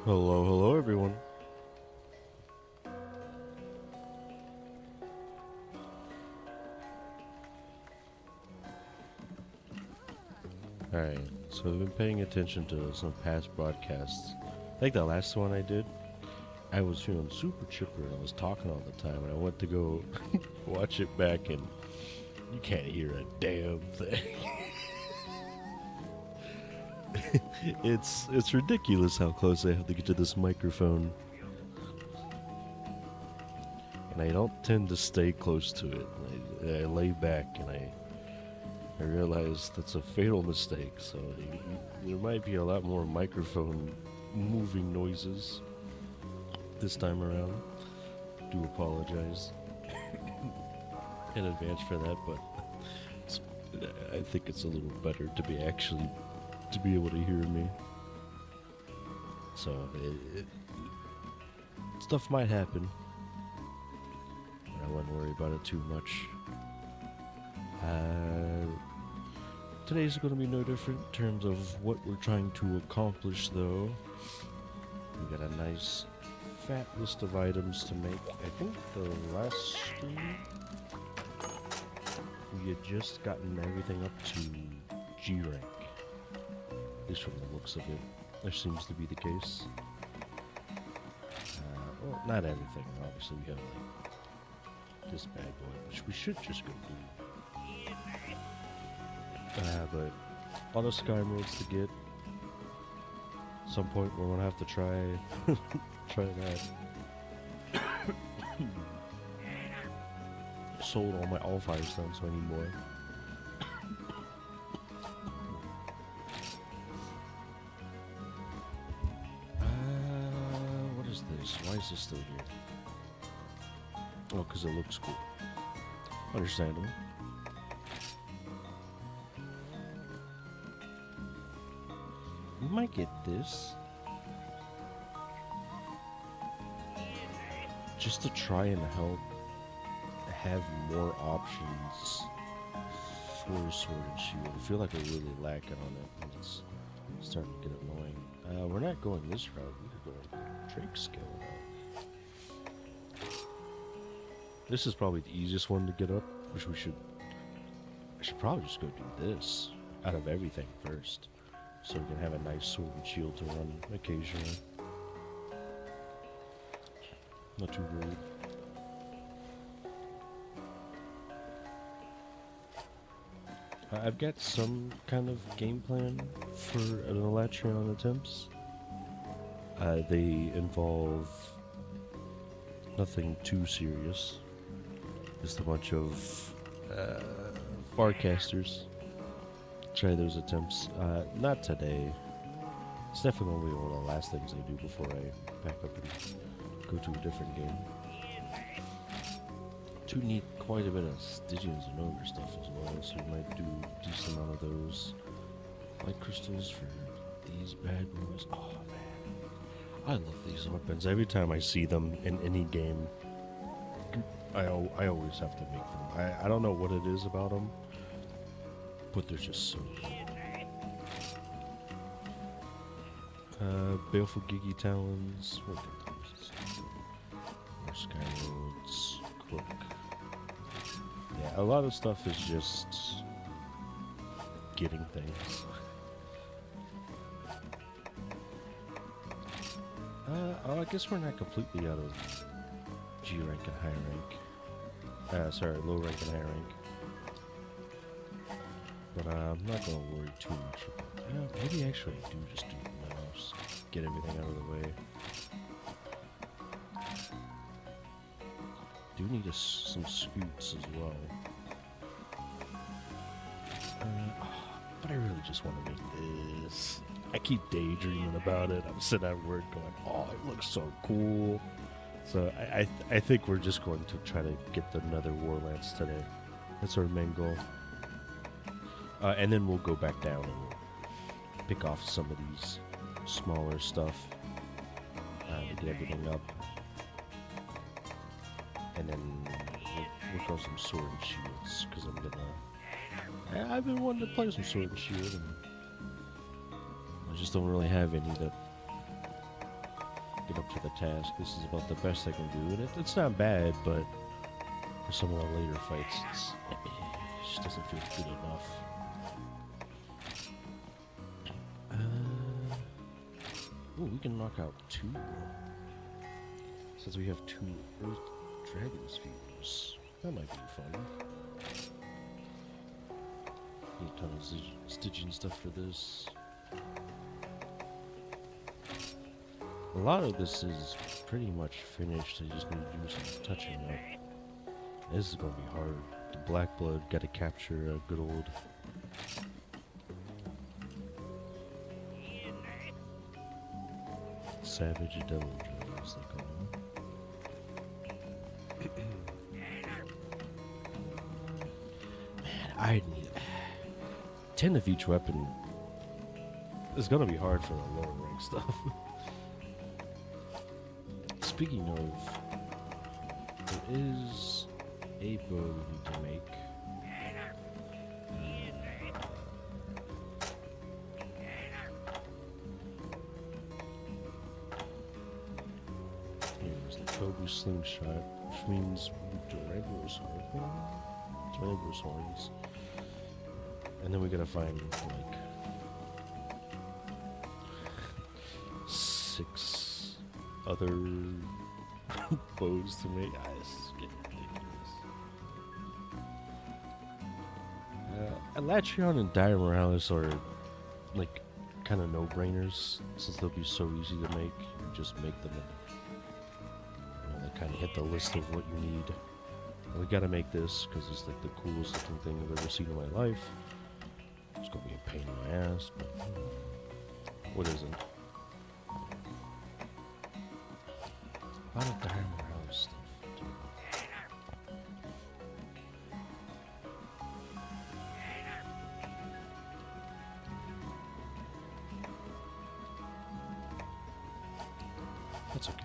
Hello, hello, everyone. Alright, so I've been paying attention to some past broadcasts. Like the last one I did, I was feeling super chipper and I was talking all the time, and I went to go watch it back, and you can't hear a damn thing. It's ridiculous how close I have to get to this microphone. And I don't tend to stay close to it. I lay back and I realize that's a fatal mistake, so there might be a lot more microphone moving noises this time around. Do apologize in advance for that, but I think it's a little better to be able to hear me. So stuff might happen. I wouldn't worry about it too much. Today's going to be no different in terms of what we're trying to accomplish, though. We got a nice fat list of items to make. I think the last stream we had just gotten everything up to G rank. At least from the looks of it, there seems to be the case. Well, not everything. Obviously, we have like this bad boy, which we should just go do. But a lot of sky modes to get. Some point we're gonna have to try that. Sold all my all fires down, so I need more. What is this? Why is this still here? Oh, because it looks cool. Understandable. We might get this just to try and help have more options for Sword and Shield. I feel like we're really lacking on it, and it's starting to get annoying. We're not going this route. We're going Drake skill route. This is probably the easiest one to get up, which I should probably just go do this out of everything first, so we can have a nice Sword and Shield to run occasionally. Not too worried. I've got some kind of game plan for an Elatrion attempts. They involve nothing too serious. Just a bunch of farcasters. Try those attempts. Not today. It's definitely gonna be one of the last things I do before I pack up and go to a different game. Do need quite a bit of Stygians and Ogre stuff as well, so we might do a decent amount of those. Light crystals for these bad boys. Oh man, I love these weapons. Every time I see them in any game, I always have to make them. I don't know what it is about them, but they're just so good. Baleful Gigi Talons. What are those? More Sky Roads. Crook. Yeah, a lot of stuff is just getting things. I guess we're not completely out of G rank and high rank. Sorry, low rank and high rank. But I'm not going to worry too much about that. Maybe actually I do just do it now. Just get everything out of the way. Do need some scoots as well. But I really just want to make this. I keep daydreaming about it. I'm sitting at work going, oh, it looks so cool. So I think we're just going to try to get another War Lance today. That's our main goal. And then we'll go back down and we'll pick off some of these smaller stuff to get everything up. And then we'll work on some Sword and Shields, because I've been wanting to play some Sword and Shield, and I just don't really have any that up to the task. This is about the best I can do, and it's not bad, but for some of the later fights, it just doesn't feel good enough. Ooh, we can knock out 2. Since we have 2 Earth Dragon Spheres. That might be fun. Need a ton of stitching stuff for this. A lot of this is pretty much finished. I just need to do some touching up. This is gonna be hard. The Black Blood, gotta capture a good old Savage Dellinger, as they call him. Man, I need 10 of each weapon. It's gonna be hard for the lower rank stuff. Speaking of, there is a bow we need to make. Here's the Kobu Slingshot, which means Durango's horns. And then we gotta find like 6 other bows to make. This is getting ridiculous. Elatrion and Dire Morales are like kind of no-brainers since they'll be so easy to make. You just make them and they kind of hit the list of what you need. And we gotta make this because it's like the coolest looking thing I've ever seen in my life. It's gonna be a pain in my ass, but what isn't? A lot of Dire Morales stuff. That's okay.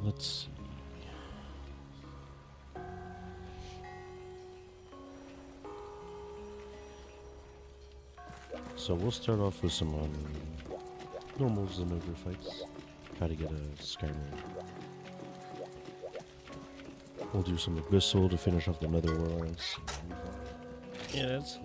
Let's see. So we'll start off with some normal Zenogre fights. Try to get a Skyrim. We'll do some Abyssal to finish off the Netherworlds. Yeah, that's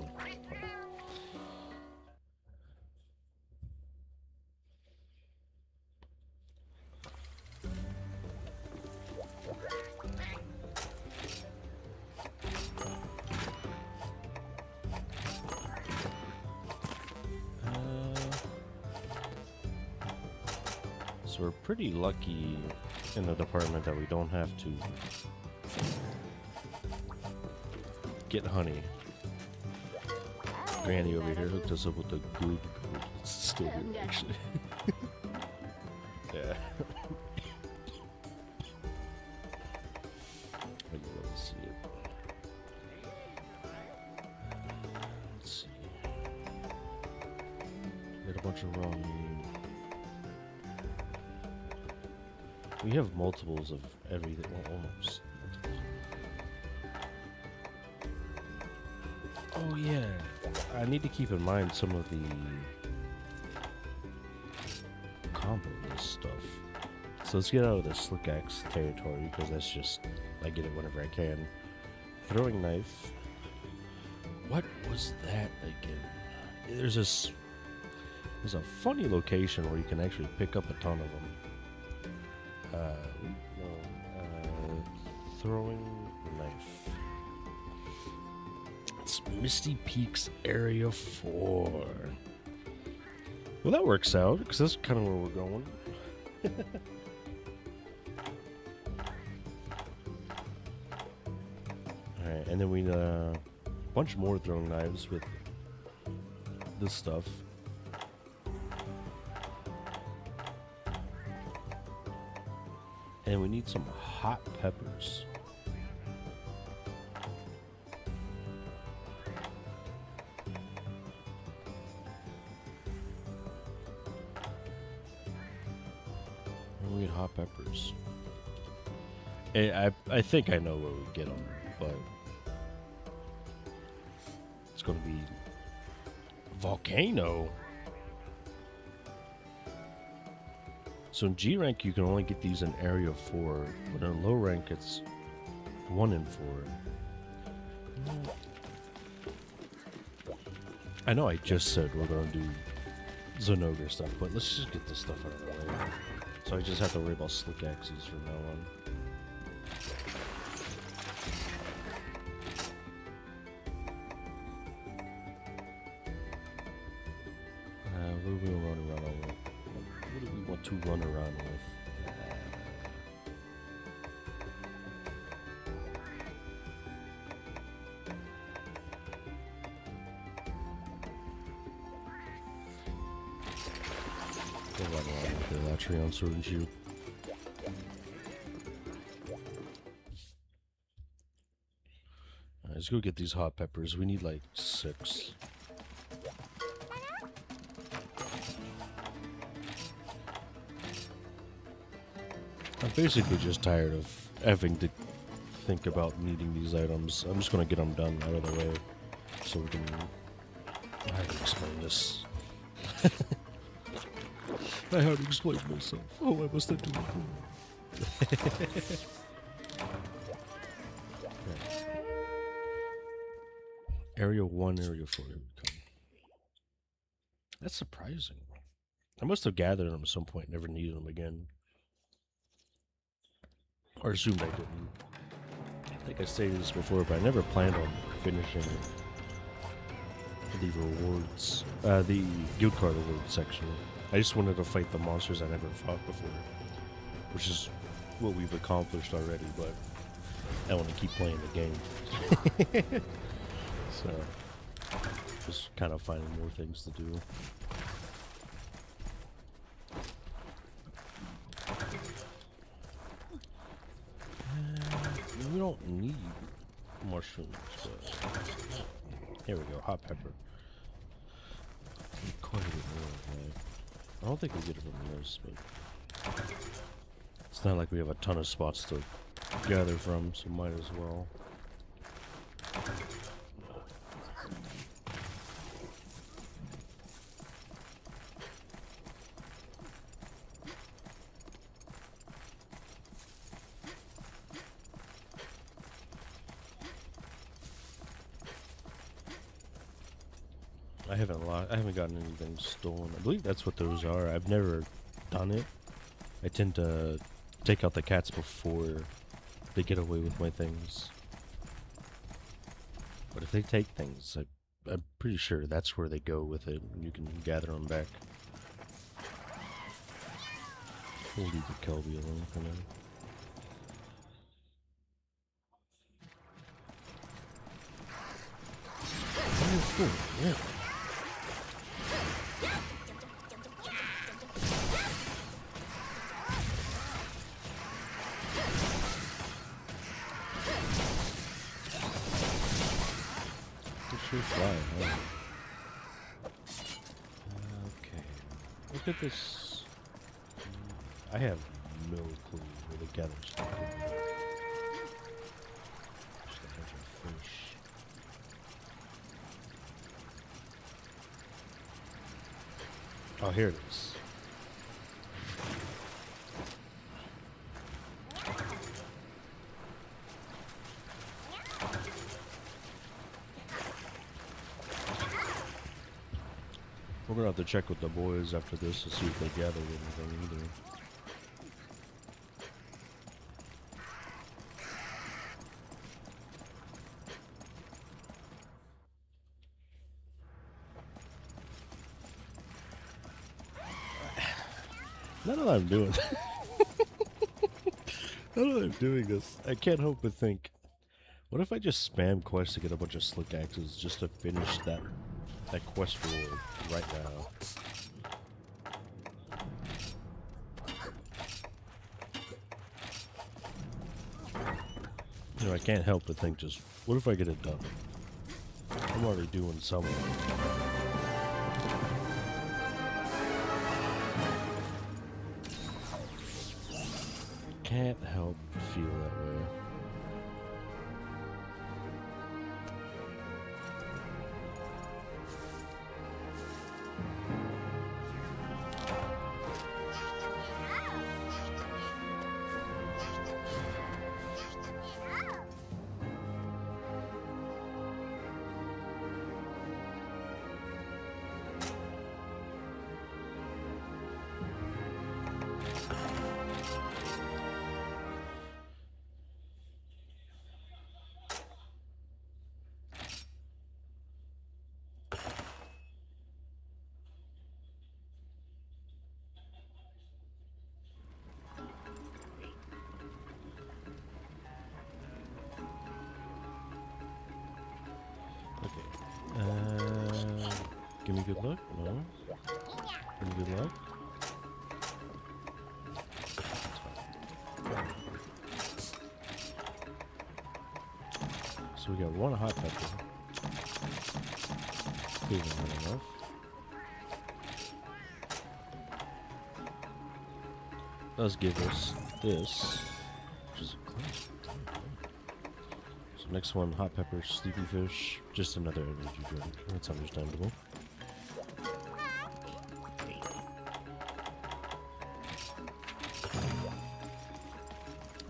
so we're pretty lucky in the department that we don't have to get honey. Granny over here hooked us up with the goober. It's still good, actually. Yeah. I can really see it. Let's see. Got a bunch of raw meat. We have multiples of everything. Well, almost. Oh yeah, I need to keep in mind some of the combo list stuff. So let's get out of the Slick Axe territory because that's just, I get it whenever I can. Throwing knife. What was that again? There's a funny location where you can actually pick up a ton of them. Throwing knife. It's Misty Peaks Area 4. Well, that works out, because that's kind of where we're going. Alright, and then we need a bunch more throwing knives with this stuff. And we need some hot peppers. We need hot peppers. I think I know where we get them, but it's going to be volcano. So in G rank you can only get these in area 4, but in low rank it's 1 in 4. I know I just said we're going to do Zenoga stuff, but let's just get this stuff out of the way. So I just have to worry about slick axes from now on. What do we run around with? What do we want to run around with? We'll run around with the Hr110 sword and shield. Alright, let's go get these hot peppers. We need like 6. I'm basically just tired of having to think about needing these items. I'm just gonna get them done out of the way so we can... I have to explain this. I have to explain myself. Oh, I must have done it. Okay. Area 1, Area 4, here we come. That's surprising. I must have gathered them at some point, never needed them again. Or assumed I didn't. I think I stated this before, but I never planned on finishing the rewards, the guild card reward section. I just wanted to fight the monsters I never fought before, which is what we've accomplished already, but I want to keep playing the game. So, just kind of finding more things to do. We don't need mushrooms, but here we go, hot pepper. Quite a bit more, okay. I don't think we get it from this, but it's not like we have a ton of spots to gather from, so might as well. I haven't gotten anything stolen. I believe that's what those are. I've never done it. I tend to take out the cats before they get away with my things. But if they take things, I'm pretty sure that's where they go with it, and you can gather them back. We'll leave the Kelby alone for now. Oh, cool. Yeah. Fly, huh? Okay. Look at this. I have no clue where the gather stuff is. Just a bunch of fish. Oh, here it is. We're gonna have to check with the boys after this to see if they gathered anything either. Now that I'm doing now that I'm doing this, I can't help but think, What if I just spam quests to get a bunch of slick axes just to finish that quest reward right now? You know, I can't help but think just, what if I get it done? I'm already doing something. Can't help but feel that way. Give me good luck? No? Give me good luck? So we got one hot pepper. Clearly not enough. Does give us this, which is a close. So next one, hot pepper, sleepy fish, just another energy drink. That's understandable.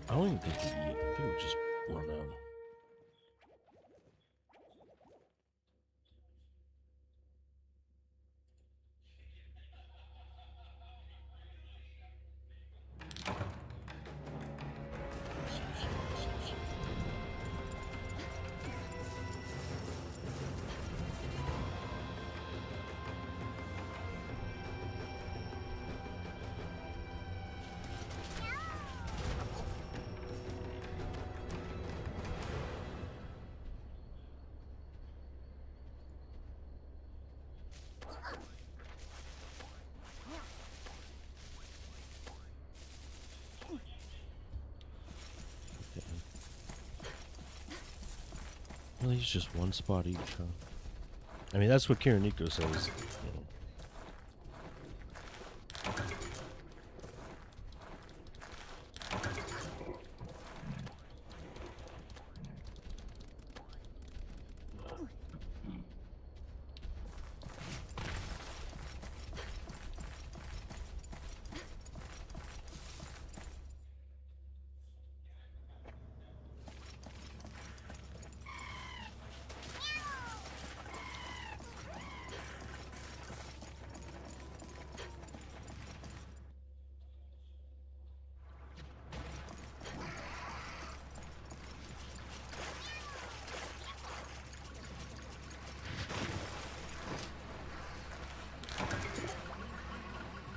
I don't even think we eat. I think we just run out. Well, he's just one spot each, huh? I mean, that's what Kiriniko says. You know.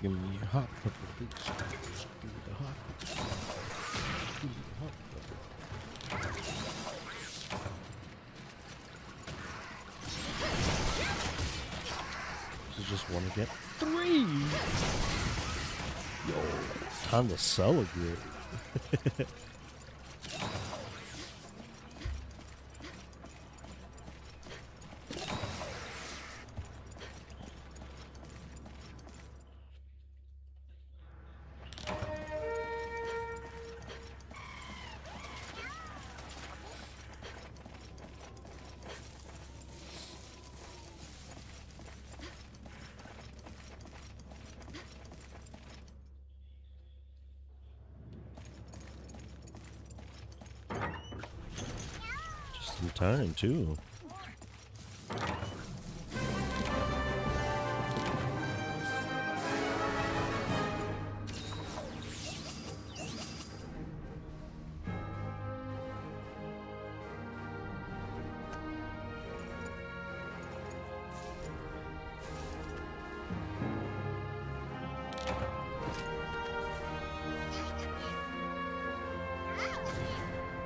Give me a hot pepper, please. Give me the hot pepper. Give me the hot pepper. So just want to get 3. Yo, time to celebrate. Some time too.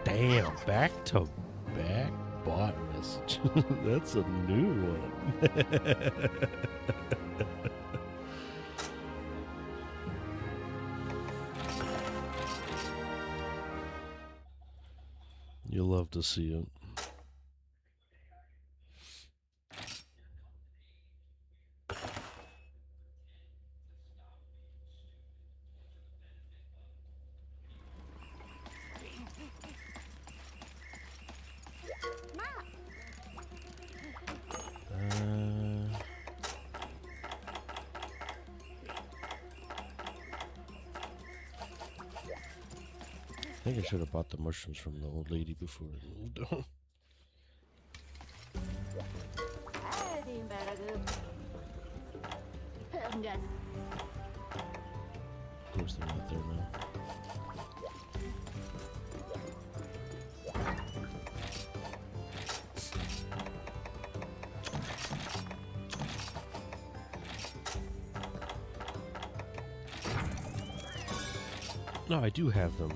Damn, back to bot message. That's a new one. You'll love to see it. I think I should have bought the mushrooms from the old lady before I moved on. Of course they're not there now. No, I do have them.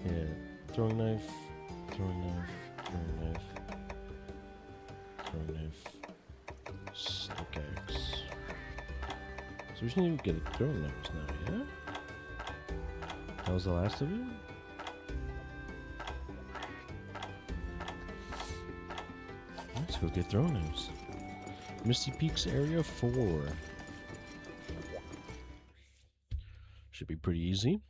Yeah, throwing knife, stick axe. So we just need to get a throwing knives now, yeah? That was the last of it? Let's go get throwing knives. Misty Peaks Area 4. Should be pretty easy.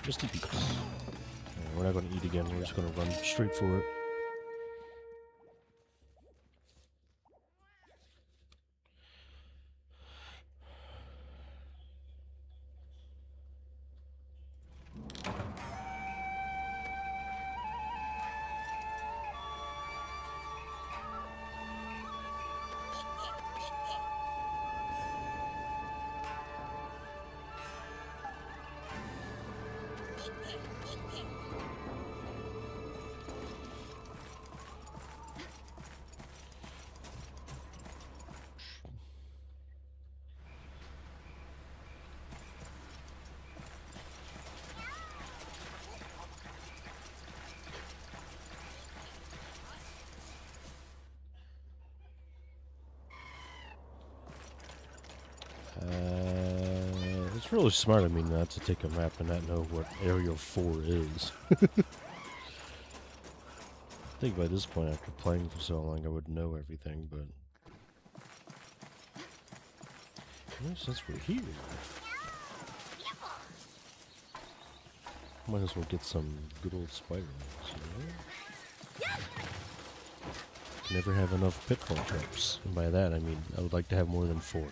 Misty Peaks. We're not going to eat again. We're just going to run straight for it. It's really smart of me not to take a map and not know what Area 4 is. I think by this point, after playing for so long, I would know everything, but... Well, since we're here... Might as well get some good old spider moves, you know? Never have enough pitfall traps. And by that, I mean, I would like to have more than 4.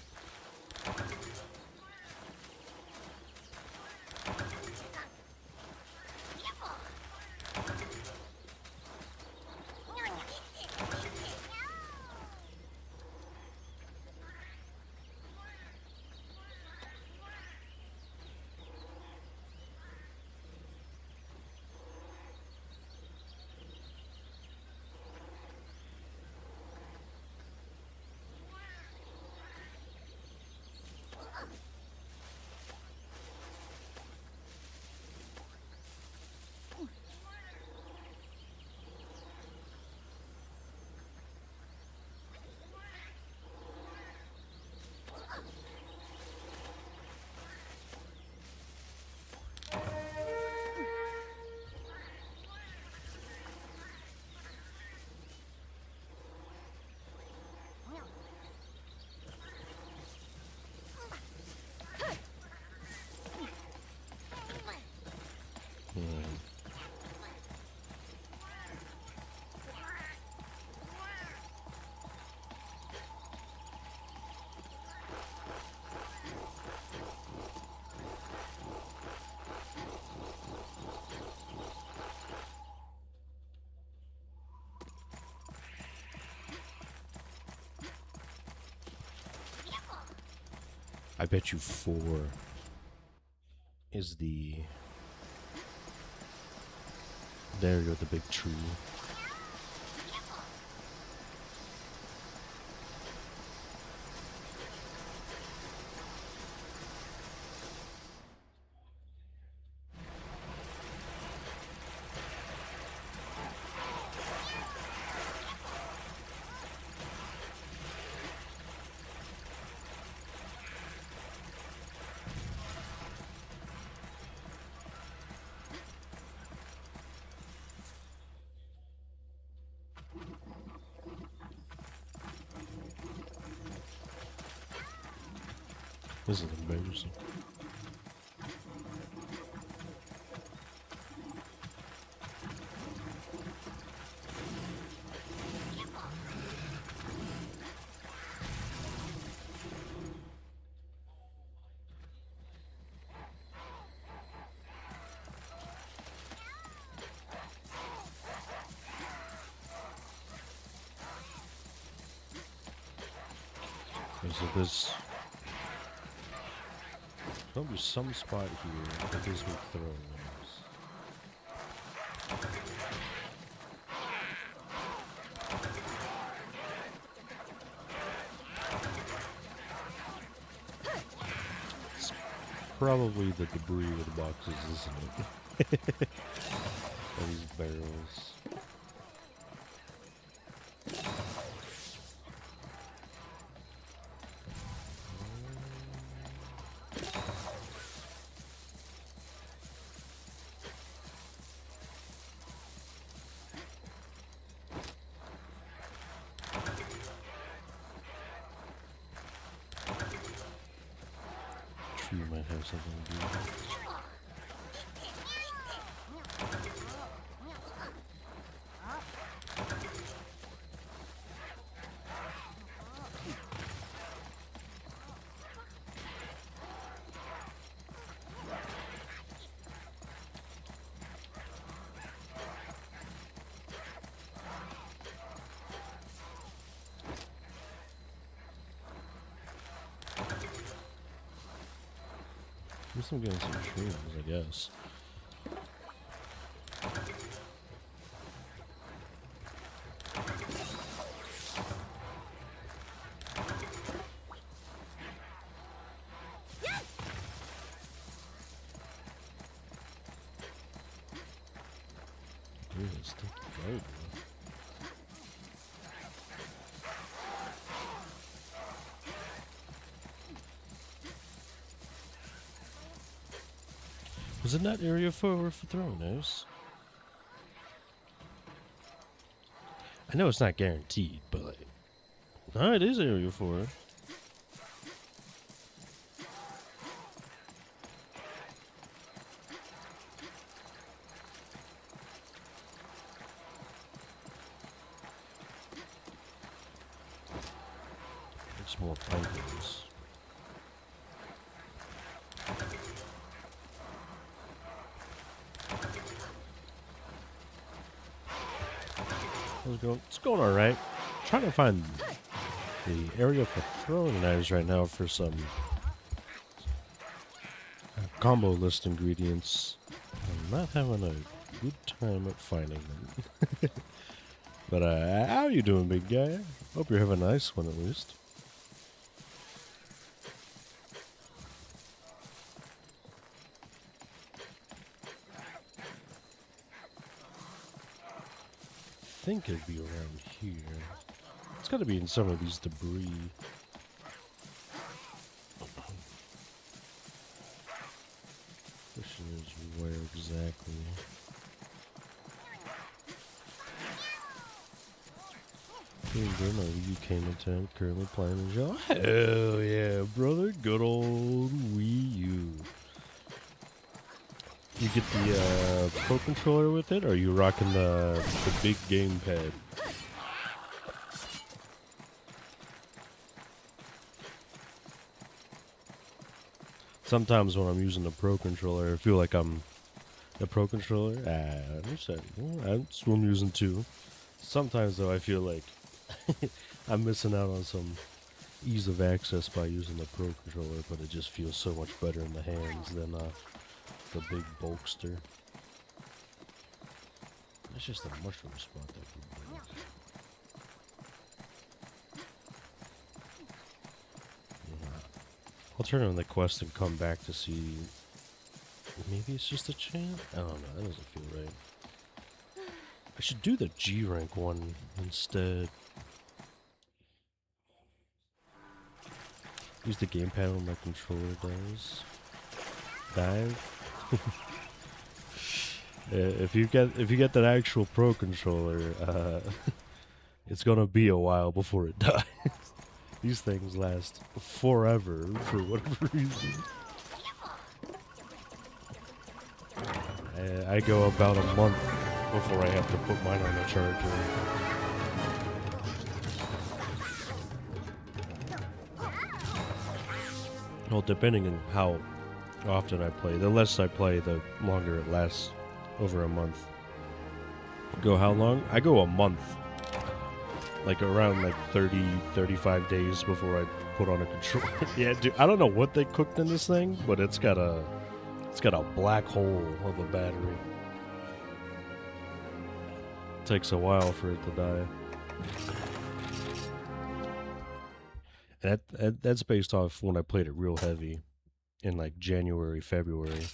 I bet you 4 is the area with the big tree. This is embarrassing. So this probably some spot here that gives me throws. It's probably the debris of the boxes, isn't it? All these barrels. You might have something to do with it. At least I'm getting some shrooms, I guess. Ooh, it's sticky right. Was it not area for throwing those? I know it's not guaranteed, but like, no, it is area 4. It's more findings. It's going all right. Trying to find the area for throwing knives right now for some combo list ingredients. I'm not having a good time at finding them. But how you doing, big guy? Hope you're having a nice one at least. I think it'd be around here. It's got to be in some of these debris. Question is where exactly. Here my Wii came in town, currently playing the show. Hell yeah, brother. Good old Wii U. You get the Pro Controller with it, or are you rocking the big gamepad? Sometimes when I'm using the Pro Controller, I feel like I'm the Pro Controller. That's what I'm using too. Sometimes though, I feel like I'm missing out on some ease of access by using the Pro controller, but it just feels so much better in the hands than the big bulkster. That's just a mushroom spot that could work. I'll turn on the quest and come back to see. Maybe it's just a chant? I don't know, that doesn't feel right. I should do the G rank one instead. Use the gamepad when my controller does. Dive. If you get that actual Pro controller, it's gonna be a while before it dies. These things last forever for whatever reason. I go about a month before I have to put mine on a charger. Well, depending on how often I play. The less I play, the longer it lasts. Over a month. Go how long? I go a month. Like around like 30, 35 days before I put on a controller. Yeah, dude, I don't know what they cooked in this thing, but it's got a black hole of a battery. It takes a while for it to die. That's based off when I played it real heavy in like January, February.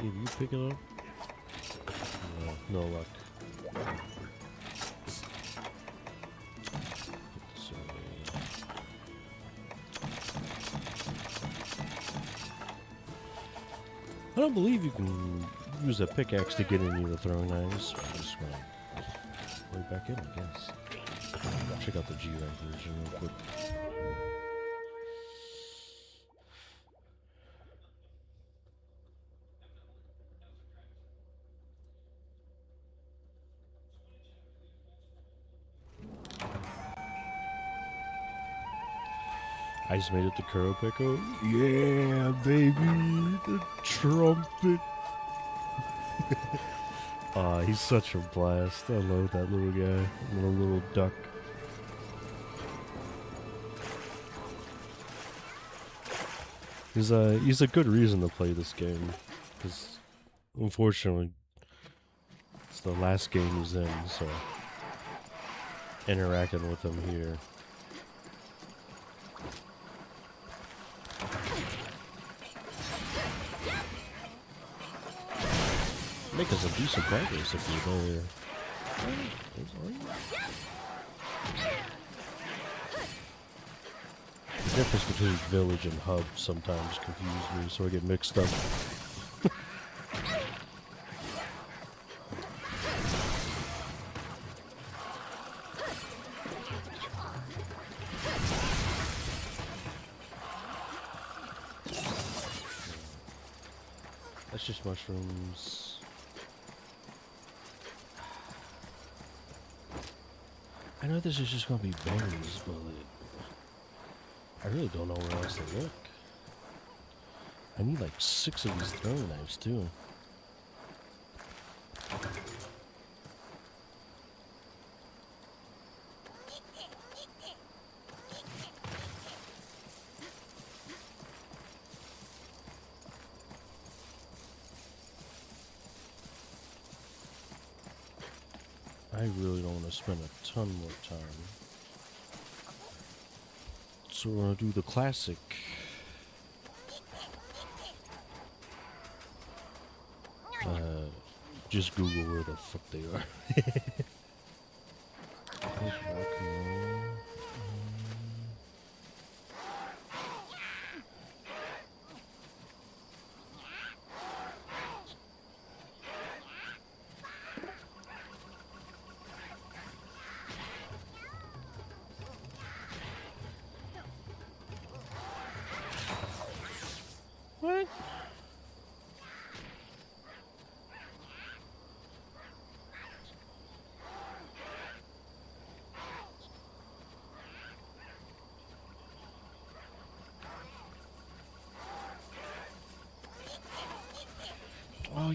Did you pick it up? No luck. I don't believe you can use a pickaxe to get any of the throwing knives. I'm just gonna right back in, I guess. Check out the G-Rank version real quick. I just made it to Kuropeko. Yeah, baby, the trumpet. He's such a blast. I love that little guy, little duck. He's a good reason to play this game, because unfortunately, it's the last game he's in, so interacting with him here. Making some decent progress if you're there. The difference between village and hub sometimes confuses me, so I get mixed up. That's just mushrooms. I know this is just gonna be berries, but I really don't know where else to look. I need like 6 of these throwing knives too. I really don't want to spend a ton more time. So we're gonna do the classic. Just Google where the fuck they are. What?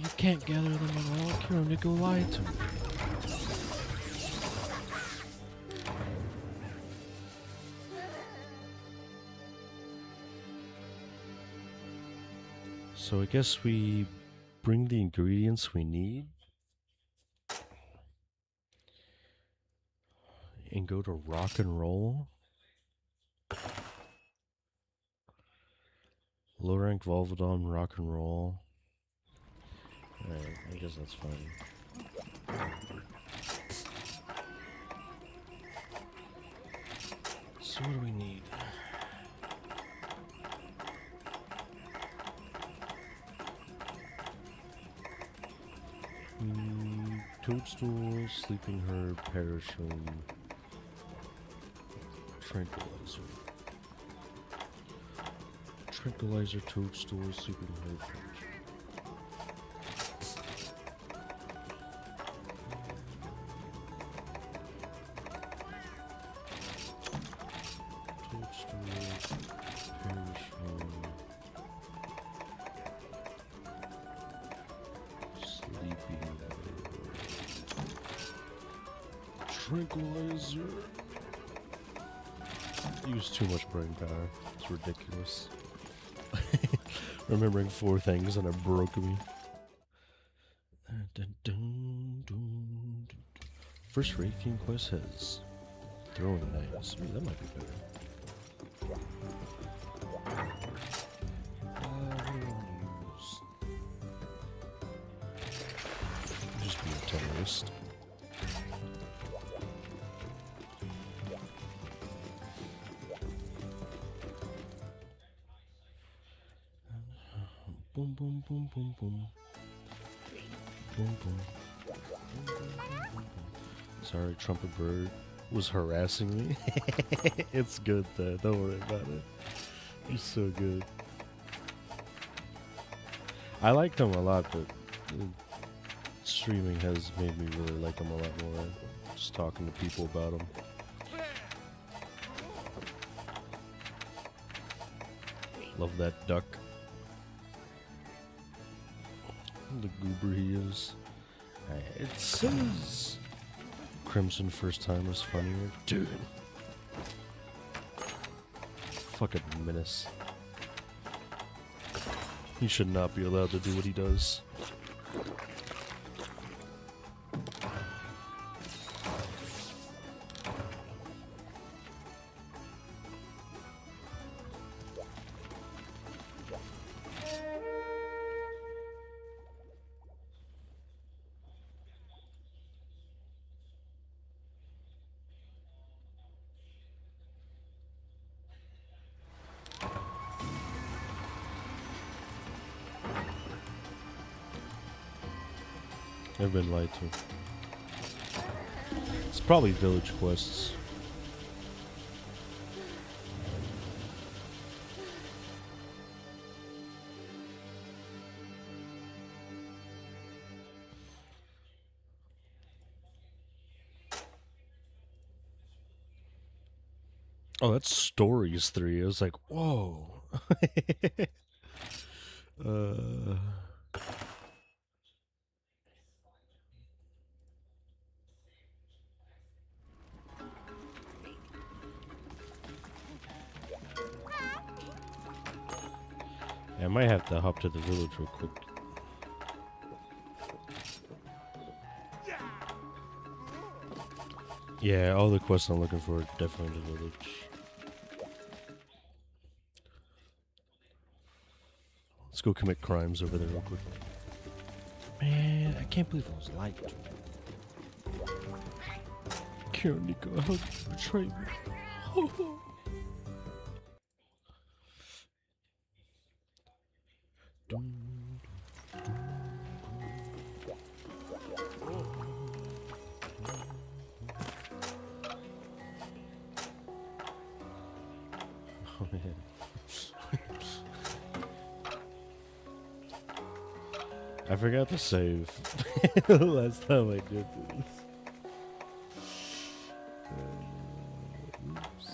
you can't gather them at all. Kironico lied to me. So I guess we bring the ingredients we need and go to rock and roll. Low rank Volvodon, rock and roll. Alright, I guess that's fine. So what do we need? Toadstool, sleeping herb, parachute, tranquilizer. Tranquilizer, toadstool, sleeping herb, parachute. Tranquilizer. Use too much brain power. It's ridiculous. Remembering 4 things and it broke me. First ranking quest has throwing knives. Ooh, that might be better. What do you want to use? Just be a terrorist. Boom, boom, boom, boom, boom. Boom, boom. Sorry, Trumpet Bird was harassing me. It's good though, don't worry about it. He's so good. I liked him a lot, but streaming has made me really like him a lot more. Just talking to people about him. Love that duck. The goober he is. It says Crimson first time is funnier. Dude. Fucking menace. He should not be allowed to do what he does. I've been lied to. It's probably village quests. Oh, that's Stories 3. I was like, whoa. I might have to hop to the village real quick. Yeah, all the quests I'm looking for are definitely in the village. Let's go commit crimes over there real quick. Man, I can't believe I was lied to. Kironico, how did you betray me? Oh man. I forgot to save last time I did this. Oops.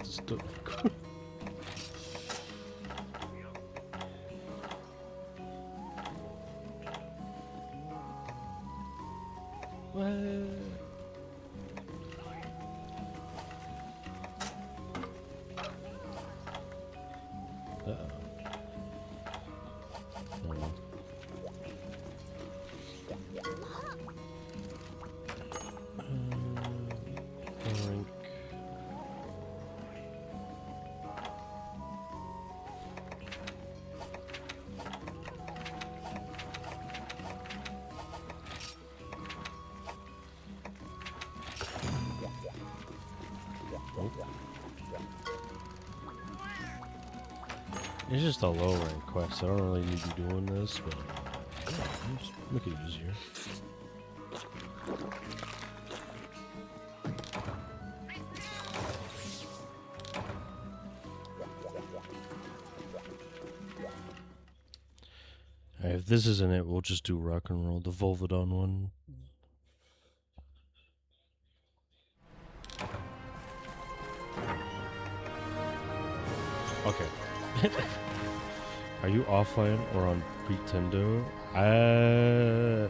Still what? Uh-oh. Oh no. Oink. It's just a low rank quest. I don't really need to be doing this, but just make it easier. Alright, if this isn't it, we'll just do rock and roll, the Volvodon one. Okay. Are you offline or on Pretendo? I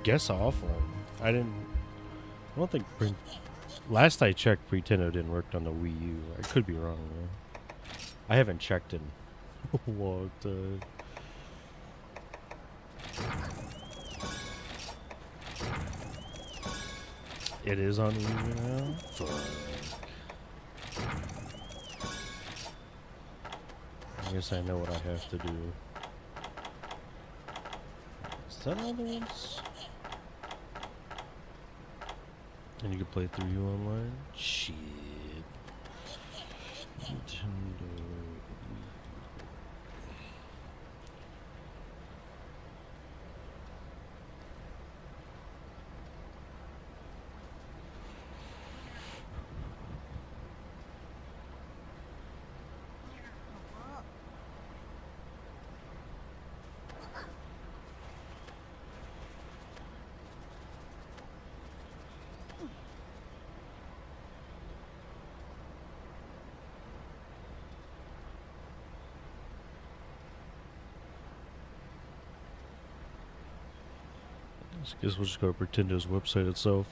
guess offline. I don't think last I checked, Pretendo didn't work on the Wii U. I could be wrong though. I haven't checked in a long time. It is on Wii U now? I guess I know what I have to do. Is that all the ones? And you can play through you online? Shit. Nintendo. I guess we'll just go to Pretendo's website itself.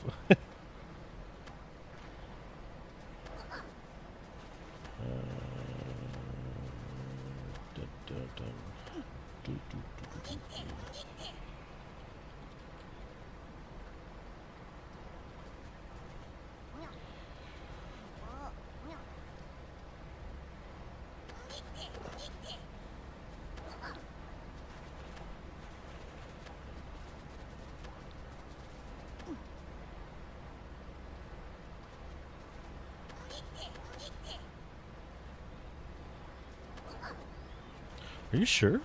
Are you sure?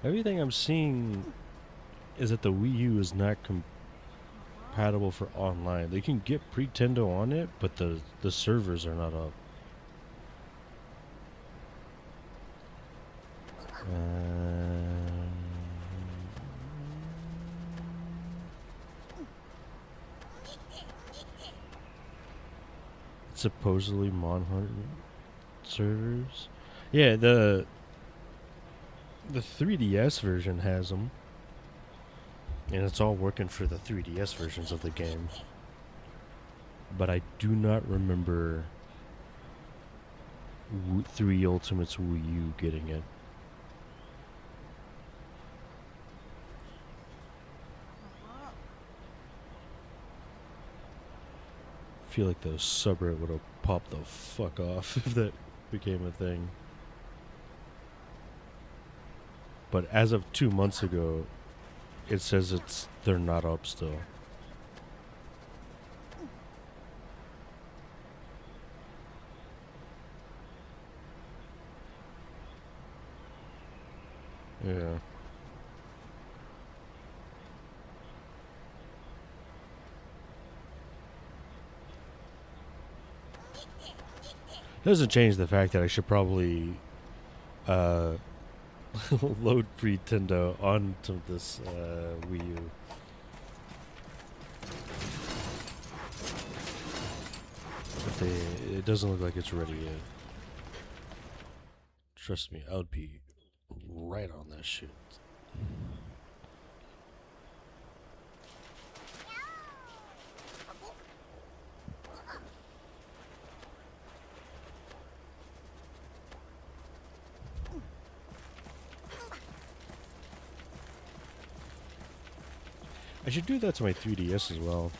Everything I'm seeing is that the Wii U is not compatible for online. They can get Pretendo on it, but the servers are not up. Supposedly Monhart servers. Yeah, the 3DS version has them, and it's all working for the 3DS versions of the game. But I do not remember 3 Ultimate's Wii U getting it. I feel like the subreddit would have popped the fuck off if that became a thing. But as of 2 months ago, it says they're not up still. Yeah. Doesn't change the fact that I should probably load Pretendo onto this Wii U. it doesn't look like it's ready yet. Trust me, I would be right on that shit. I should do that to my 3DS as well.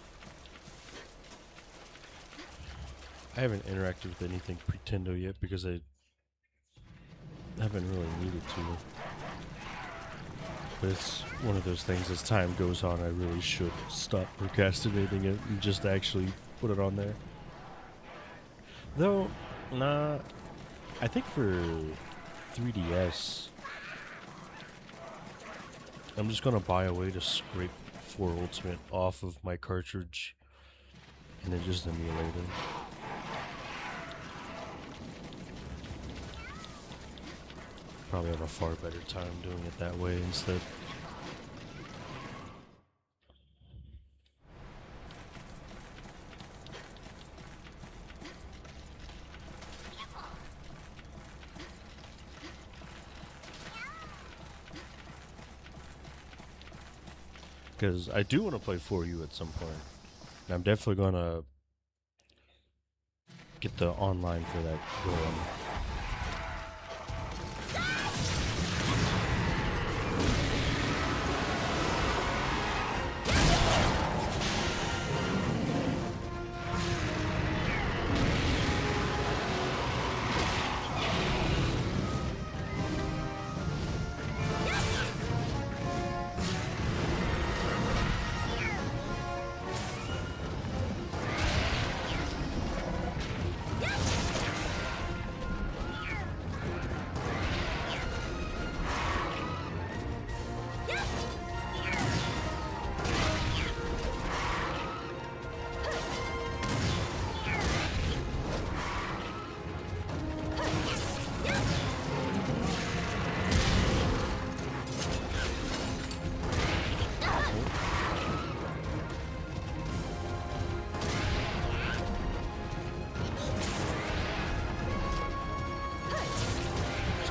I haven't interacted with anything Pretendo yet because I haven't really needed to. But it's one of those things, as time goes on, I really should stop procrastinating it and just actually put it on there. Though, nah, I think for 3DS, I'm just gonna buy a way to scrape 4 Ultimate off of my cartridge and then just emulate it. Probably have a far better time doing it that way instead. Because I do want to play 4U at some point. And I'm definitely going to get the online for that going.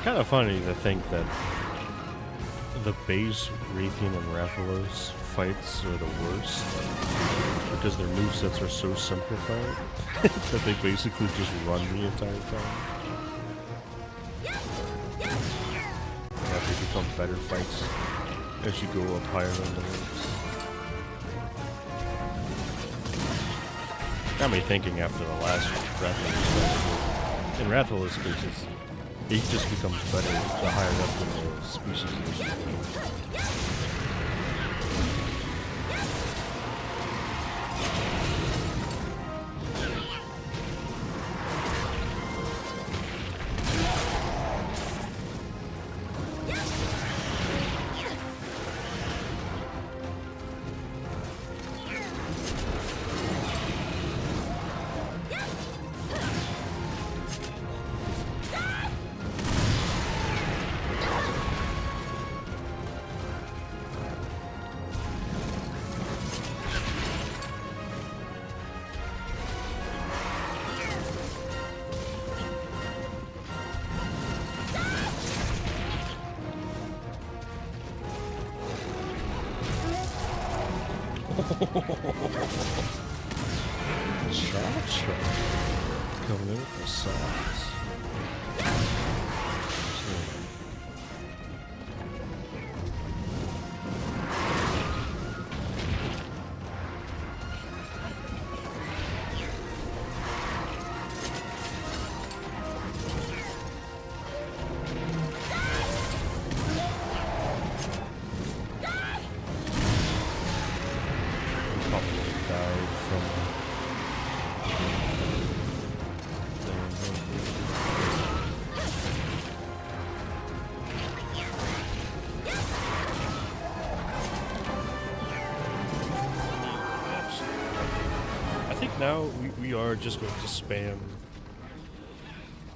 Kind of funny to think that the base Raytheon and Rathalos fights are the worst because their movesets are so simplified that they basically just run the entire time. That they become better fights as you go up higher in the ranks. Got me thinking after the last Rathalos. In Rathalos cases, he just becomes better the higher up in the species you go. Cha-cha. Coming in with the sauce. Now we are just going to spam.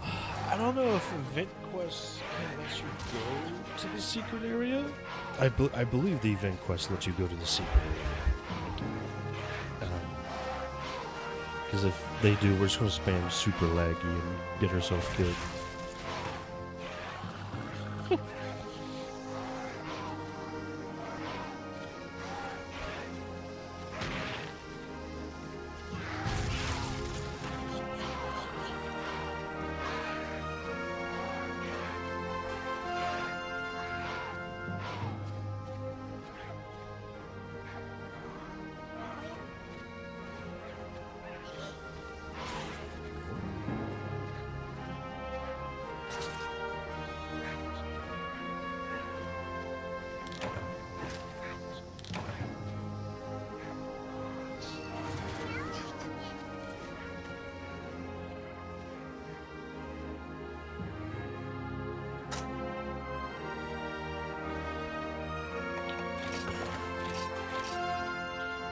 I don't know if event quests can let you go to the secret area. I believe the event quest lets you go to the secret area. Because if they do, we're just going to spam super laggy and get ourselves killed.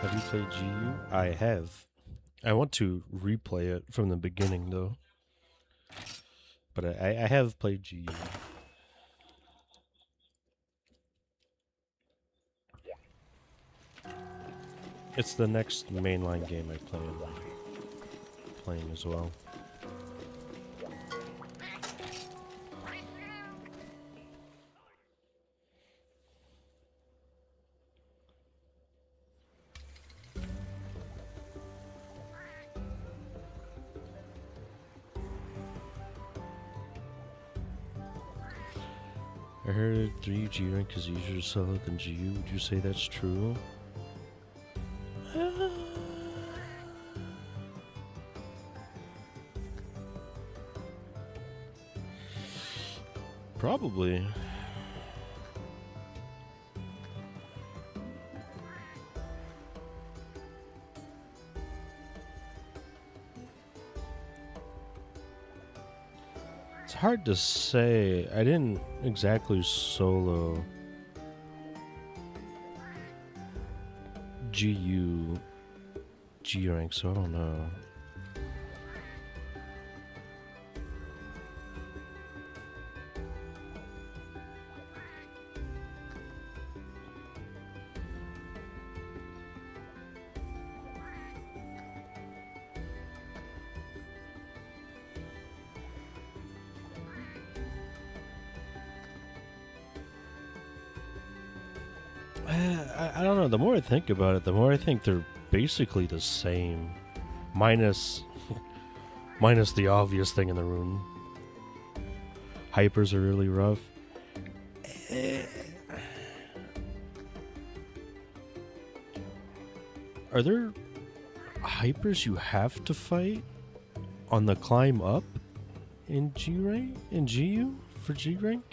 Have you played GU? I have. I want to replay it from the beginning, though. But I have played GU. It's the next mainline game I plan on playing as well. I heard 3 G rank is easier to solo than GU. Would you say that's true? Probably. It's hard to say. I didn't exactly solo GU G rank, so I don't know. I don't know. The more I think about it, the more I think they're basically the same, minus the obvious thing in the room. Hypers are really rough. Are there hypers you have to fight on the climb up in G rank? In GU for G rank?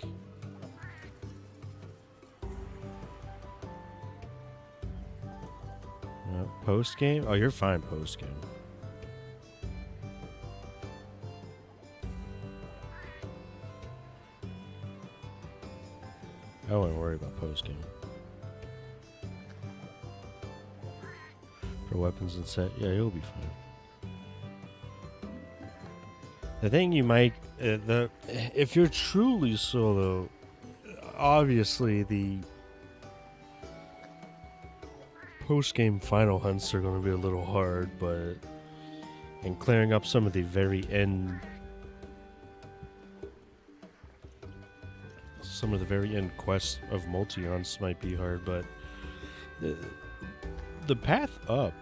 Post game? Oh, you're fine post game. I wouldn't worry about post game. For weapons and set, yeah, you'll be fine. The thing you might, if you're truly solo, obviously the post-game final hunts are going to be a little hard, but and clearing up some of the very end quests of multi-hunts might be hard, but the path up,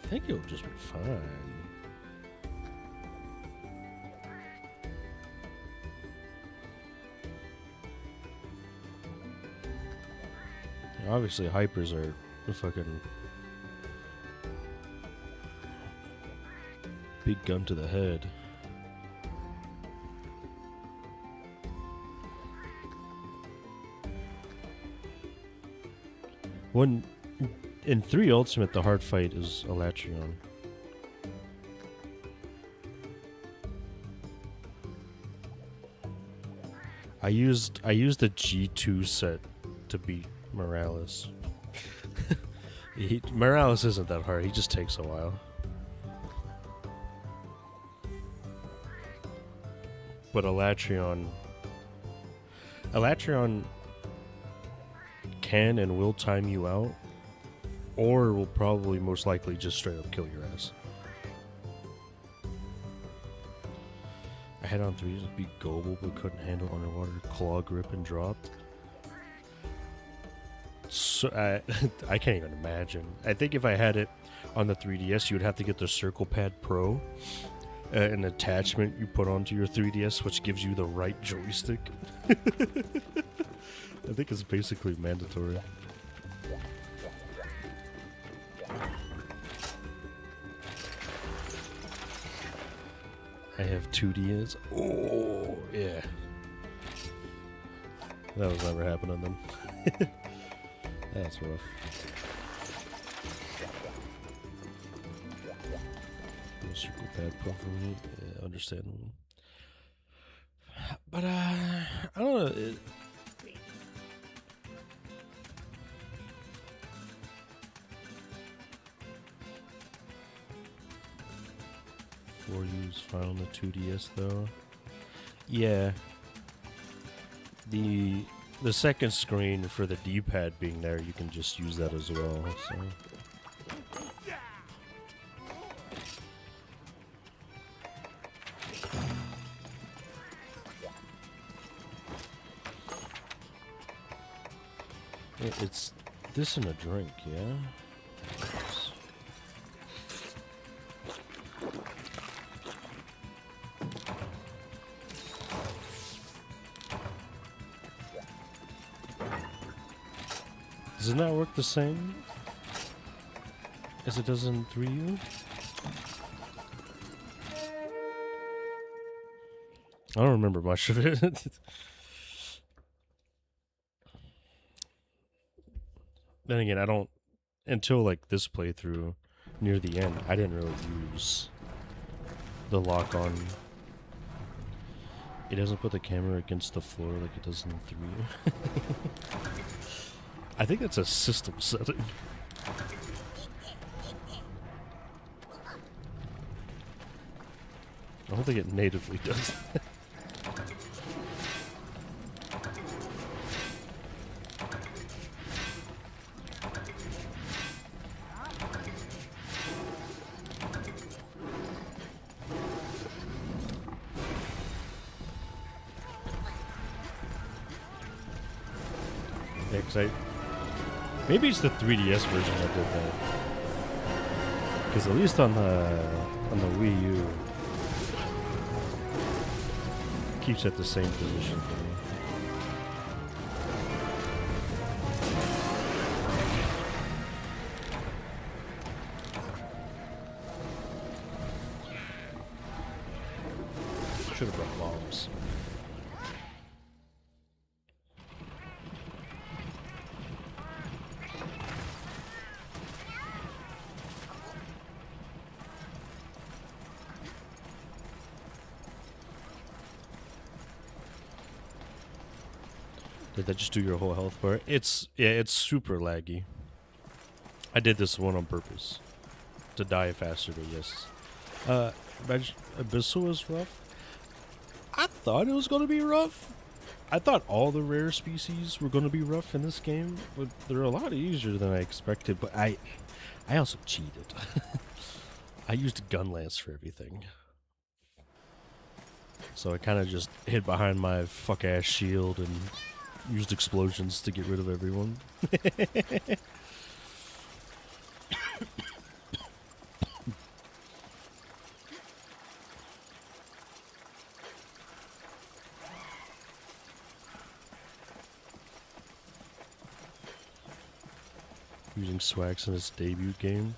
I think it'll just be fine. Obviously, hypers are a fucking big gun to the head. In 3 Ultimate, the hard fight is Elatrion. I used the G2 set to beat Morales. Morales isn't that hard, he just takes a while. But Elatrion can and will time you out or will probably most likely just straight up kill your ass. I had on 3s to be gullible but couldn't handle underwater claw grip and dropped. So I can't even imagine. I think if I had it on the 3DS, you would have to get the Circle Pad Pro, an attachment you put onto your 3DS, which gives you the right joystick. I think it's basically mandatory. I have 2DS. Oh, yeah. That was never happening then. That's rough. Circle Pad Pro for me. Yeah, understandable. But, I don't know. Use fine on the 2DS though. Yeah. The second screen for the D-pad being there, you can just use that as well. So. It's this and a drink, yeah? Does it not work the same as it does in 3U? I don't remember much of it. Then again, I don't, until like this playthrough near the end, I didn't really use the lock on. It doesn't put the camera against the floor like it does in 3U. I think that's a system setting. I don't think it natively does that. Yeah, 'cause maybe it's the 3DS version that did that. Because at least on the Wii U, it keeps at the same position for me. Should have brought bombs. Did that just do your whole health bar? It's super laggy. I did this one on purpose to die faster, but yes. Abyssal was rough. I thought it was gonna be rough. I thought all the rare species were gonna be rough in this game, but they're a lot easier than I expected. But I also cheated. I used gun lance for everything. So I kind of just hid behind my fuck ass shield and used explosions to get rid of everyone. Using Swax in his debut game.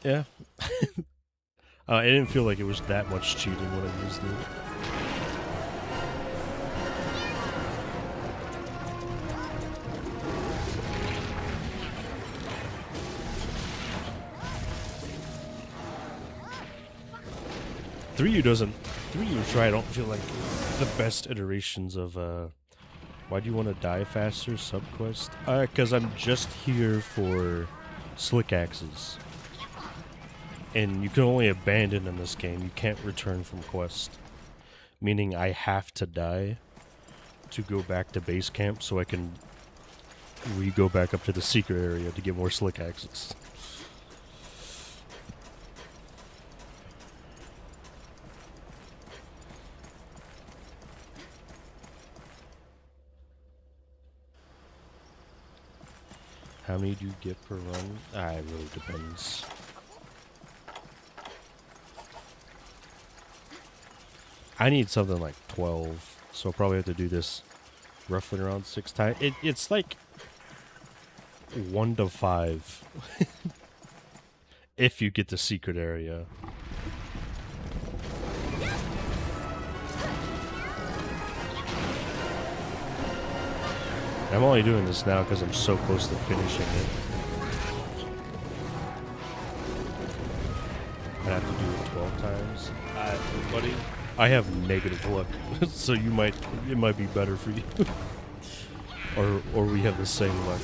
Yeah. I didn't feel like it was that much cheating when I used it. I don't feel like the best iterations of why do you want to die faster subquest? Because I'm just here for slick axes. And you can only abandon in this game. You can't return from quest. Meaning I have to die to go back to base camp so I can we go back up to the secret area to get more slick axes. How many do you get per run? It really depends. I need something like 12, so I'll probably have to do this roughly around 6 times. It's like 1 to 5 if you get the secret area. I'm only doing this now because I'm so close to finishing it. I have to do it 12 times. Buddy, I have negative luck, so it might be better for you. or we have the same luck.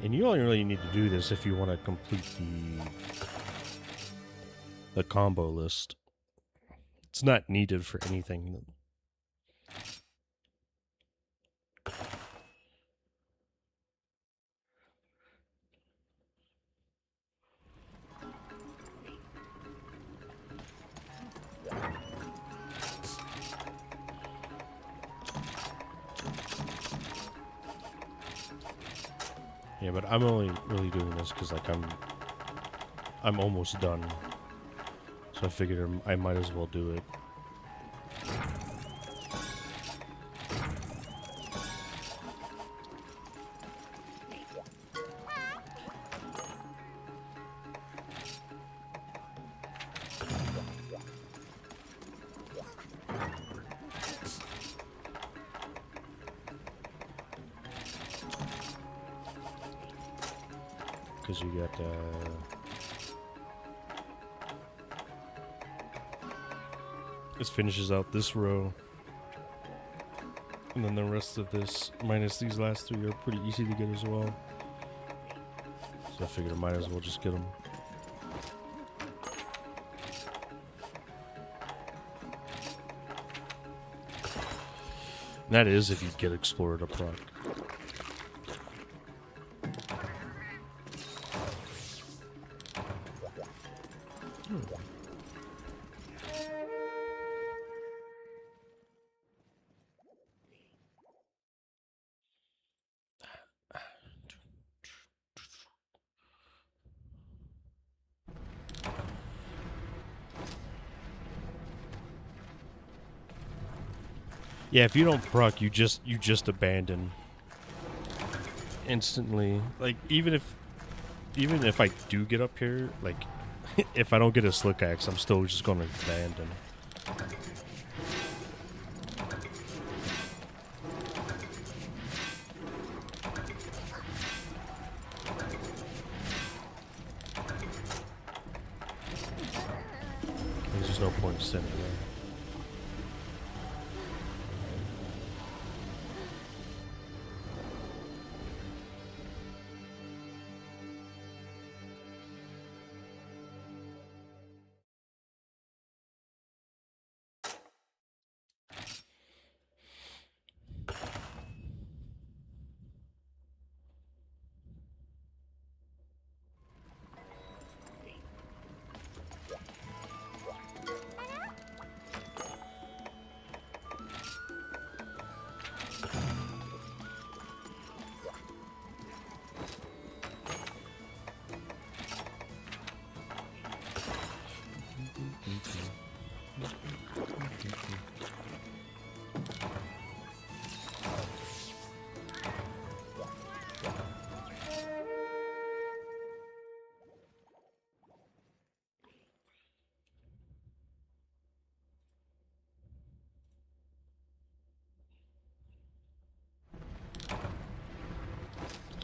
And you only really need to do this if you want to complete the combo list. It's not needed for anything. Yeah, but I'm only really doing this because like I'm almost done. So I figured I might as well do it. Because you got this finishes out this row, and then the rest of this minus these last 3 are pretty easy to get as well, so I figured I might as well just get them. And that is if you get Explorer up front. Yeah, if you don't proc, you just abandon instantly. Like even if I do get up here, like if I don't get a slick axe, I'm still just gonna abandon. There's just no point in sitting there.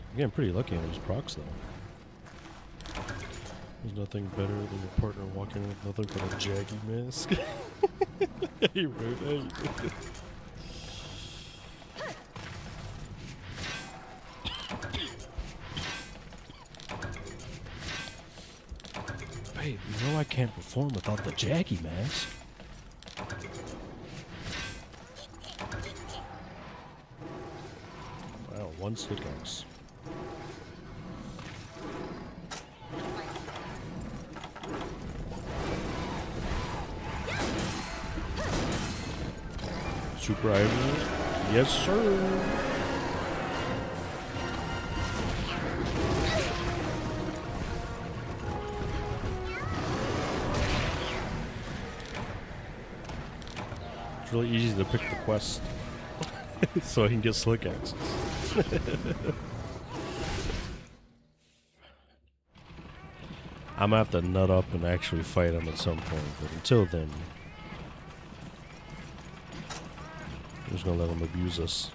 I'm getting pretty lucky on those procs, though. There's nothing better than your partner walking with nothing but a jaggy mask. Hey, rude, hey. Babe, you know I can't perform without the Jackie mask. Wow, one slick axe. Super Ivory? Yes, sir. It's really easy to pick the quest so I can get slick axes. I'm gonna have to nut up and actually fight him at some point, but until then, I'm just gonna let him abuse us.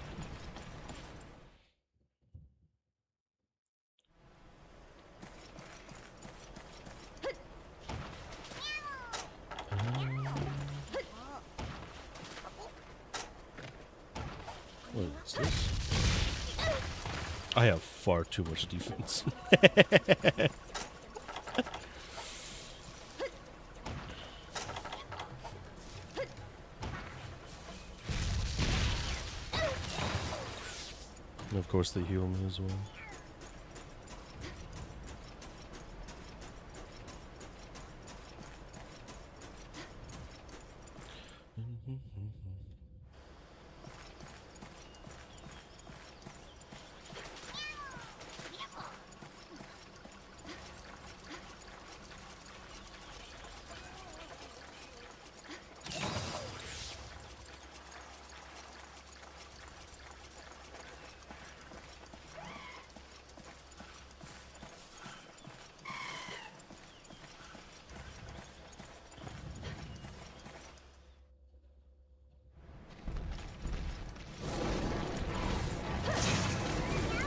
What is this? I have far too much defense. And of course they heal me as well.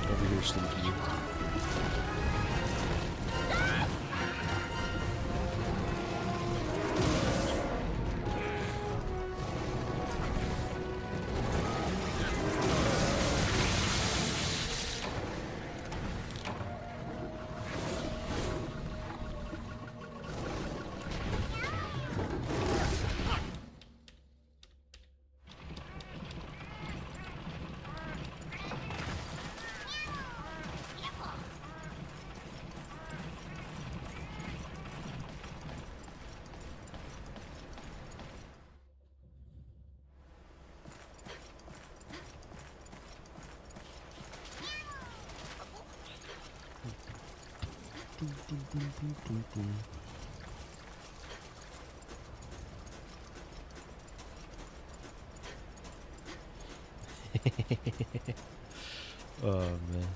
Over here, Slinky. Oh man.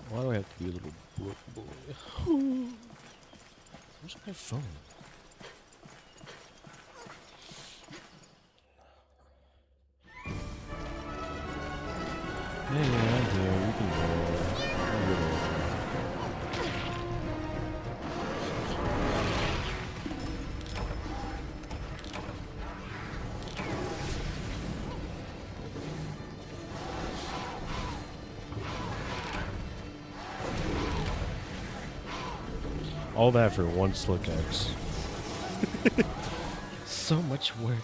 Why do I have to be a little brook boy? Where's my phone? Yeah, I'm here. You can go. All that for one slick axe. So much work.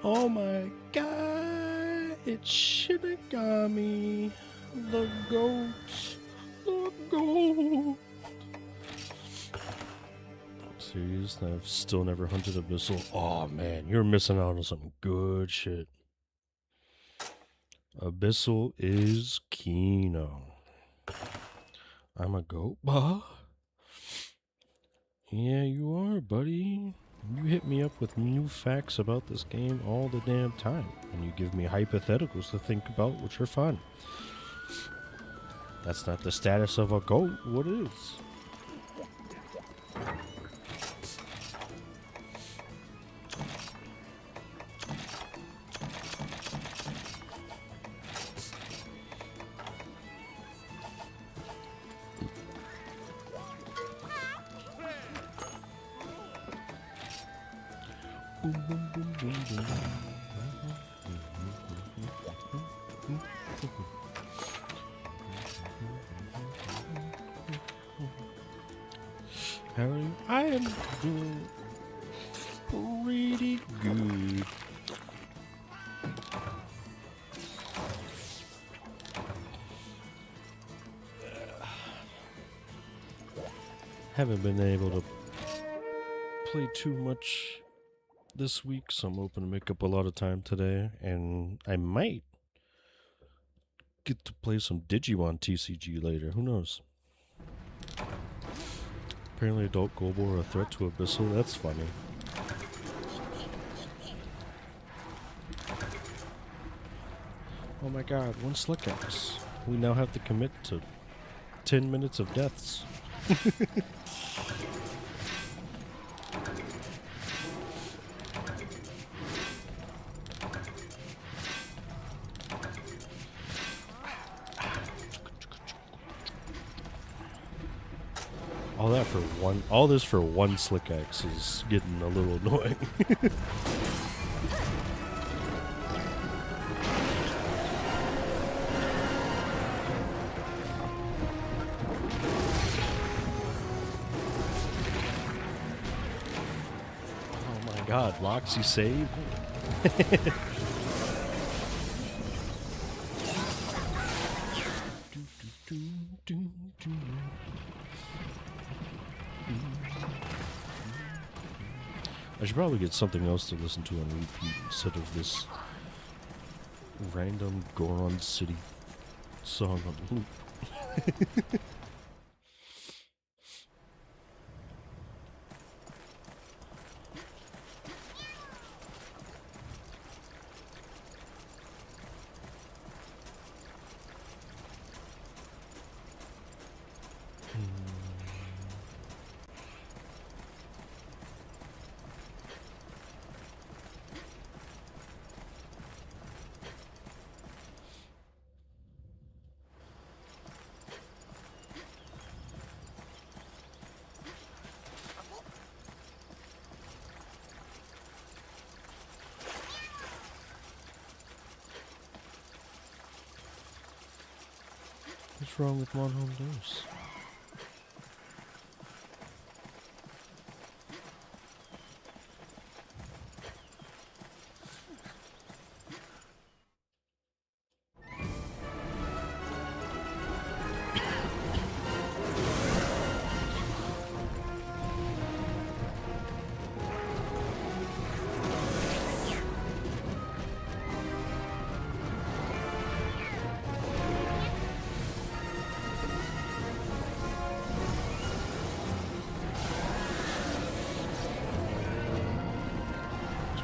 Oh my god, it's Shinigami, the goat, the goat. Serious? I've still never hunted Abyssal. Oh man, you're missing out on some good shit. Abyssal is Kino. I'm a goat, bah. Yeah, you are, buddy. You hit me up with new facts about this game all the damn time, and you give me hypotheticals to think about, which are fun. That's not the status of a goat. What is? Boom, boom, boom, boom, boom. How are you? I am doing pretty good. Haven't been able to play too much this week, so I'm hoping to make up a lot of time today, and I might get to play some Digimon TCG later. Who knows? Apparently adult Goober a threat to Abyssal. That's funny. Oh my god, one Slick Axe. We now have to commit to 10 minutes of deaths. All this for one Slick Axe is getting a little annoying. Oh my god, Roxy save? I should probably get something else to listen to on repeat instead of this random Goron City song on loop. What's wrong with one home dose?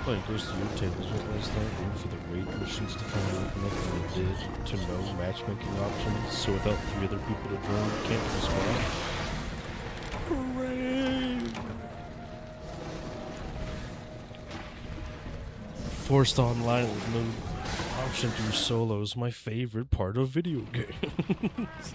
Playing Ghost of Your Tables last night, waiting for the raid missions to finally open up, and they did, to no matchmaking options, so without 3 other people to join, you can't do squad. Hooray! Forced online with no option to do solo is my favorite part of video games.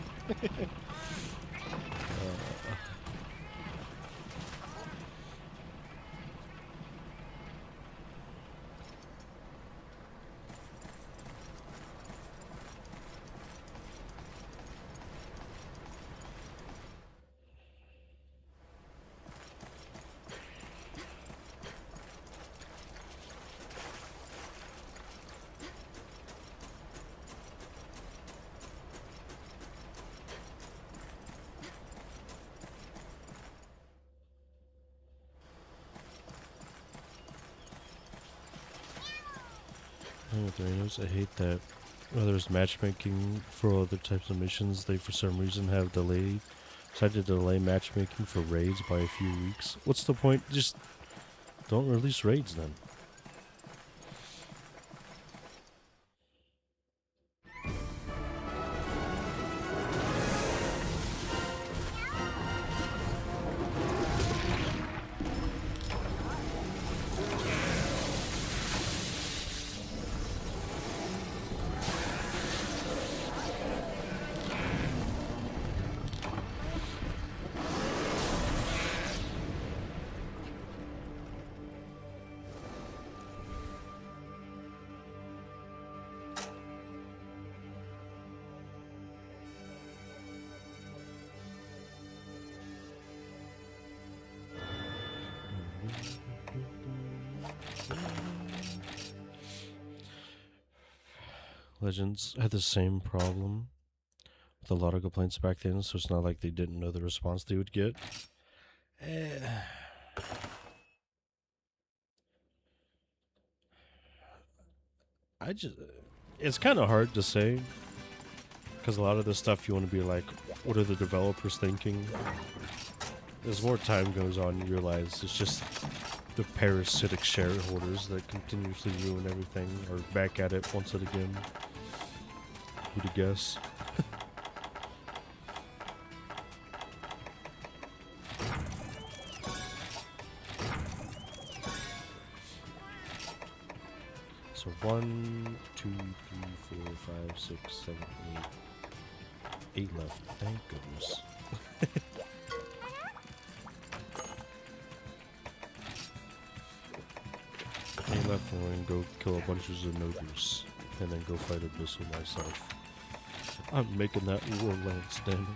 I hate that. Well, there's matchmaking for other types of missions. They, for some reason, have decided to delay matchmaking for raids by a few weeks. What's the point? Just don't release raids then. Legends had the same problem with a lot of complaints back then, so it's not like they didn't know the response they would get. I just, it's kind of hard to say, because a lot of this stuff you want to be like, what are the developers thinking? As more time goes on, you realize it's just the parasitic shareholders that continuously ruin everything, or back at it once and again. Who'd you guess? So 1, 2, 3, 4, 5, 6, 7, 8. 8 left. Thank goodness. 8 left, and we're gonna go kill a bunch of Zenogres, and then go fight Abyssal myself. I'm making that war lance, damn it.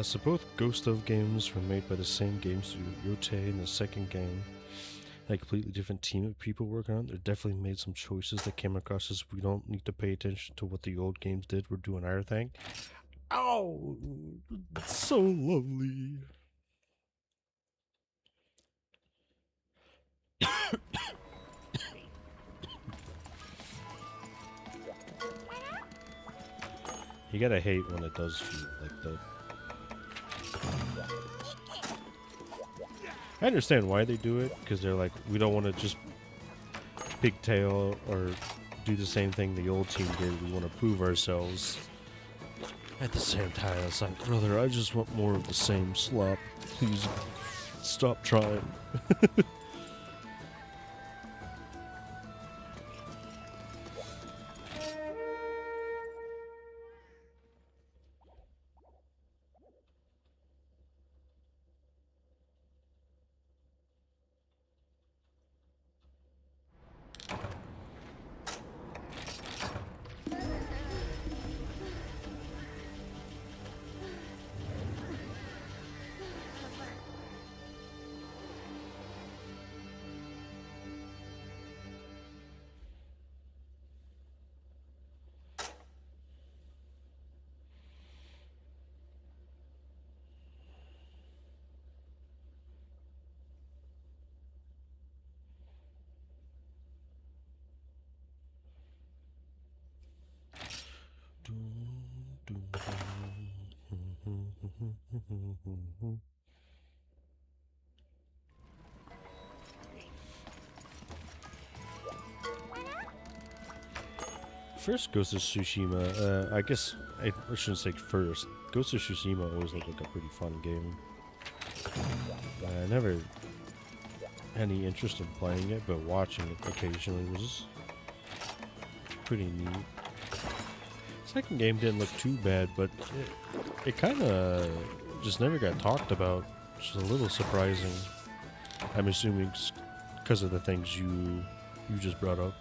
So both Ghost of games were made by the same game studio, Yote, in the second game. A completely different team of people working on it. They definitely made some choices that came across as we don't need to pay attention to what the old games did. We're doing our thing. Oh, it's so lovely. You gotta hate when it does feel like that. I understand why they do it, because they're like, we don't want to just pigtail or do the same thing the old team did. We want to prove ourselves. At the same time, it's like, brother, I just want more of the same slop. Please stop trying. First Ghost of Tsushima, I guess I shouldn't say first. Ghost of Tsushima always looked like a pretty fun game. I never had any interest in playing it, but watching it occasionally was pretty neat. Second game didn't look too bad, but it kind of just never got talked about, which is a little surprising. I'm assuming because of the things you just brought up.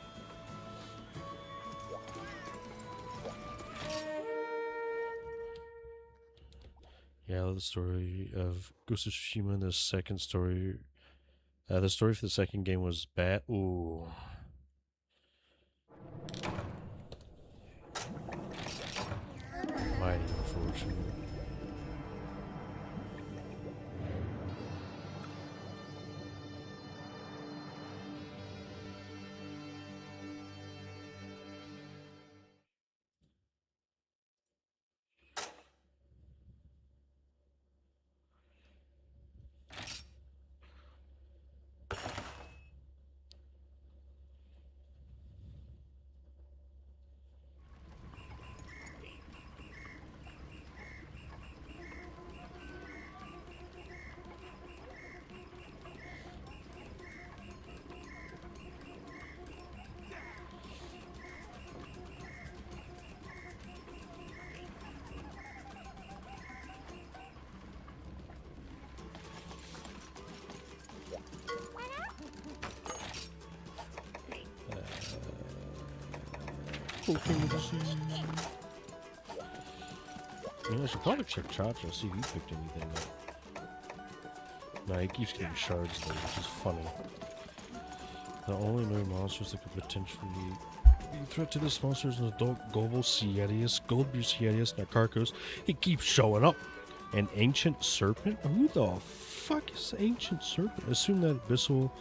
Yeah, the story of Ghost of Tsushima. The second story, the story for the second game was bad. Ooh. Mighty unfortunate. Cocaine with the sea. I mean, I should probably check Cha-Cha, see if he picked anything up. Nah, he keeps getting shards though, which is funny. The only known monsters that could potentially be a threat to this monster is an adult global Cietius, Goldbeard Cietius, Nakarkos. He keeps showing up. An ancient serpent? Who the fuck is ancient serpent? Assume that Abyssal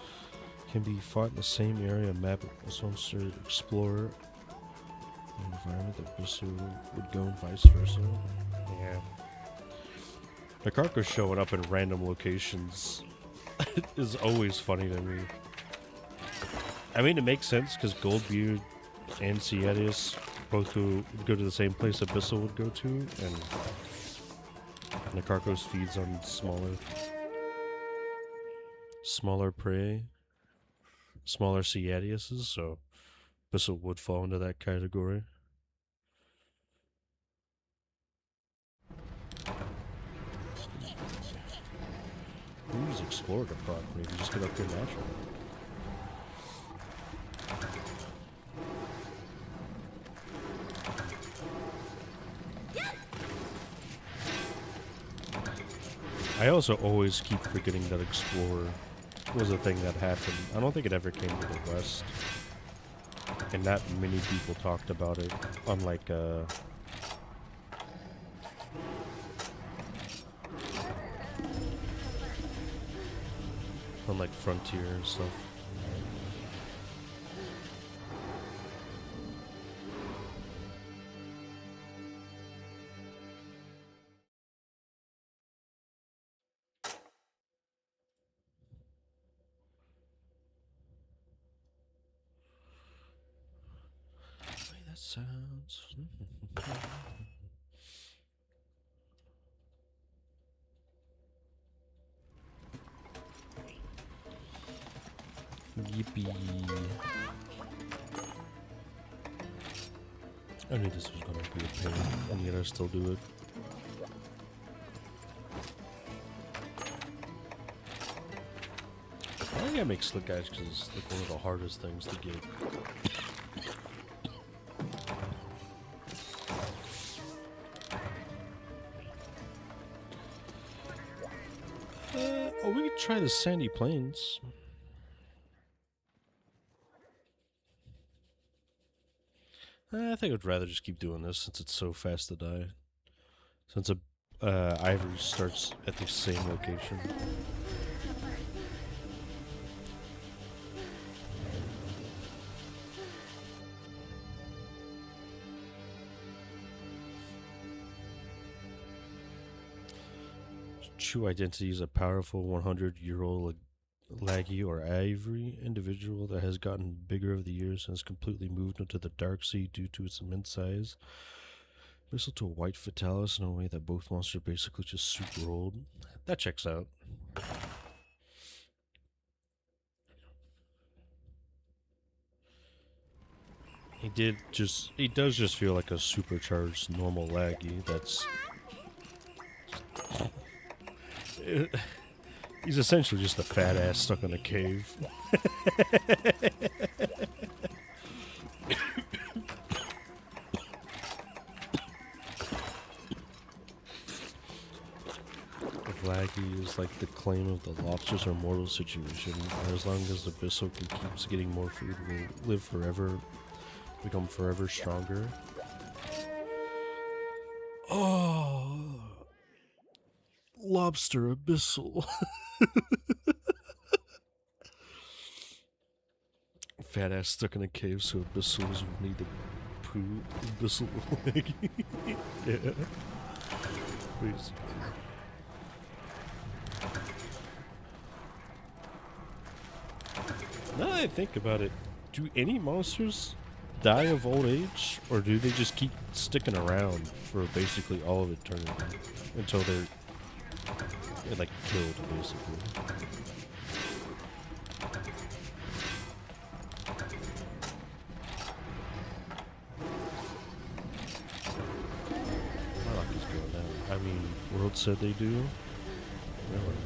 can be fought in the same area map as monster explorer. The environment that Abyssal would go and vice versa. Yeah. Nakarkos showing up in random locations is always funny to me. I mean, it makes sense because Goldbeard and Cietius both go to the same place Abyssal would go to, and Nakarkos feeds on smaller prey, smaller Cietiuses, so Abyssal would fall into that category. Use Explorer to proc, maybe just get up here naturally. I also always keep forgetting that Explorer was a thing that happened. I don't think it ever came to the West. And not many people talked about it, unlike, unlike Frontier and stuff. That sounds... Yippee. I knew this was gonna be a pain, and yet I still do it. I think I make slick guys because it's like one of the hardest things to get. Oh, we could try the Sandy Plains. I think I'd rather just keep doing this since it's so fast to die. Since Ivory starts at the same location. True identity is a powerful 100-year-old laggy or ivory individual that has gotten bigger over the years and has completely moved into the dark sea due to its immense size. Bristle to a white fatalis in a way that both monsters are basically just super old. That checks out. He does just feel like a supercharged normal laggy that's... He's essentially just a fat ass stuck in a cave. Laggy is like the claim of the lobsters are mortal situation. As long as the Abyssal keeps getting more food, will live forever, become forever stronger. Oh, lobster Abyssal. Fat ass stuck in a cave, so Abyssals will need to poo. Abyssal Laggy. Yeah. Please. Now that I think about it, do any monsters die of old age, or do they just keep sticking around for basically all of eternity until they're like killed, basically? My luck is going down. I mean, World said they do. Really?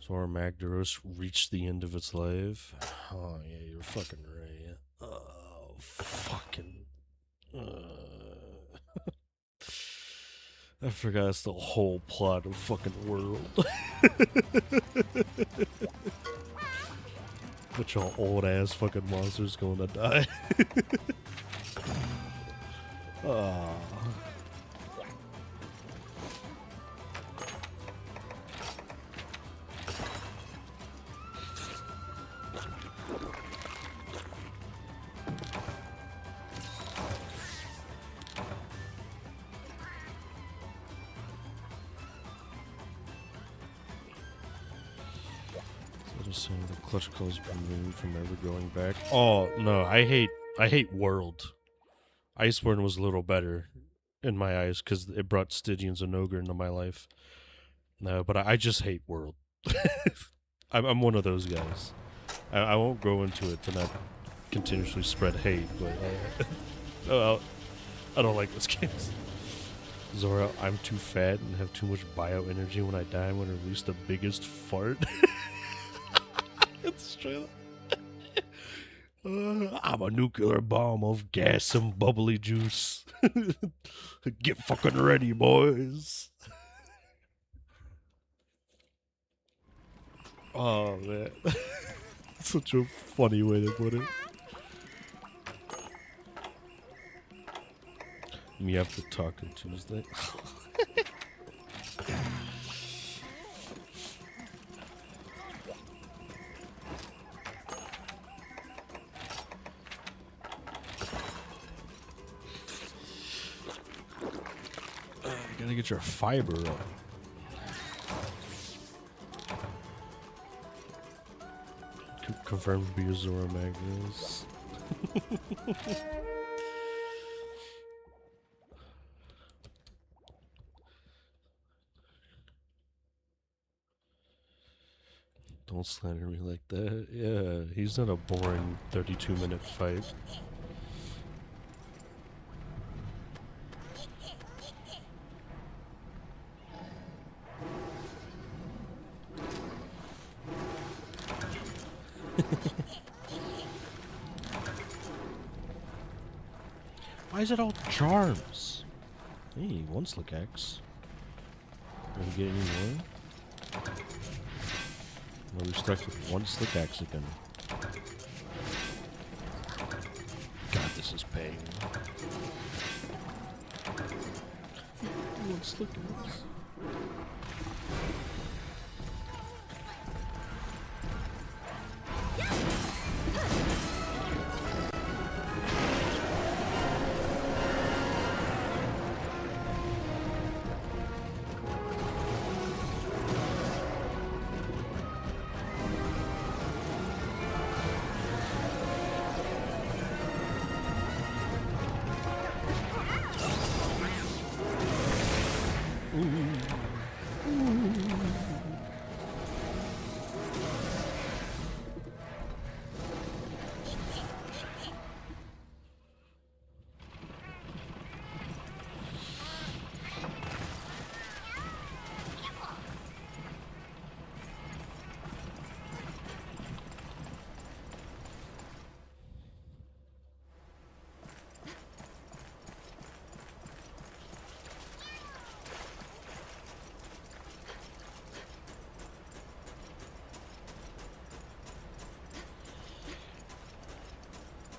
Zora Magdaros reached the end of its life. Oh yeah, you're fucking right. Oh fucking. I forgot it's the whole plot of fucking World. Bunch of old ass fucking monsters going to die. Ah. Saying the clutch close removed from ever going back. Oh no, I hate World. Iceborne was a little better in my eyes because it brought Stygian and Ogre into my life. No, but I just hate World. I'm one of those guys. I won't go into it to not continuously spread hate, but I don't like this game. Zora, I'm too fat and have too much bio energy. When I die, I'm gonna release the biggest fart. It's true. I'm a nuclear bomb of gas and bubbly juice. Get fucking ready, boys. Oh, man. Such a funny way to put it. Me after talking Tuesday. Gotta get your fiber up. Confirmed to be a Zora Magnus. Don't slander me like that. Yeah, he's not a boring 32-minute fight. Why is it all charms? Hey, one slick axe. Gonna get any more? Well, we're stuck with one slick axe again. God, this is pain. One slick axe.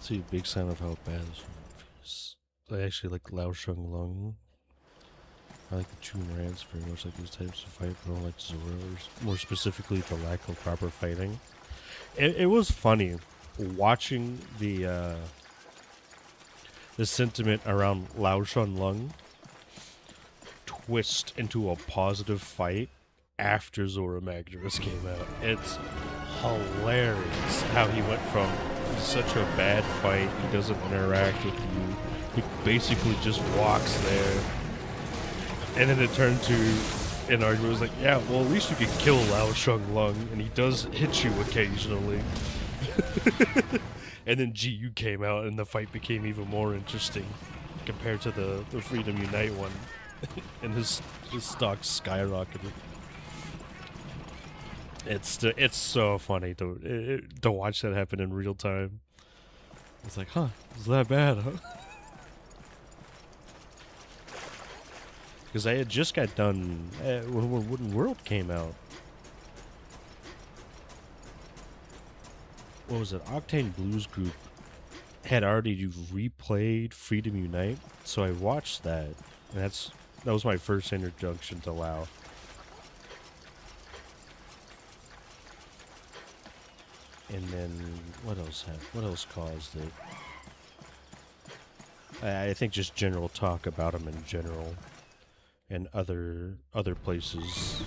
See, a big sign of how bad this one is. I actually like Lao Sheng Lung. I like the Toon Rants very much like these types of fight, but I don't like Zora's. More specifically, the lack of proper fighting. It was funny watching the sentiment around Lao Sheng Lung twist into a positive fight after Zora Magdaros came out. It's hilarious how he went from such a bad fight, he doesn't interact with you, he basically just walks there, and then it turned to an argument. It was like, yeah, well, at least you can kill Lao Sheng Lung, and he does hit you occasionally. And then GU came out, and the fight became even more interesting compared to the Freedom Unite one. And his stock skyrocketed. It's so funny to watch that happen in real time. It's like, huh, is that bad, huh? Because I had just got done when World came out. What was it? Octane Blues Group had already replayed Freedom Unite, so I watched that, and that was my first introduction to WoW. And then what else caused it? I think just general talk about them in general, and other places.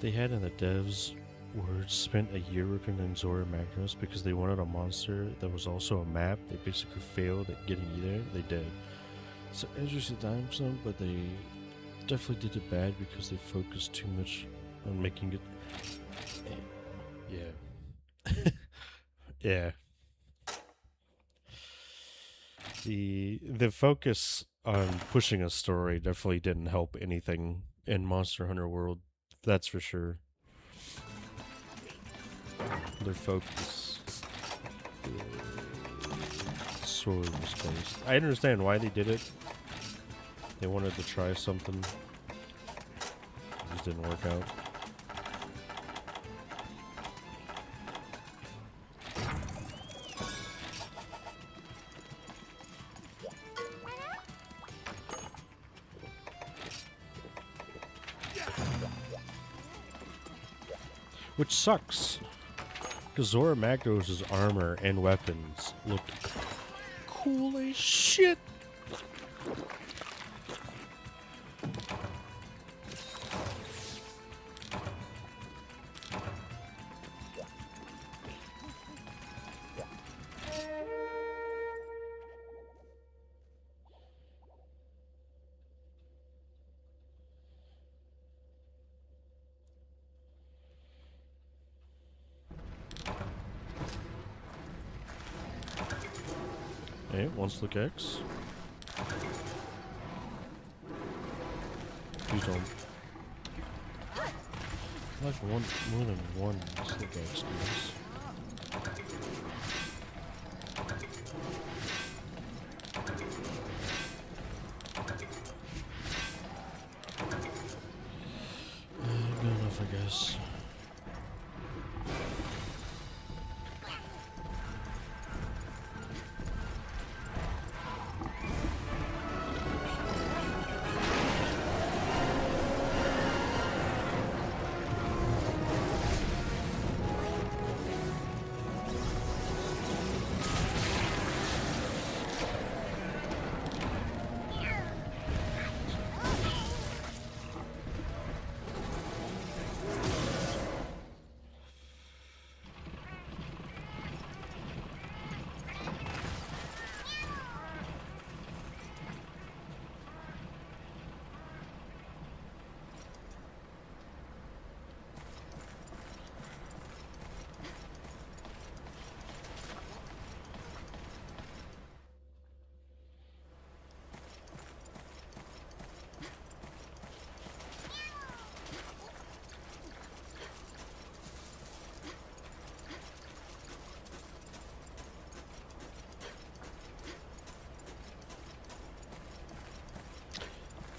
They had in the devs words spent a year working on Zora Magnus because they wanted a monster that was also a map. They basically failed at getting you there. They did. So interesting time some, but they definitely did it bad because they focused too much on making it. Yeah. Yeah. The focus on pushing a story definitely didn't help anything in Monster Hunter World. That's for sure. Their focus sort of misplaced. I understand why they did it. They wanted to try something. It just didn't work out. Which sucks. Because Zora Magnos' armor and weapons looked cool as shit. Hey, once look X. Please don't. Like more than one look X does. Good enough, I guess.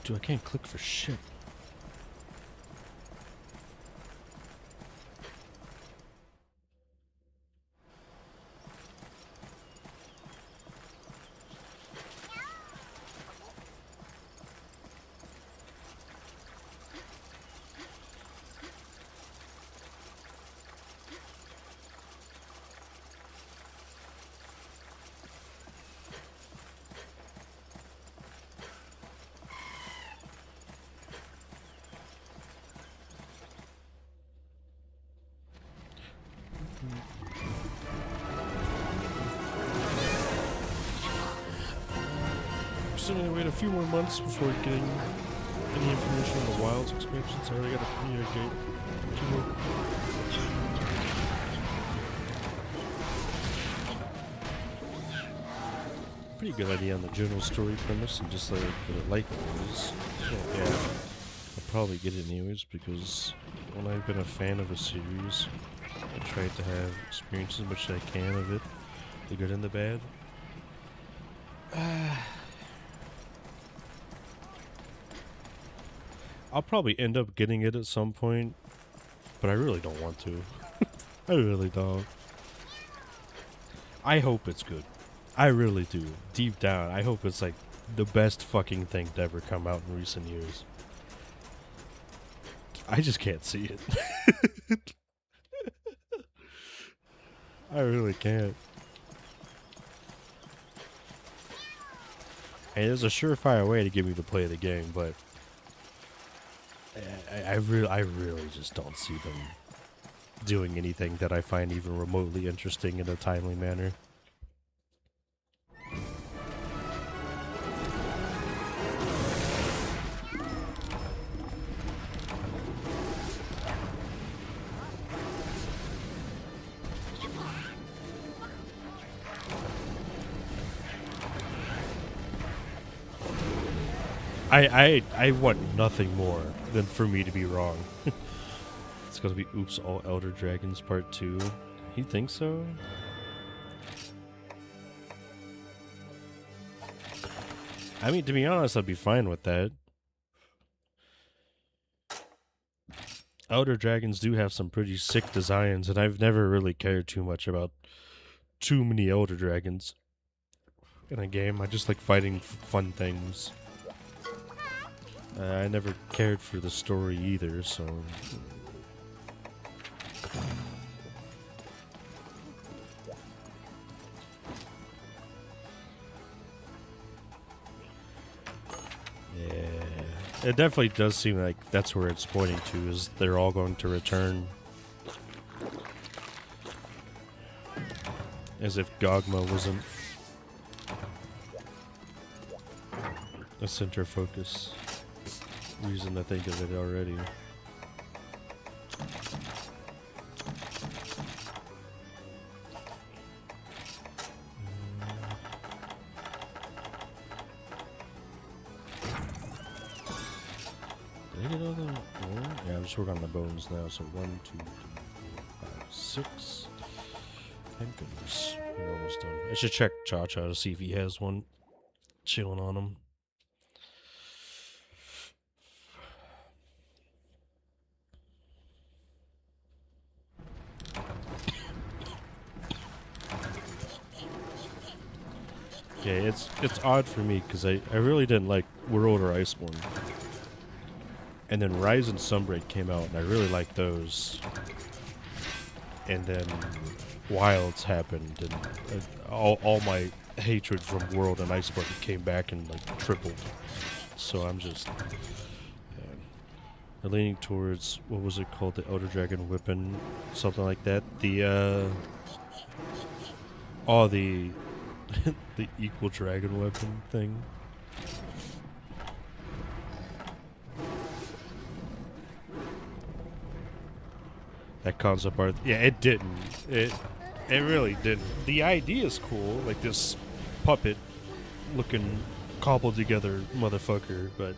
Dude, I can't click for shit. still gonna wait a few more months before getting any information on the Wilds expansion. So I already got a premiere date. Pretty good idea on the general story premise and just like what it like was. So, yeah, I'll probably get it anyways because when I've been a fan of a series, I try to have experience as much as I can of it, the good and the bad. I'll probably end up getting it at some point, but I really don't want to. I really don't. I hope it's good. I really do. Deep down, I hope it's like the best fucking thing to ever come out in recent years. I just can't see it. I really can't. Hey, there's a surefire way to get me to play the game, but I really just don't see them doing anything that I find even remotely interesting in a timely manner. I want nothing more than for me to be wrong. It's gonna be Oops All Elder Dragons Part 2. You think so? I mean, to be honest, I'd be fine with that. Elder Dragons do have some pretty sick designs, and I've never really cared too much about too many Elder Dragons in a game. I just like fighting fun things. I never cared for the story either, so... Yeah, it definitely does seem like that's where it's pointing to, is they're all going to return. As if Gogma wasn't a center focus reason to think of it already. Did I get all the bone? Yeah, I'm just working on the bones now. So 1, 2, 3, 4, 5, 6. Thank goodness. We're almost done. I should check Cha-Cha to see if he has one chilling on him. Yeah, it's odd for me because I really didn't like World or Iceborne. And then Rise and Sunbreak came out and I really liked those. And then Wilds happened and all my hatred from World and Iceborne came back and like tripled. So I'm just leaning towards, what was it called, the Elder Dragon Weapon, something like that. The the equal dragon weapon thing. That concept art, yeah, it didn't. It really didn't. The idea is cool, like this puppet looking cobbled together motherfucker, but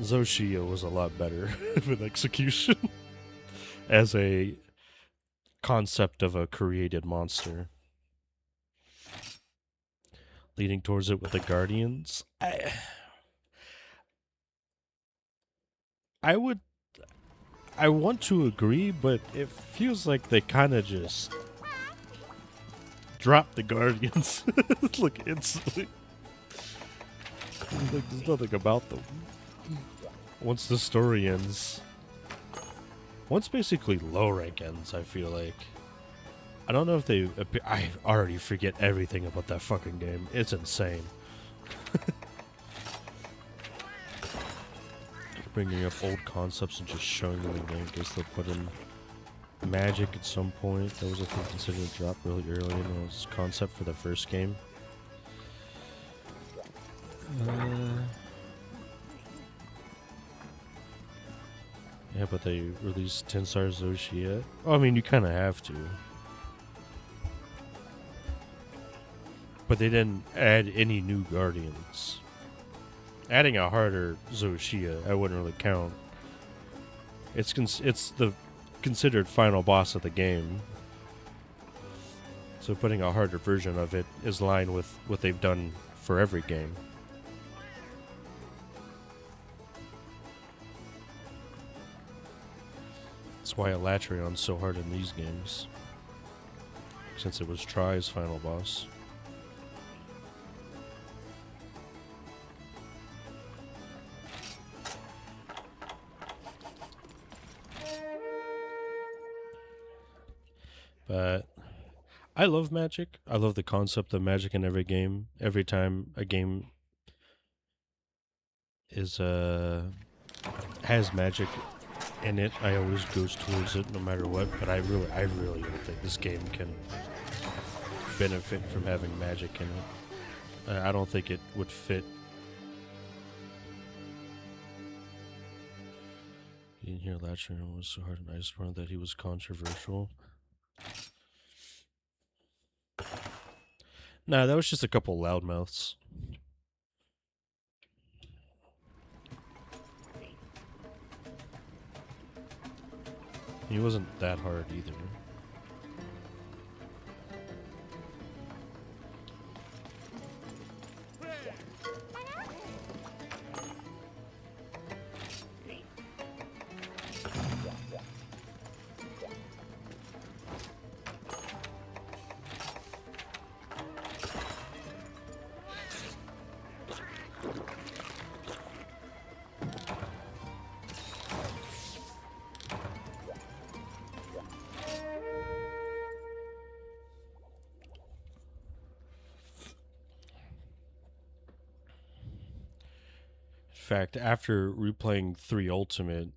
Zoshia was a lot better of an execution as a concept of a created monster. Leading towards it with the Guardians. I want to agree, but it feels like they kind of just dropped the Guardians. Like, instantly. Like, there's nothing about them. Once the story ends. Once basically low rank ends, I feel like. I don't know if they... I already forget everything about that fucking game. It's insane. Bringing up old concepts and just showing them again. I guess they'll put in magic at some point. That was a thing considered to drop really early in this concept for the first game. Yeah, but they released 10 stars Zoshi yet. Oh, I mean, you kind of have to. But they didn't add any new guardians. Adding a harder Zoshia, I wouldn't really count. It's the considered final boss of the game. So putting a harder version of it is in line with what they've done for every game. That's why Elatrion's so hard in these games. Since it was Tri's final boss. But I love magic. I love the concept of magic in every game. Every time a game is has magic in it, I always goes towards it no matter what. But I really don't think this game can benefit from having magic in it. I don't think it would fit. You didn't hear Latchern was so hard in Iceborne that he was controversial. Nah, that was just a couple loudmouths. He wasn't that hard either. In fact, after replaying 3 Ultimate,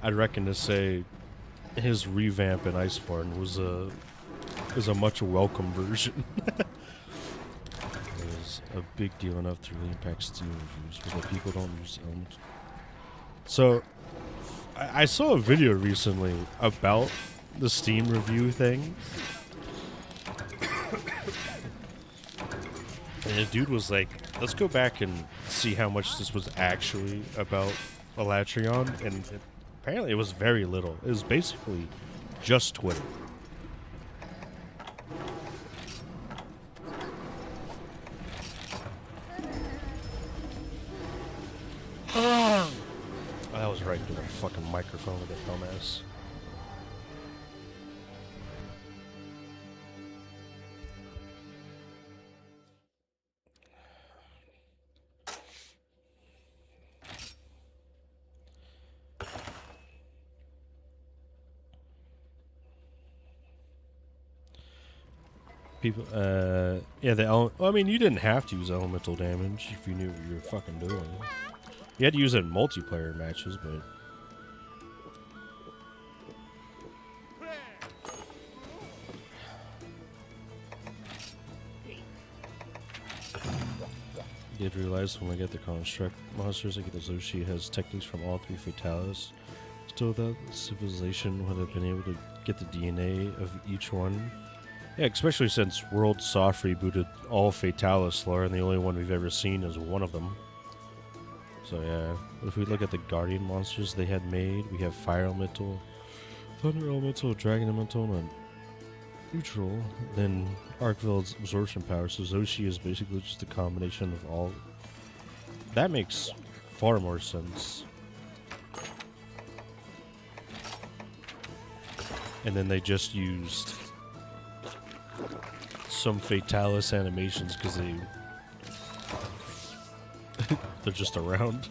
I'd reckon to say his revamp in Iceborne was a much welcome version. It was a big deal enough to really impact Steam reviews, where the people don't use elements. So, I saw a video recently about the Steam review thing. And the dude was like, let's go back and see how much this was actually about Elatrion, and apparently it was very little. It was basically just Twitter. Oh, that was right into the fucking microphone with that dumbass. People, yeah, well, I mean, you didn't have to use elemental damage if you knew what you were fucking doing. You had to use it in multiplayer matches, but... I did realize when I get the construct monsters, like the Zoshi has techniques from all 3 Fatalis. Still, that civilization would have been able to get the DNA of each one. Yeah, especially since World Soft rebooted all Fatalis lore, and the only one we've ever seen is one of them. So yeah, if we look at the Guardian monsters they had made, we have Fire Elemental, Thunder Elemental, Dragon Elemental, and neutral. Then Arkveld's Absorption Power, so Zoshi is basically just a combination of all. That makes far more sense. And then they just used some Fatalis animations because they're just around.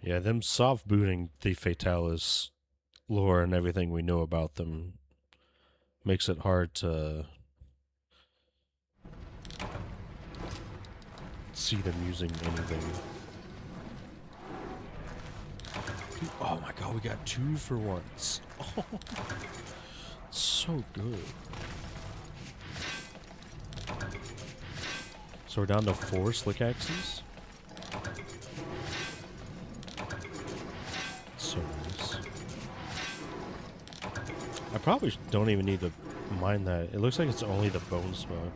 Yeah, them soft booting the Fatalis lore and everything we know about them makes it hard to see them using anything. Oh my god, we got 2 for once. Oh. So good. So we're down to 4 slick axes. So nice. I probably don't even need to mine that. It looks like it's only the bone smoke.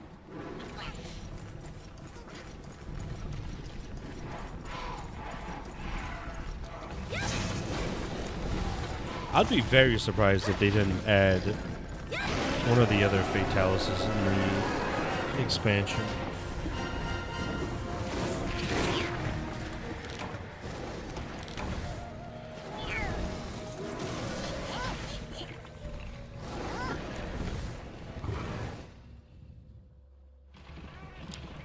I'd be very surprised if they didn't add one of the other fatalities in the expansion.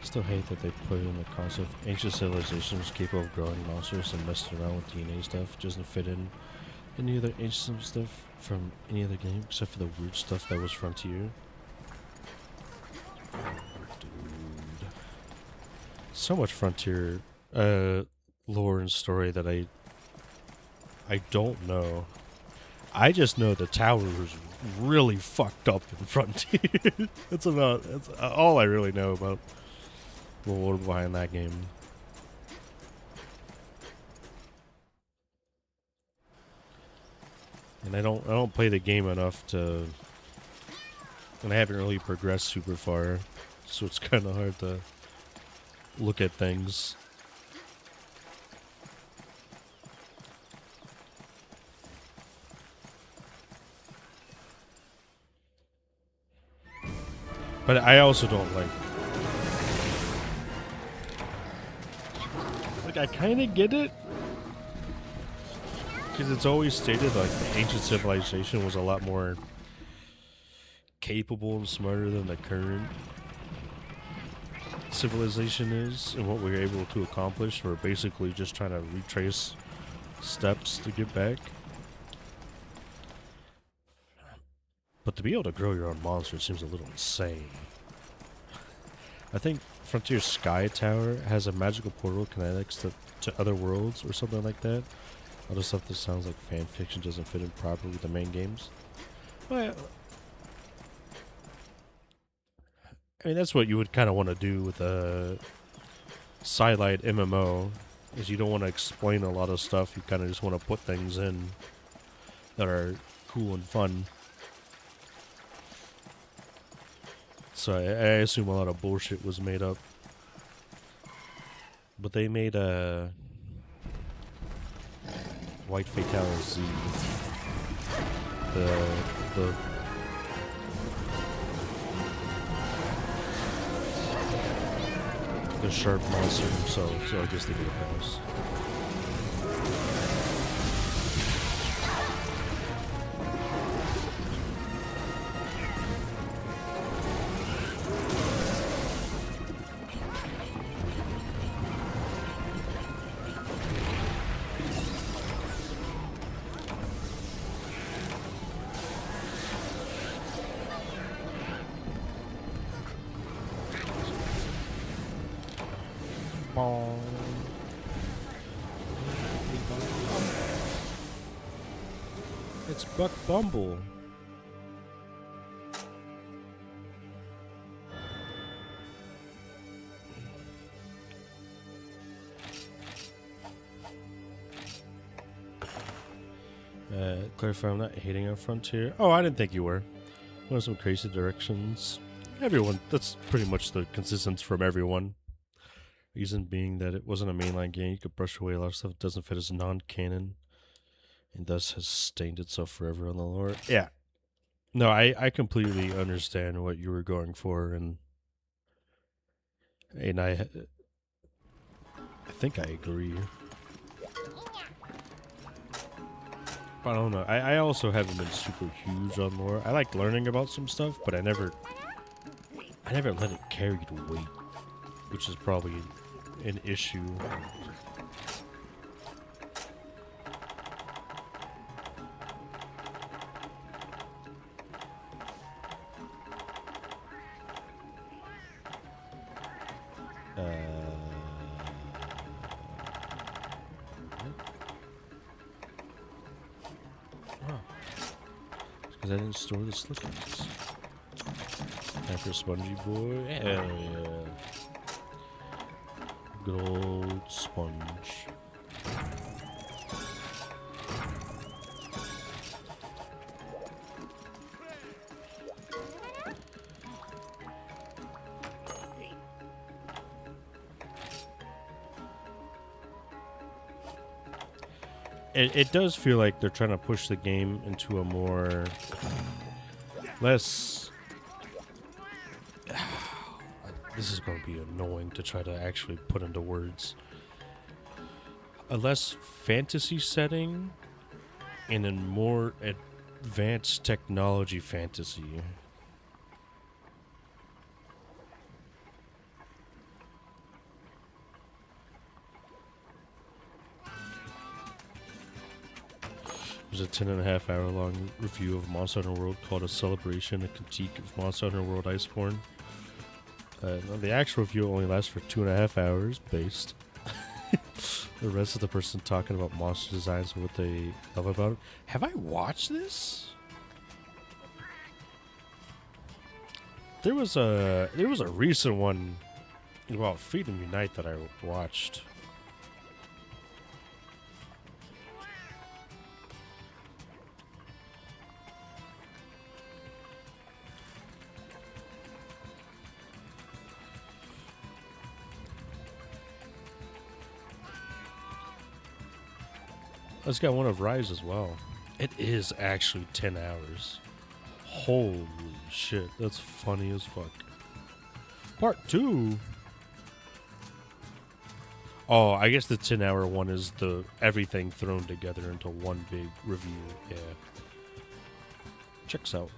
Still hate that they put in the concept ancient civilizations capable of growing monsters and messing around with DNA stuff. It doesn't fit in any other ancient stuff from any other game except for the weird stuff that was Frontier. Dude. So much Frontier lore and story that I don't know. I just know the tower was really fucked up in Frontier. That's all I really know about the lore behind that game. And I don't play the game enough to, and I haven't really progressed super far, so it's kind of hard to look at things. But I also don't like I kind of get it, because it's always stated like the ancient civilization was a lot more capable and smarter than the current civilization is, and what we're able to accomplish. We're basically just trying to retrace steps to get back. But to be able to grow your own monster seems a little insane. I think Frontier Sky Tower has a magical portal kinetics to other worlds or something like that. Other stuff that sounds like fan fiction doesn't fit in properly with the main games. Well, I mean, that's what you would kind of want to do with a sidelight MMO, is you don't want to explain a lot of stuff. You kind of just want to put things in that are cool and fun. So I assume a lot of bullshit was made up. But they made a White Fatality Z. The sharp monster himself, so I guess they get a pass. It's Buck Bumble. Clarify, I'm not hating on Frontier. Oh, I didn't think you were. Went some crazy directions. Everyone, that's pretty much the consistency from everyone. Reason being that it wasn't a mainline game. You could brush away a lot of stuff that doesn't fit as non-canon, and thus has stained itself forever on the lore. Yeah. No, I completely understand what you were going for, and I think I agree. I don't know. I also haven't been super huge on lore. I like learning about some stuff, but I never let it carry the weight, which is probably an issue. Because I didn't store the slippers. Time for Spongy Boy. Hell yeah. good old sponge. It does feel like they're trying to push the game into a more less. This is going to be annoying to try to actually put into words. A less fantasy setting and a more advanced technology fantasy. There's a 10.5 hour long review of Monster Hunter World called A Celebration, a critique of Monster Hunter World Iceborne. The actual review only lasts for 2.5 hours, based. The rest of the person talking about monster designs and what they love about it. Have I watched this? There was a recent one about Freedom Unite that I watched. It's got one of Rise as well. It is actually 10 hours. Holy shit, that's funny as fuck. Part 2? Oh, I guess the 10-hour one is the everything thrown together into one big review. Yeah. Checks out.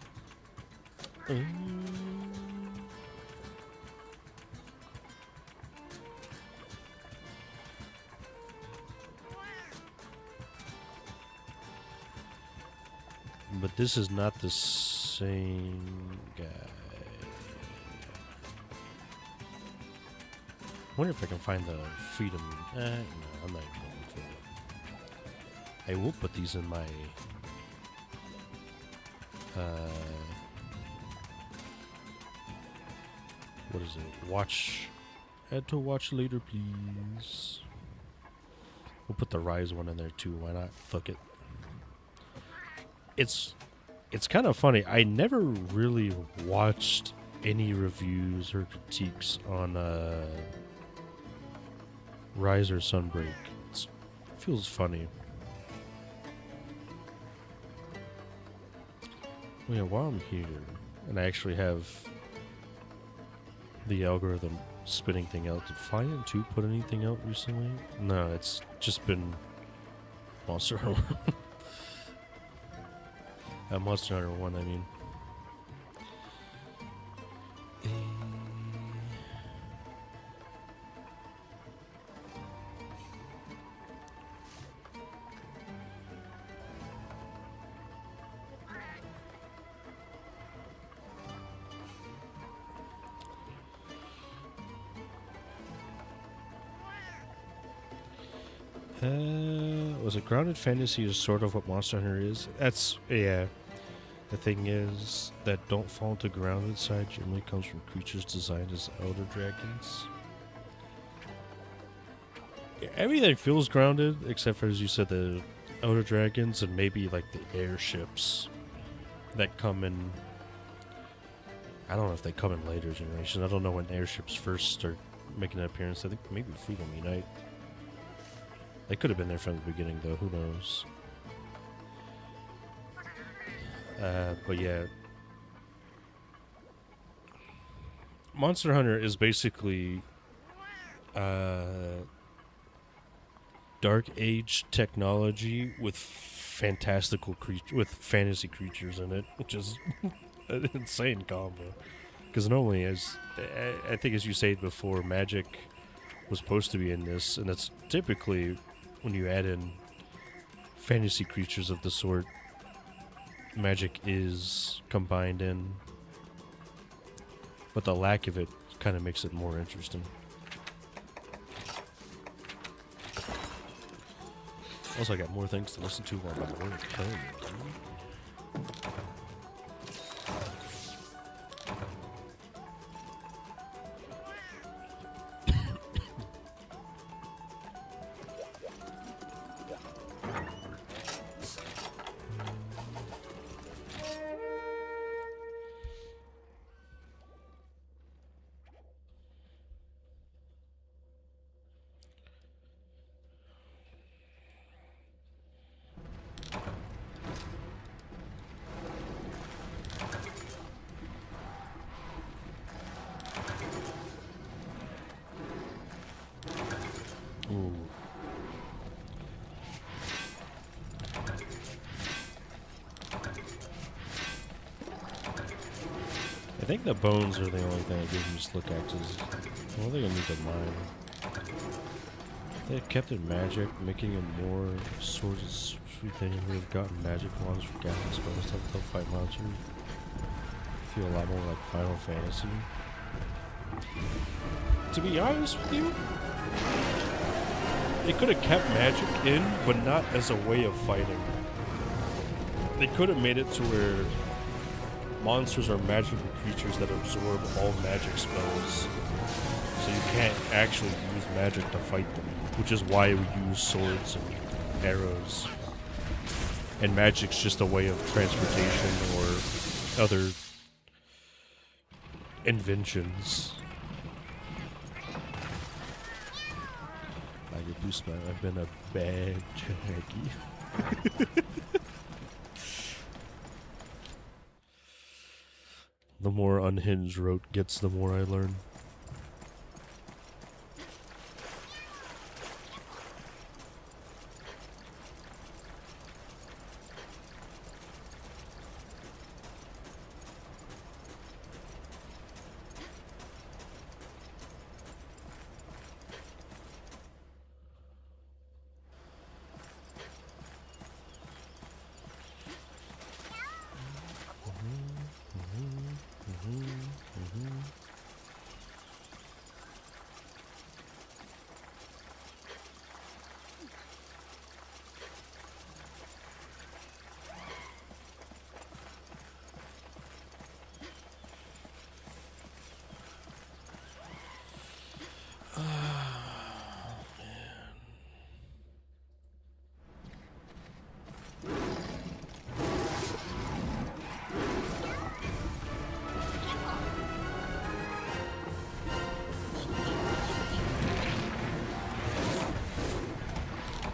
But this is not the same guy. I wonder if I can find the Freedom. No, I'm not even looking for it. I will put these in my. What is it? Watch. Add to watch later, please. We'll put the Rise one in there too. Why not? Fuck it. It's kind of funny. I never really watched any reviews or critiques on Rise or Sunbreak. It feels funny. Oh yeah, while I'm here, and I actually have the algorithm spitting thing out. Did Fire 2 put anything out recently? No, it's just been Monster Hunter. Monster Hunter 1, I mean. Was it grounded fantasy is sort of what Monster Hunter is? That's, yeah. The thing is that don't fall into grounded side generally comes from creatures designed as elder dragons. Yeah, everything feels grounded except for, as you said, the elder dragons and maybe like the airships that come in. I don't know if they come in later generations. I don't know when airships first start making an appearance. I think maybe Freedom Unite. They could have been there from the beginning though, who knows. But yeah, Monster Hunter is basically Dark Age technology with with fantasy creatures in it, which is an insane combo. Because normally, as I think, as you said before, magic was supposed to be in this, and that's typically when you add in fantasy creatures of the sort. Magic is combined in, but the lack of it kind of makes it more interesting. Also, I got more things to listen to while I'm at work. I think the bones are the only thing that gives me slick axes. I don't think I need to mine. They kept it magic, making it more sort of sweet thing. We've gotten magic wands for gathering spells to help fight monsters. I feel a lot more like Final Fantasy. To be honest with you, they could have kept magic in, but not as a way of fighting. They could have made it to where monsters are magical creatures that absorb all magic spells. So you can't actually use magic to fight them, which is why we use swords and arrows. And magic's just a way of transportation or other inventions. Like a boost, I've been a bad Jackie. The more unhinged Rote gets, the more I learn.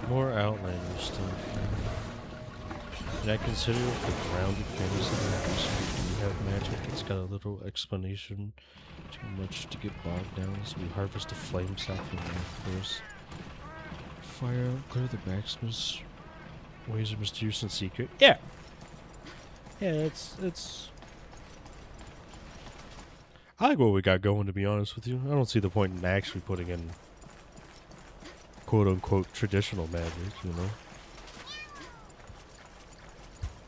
More Outlander stuff. And I consider it the grounded fantasy that we have magic. It's got a little explanation. Too much to get bogged down, so we harvest a flame sap from the forest. Fire out, clear the backsmiths. Ways are mysterious and secret. Yeah! Yeah, it's... I like what we got going, to be honest with you. I don't see the point in actually putting in quote-unquote traditional magic, you know?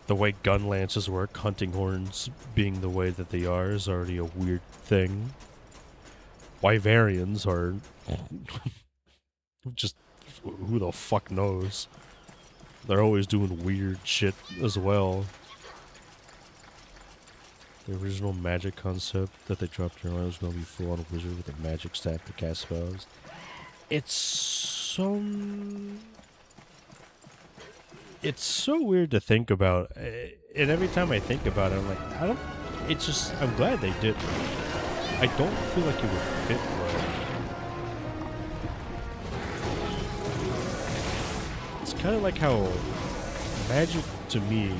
The way gun lances work, hunting horns being the way that they are, is already a weird thing. Wyverians are... just... who the fuck knows? They're always doing weird shit as well. The original magic concept that they dropped here was going to be full-on wizard with a magic staff to cast spells. It's so weird to think about, and every time I think about it, I'm like, I'm glad they did. I don't feel like it would fit well. It's kind of like how magic, to me,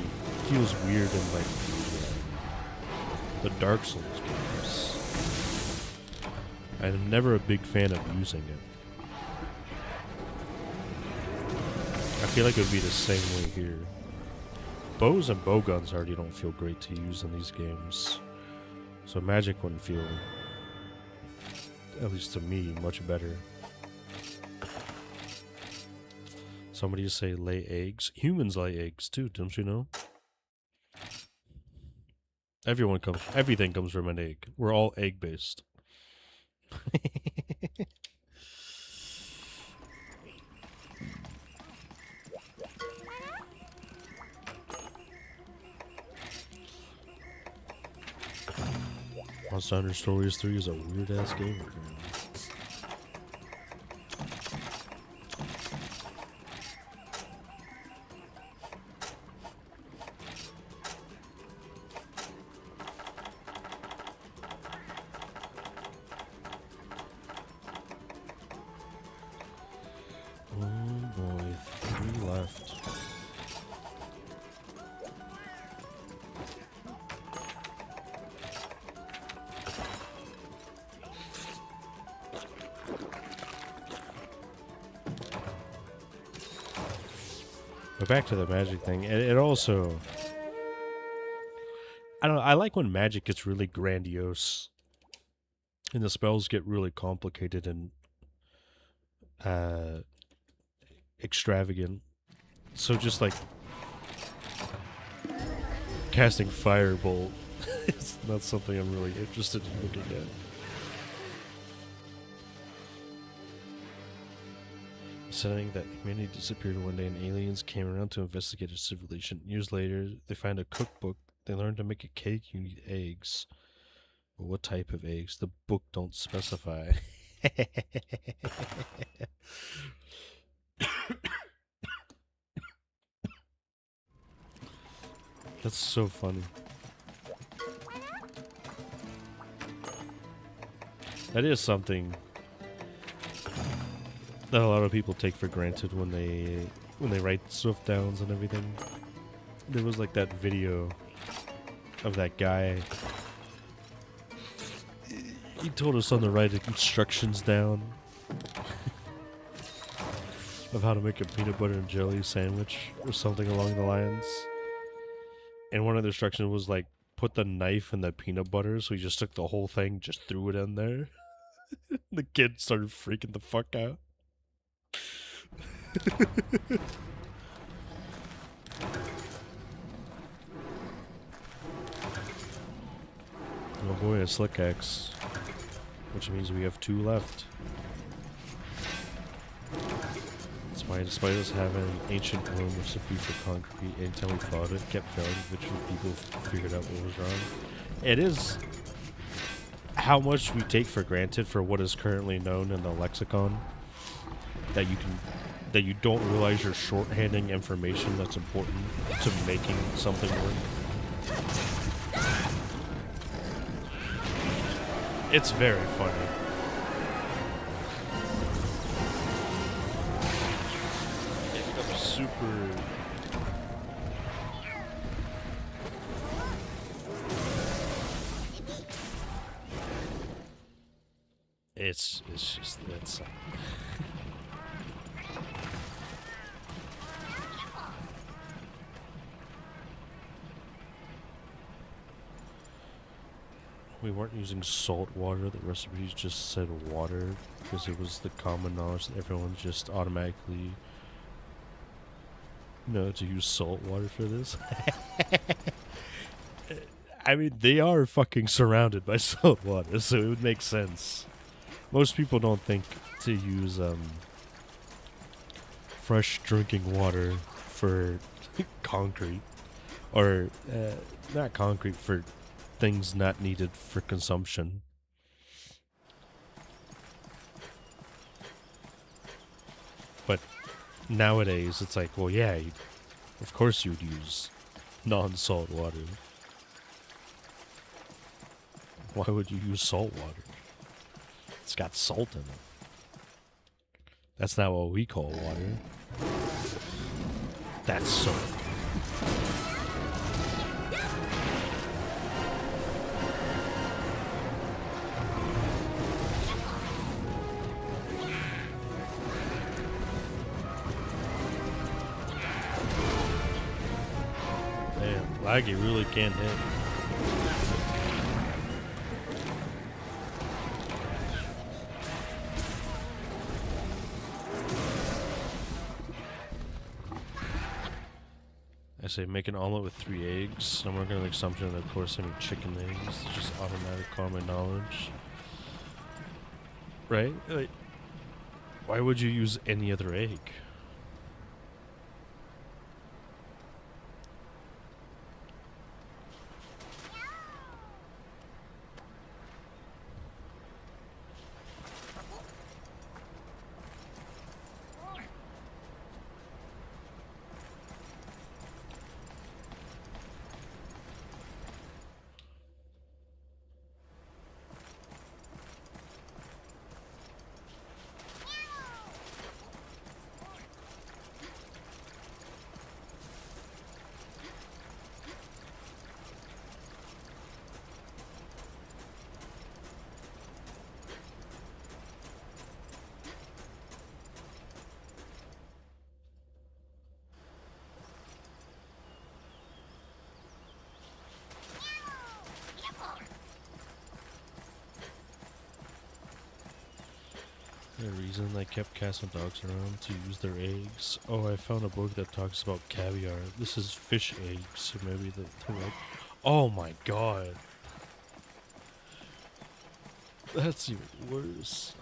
feels weird in, like, the Dark Souls games. I'm never a big fan of using it. I feel like it would be the same way here. Bows and bowguns already don't feel great to use in these games. So magic wouldn't feel, at least to me, much better. Somebody say lay eggs. Humans lay eggs too, don't you know? Everything comes from an egg. We're all egg-based. Monster Hunter Stories 3 is a weird-ass game. Oh boy, 3 left. But back to the magic thing, it also... I don't know, I like when magic gets really grandiose and the spells get really complicated and uh, extravagant. So just like casting Firebolt, it's not something I'm really interested in looking at. Saying that humanity disappeared one day and aliens came around to investigate its civilization. Years later, they find a cookbook. They learn to make a cake. You need eggs. But what type of eggs? The book don't specify. That's so funny. That is something that a lot of people take for granted when they write stuff downs and everything. There was like that video of that guy. He told us on the write instructions down of how to make a peanut butter and jelly sandwich or something along the lines. And one of the instructions was like, put the knife in the peanut butter, so he just took the whole thing, just threw it in there. The kid started freaking the fuck out. Oh boy, a slick axe. Which means we have 2 left. Despite us having an ancient room recipe for concrete, anytime we fought it, kept failing, eventually people figured out what was wrong. It is how much we take for granted for what is currently known in the lexicon that you don't realize you're shorthanding information that's important to making something work. It's very funny. It becomes super... It's just... It's... We weren't using salt water. The recipes just said water because it was the common knowledge that everyone just automatically know to use salt water for this. I mean, they are fucking surrounded by salt water, so it would make sense. Most people don't think to use fresh drinking water for concrete, or not concrete, for things not needed for consumption. But nowadays, it's like, well, yeah, of course you'd use non-salt water. Why would you use salt water? It's got salt in it. That's not what we call water. That's salt. Laggy really can't hit. I say make an omelet with 3 eggs. I'm working on the assumption that of course any chicken eggs. It's just automatic common knowledge. Right? Like, why would you use any other egg? The reason I kept cats and dogs around to use their eggs. Oh, I found a book that talks about caviar. This is fish eggs, so maybe they're like... Oh my god. That's even worse.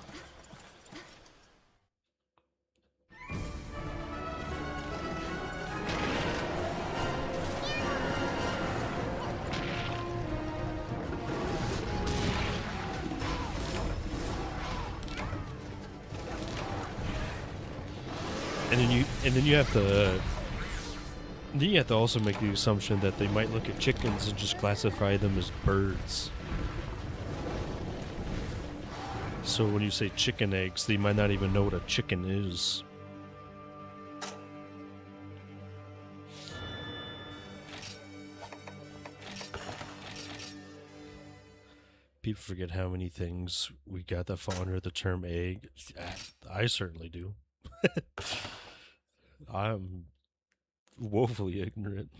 And then you have to also make the assumption that they might look at chickens and just classify them as birds. So when you say chicken eggs, they might not even know what a chicken is. People forget how many things we got that fall under the term egg. I certainly do. I'm woefully ignorant.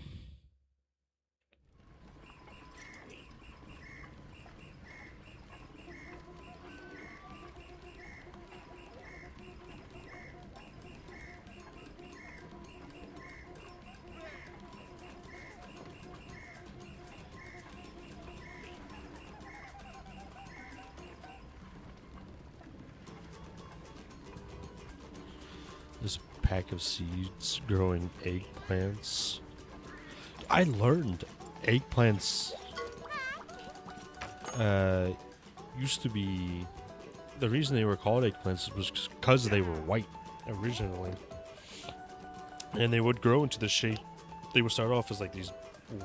This pack of seeds growing eggplants. I learned eggplants used to be... The reason they were called eggplants was because they were white originally. And they would grow into the shape... They would start off as like these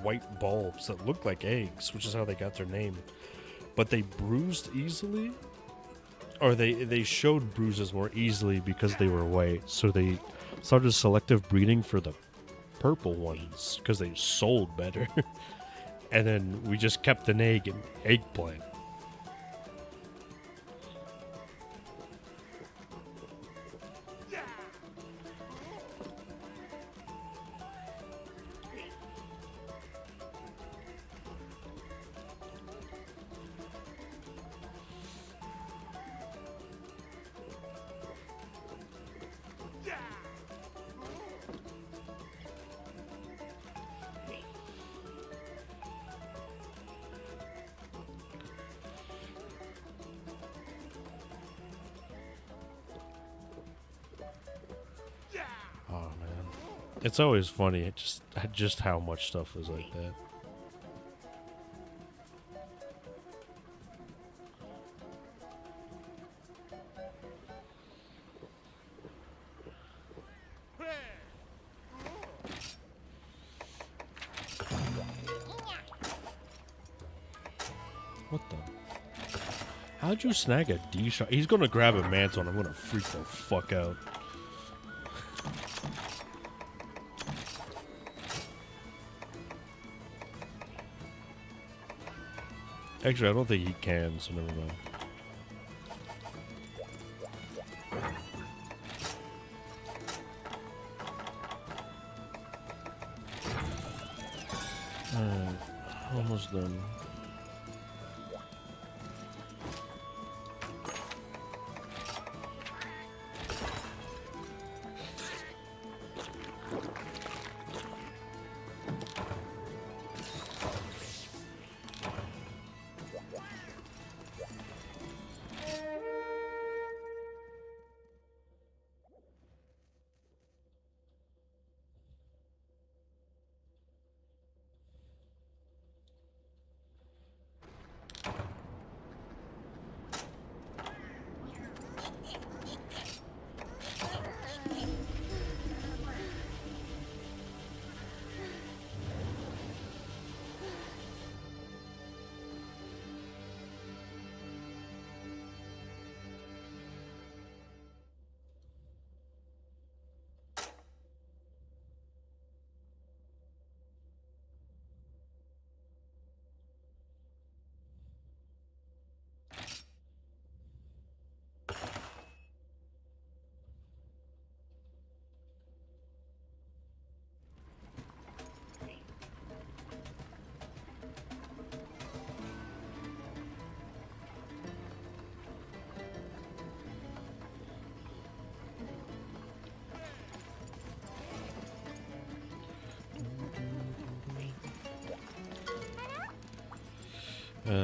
white bulbs that looked like eggs, which is how they got their name. But they bruised easily. Or they showed bruises more easily because they were white. So they started selective breeding for the purple ones because they sold better. And then we just kept an egg and eggplant. Oh man, it's always funny. Just how much stuff was like that. What the? How'd you snag a D shot? He's gonna grab a mantle and I'm gonna freak the fuck out. Actually, I don't think he can, so never mind. Alright, almost done.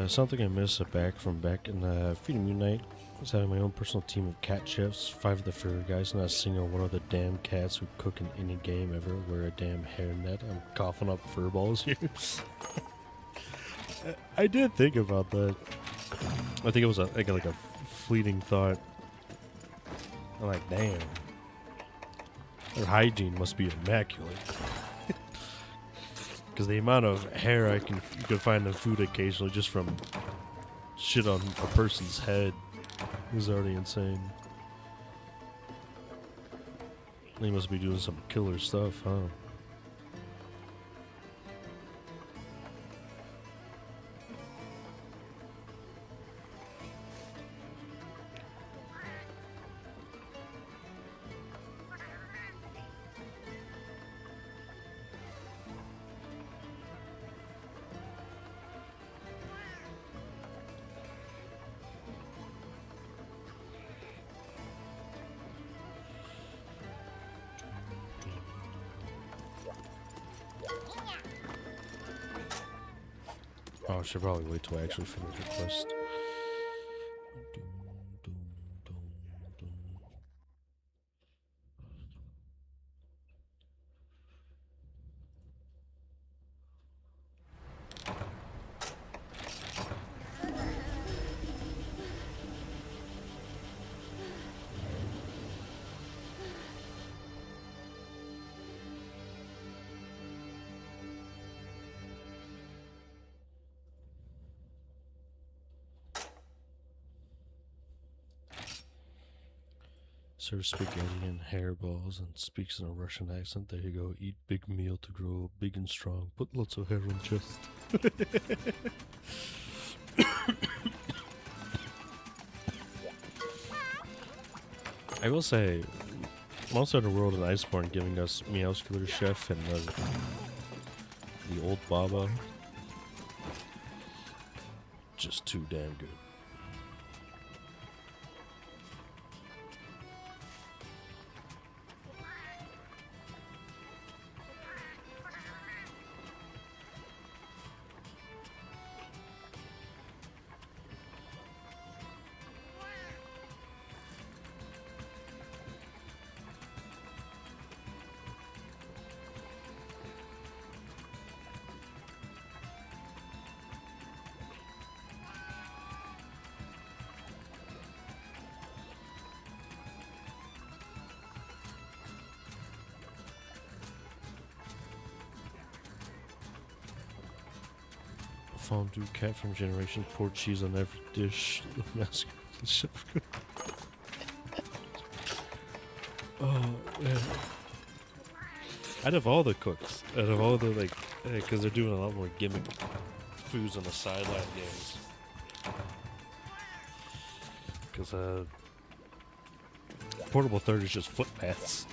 Something I miss back in Freedom Unite was having my own personal team of cat chefs, 5 of the furry guys, not a single one of the damn cats who cook in any game ever wear a damn hairnet. I'm coughing up fur balls here. I did think about that. I think it was like a fleeting thought. I'm like, damn. Their hygiene must be immaculate. Because the amount of hair you can find in food occasionally just from shit on a person's head is already insane. They must be doing some killer stuff, huh? Oh, I should probably wait till I actually finish the quest. Serves spaghetti and hairballs and speaks in a Russian accent. There you go. Eat big meal to grow big and strong. Put lots of hair on chest. I will say, Monster Hunter World and Iceborne giving us Meowscooter Chef and the old Baba. Just too damn good. Fondue cat from Generation, poured cheese on every dish. Oh man! Out of all the cooks, out of all the because they're doing a lot more gimmick foods on the sideline games. Because Portable Third is just footpaths.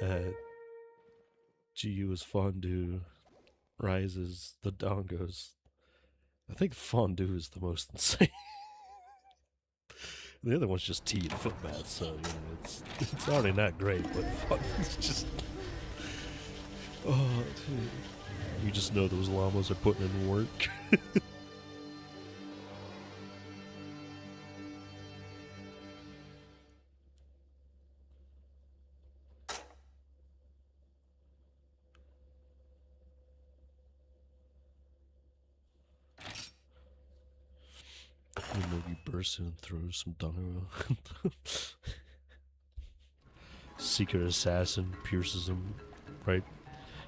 GU is fondue. Rises, the dongos. I think fondue is the most insane. The other one's just tea and footbaths, so you know, it's already not great, but it's just oh, dude. You just know those llamas are putting in work. Maybe bursts in and throws some dung around. Secret assassin pierces him, right?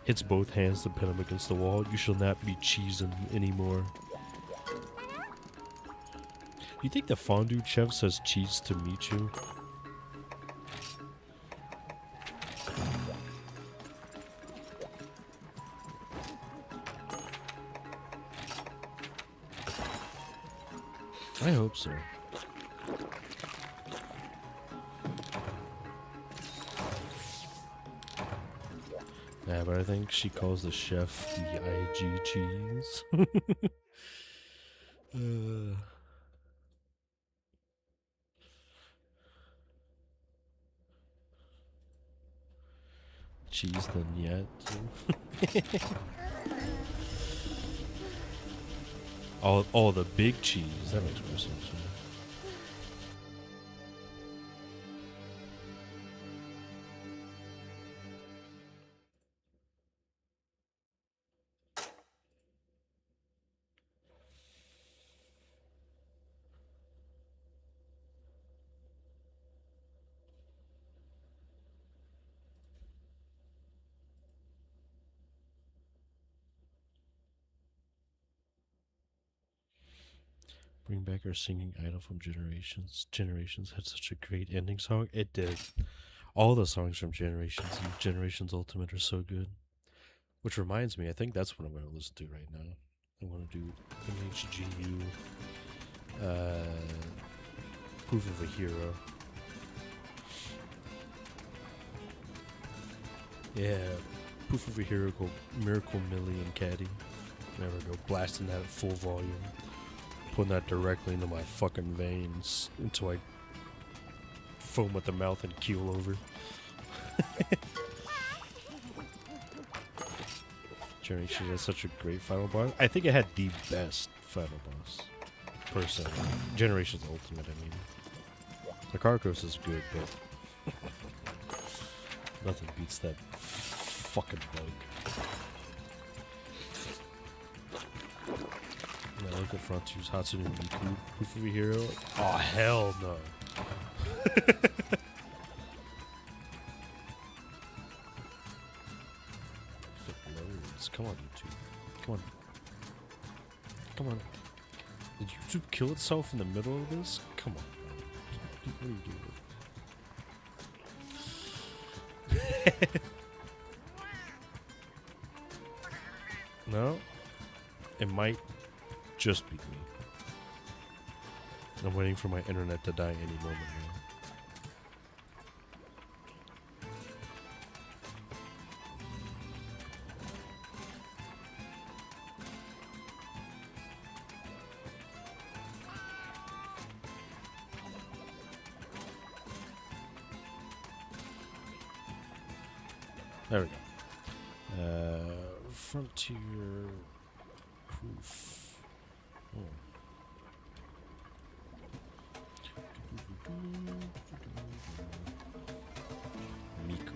Hits both hands to pin him against the wall. You shall not be cheesing anymore. You think the fondue chef says cheese to meet you? I hope so. Yeah, but I think she calls the chef the IG cheese. Cheese than yet. All the big cheese. That makes more sense. Bring back our singing idol from Generations. Generations had such a great ending song. It did. All the songs from Generations and Generations Ultimate are so good. Which reminds me, I think that's what I'm going to listen to right now. I want to do MH3U, Proof of a Hero. Yeah, Proof of a Hero called Miracle Millie and Caddy. There we go, blasting that at full volume. Putting that directly into my fucking veins until I foam at the mouth and keel over. Generation has such a great final boss. I think it had the best final boss. Personally. Generation's Ultimate, I mean. The Carcos is good, but nothing beats that fucking bug. I look at Frontier's Hatsune Miku, Proof of a Hero. Oh, hell no. Come on, YouTube. Come on. Come on. Did YouTube kill itself in the middle of this? Come on, man. What are you doing? No? It might just be me. I'm waiting for my internet to die any moment now. There we go. Frontier proof. Oh. Miku.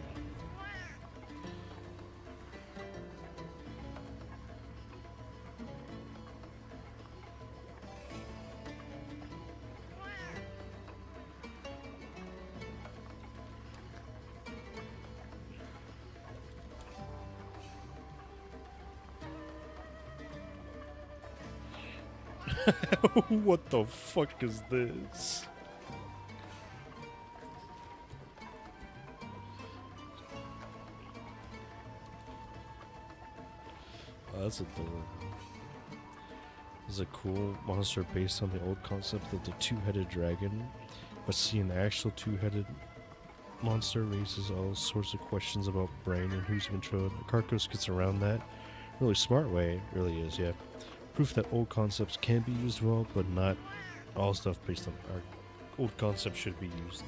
What the fuck is this? Oh, that's adorable. This is a cool monster based on the old concept of the two-headed dragon, but seeing the actual two-headed monster raises all sorts of questions about brain and who's in control. Carcos gets around that. Really smart way, it really is, yeah. Proof that old concepts can be used well, but not all stuff based on our old concepts should be used.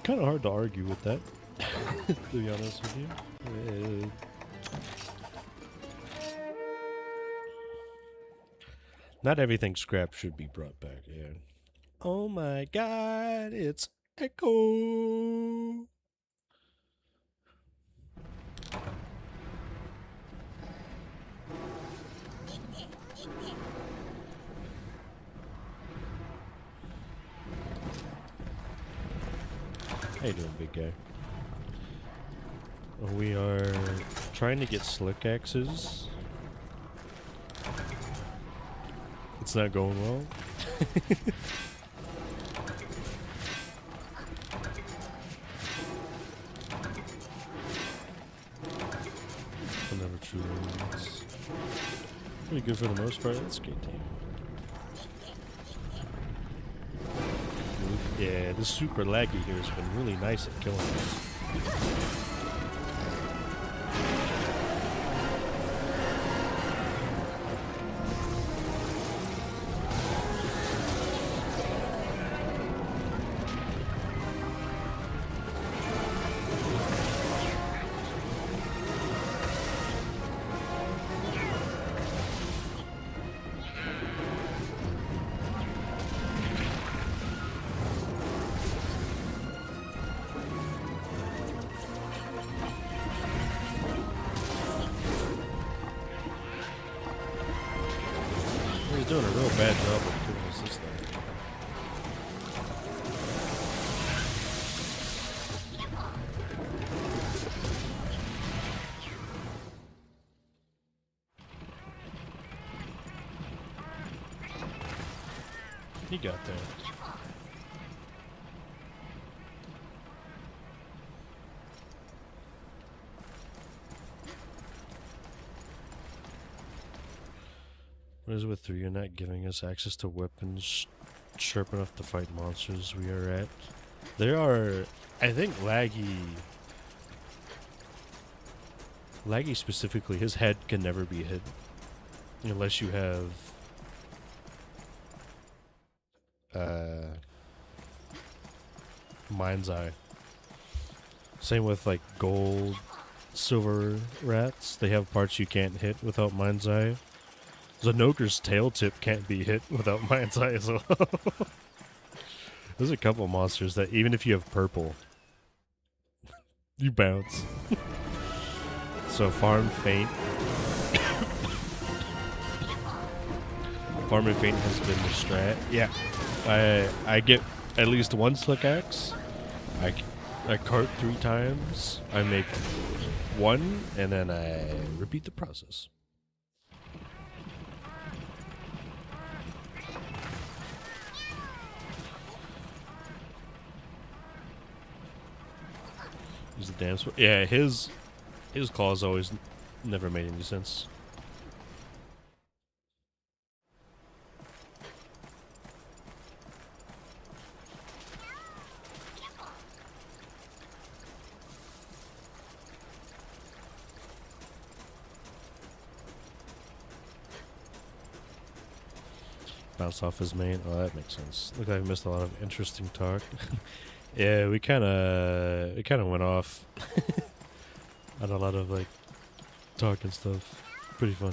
Kind of hard to argue with that, to be honest with you. Not everything scrap should be brought back, yeah. Oh my god, it's Echo! How you doing, big guy? We are trying to get slick axes. It's not going well. Never true ones. Pretty good for the most part. That's a good team. Yeah, this super laggy here has been really nice at killing us. bad job of killing us this time. He got there. What is it with 3? You're not giving us access to weapons sharp enough to fight monsters we are at? There are, I think, Laggy specifically, his head can never be hit unless you have Mind's Eye. Same with like gold, silver rats. They have parts you can't hit without Mind's Eye. Zanoker's tail tip can't be hit without Mind's Eye as well. There's a couple monsters that even if you have purple, you bounce. So Farm Faint. Farm and Faint has been the strat. Yeah. I get at least one slick axe. I cart 3 times. I make 1 and then I repeat the process. Use the damn sword. Yeah, his claws always never made any sense. Bounce off his main. Oh, that makes sense. Look like I missed a lot of interesting talk. Yeah, we kind of went off on a lot of like talk and stuff. Pretty fun.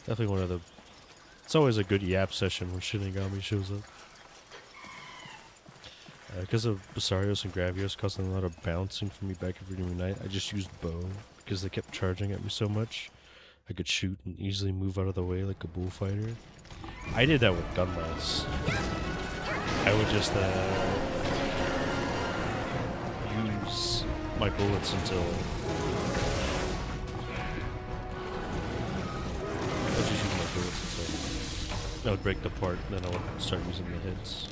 Definitely one of the. It's always a good yap session when Shinigami shows up. Because of Basarios and Gravios causing a lot of bouncing for me back every night, I just used bow because they kept charging at me so much. I could shoot and easily move out of the way like a bullfighter. I did that with gunlass. I would just use my bullets until I would break the part, and then I would start using the hits.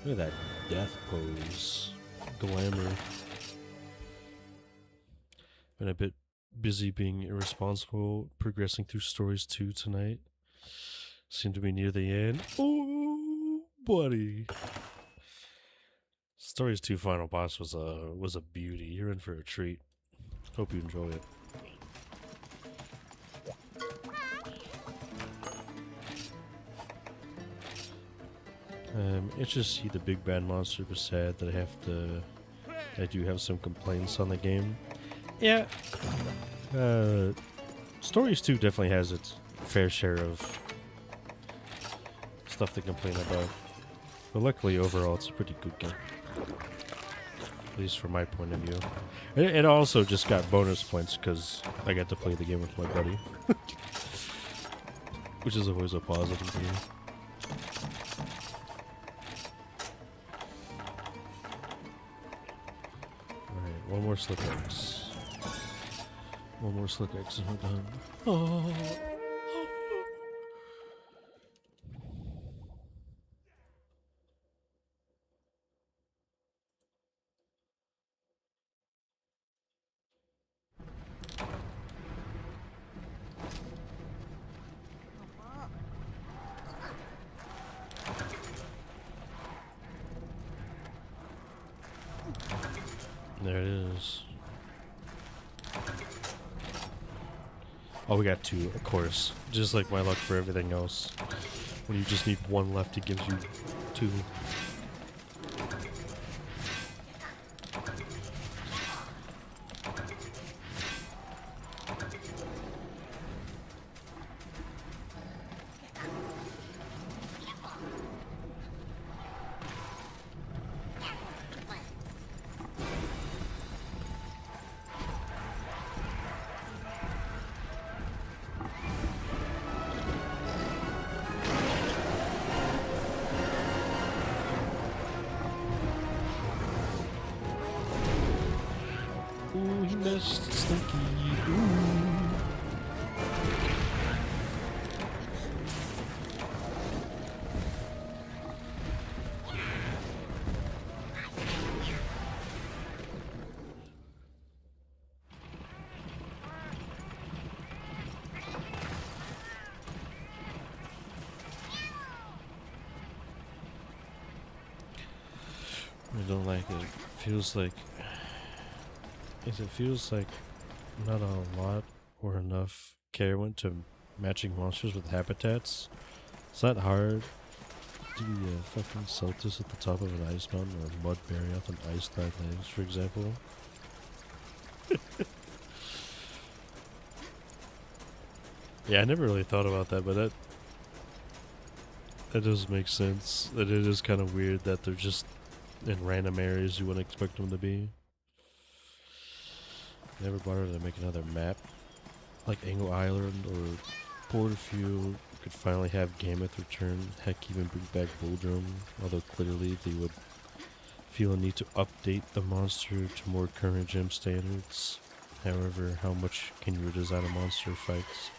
Look at that death pose. Glamour. Been a bit busy being irresponsible, progressing through stories 2 tonight. Seem to be near the end. Oh, buddy. Stories 2 final boss was a beauty. You're in for a treat. Hope you enjoy it. It's just see the big bad monster, but sad that I do have some complaints on the game. Yeah. Stories 2 definitely has its fair share of stuff to complain about. But luckily, overall, it's a pretty good game. At least from my point of view. It also just got bonus points because I got to play the game with my buddy. Which is always a positive thing. Alright, one more slip X. One more slick X and we're done. Oh. There it is. Oh, we got 2, of course. Just like my luck for everything else. When you just need 1 left, it gives you 2. he missed. Stinky. Ooh. I don't like it. It feels like not a lot or enough care went to matching monsters with habitats. It's not hard to be a fucking Celtis at the top of an ice mountain or mud berry off an ice-clad lands, for example. Yeah, I never really thought about that, but that does make sense. That it is kind of weird that they're just in random areas you wouldn't expect them to be. Never bothered to make another map like Angle Island or Porterfield. Could finally have Gameth return. Heck, even bring back Bulldrum. Although clearly they would feel a need to update the monster to more current gym standards. However, how much can you redesign a monster fights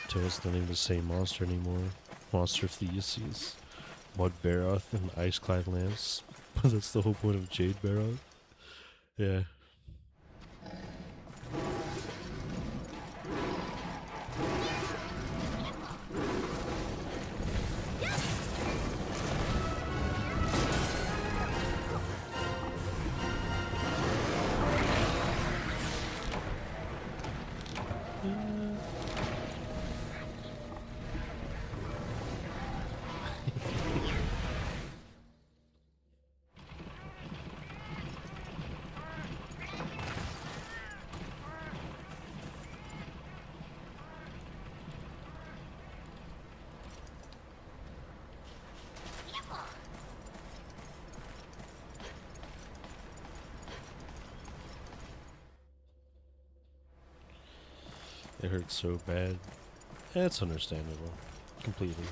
until it's not even the same monster anymore? Monster Theses, Mud Baroth, and Ice-clad Lance. But that's the whole point of Jade Baroth. Yeah. It hurts so bad. That's understandable. Completely.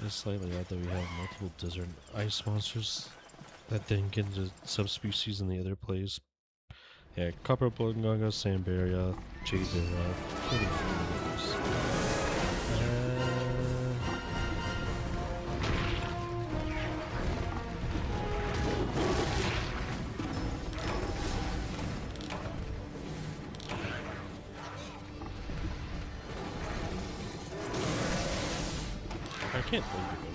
It's slightly odd that we have multiple desert ice monsters that then get into subspecies in the other place. Yeah, Copper Blunganga, Sambaria, Jade Baroth, pretty few others. I can't think of it.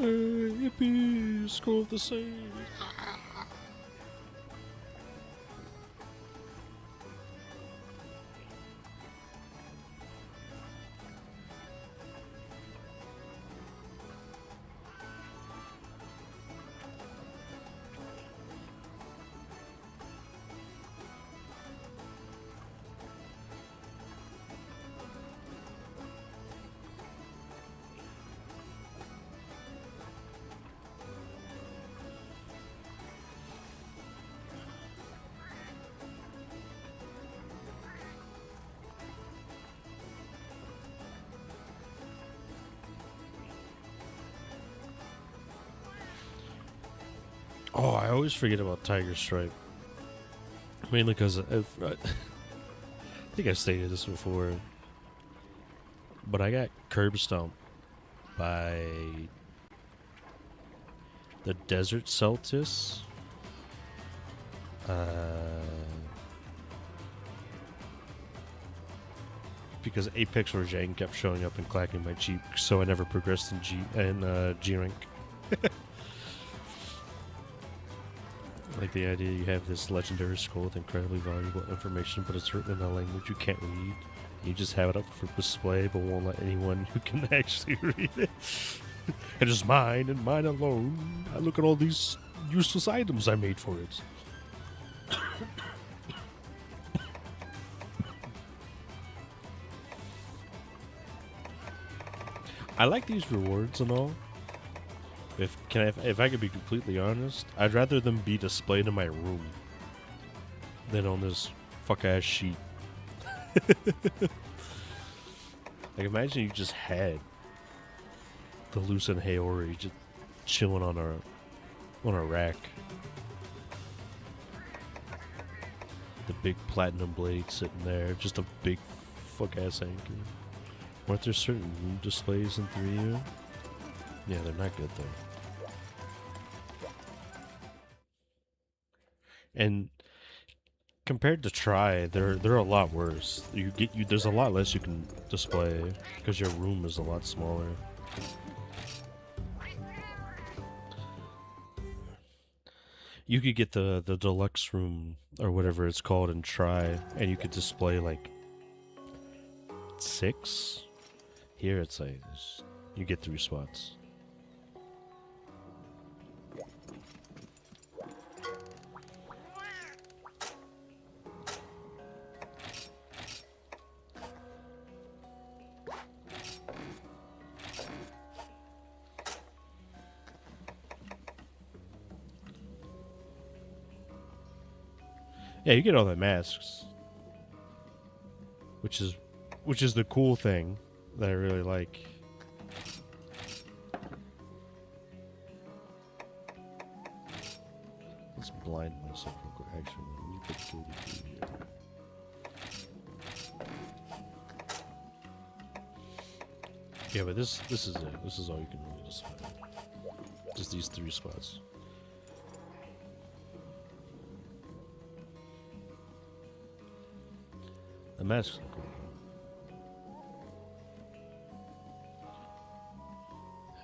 Yippee! Skull of the Sage! Oh, I always forget about Tiger Stripe. Mainly because I think I stated this before, but I got curb stomped by the Desert Celtis. Because Apex or Jane kept showing up and clacking my Jeep, so I never progressed in G rank. Like the idea you have this legendary scroll with incredibly valuable information, but it's written in a language you can't read. You just have it up for display, but won't let anyone who can actually read it. It is mine and mine alone. I look at all these useless items I made for it. I like these rewards and all. If I could be completely honest, I'd rather them be displayed in my room than on this fuck ass sheet. Like, imagine you just had the Lucent Haori just chilling on a rack. The big platinum blade sitting there, just a big fuck ass anchor. Weren't there certain room displays in 3U? Yeah, they're not good though. And compared to Try, they're a lot worse. There's a lot less you can display because your room is a lot smaller. You could get the deluxe room or whatever it's called in Try, and you could display like 6. Here it's like you get 3 spots. Yeah, you get all the masks, which is the cool thing that I really like. Let's blind myself real quick. Actually, let me put 33 here. Yeah, but this is it. This is all you can really display. Just these 3 spots. The masks are cool.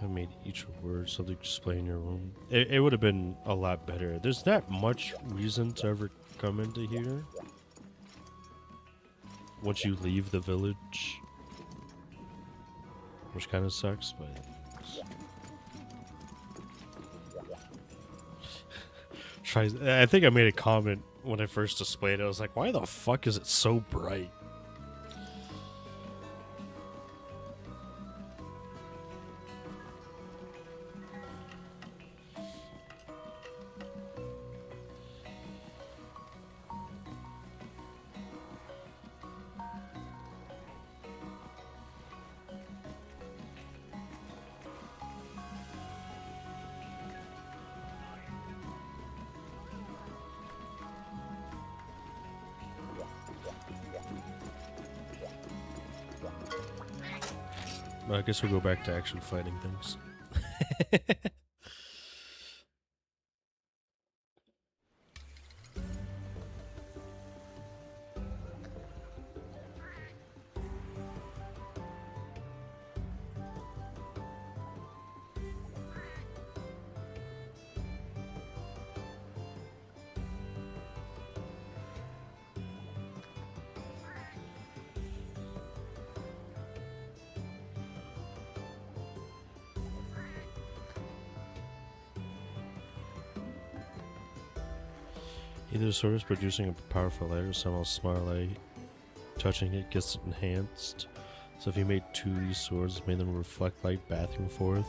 I made each word so they display in your room. It would have been a lot better. There's not much reason to ever come into here once you leave the village, which kind of sucks, but I think I made a comment when I first displayed it. I was like, why the fuck is it so bright? I guess we'll go back to actually fighting things. Either sword is producing a powerful light or somehow smart light. Touching it gets enhanced. So if you made 2 of these swords, made them reflect light back and forth.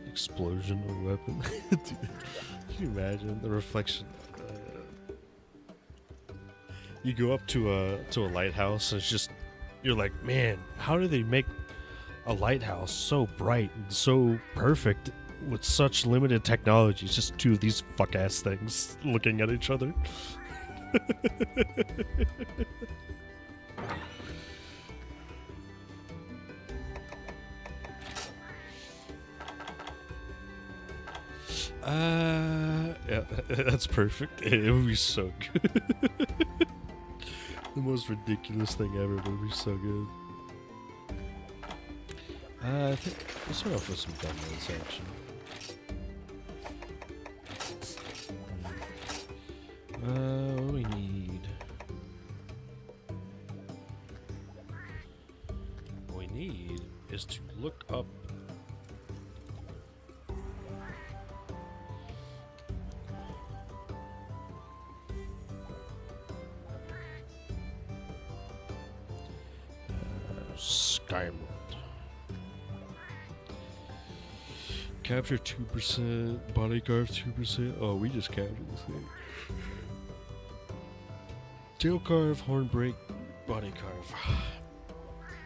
Explosion of weapon. Dude, can you imagine the reflection? You go up to a lighthouse and it's just, you're like, man, how do they make a lighthouse so bright and so perfect with such limited technology, it's just two of these fuck-ass things looking at each other. Yeah, that's perfect. It would be so good. The most ridiculous thing ever, but it would be so good. I think let's start off with some dumbbells, actually. What do we need? What we need is to look up Skymode. Capture 2%, body carve 2%. Oh, we just captured this thing. Tail carve, horn break, body carve.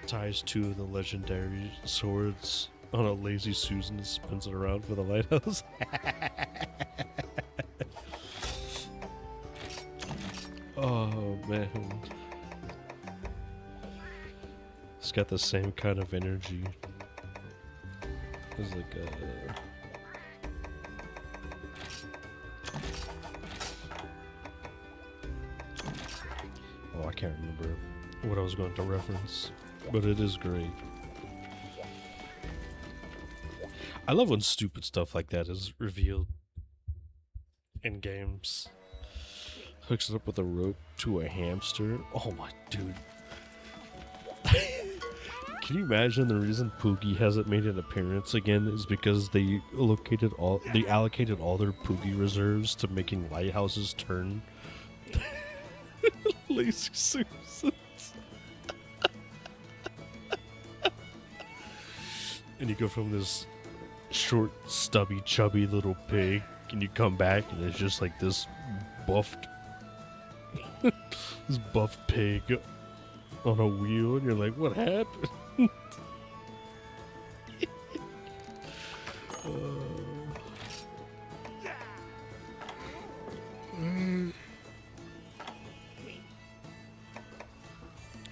Ties two of the legendary swords on a lazy Susan and spins it around for the lighthouse. Oh man. It's got the same kind of energy. It's like oh, I can't remember what I was going to reference, but it is great. I love when stupid stuff like that is revealed in games. Hooks it up with a rope to a hamster. Oh my dude. Can you imagine the reason Poogie hasn't made an appearance again is because they allocated all their Poogie reserves to making lighthouses turn lazy Susans. And you go from this short, stubby, chubby little pig, and you come back and it's just like this buffed this buffed pig on a wheel, and you're like, what happened?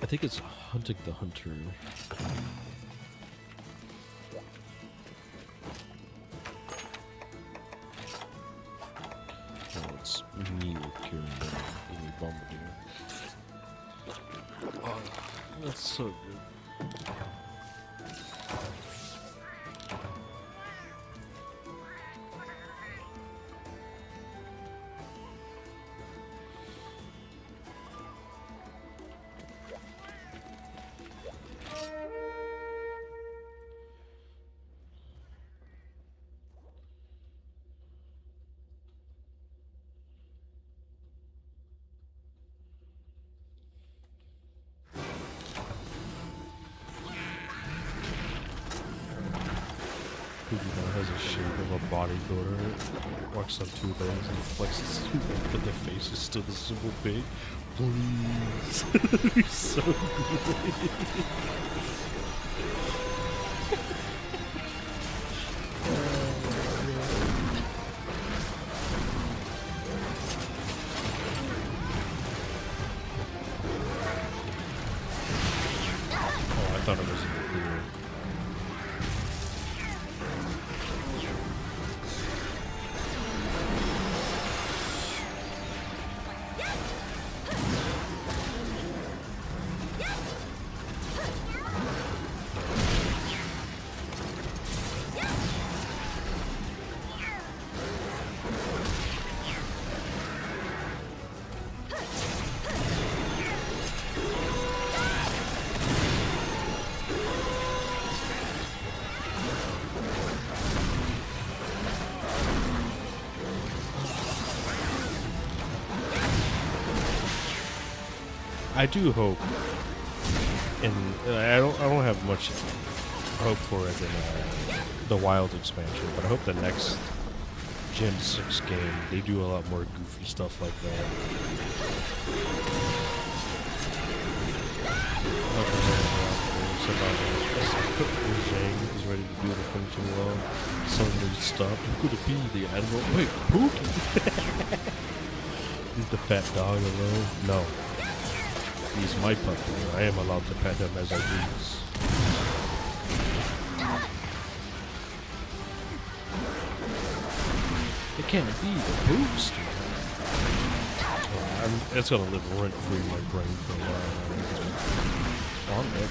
I think it's Hunting the Hunter. Oh, it's me with Kieran and me Bombardier. Oh, that's so good. Poogie now has a shape of a bodybuilder. Walks on two legs and flexes his leg, but the face is still the simple pig. Please. He's so good. Oh, I thought it was in the clear. I do hope, and I don't have much hope for it in the Wild expansion, but I hope the next Gen 6 game they do a lot more goofy stuff like that. I hope there's a lot about Zhang is ready to do the function well. Suddenly stop. I'm gonna be the admiral. Wait, Pookie? Leave the fat dog alone. No. He's my puppy. I am allowed to pet him as I please. It can't be the booster. It's gonna live rent free in my brain for a while. On it.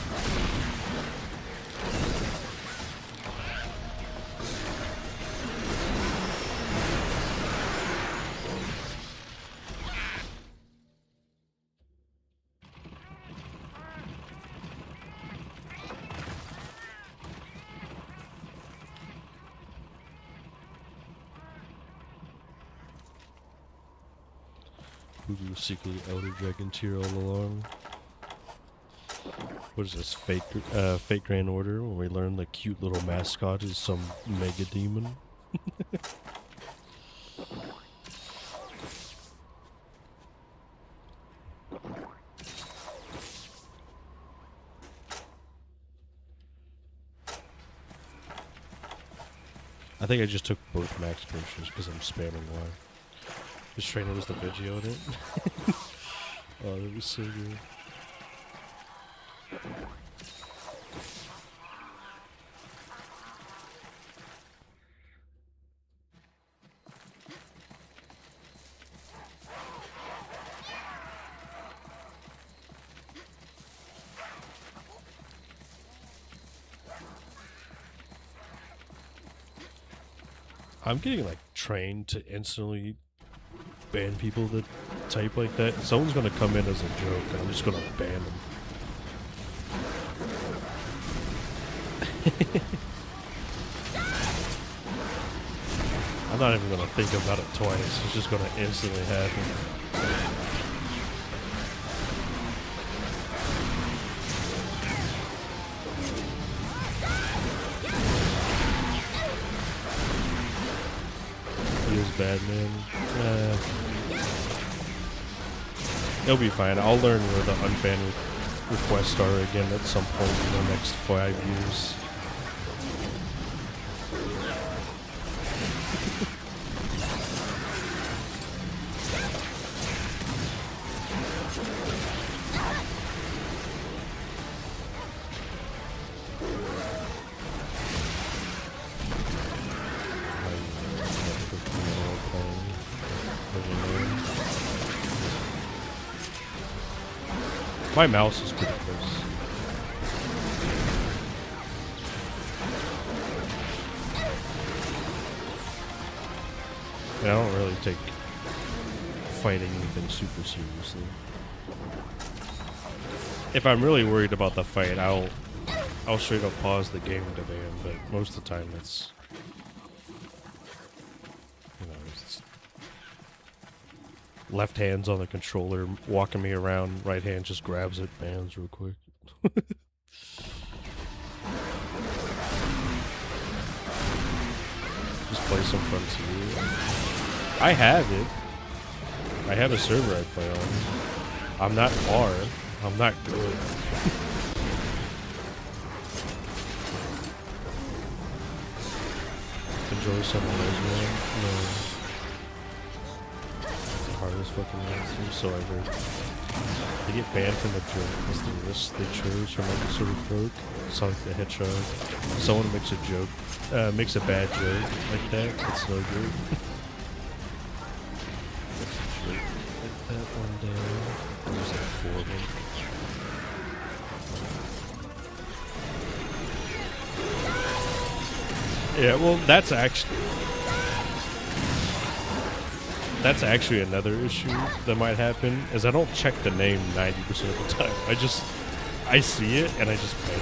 Who was secretly Elder Dragon tier all along? What is this, fake Grand Order, when we learn the cute little mascot is some mega demon? I think I just took both max potions because I'm spamming Y. This trainer was the video in it. Oh, that was so good. I'm getting like trained to instantly ban people that type like that. Someone's gonna come in as a joke and I'm just gonna ban them. I'm not even gonna think about it twice. It's just gonna instantly happen. Feels bad, man. It'll be fine. I'll learn where the unban requests are again at some point in the next 5 years. My mouse is pretty close. I don't really take fighting anything super seriously. If I'm really worried about the fight, I'll straight up pause the game to ban, but most of the time it's, you know, it's left hand's on the controller, walking me around, right hand just grabs it, bans real quick. Just play some Frontier. I have it. I have a server I play on. I'm not far. I'm not good. Enjoy some of those, man. No. Hardest fucking monster, so I heard. They get banned from the joke because the risks they chose from like a sort of broke. Sonic the Hedgehog. Someone makes a joke, makes a bad joke like that. It's no good. Like that one down. There's like 4 of them. Yeah, well, that's actually another issue that might happen, is I don't check the name 90% of the time. I see it and I just pay it.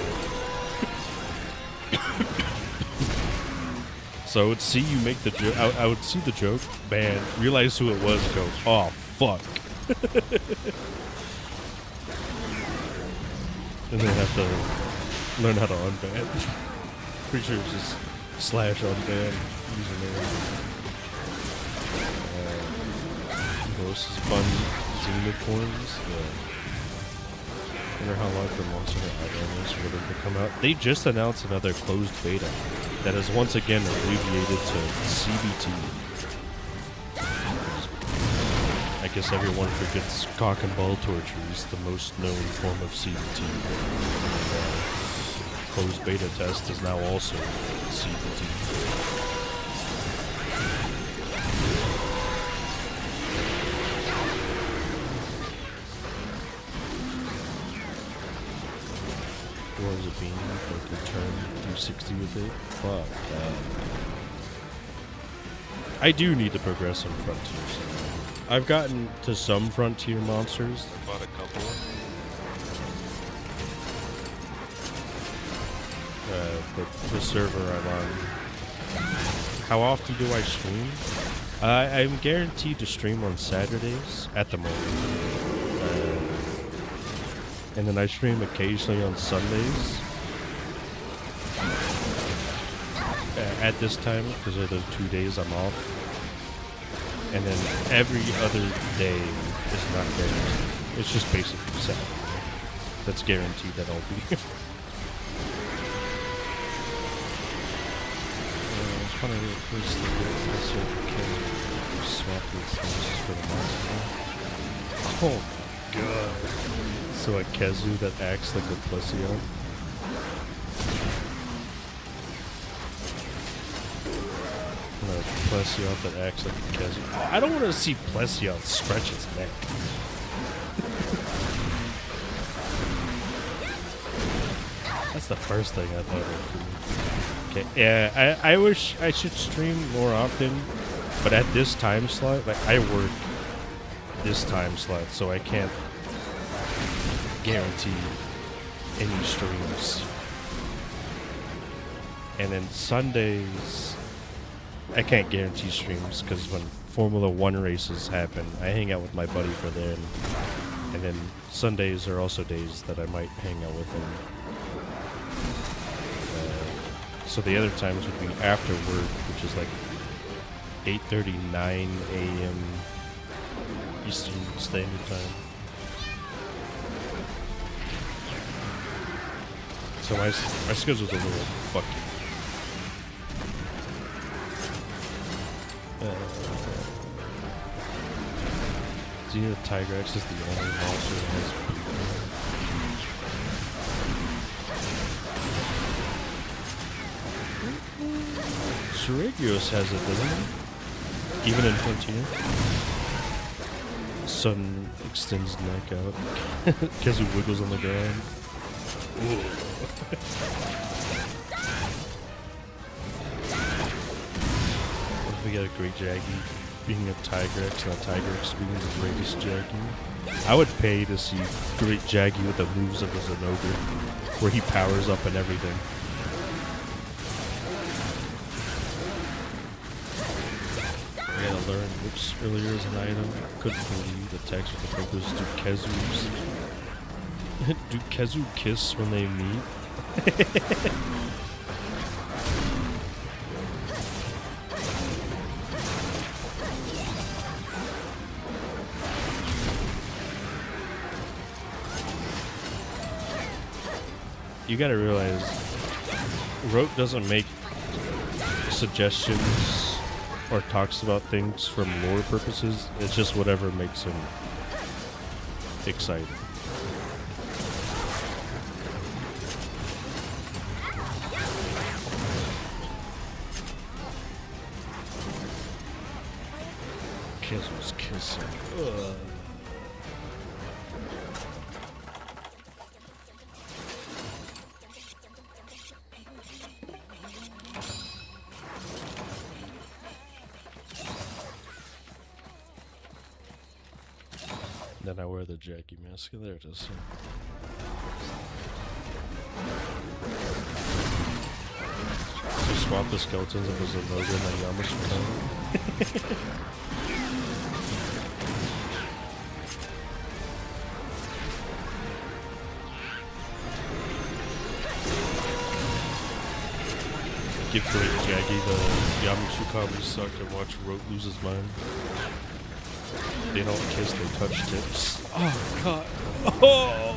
So I would see you make the joke, I would see the joke, ban, realize who it was, and go, oh fuck. And then have to learn how to unban. Pretty sure it's just / unban username. This is fun unicorns. Yeah. wonder how long the Monster Island is for them to come out. They just announced another closed beta that is once again abbreviated to CBT. I guess everyone forgets cock and ball torture is the most known form of CBT. Closed beta test is now also CBT. What was it being? Like a turn through 60 with it? Fuck. I do need to progress on Frontiers. I've gotten to some Frontier monsters. I bought a couple. The server I'm on. How often do I stream? I'm guaranteed to stream on Saturdays at the moment. And then I stream occasionally on Sundays. At this time, because they're the 2 days I'm off. And then every other day is not guaranteed. It's just basically Saturday. That's guaranteed that I'll be here. I was trying to replace the professor because swap these things for the monster. Oh my god. So a Kezu that acts like a Plession. A Plession that acts like a Kezu. I don't want to see Plession stretch its neck. That's the first thing I thought of do. Okay, yeah, I wish I should stream more often, but at this time slot, like I work this time slot, so I can't guarantee any streams. And then Sundays, I can't guarantee streams because when Formula 1 races happen, I hang out with my buddy for them. And then Sundays are also days that I might hang out with him. So the other times would be after work, which is like 8:30, 9 a.m. Eastern Standard Time. So my schedule's a little fucky. Xena Tigrex is the only monster that has Suragios has it, doesn't it? Even in Frontier. Sun extends neck out. Kezu wiggles on the ground. What if we got a great Jaggy being a Tigrex and a Tigrex being the greatest Jaggy? I would pay to see great Jaggy with the moves of the Zenogre, where he powers up and everything. I gotta learn which earlier is an item. Couldn't believe the text with the focus. Do Kezus do Kezu kiss when they meet? You gotta realize, Rote doesn't make suggestions or talks about things from lore purposes. It's just whatever makes him excited. Kezu's kissing. Ugh. Then I wear the Jackie mask. There it is. So swap the skeletons of the Zenogre and then Yamashi. Give great Jaggy the Yamashukami suck and watch Rote lose his mind. They don't kiss, they touch tips. Oh god. Oh!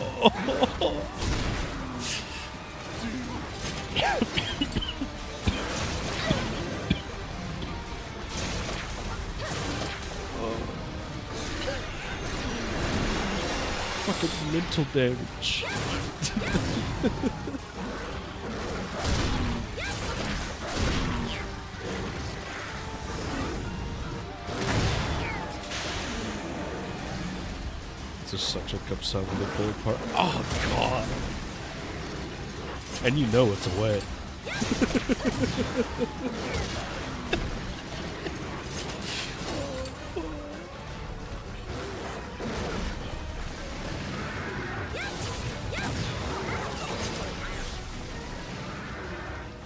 Fucking mental damage. It's just such a cup sound when they pull apart. Oh god! And you know it's wet.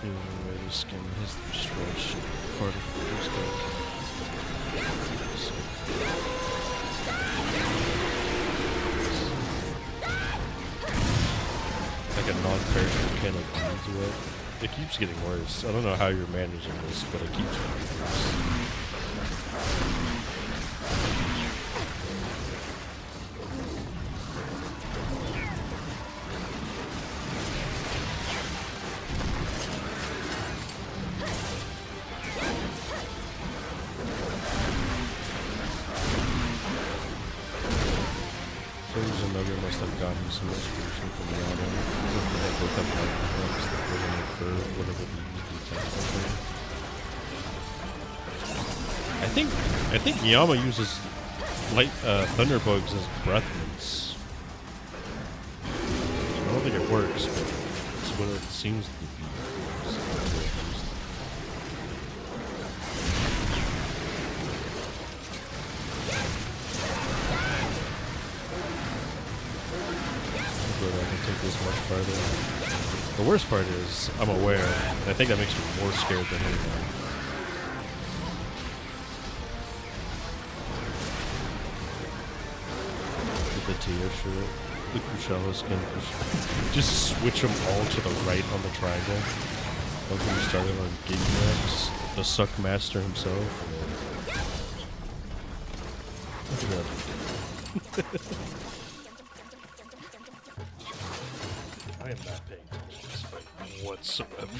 The skin has the stretch part of the skin. Like a non-perishable can of beans wet. It keeps getting worse. I don't know how you're managing this, but it keeps getting worse. Nugget must have gotten some inspiration from the auto. They both have lightning hooks that put in a curve, whatever they use to attack something. I think Yama uses light thunderbugs as breath mints. I don't think it works, but it's what it seems to be. This much farther. The worst part is I'm aware, and I think that makes me more scared than anything. With the Tia shirt, the Cruciella skin, just switch them all to the right on the triangle. Like when we started on Gigax, the Suck Master himself. Look at that. I am not paying attention to this fight whatsoever.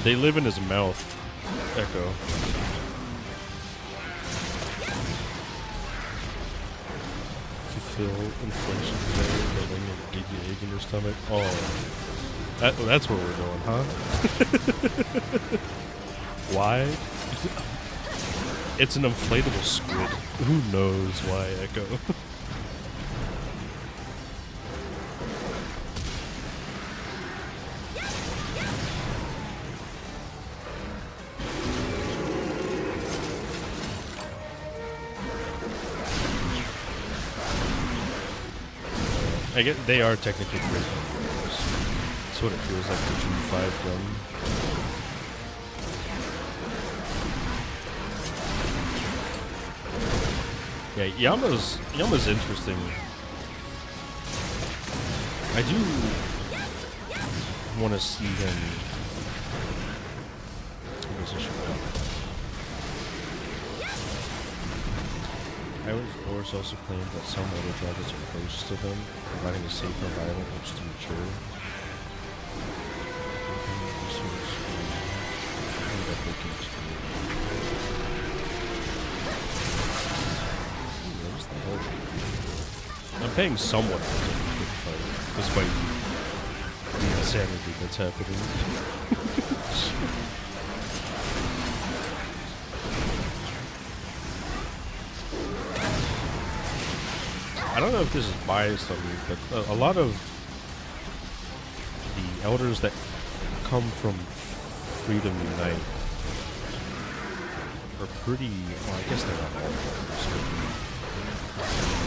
They live in his mouth, Echo. Feel inflation today, building a giggy egg in your stomach. Oh, that's where we're going, huh? Why? It's an inflatable squid. Who knows why, Echo? I get they are technically great numbers. That's what it feels like to G5 them. Yeah, Yama's interesting. I do want to see him. I would, of course, also claim that some other dragons are close to them, providing a safe environment which to mature. I'm paying somewhat attention to the fight, despite the insanity that's happening. I don't know if this is biased on me, but a lot of the elders that come from Freedom Unite are pretty, well, I guess they're not all elders.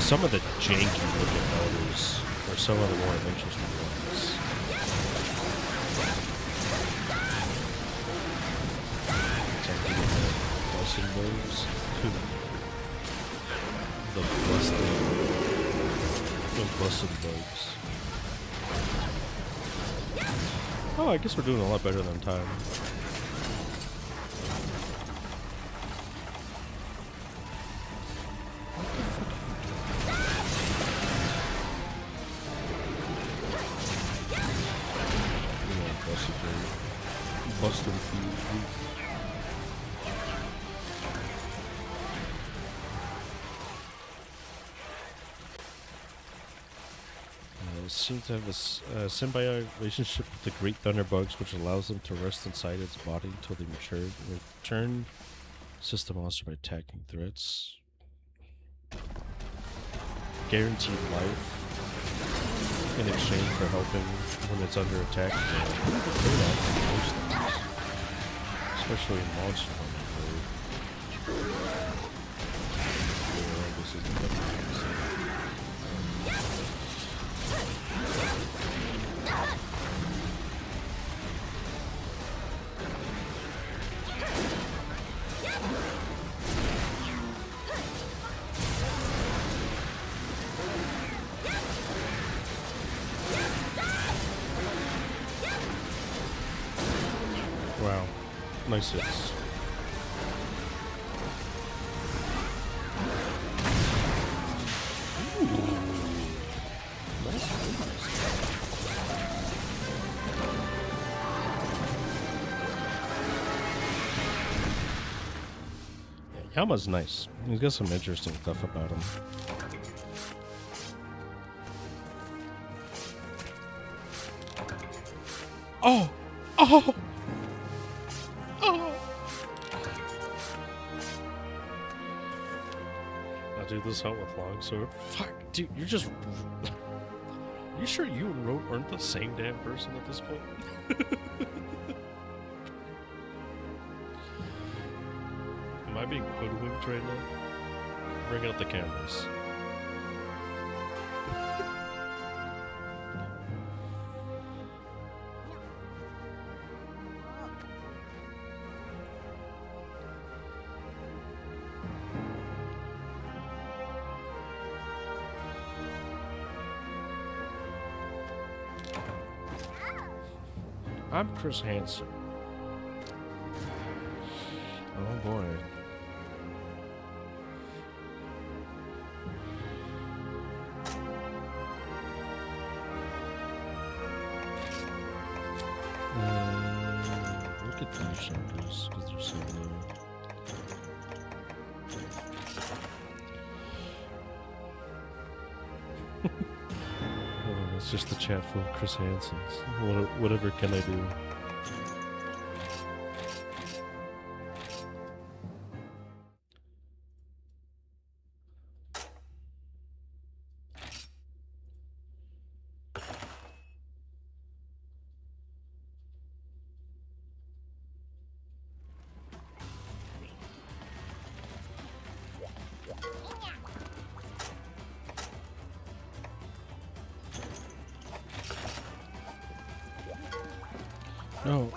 Some of the janky looking elders are some of the more interesting ones. some bugs. Oh, I guess we're doing a lot better than time. Busting feet. Seem to have a symbiotic relationship with the great thunderbugs, which allows them to rest inside its body until they mature. Return system monster by attacking threats. Guaranteed life in exchange for helping when it's under attack. Especially in monster hunting. This is the wow, nice hits. Yama's nice. He's got some interesting stuff about him. Oh! Oh! Oh! Now do this hunt with longsword. Fuck, dude, you're just... Are you sure you and Rote aren't the same damn person at this point? Am I being hoodwinked right now? Bring out the cameras. I'm Chris Hansen. Oh boy. Look at these shunkers, because they're so new. It's just the chat full of Chris Hansens. Whatever can I do? No.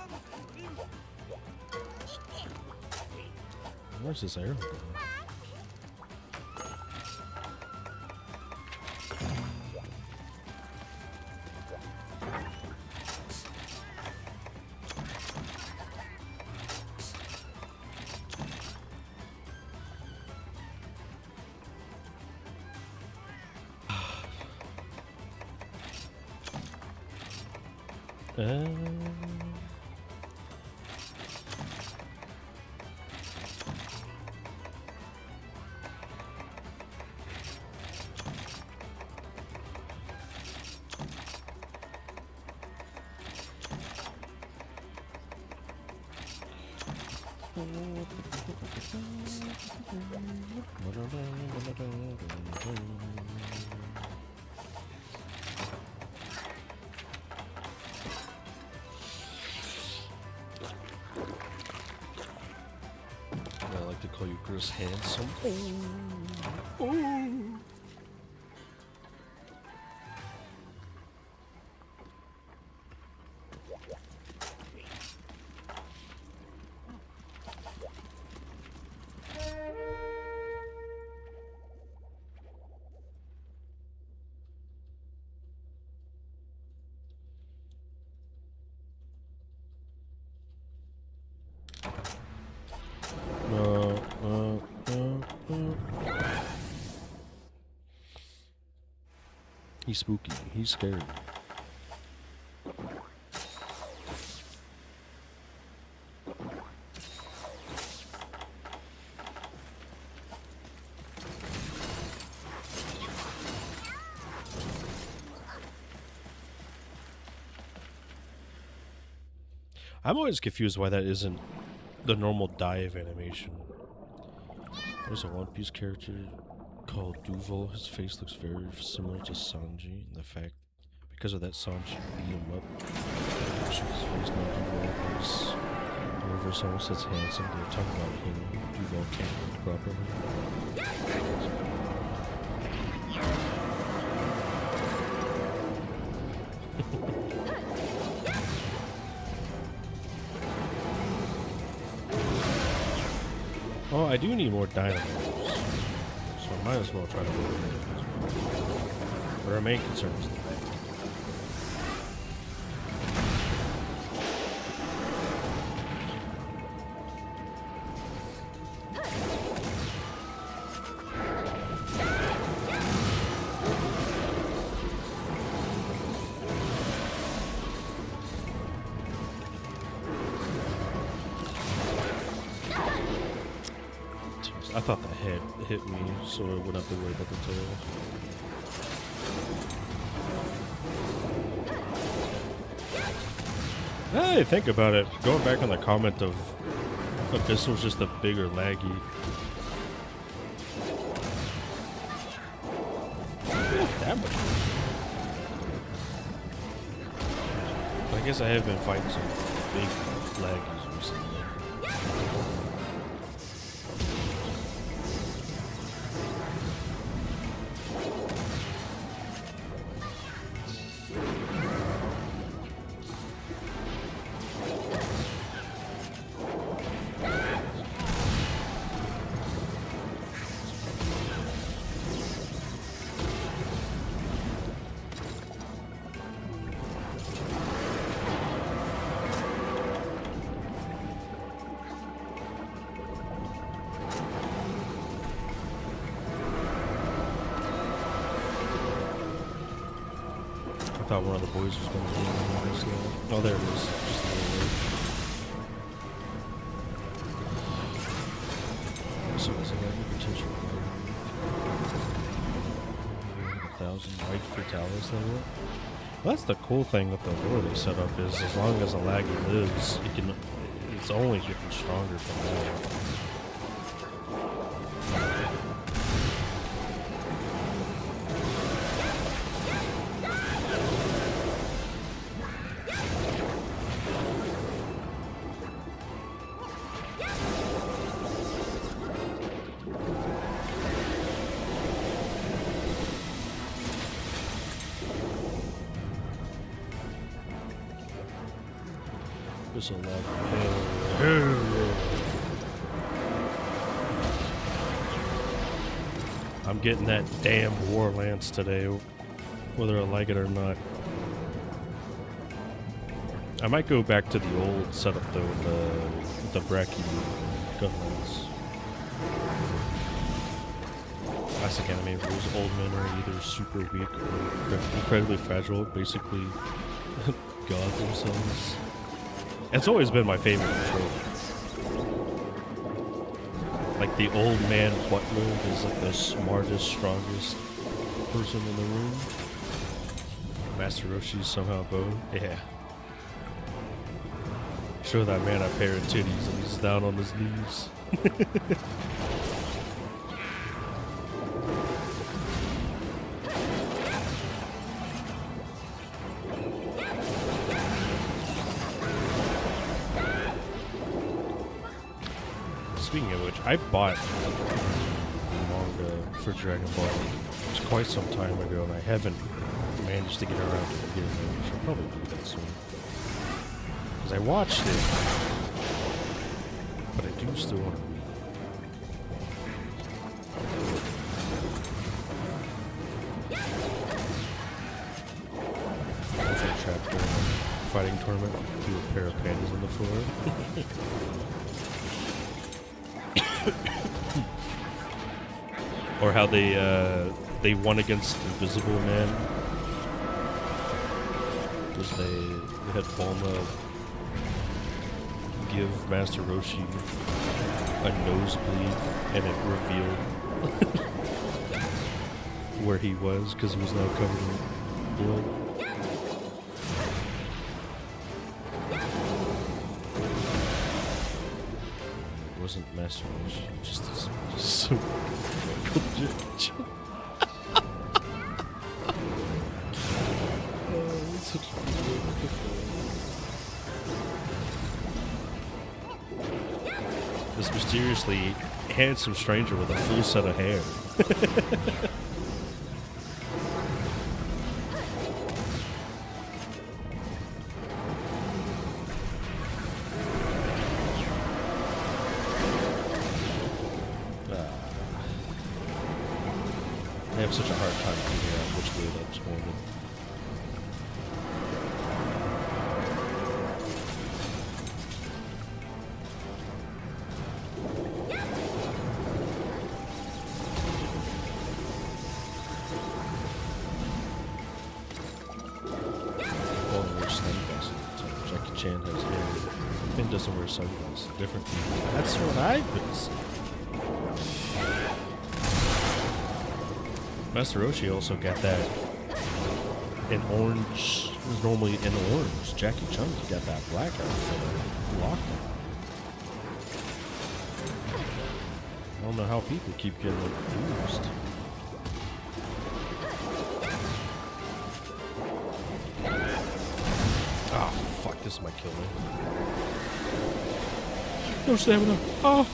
Where's this arrow going? I like to call you Chris Handsome. Oh. He's spooky. He's scary. I'm always confused why that isn't the normal dive animation. There's a One Piece character called Duval. His face looks very similar to Sanji. And the fact, because of that, Sanji beat him up. His face not Duval is whenever someone says handsome, they're talking about him. Duval can't look properly. Oh, I do need more dynamos, so I might as well try to work it. But our main concern is the back. I thought the head hit me, so I wouldn't have to worry about the tail. Hey, think about it. Going back on the comment of Abyss was just a bigger laggy. That much. I guess I have been fighting some big laggies recently. I thought one of the boys was going to be in this level. Oh, there it is. Just a little late. So it's like a potential 1,000 light fatalities level. Well, that's the cool thing with the lore they set up is as long as a laggy lives, it's only getting stronger from there. There's a lot. I'm getting that damn War Lance today, whether I like it or not. I might go back to the old setup though, with the Bracky gun lance. Classic anime rules: old men are either super weak or incredibly fragile, basically god themselves. It's always been my favorite trope. Like the old man butler is like the smartest, strongest person in the room. Master Roshi's somehow bow. Yeah. Show that man a pair of titties and he's down on his knees. Speaking of which, I bought manga for Dragon Ball quite some time ago, and I haven't managed to get around to getting it. I should probably do that soon. Because I watched it, but I do still want to read it. That's a chapter in a fighting tournament, do a pair of panties on the floor. Or how they won against Invisible Man was they had Bulma give Master Roshi a nosebleed, and it revealed where he was because he was now covered in blood. It wasn't Master Roshi, just so legit. Such a this mysteriously handsome stranger with a full set of hair. I have such a hard time figuring out which way that's pointed. Jackie Chan has hair. Finn doesn't wear sunglasses. Different people. That's what I've been saying. Master Roshi also got that in orange. It was normally in orange. Jackie Chan's got that black outfit. Lockdown. I don't know how people keep getting confused. Ah, fuck, this might kill me. No stamina. Oh!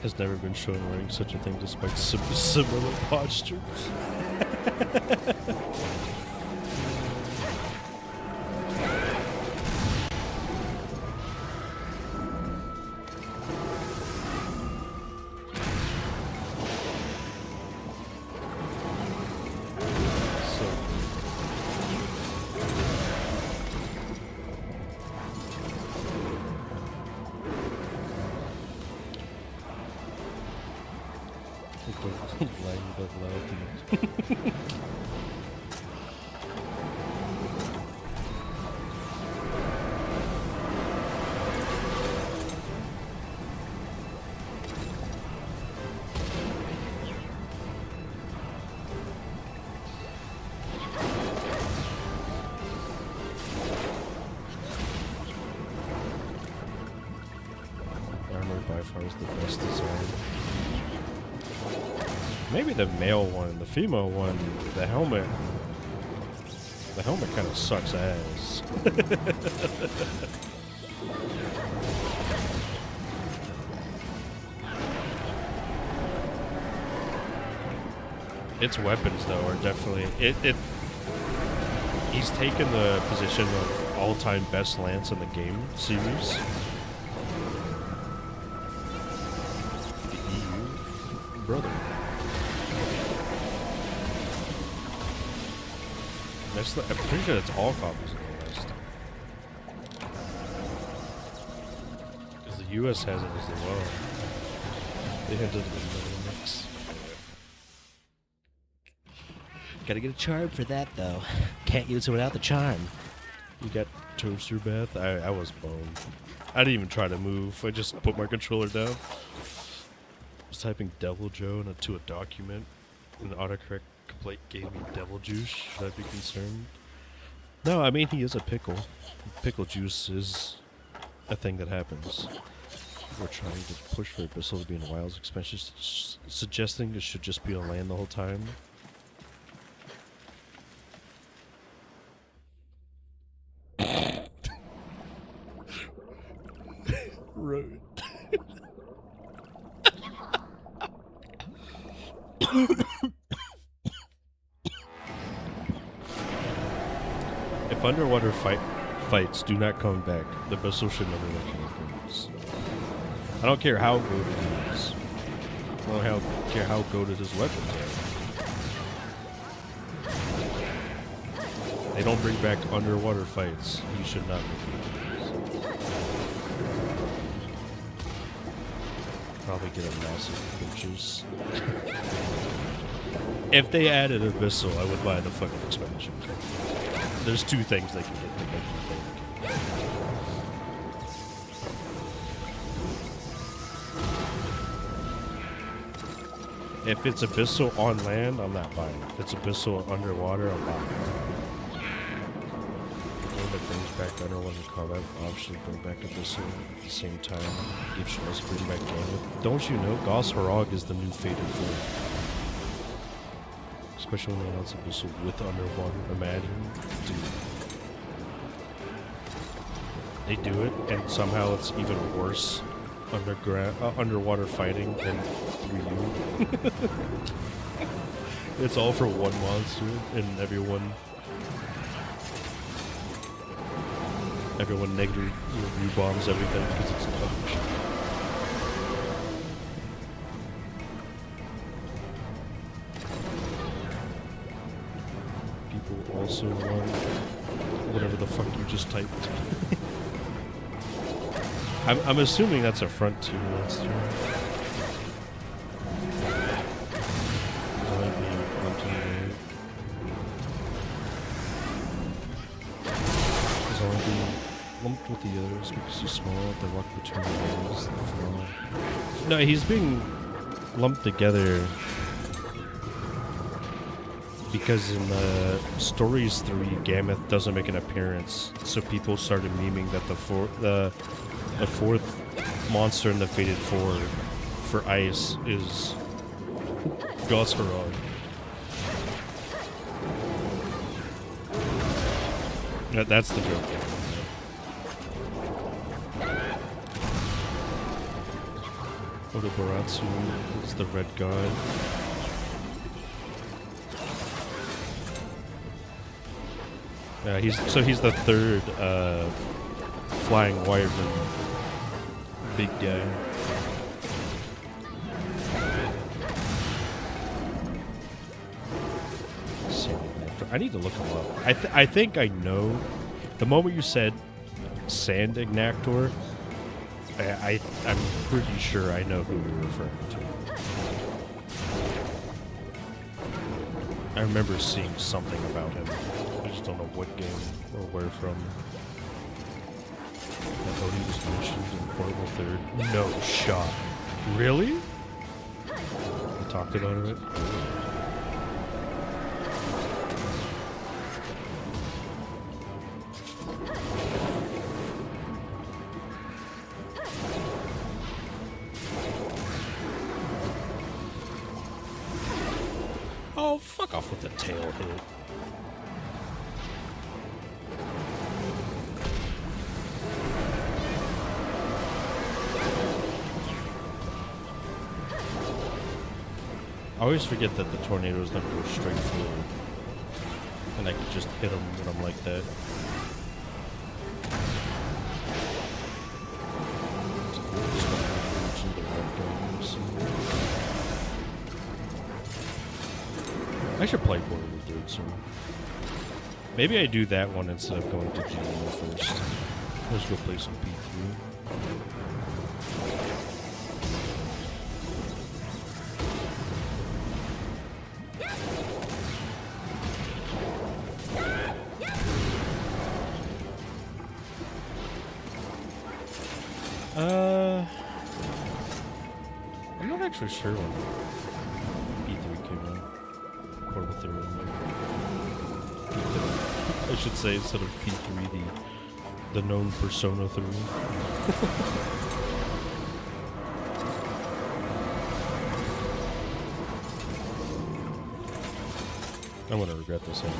Has never been shown wearing such a thing despite similar postures. By far is the best design. Maybe the male one, the female one, the helmet kind of sucks ass. Its weapons though are definitely he's taken the position of all-time best lance in the game series. Brother. I'm pretty sure that's all copies in the West. Because the US has it as well. They had to do the mix. Gotta get a charm for that though. Can't use it without the charm. You got toaster bath? I was boned. I didn't even try to move. I just put my controller down. Was typing Devil Joe into a document, and the autocorrect complete gave me Devil Juice. Should I be concerned? No, I mean he is a pickle. Pickle juice is a thing that happens. We're trying to push for Abyssal to be in Wilds expansion, suggesting it should just be on land the whole time. Road. If underwater fights, do not come back. The Abyssal should never let you appearance. I don't care how good it is. I don't care how good his weapons are. They don't bring back underwater fights. He should not make probably get a massive purchase. If they added Abyssal, I would buy the fucking expansion. There's two things they can get to make you think. If it's Abyssal on land, I'm not buying it. If it's Abyssal underwater, I'm buying it. The game that brings back underwater combat will obviously bring back Abyssal at the same time. Gives you us bring back Gambit. Don't you know Hr110 is the new Fated 4? Especially when they announce Abyssal with underwater. Imagine, dude. They do it, and somehow it's even worse underwater fighting than 3U. It's all for one monster, and everyone negative review bombs everything because it's garbage. People also want whatever the fuck you just typed. I'm assuming that's a front 2 monster. He's only being lumped with the others because he's small. The luck between the no, he's being lumped together because in Stories 3, Gammoth doesn't make an appearance, so people started memeing that the fourth monster in the Fated 4 for ice is Hr110. That's the joke. Otobaratsu is the red god. Yeah, he's the third flying wyvern big guy. I need to look him up. I think I know. The moment you said Sand Ignactor, I'm pretty sure I know who you're referring to. I remember seeing something about him. I just don't know what game or where from. I thought he was mentioned in Portable 3rd. No shot. Really? We talked about it? Oh, fuck off with the tail hit. I always forget that the tornadoes don't go straight forward. And I can just hit them when I'm like that. I should play Portable 3rd soon. Maybe I do that one instead of going to GMO first. Let's go play some P3. I'm not actually sure when P3 came out. Portable 3rd. I should say instead of P3, the known Persona 3. I'm gonna regret this anyway.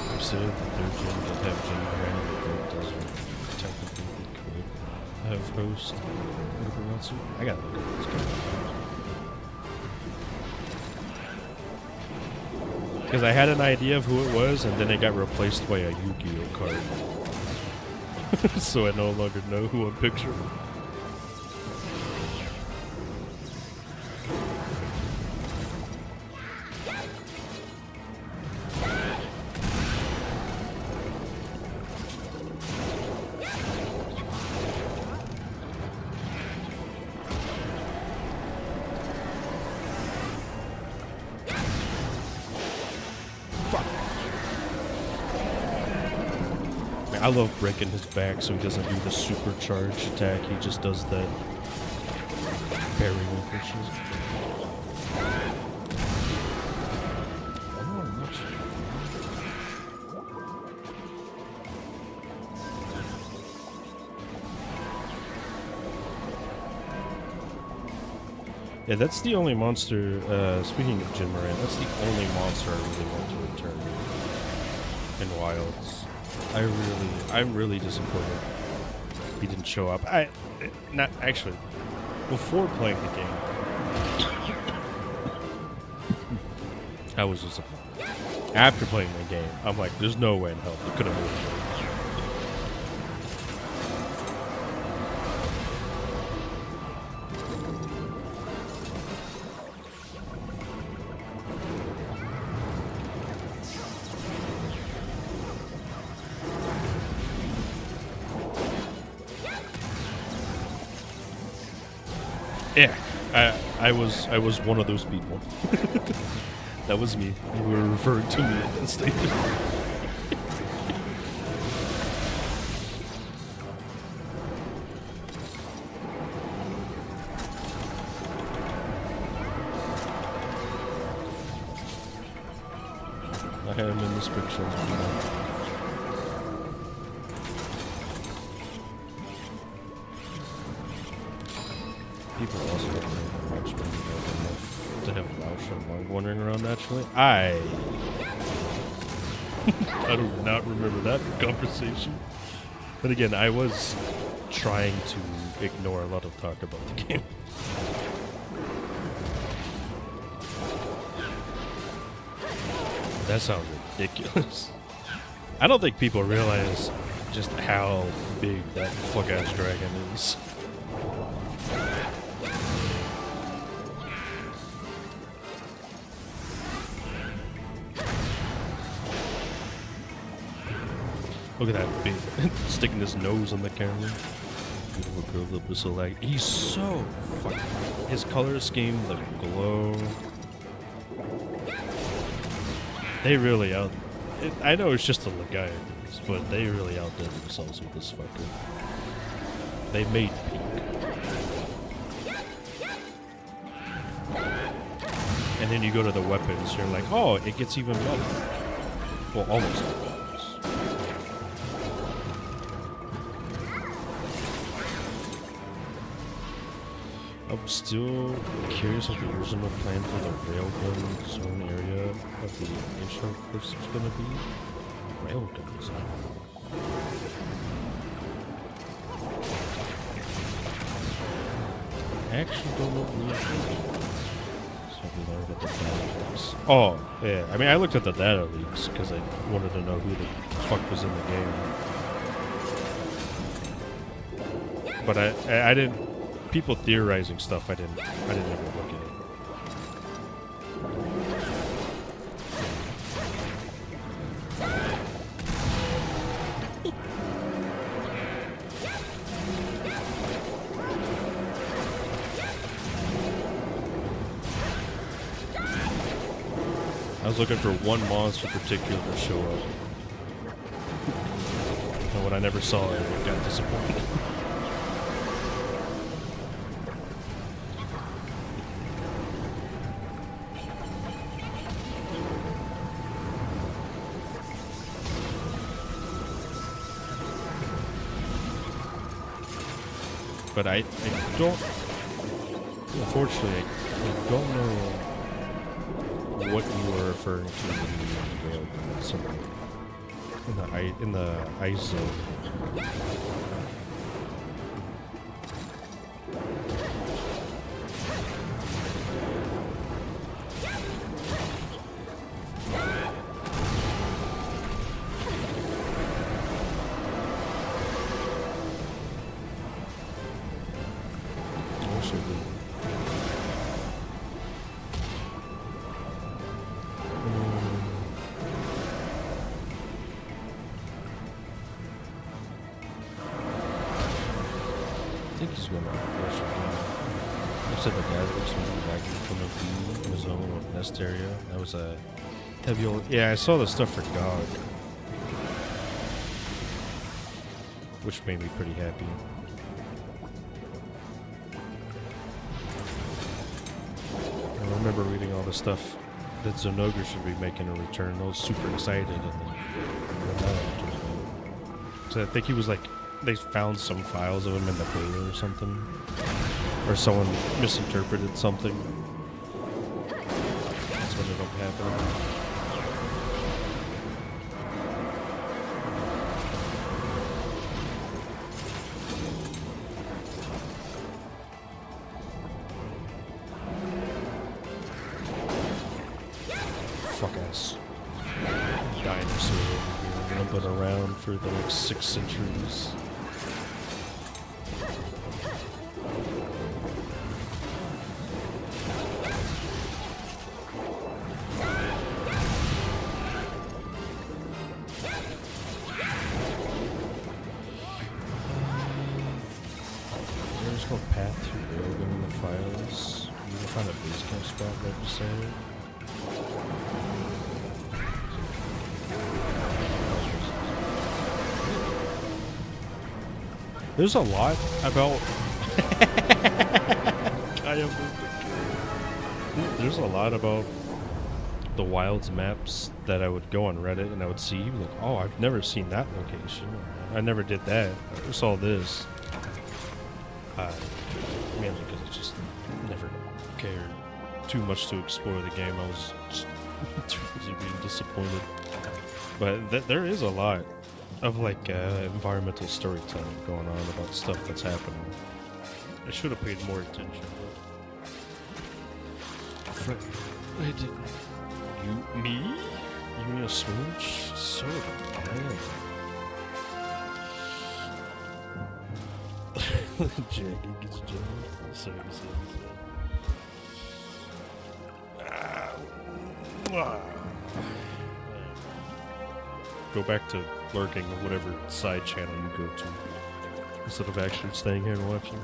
I'm saying the 3rd gen that have Gen Granny the Goat doesn't technically they could have host Otobaratsu. I gotta look at this game. Because I had an idea of who it was, and then it got replaced by a Yu-Gi-Oh card. So I no longer know who I'm picturing. I love breaking his back so he doesn't do the supercharged attack. He just does that barrier pushes. Yeah, that's the only monster, speaking of Jim Moran, that's the only monster I really want to return in Wilds. I'm really disappointed he didn't show up. Not actually, before playing the game, I was disappointed. After playing the game, I'm like, there's no way in hell he could have moved. Yeah, I was one of those people. That was me. You were referring to me in the statement. I am in this picture. People also have watched me enough to have Lausch and Long wandering around naturally. I do not remember that conversation. But again, I was trying to ignore a lot of talk about the game. That sounds ridiculous. I don't think people realize just how big that fuck-ass dragon is. Look at that big, sticking his nose on the camera. Beautiful girl, the whistle like. He's so fucking. His color scheme, the glow. They really out. I know it's just a Legaia, but they really outdid themselves with this fucker. They made pink. And then you go to the weapons, you're like, oh, it gets even better. Well, almost. I'm still curious what the original plan for the railgun zone area of the ancient cliffs was going to be. Railgun zone. I actually don't know who it is. Oh, yeah. I mean, I looked at the data leaks because I wanted to know who the fuck was in the game. But I didn't. People theorizing stuff, I didn't ever look at it. I was looking for one monster in particular to show up. And when I never saw it, I got disappointed. But I don't, unfortunately, I don't know what you were referring to in the ice zone. actually. I think he's going to rush again. Looks like the guy that looks moving back from a bee in his own nest area. That was a heavy old. Yeah, I saw the stuff for dog, which made me pretty happy. I remember reading all the stuff that Zonoga should be making a return. I was super excited, and then so I think he was like, they found some files of him in the beta or something, or someone misinterpreted something. That's what ended up happening. Fuck-ass dinosaur over here, lumping around for the next 6 centuries. There's no path to railgun in the files. You can find a base camp spot right beside it. There's a lot about there's a lot about the Wilds maps that I would go on Reddit and I would see like, oh, I've never seen that location. I never did that. I saw this. Mainly because I just never cared too much to explore the game. I was just too busy being disappointed. But there is a lot of like environmental storytelling going on about stuff that's happening. I should have paid more attention, but I didn't. You, me? You mean a smooch? So bad. Jackie gets jealous. So go back to lurking or whatever side channel you go to instead of actually staying here and watching.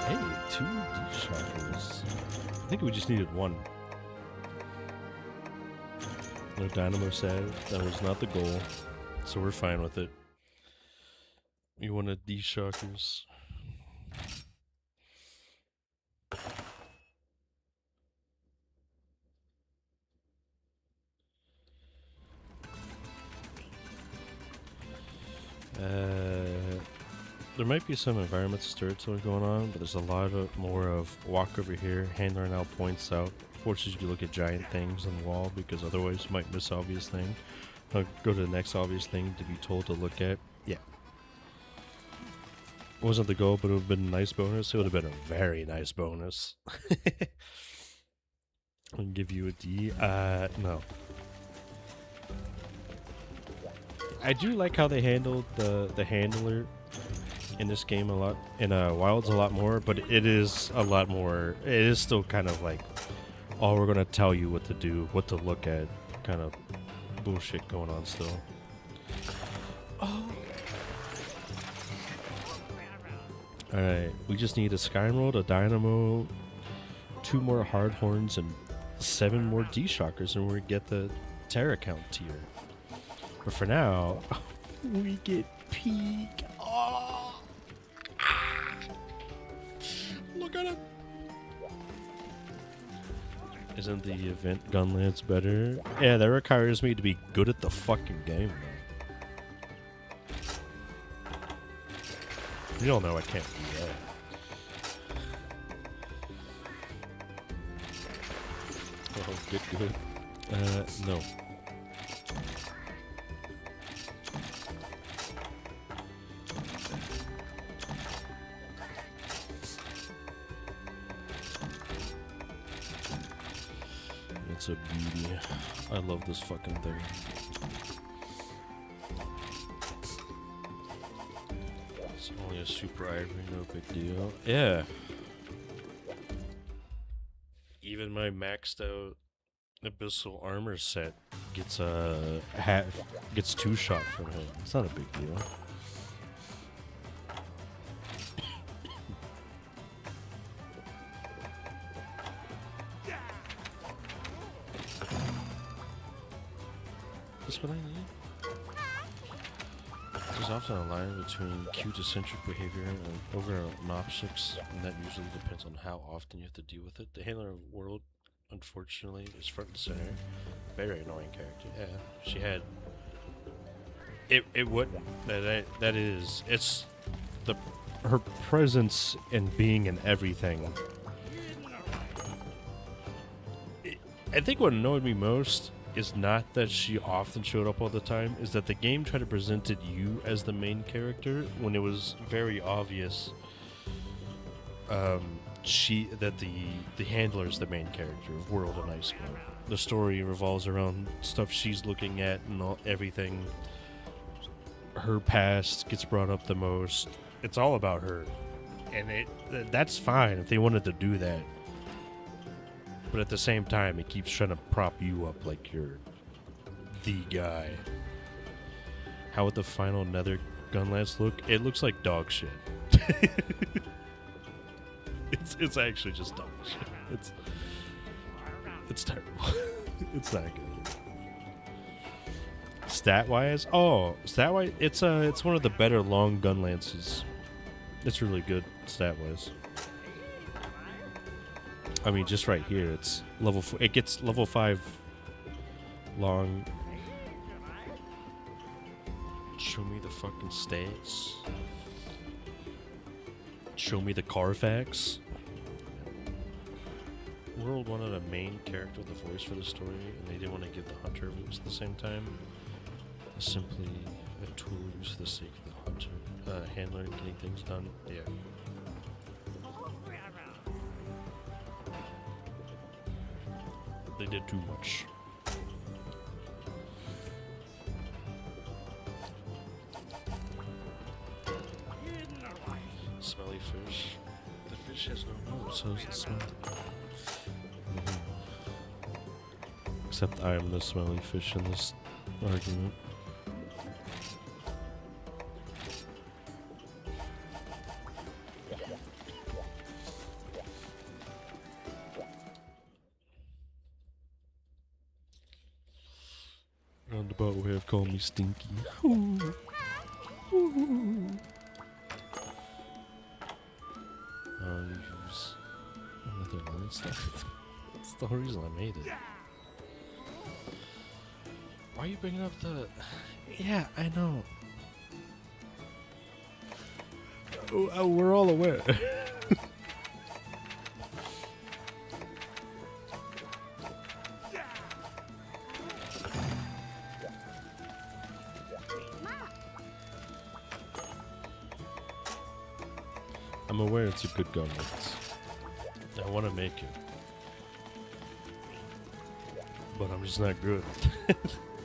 Hey, 2 D-shockers. I think we just needed 1. No Dynamo said that was not the goal, so we're fine with it. We wanted these shockers. There might be some environmental storytelling going on, but there's a lot more of walk over here, handler now points out, forces you to look at giant things on the wall because otherwise you might miss obvious thing. I'll go to the next obvious thing to be told to look at. Yeah. Wasn't the goal, but it would have been a nice bonus. It would have been a very nice bonus. I'll give you a D. No. I do like how they handled the handler in this game a lot, in Wilds a lot more, but it is a lot more, it is still kind of like, oh, we're gonna tell you what to do, what to look at, kind of bullshit going on still. Oh. Alright, we just need a Sky Emerald, a Dynamo, 2 more Hard Horns, and 7 more D-Shockers, and we get the Terra count tier. But for now, we get Peak. Oh! Look at it! Isn't the event Gunlance better? Yeah, that requires me to be good at the fucking game, though. You all know I can't do that. Oh, good. No. It's a beauty. I love this fucking thing. It's only a super ivory, no big deal. Yeah. Even my maxed out abyssal armor set gets gets 2-shot from him. It's not a big deal. Is this what I need? There's often a line between cute eccentric behavior and over-obnoxious, and that usually depends on how often you have to deal with it. The handler world, unfortunately, is front and center. Very annoying character. Yeah, she had... It wouldn't. That is... It's... Her presence and being in everything. I think what annoyed me most is not that she often showed up all the time, is that the game tried to present you as the main character when it was very obvious that the handler is the main character of World and Iceborne. The story revolves around stuff she's looking at and everything. Her past gets brought up the most. It's all about her. And that's fine if they wanted to do that. But at the same time, it keeps trying to prop you up like you're the guy. How would the final nether gun lance look? It looks like dog shit. It's actually just dog shit. It's terrible. It's not good. Stat-wise? Oh, stat-wise, it's one of the better long gun lances. It's really good stat-wise. I mean, just right here, it's level. It gets level 5 long. Show me the fucking stats. Show me the Carfax. World wanted a main character with a voice for the story, and they didn't want to give the hunter a voice at the same time. It's simply a tool used for the sake of the hunter, handler, and getting things done. Yeah. They did too much. Smelly fish. The fish has no nose, so it's smelly. Except I am the smelly fish in this argument. Roundabout way of calling me stinky. Ooh. Ooh. I'll use another line stuff. That's the whole reason I made it. Why are you bringing up the... Yeah, I know. Oh, we're all aware. I'm aware it's a good gun. I want to make it. But I'm just not good.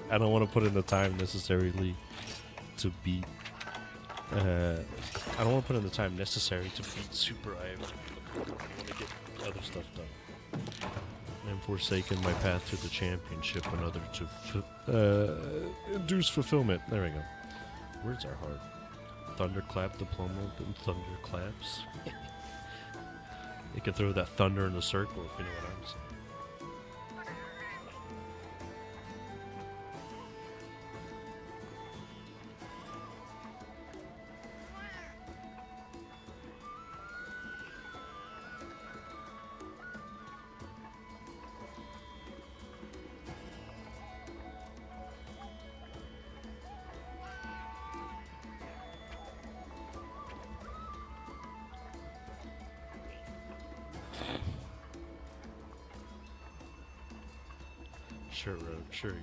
I don't want to put in the time necessarily to beat... I don't want to put in the time necessary to beat Super Ivory. I want to get other stuff done. I'm forsaking my path to the championship in order to induce fulfillment. There we go. Words are hard. Thunderclap diploma and thunderclaps. You can throw that thunder in a circle if you know what I'm saying. Sure you do.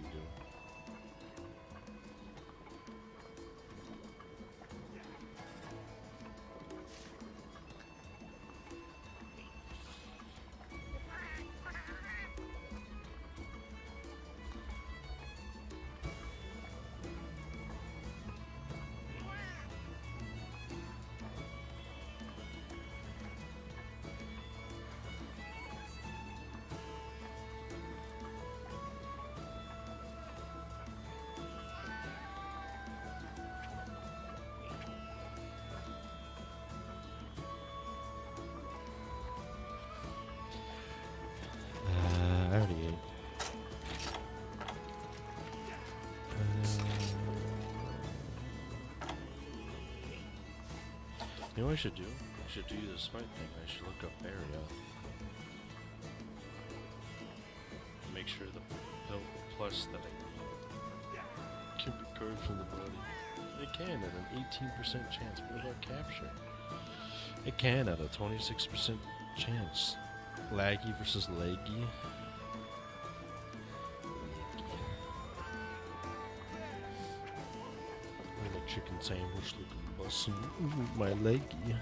You know what I should do? I should do the smart thing. I should look up area. Make sure the belt plus that I need can be carved from the body. It can at an 18% chance. What about capture? It can at a 26% chance. Laggy versus leggy. Like a chicken sandwich looking bussin'. Ooh, my leggy.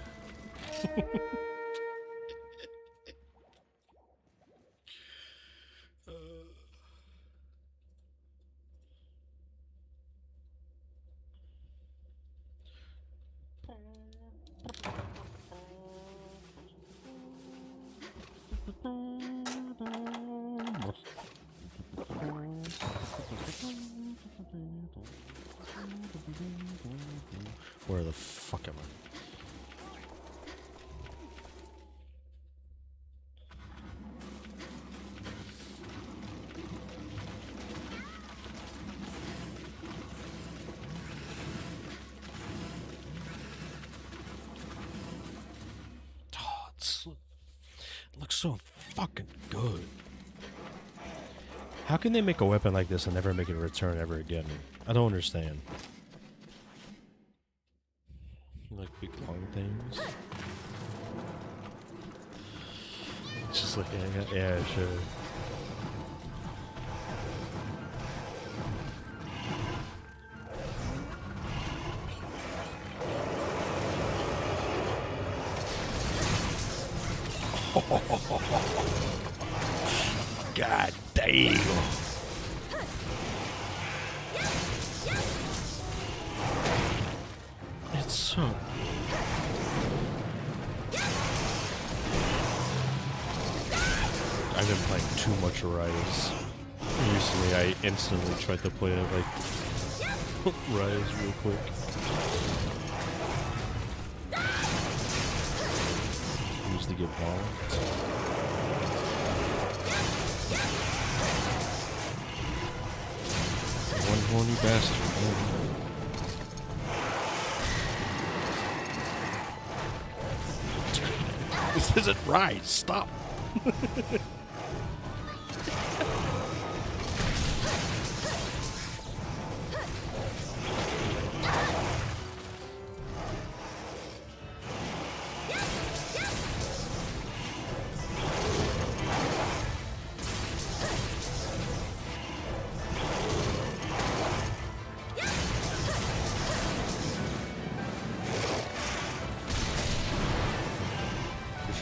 Where the fuck am I? It looks so fucking good. How can they make a weapon like this and never make it return ever again? I don't understand. Like big long things. It's just looking at, yeah, sure. God damn. It's so... I've been playing too much Rise. Recently I instantly tried to play it like Rise real quick. Used to get bombed. One horny bastard. Oh. This isn't Rise. Stop.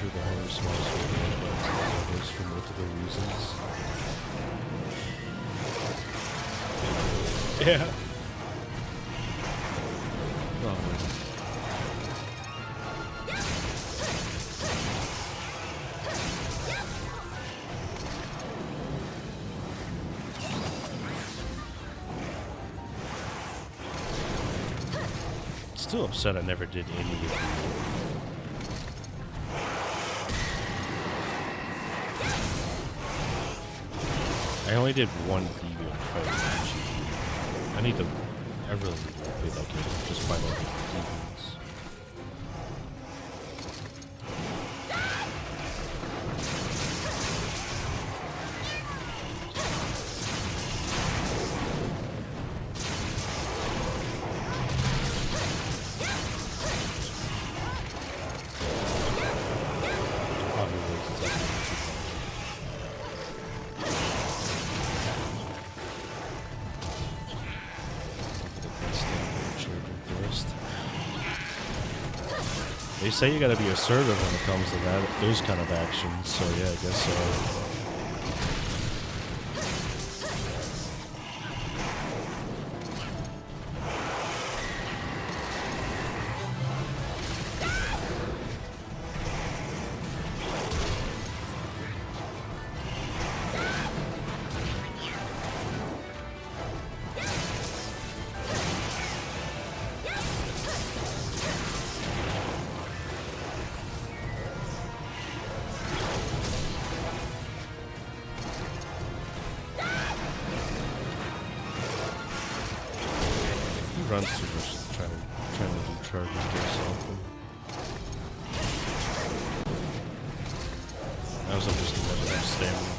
The horror smells for multiple reasons. Yeah. Oh, still upset I never did any of it. I only did one deviant fight. I need to. I really need to play that game. Just fight all the deviants. They say you gotta be assertive when it comes to that, those kind of actions, so yeah, I guess so. Runs too much trying to do charges or something. As I'm just imagining stamina.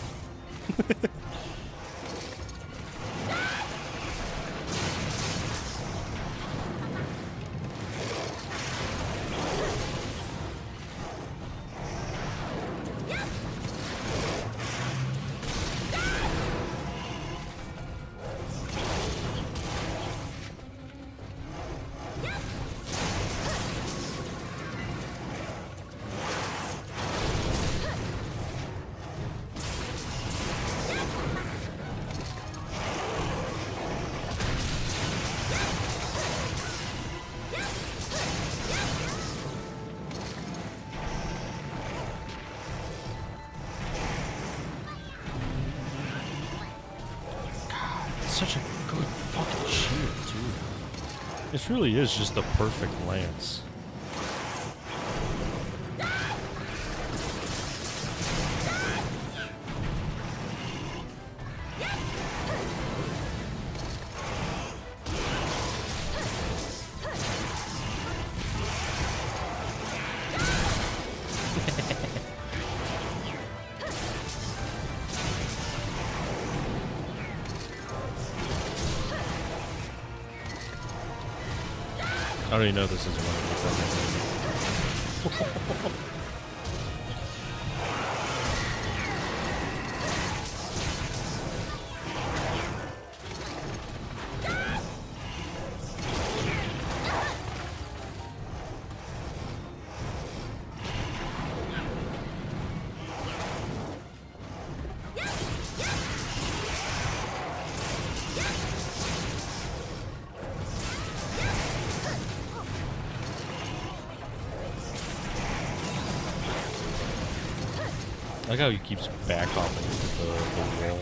Such a good fucking shield, too. This really is just the perfect lance. I already know this isn't one of the I like how he keeps back hopping into the wall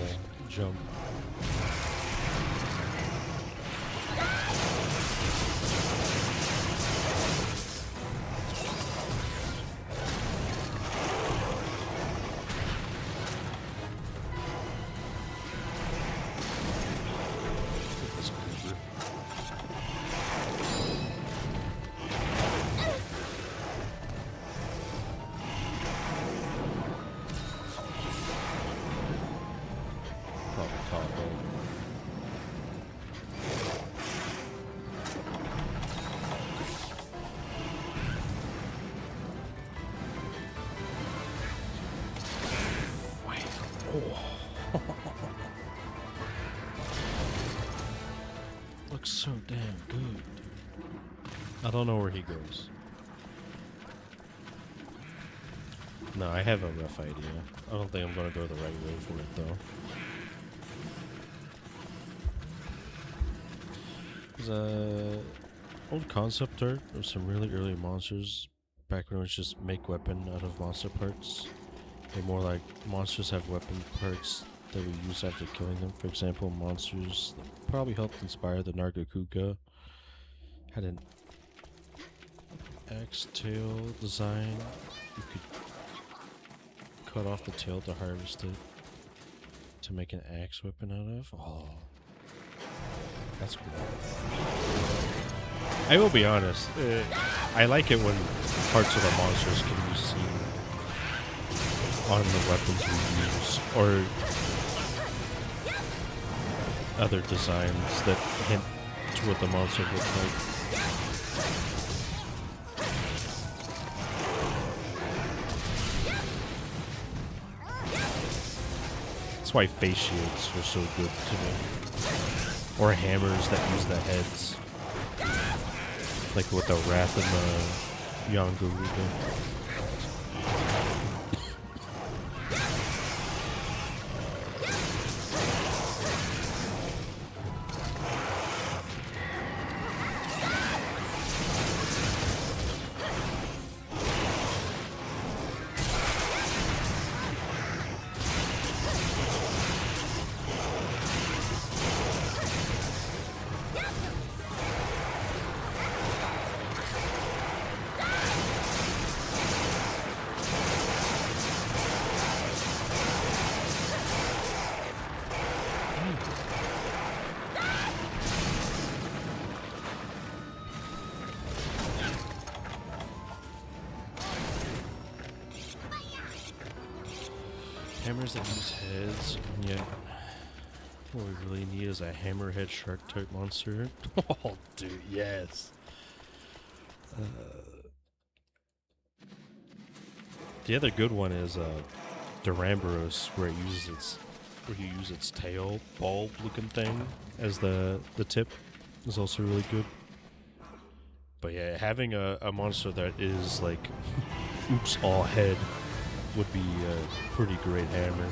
jump. Looks so damn good. I don't know where he goes. No, I have a rough idea. I don't think I'm gonna go the right way for it though. There's a old concept art of some really early monsters back when it was just make weapon out of monster parts. They're more like monsters have weapon parts that we use after killing them. For example, monsters that probably helped inspire the Nargacuga had an axe tail design. You could cut off the tail to harvest it to make an axe weapon out of. Oh, that's cool. I will be honest, I like it when parts of the monsters can be seen on the weapons we use, or other designs that hint to what the monster looks like. That's why face shields are so good to me. Or hammers that use the heads. Like with the Wrath and the Yangaruga. Hammers that use heads, and yet what we really need is a hammerhead shark type monster. Oh, dude, yes. The other good one is Duramboros, where you use its tail bulb looking thing as the tip is also really good. But yeah, having a monster that is like oops all head would be a pretty great hammer.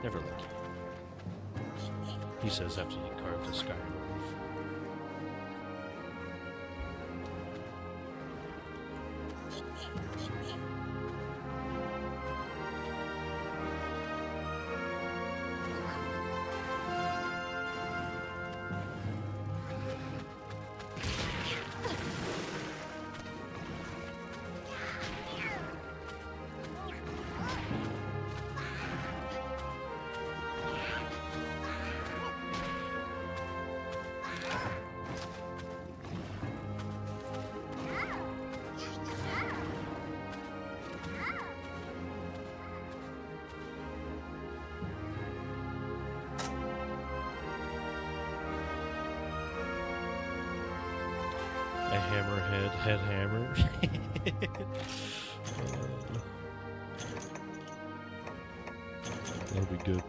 Never lucky. He says after he carved a sky roof. A hammerhead head hammer. That'll be good.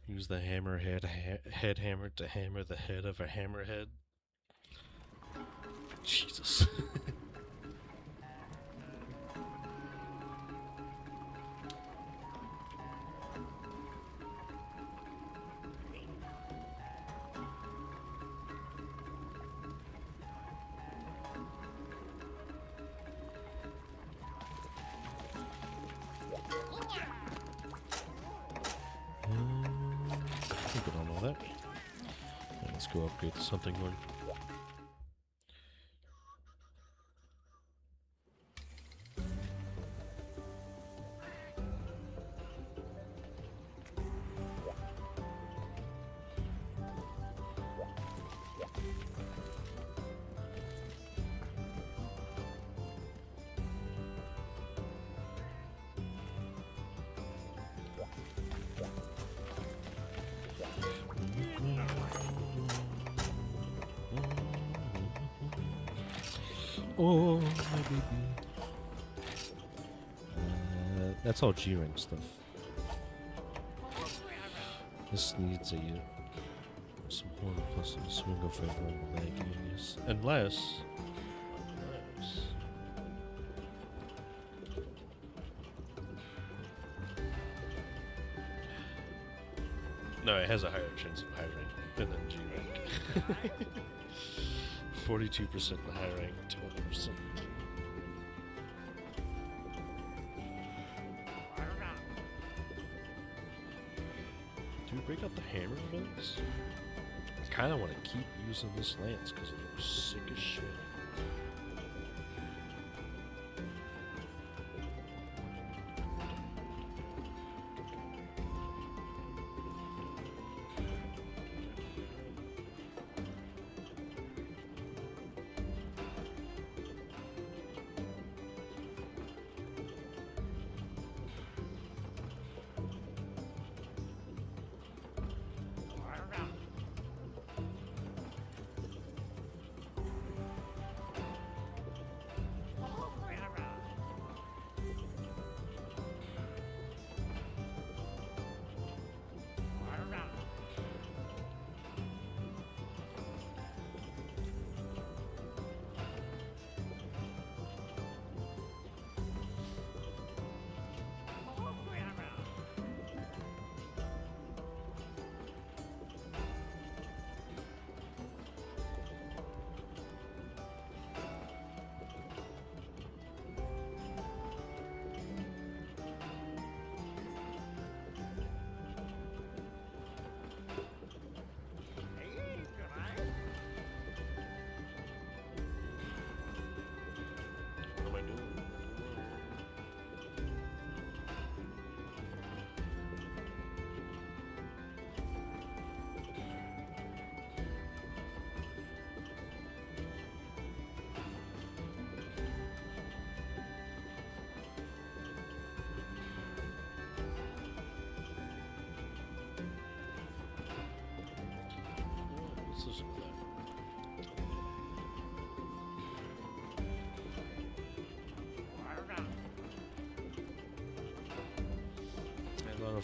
Use the hammerhead head hammer to hammer the head of a hammerhead. Jesus. On all that. And let's go upgrade to something more. Oh, my baby. That's all G-rank stuff. This needs a some horn plus a swing of favorable leg use. Unless no, it has a higher chance of high rank than G-rank. 42% in high rank, 20%. Do we break out the hammer events? I kind of want to keep using this lance because it looks sick as shit.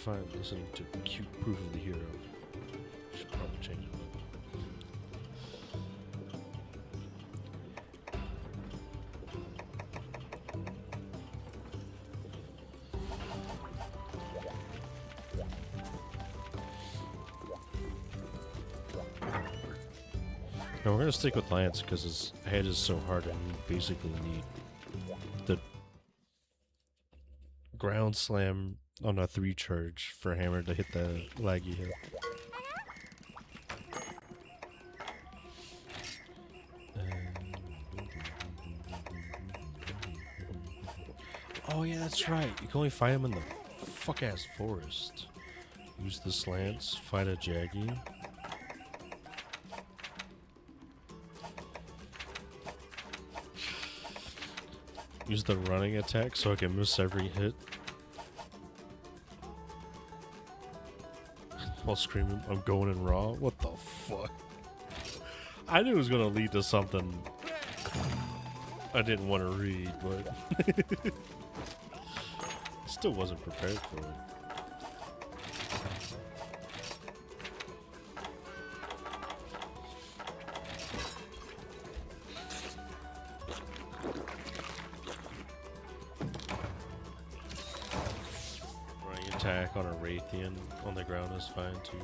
fine listening to cute proof of the hero. Should probably change it. No, we're gonna stick with Lance because his head is so hard and you basically need the ground slam on a 3 charge for Hammer to hit the laggy hit. Oh yeah, that's right. You can only find him in the fuck-ass forest. Use the slants, fight a Jaggy. Use the running attack so I can miss every hit. While screaming, I'm going in raw? What the fuck? I knew it was gonna lead to something I didn't want to read, but still wasn't prepared for it. Attack on a Raytheon on the ground is fine too.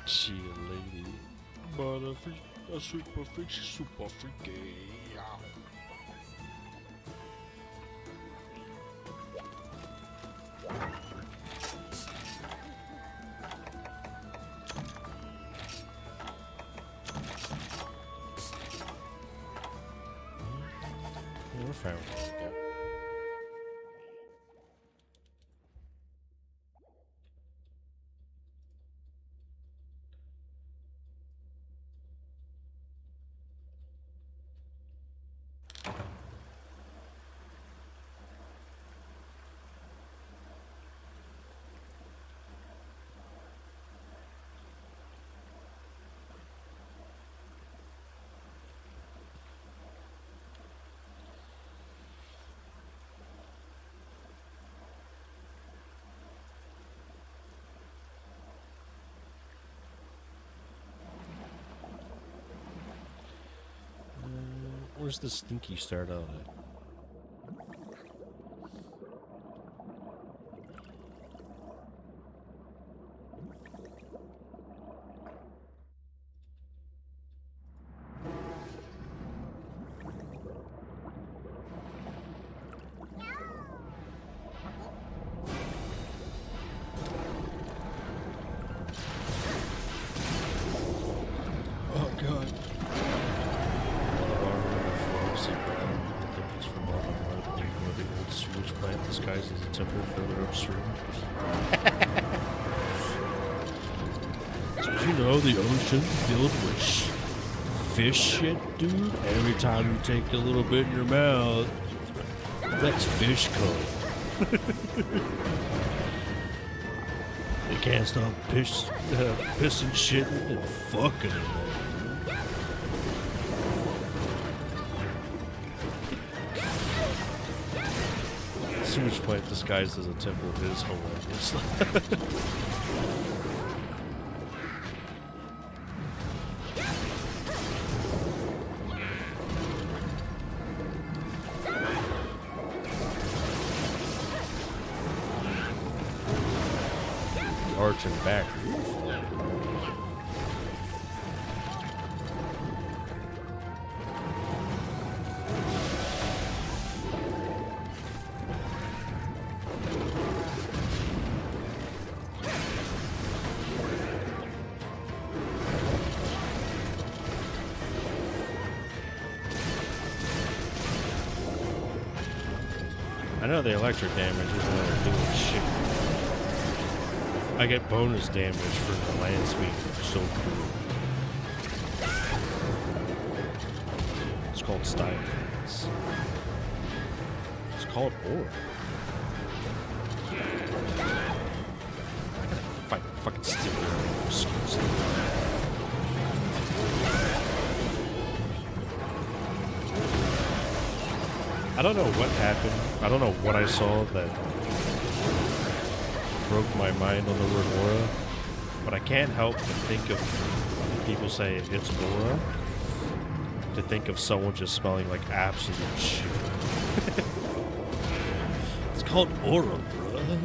She a lady, but a super freak, she's super freaky. We're fine with that. Yeah. Where's the stinky start out at? Oh god. Sewage plant disguised as a temple further upstream. Did you know the ocean filled with fish shit, dude? Every time you take a little bit in your mouth, that's fish cum. They can't stop pissing, shitting, and fucking in there. Sewage plant disguised as a temple is hilarious. arching back. I know the electric damage isn't really doing shit. I get bonus damage for the land sweep, which is so cool. It's called style. It's called ore. I gotta fight fucking steal your skills. I don't know what happened. I don't know what I saw that broke my mind on the word aura, but I can't help but think of when people say it's aura, to think of someone just smelling like absolute shit. It's called aura, bruh.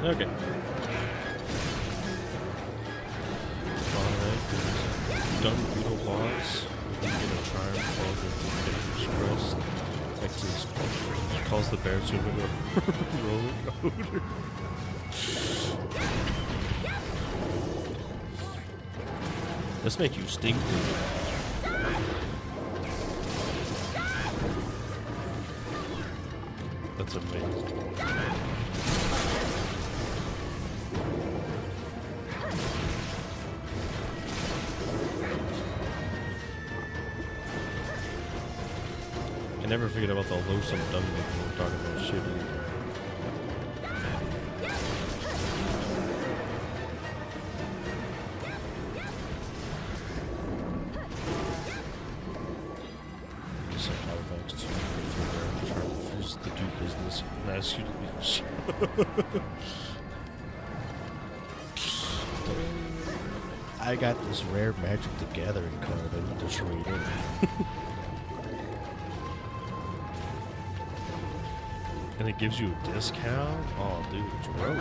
Okay. Done beetle claws. You can get a charm called the Express. Texas calls the bear to a roller coaster. Let's make you stink. That's amazing. I never forget about the loathsome dumb when we're talking about shit. So Halifax to refuse to do business and ask you to leave. I got this rare Magic the Gathering card I need to trade in. And it gives you a discount? Oh, dude, it's rogue.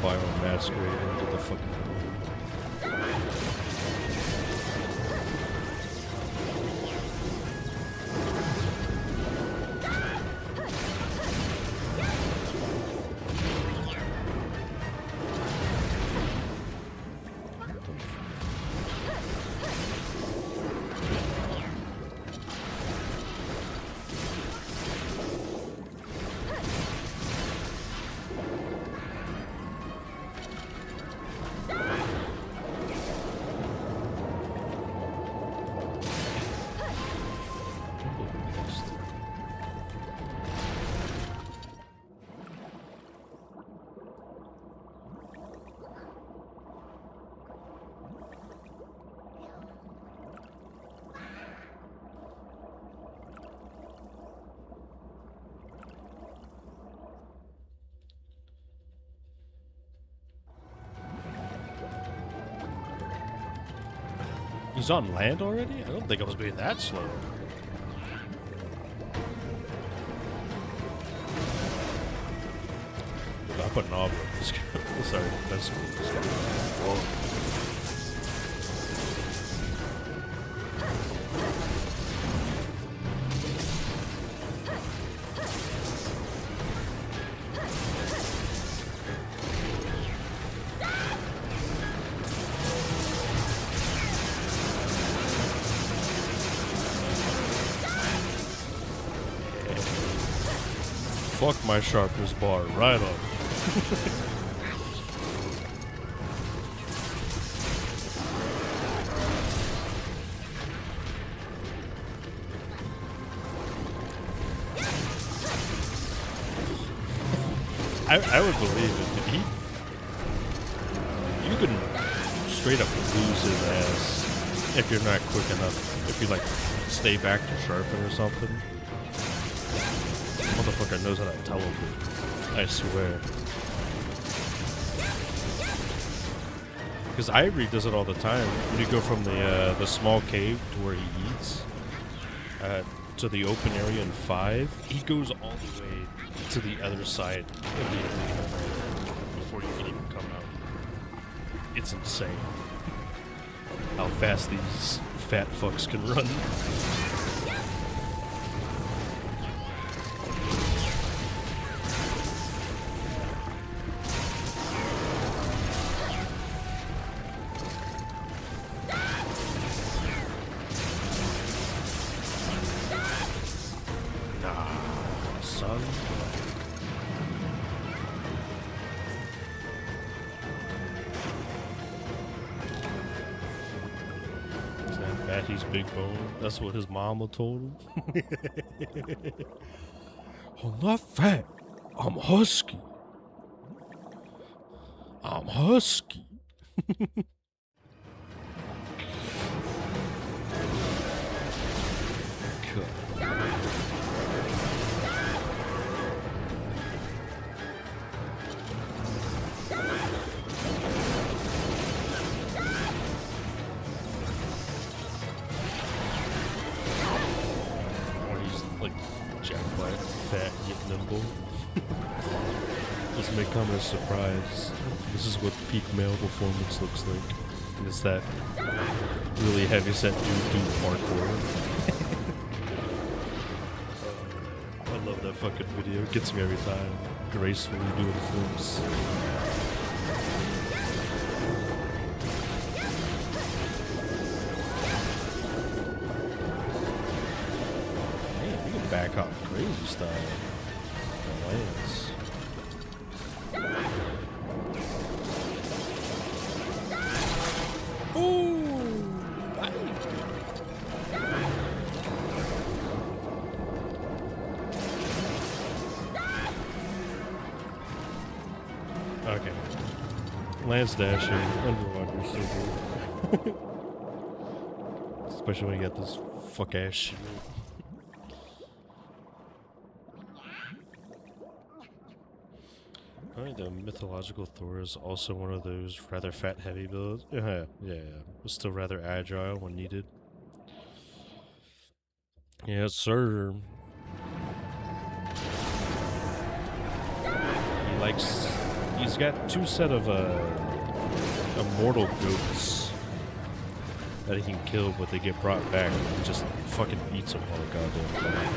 Byron masquerading into the fucking He's on land already? I don't think I was being that slow. I put an knob on this guy. Sorry, that's whoa. Fuck my sharpness bar, right up. I would believe it. You can straight up lose his ass if you're not quick enough. If you like stay back to sharpen or something. Motherfucker knows how to teleport. I swear. Because Ivory does it all the time. When you go from the small cave to where he eats, to the open area in 5, he goes all the way to the other side of the arena before you can even come out. It's insane how fast these fat fucks can run. Big bone. That's what his mama told him. I'm not fat. I'm husky. I'm husky. This may come as a surprise. This is what peak male performance looks like. And it's that really heavy-set dude doing parkour. I love that fucking video. It gets me every time. Gracefully doing flips. Man, you can back up crazy style. Lands. Okay. Lance dashing underwater super. Especially when you get this fuck ass shit. Alright, the mythological Thor is also one of those rather fat heavy builds. Yeah, but still rather agile when needed. Yes, sir. He's got two set of immortal goats that he can kill, but they get brought back and just fucking eats them all the goddamn time.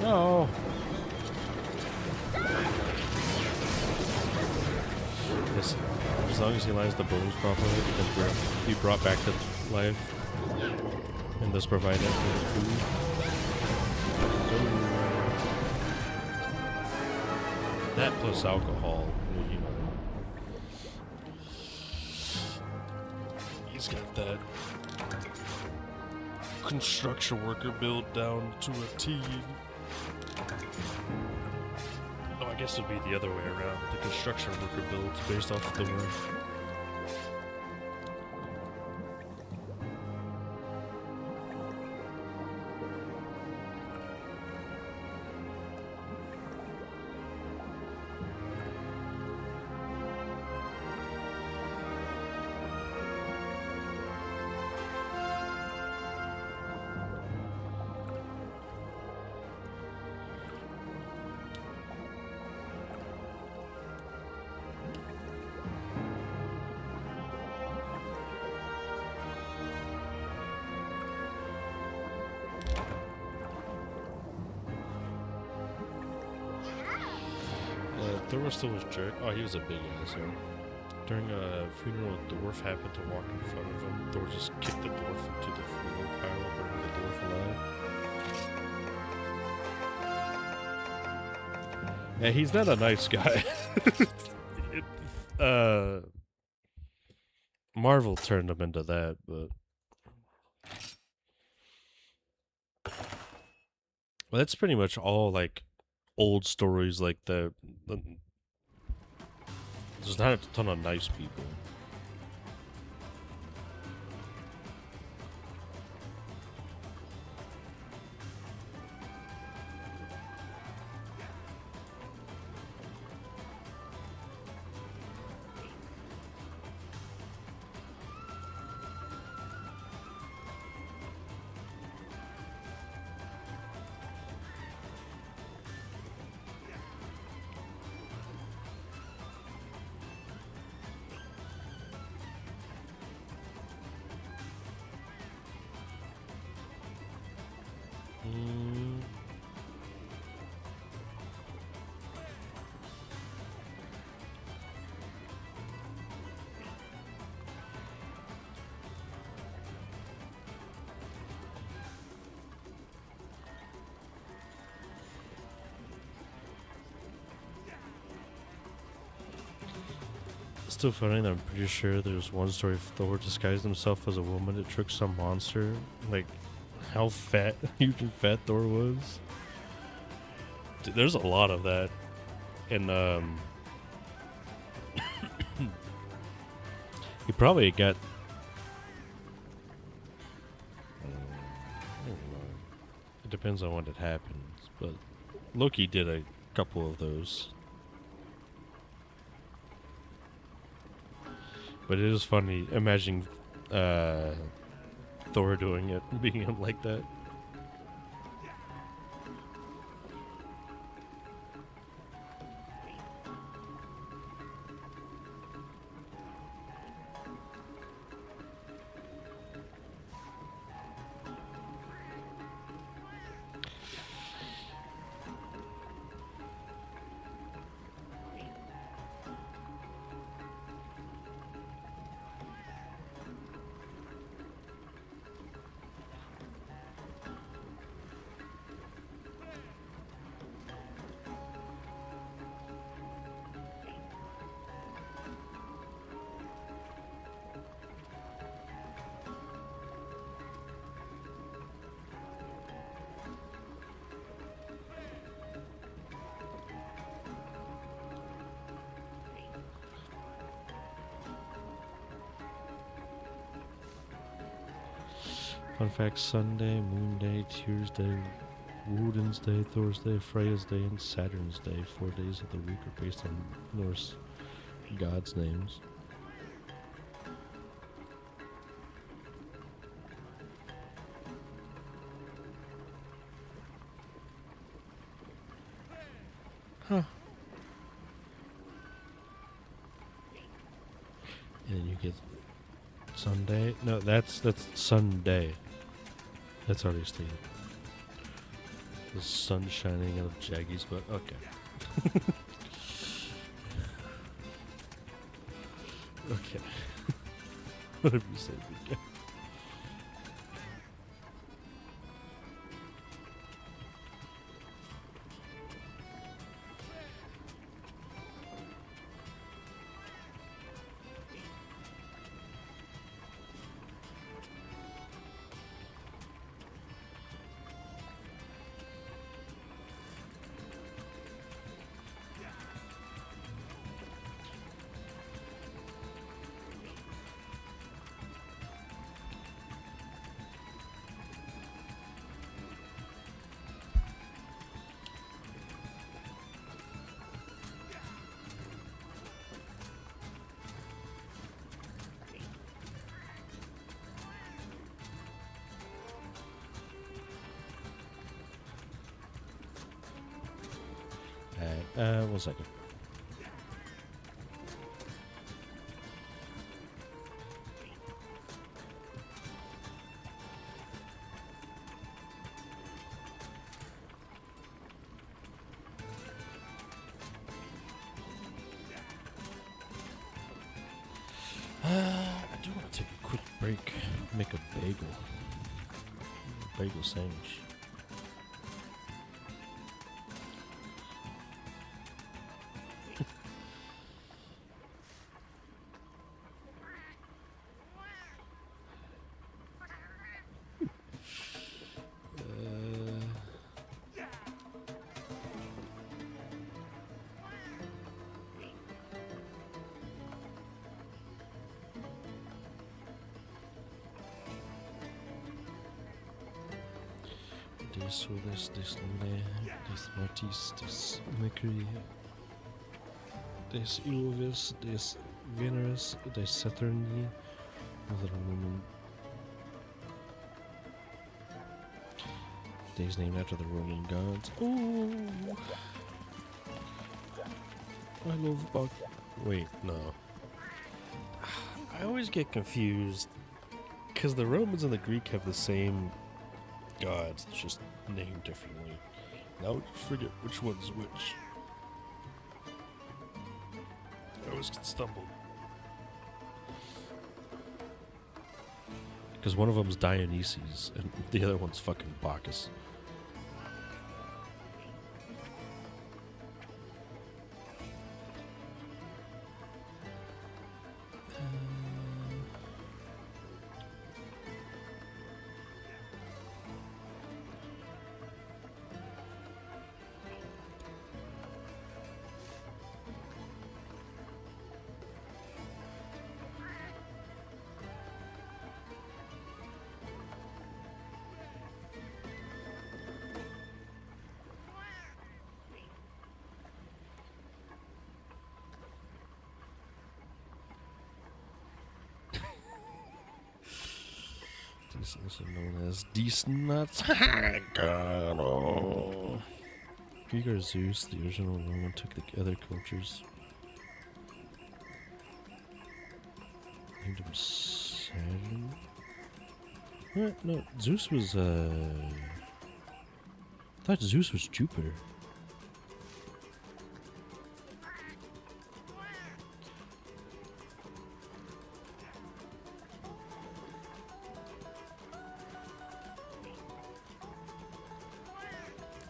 No. Listen, as long as he lines the bones properly, he can be brought back to life and thus provide that food. That plus alcohol, you know. He's got that construction worker build down to a T. No, I guess it'd be the other way around. The construction worker builds based off of the work. Thor still was jerk. Oh, he was a big asshole. During a funeral, a dwarf happened to walk in front of him. Thor just kicked the dwarf into the funeral pile, burning the dwarf alive. Yeah, he's not a nice guy. Marvel turned him into that, but well, that's pretty much all like old stories like that. There's not a ton of nice people. Still funny that I'm pretty sure there's one story of Thor disguised himself as a woman to trick some monster. Like, how huge and fat Thor was. Dude, there's a lot of that. And, he probably got... I don't know. It depends on when it happens, but Loki did a couple of those. But it is funny imagining Thor doing it, being him like that. Fun fact: Sunday, Moon Day, Tuesday, Woden's Day, Thursday, Freya's Day, and Saturn's Day. 4 days of the week are based on Norse gods' names. Huh. And you get Sunday. No, that's Sunday. That's already stated. The sun shining out of Jaggy's butt. Okay. Okay. Whatever you say, big guy. Alright, 1 second. I do want to take a quick break, make a bagel sandwich. Des Soles, des Lunae, des Martis, des Mercury, des Iovis, des Veneris, des Saturni, other Roman days named after the Roman gods. Oh, I love Buck. Wait, no. I always get confused because the Romans and the Greek have the same gods, it's just named differently. Now I just forget which one's which. I always get stumbled. Because one of them's Dionysus and the other one's fucking Bacchus. This is also known as Desnuts. Greek or Zeus, the original Roman, took the other cultures. Named him Saturn? What? No, Zeus was, I thought Zeus was Jupiter.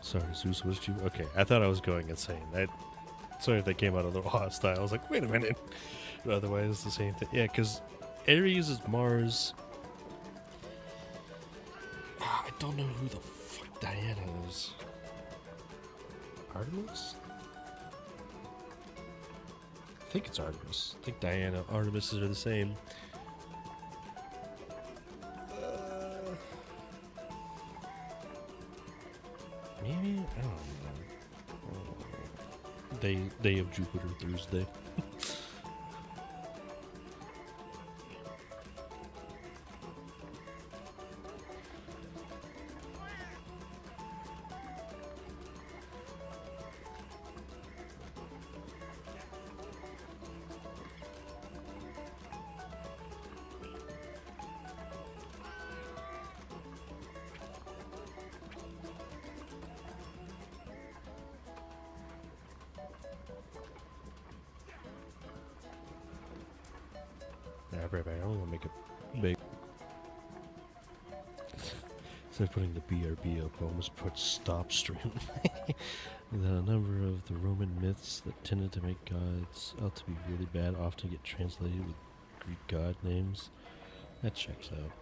Sorry, Zeus was Jew. Okay, I thought I was going insane. Sorry if that came out a little hostile. I was like, wait a minute. But otherwise, it's the same thing. Yeah, because Ares is Mars. I don't know who the fuck Diana is. Artemis? I think it's Artemis. I think Diana, Artemis are the same. Maybe? I don't know. Day of Jupiter, Thursday. I don't want to make it big. Instead of putting the BRB up, I almost put stop stream. The number of the Roman myths that tended to make gods out to be really bad often get translated with Greek god names. That checks out.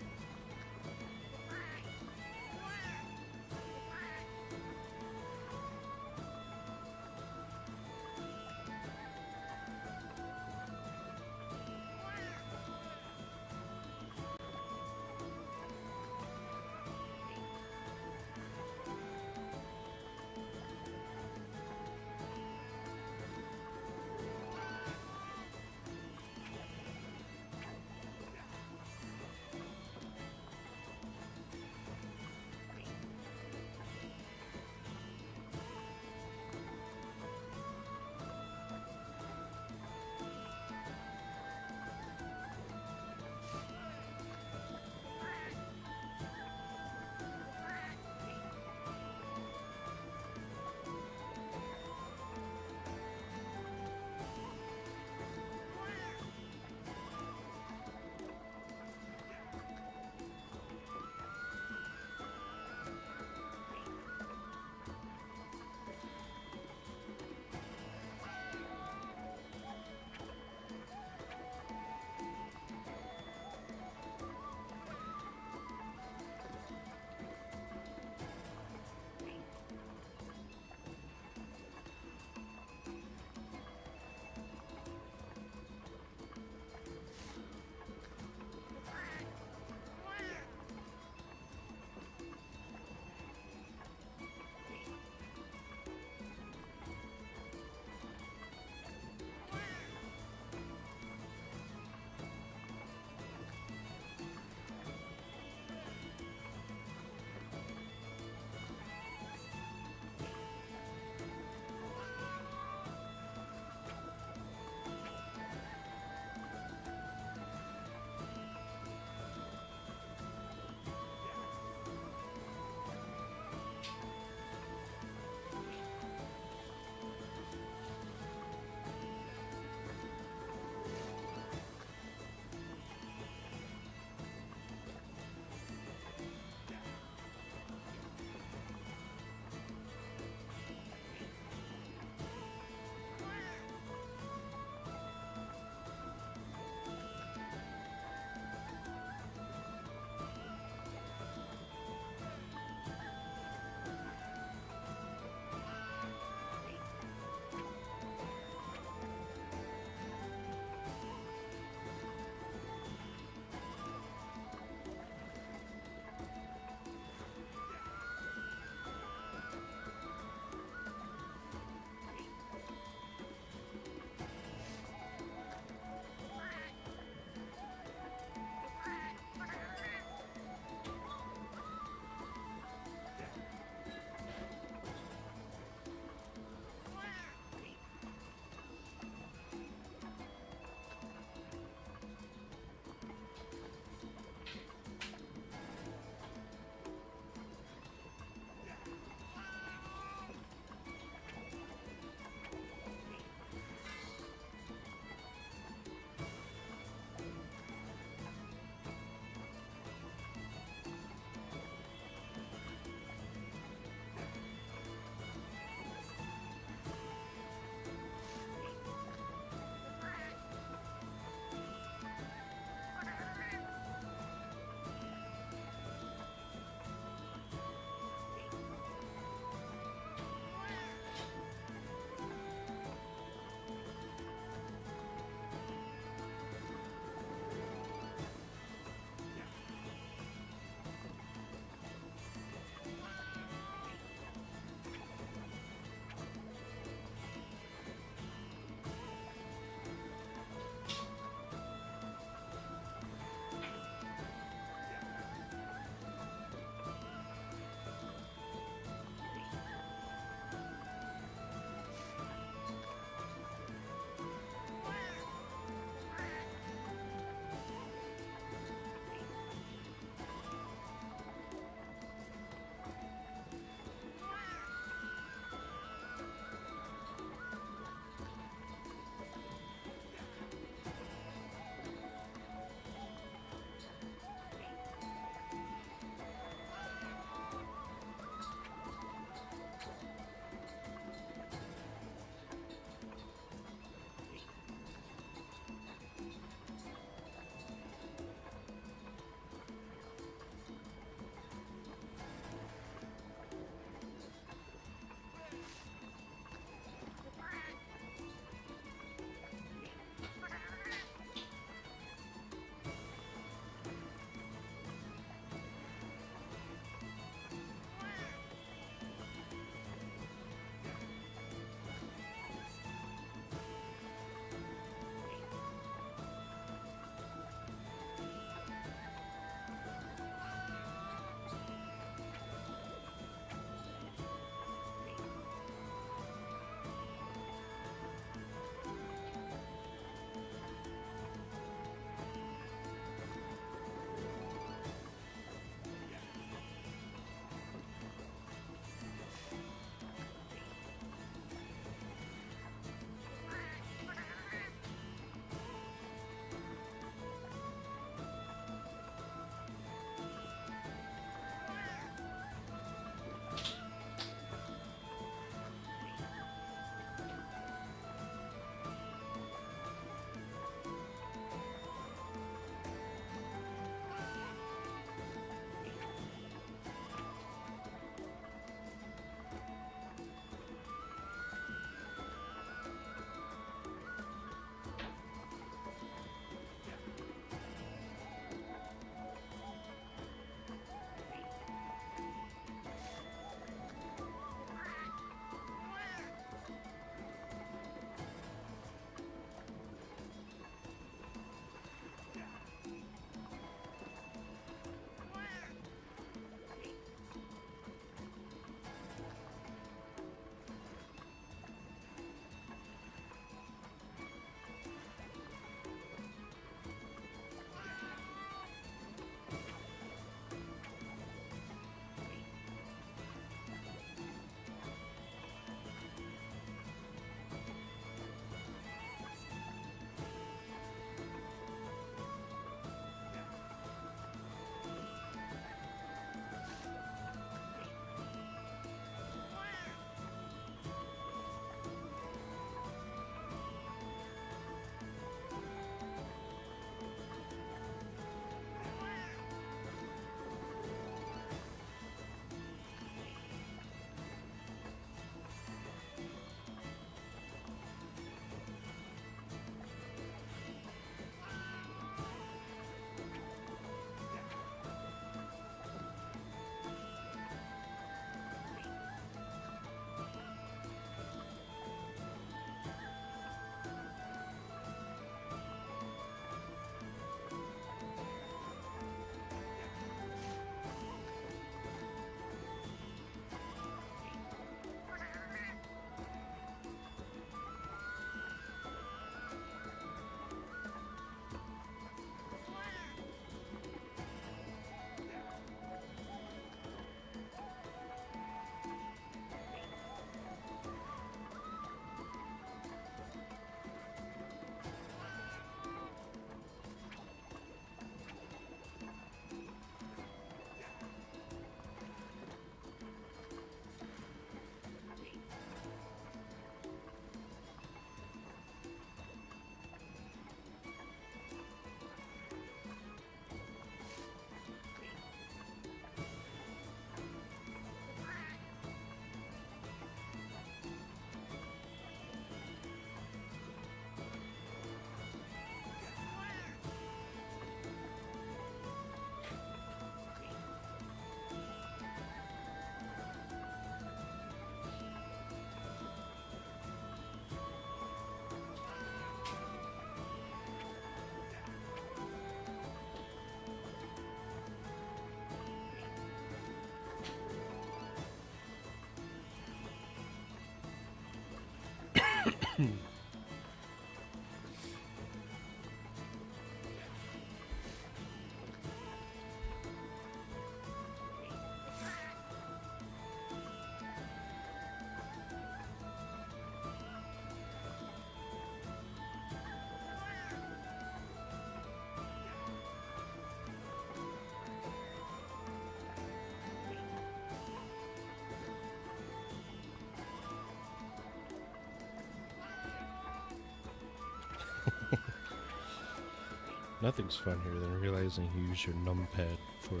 Nothing's funnier than realizing you use your numpad for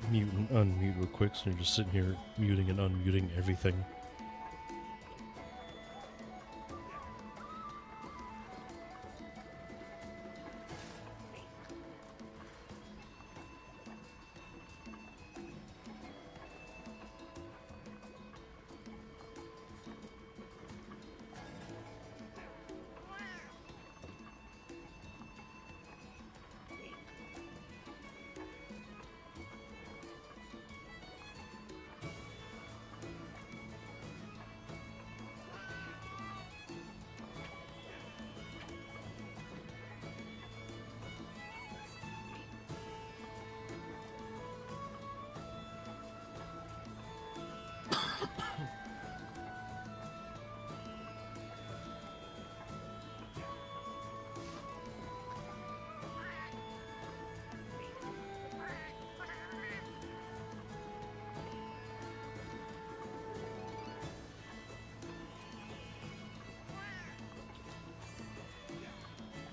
mute and unmute real quick, so you're just sitting here muting and unmuting everything.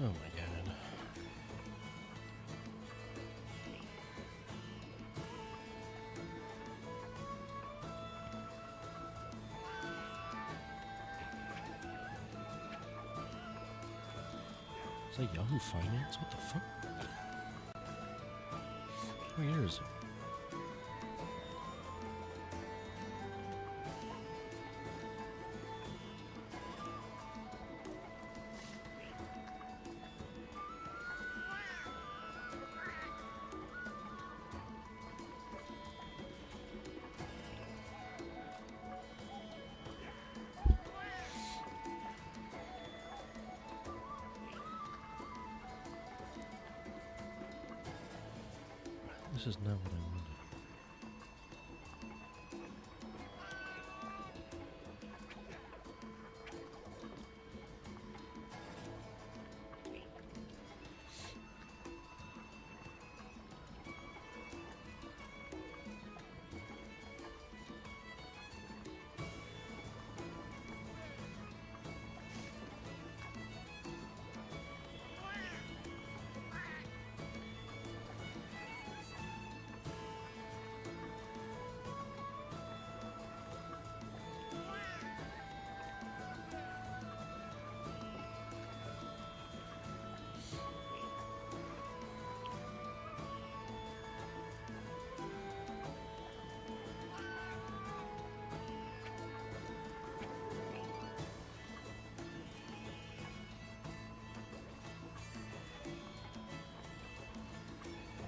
Oh my god. Is that Yahoo Finance? What the fuck? Where is it? This is not what I wanted.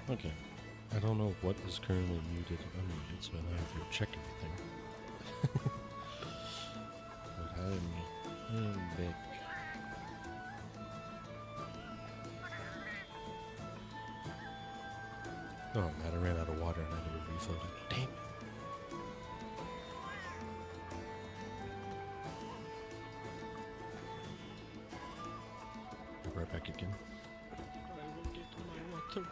Okay. I don't know what is currently muted and unmuted, so I don't have to check everything. But I'm back. Oh man, I ran out of water and I never refilled it. Damn it. Be right back again. I will get my water.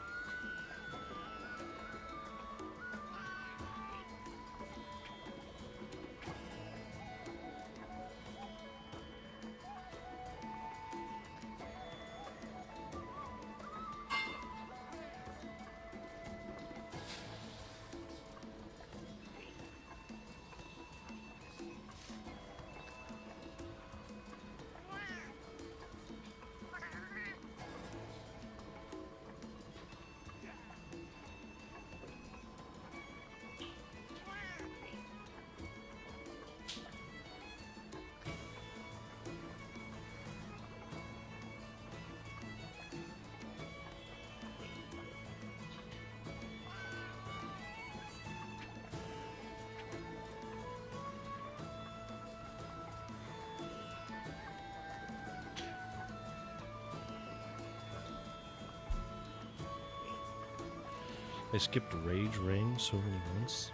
I skipped Rage Ring so many months.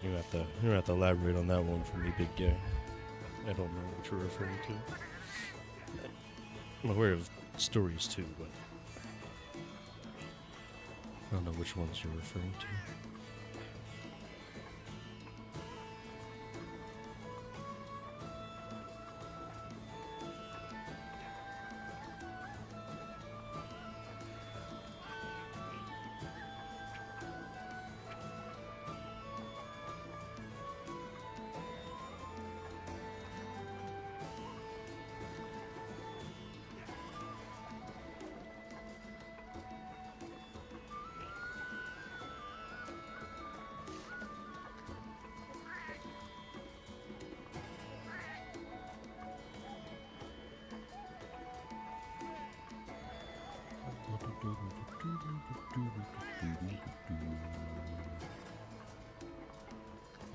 You have to elaborate on that one for me, big guy. I don't know what you're referring to. I'm aware of stories too, but I don't know which ones you're referring to.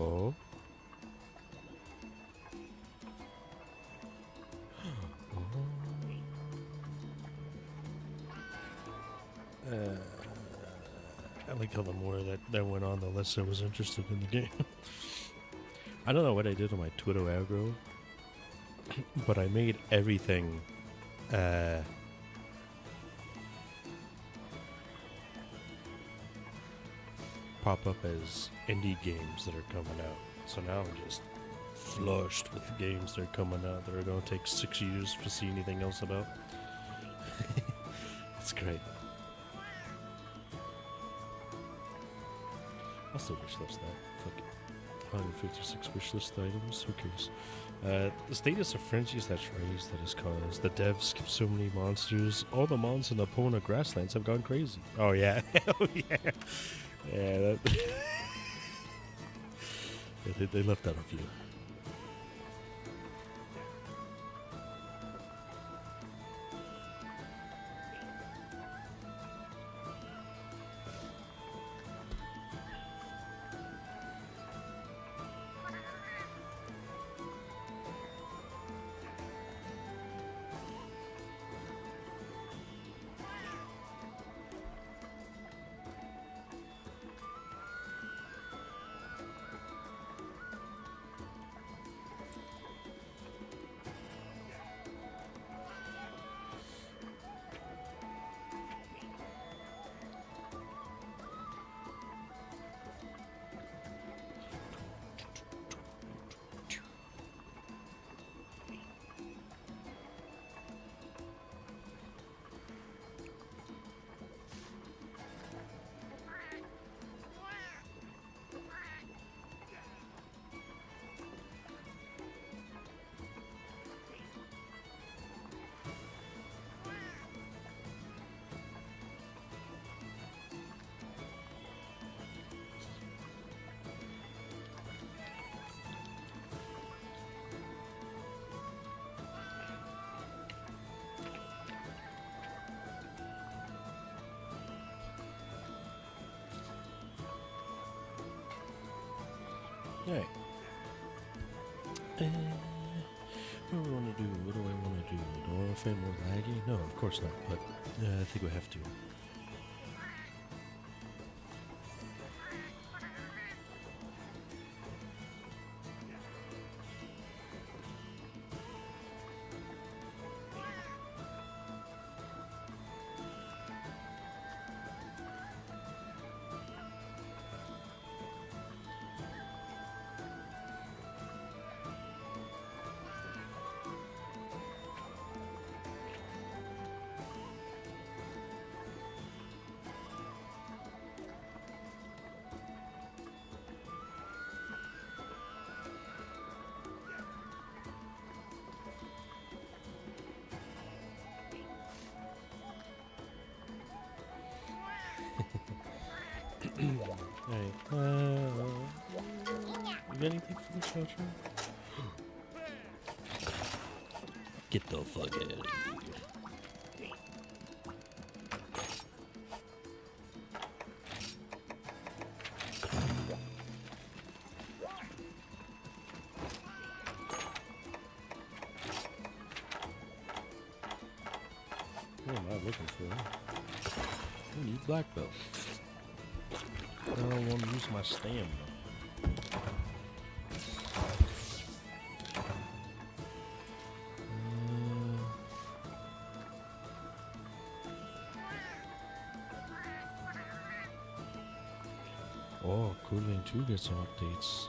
Oh. I like how the more that went on, the less I was interested in the game. I don't know what I did on my Twitter aggro, but I made everything pop up as indie games that are coming out. So now I'm just flushed with games that are coming out that are going to take 6 years to see anything else about. It's great. I'll still wishlist that. Fuck it. 156 wishlist items. Who cares? The status of frenzies that's raised that has caused the devs skip so many monsters. All the mons in the Pona grasslands have gone crazy. Oh yeah. Hell yeah. Yeah, that yeah, they left out a few. Alright. What do I want to do? What do I want to do? Do I want to find more laggy? No, of course not, but I think we have to. Alright, you got anything for this outro? Get the fuck out of here. What am I looking for? I need black belt. I don't want to use my stamina. Oh, Cooling 2 gets some updates.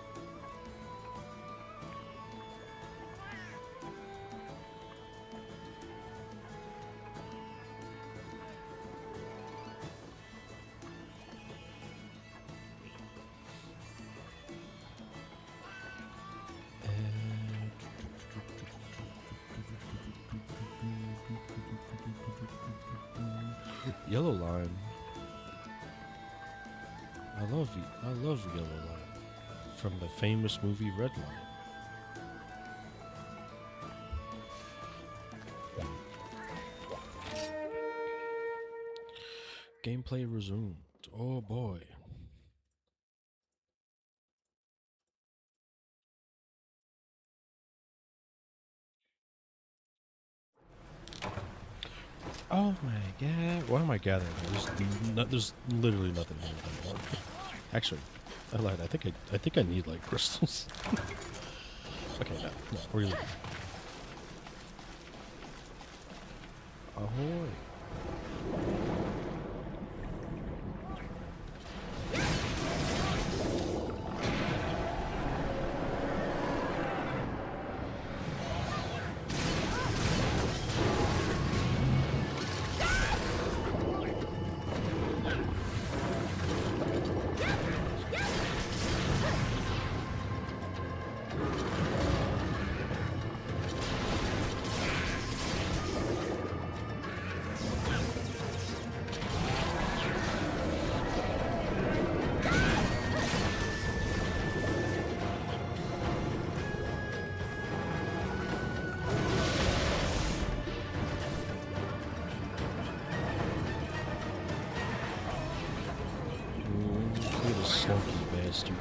Yellow Line. I love Yellow Line from the famous movie Red Line. Gameplay resumed. Oh boy. Oh my god. Why am I gathering? There's literally nothing here anymore. Actually, I lied. I think I need like crystals. Okay, no, we're leaving. Ahoy. Slunky bastard.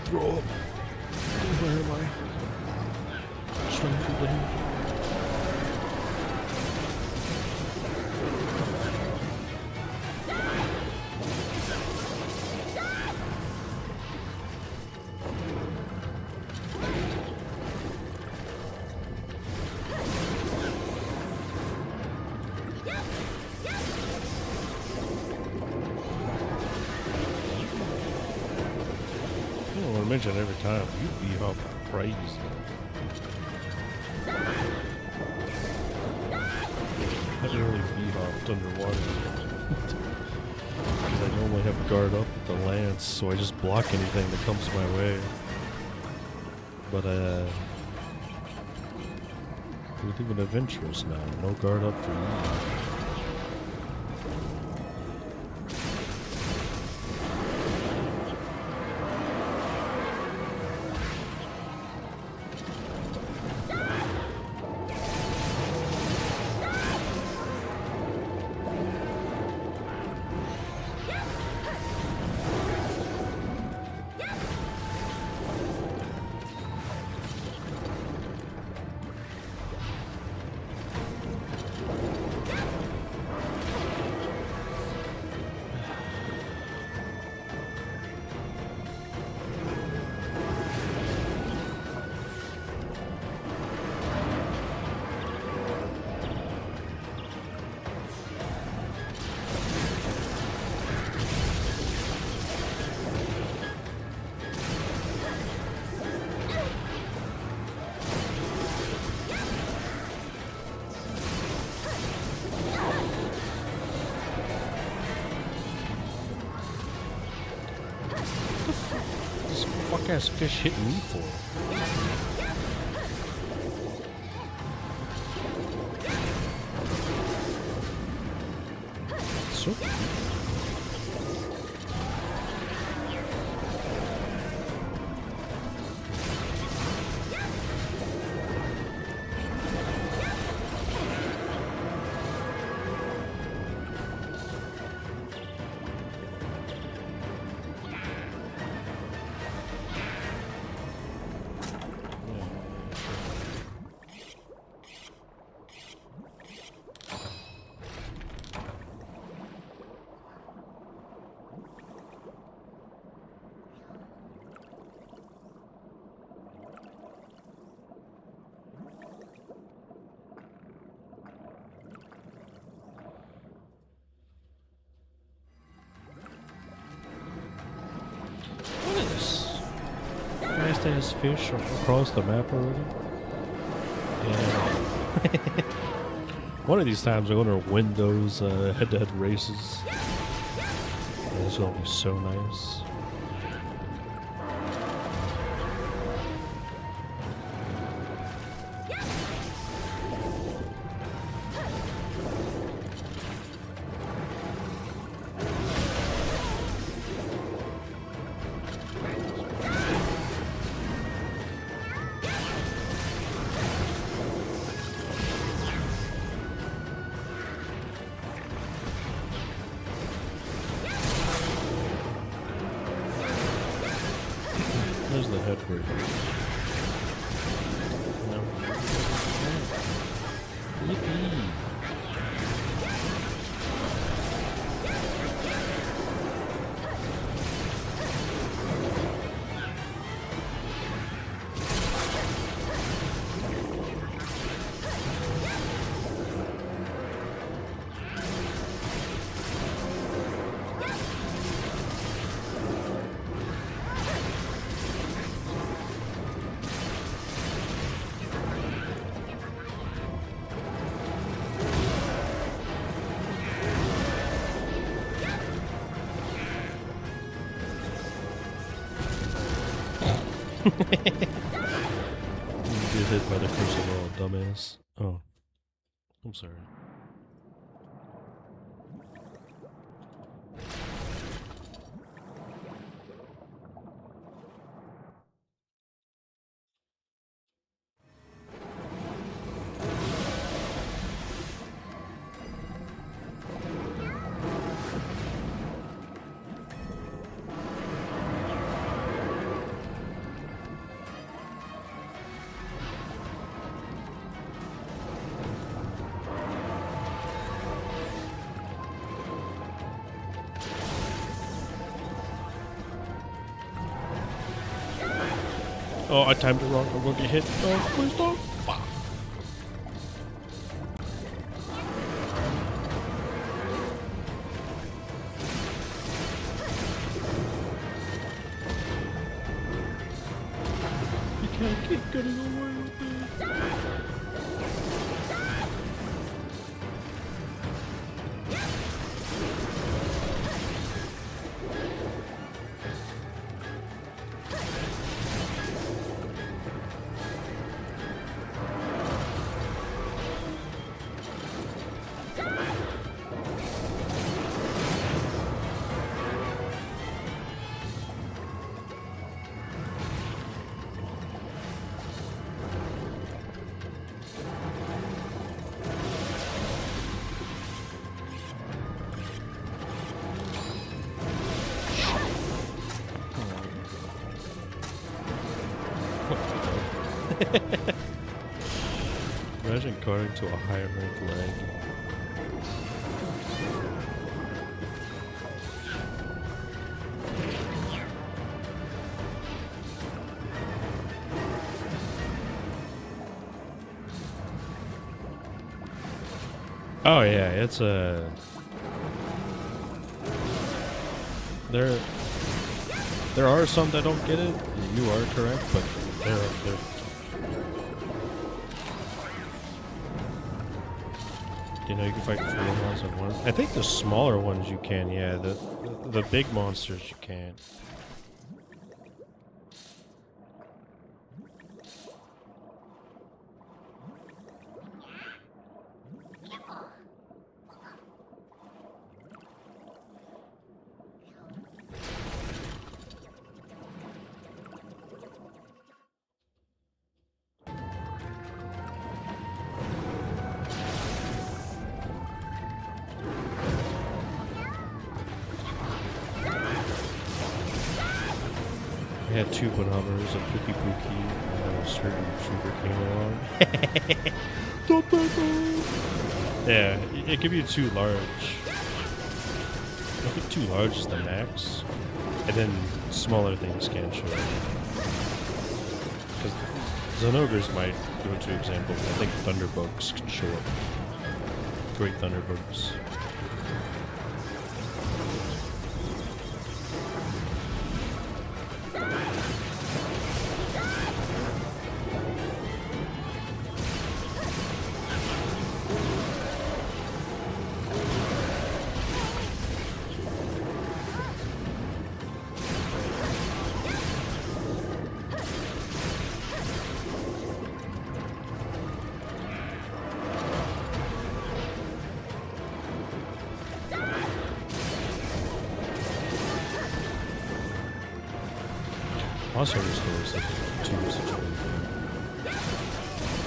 Throw up. Where am I? Trying to get him. I mention every time you beat up crazy. I really beat hopped underwater. Because I normally have guard up with the lance, so I just block anything that comes my way. But we're leaving adventurous now. No guard up for me. this fuck-ass fish hit me for? So cute. Fast-ass fish across the map already. Yeah. One of these times I'm going to win those head-to-head races. Yeah, this is going to be so nice. There's the head break. No. Yippee! You get hit by the crucible, dumbass. Oh. I'm sorry. Oh, I timed it wrong. I'm going to get hit. Oh, please don't. Fuck. You can't keep getting away with it. Imagine carting to a higher rank leg. Oh yeah, it's a... There are some that don't get it. You are correct, but they're you know, you can fight 3 ones at once. I think the smaller ones you can, yeah. The big monsters you can't. I had two bananas, a Pookie Pookie, and then a certain retriever came along. Yeah, it could be too large. I think too large is the max, and then smaller things can't show up. Because Zonogres might go to example, but I think Thunderbugs can show up. Great Thunderbugs. Also restores like 2 usage.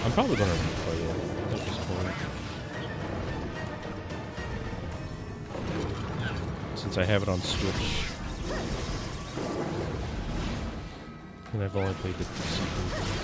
I'm probably gonna replay it at this point. Since I have it on Switch. And I've only played the PC version.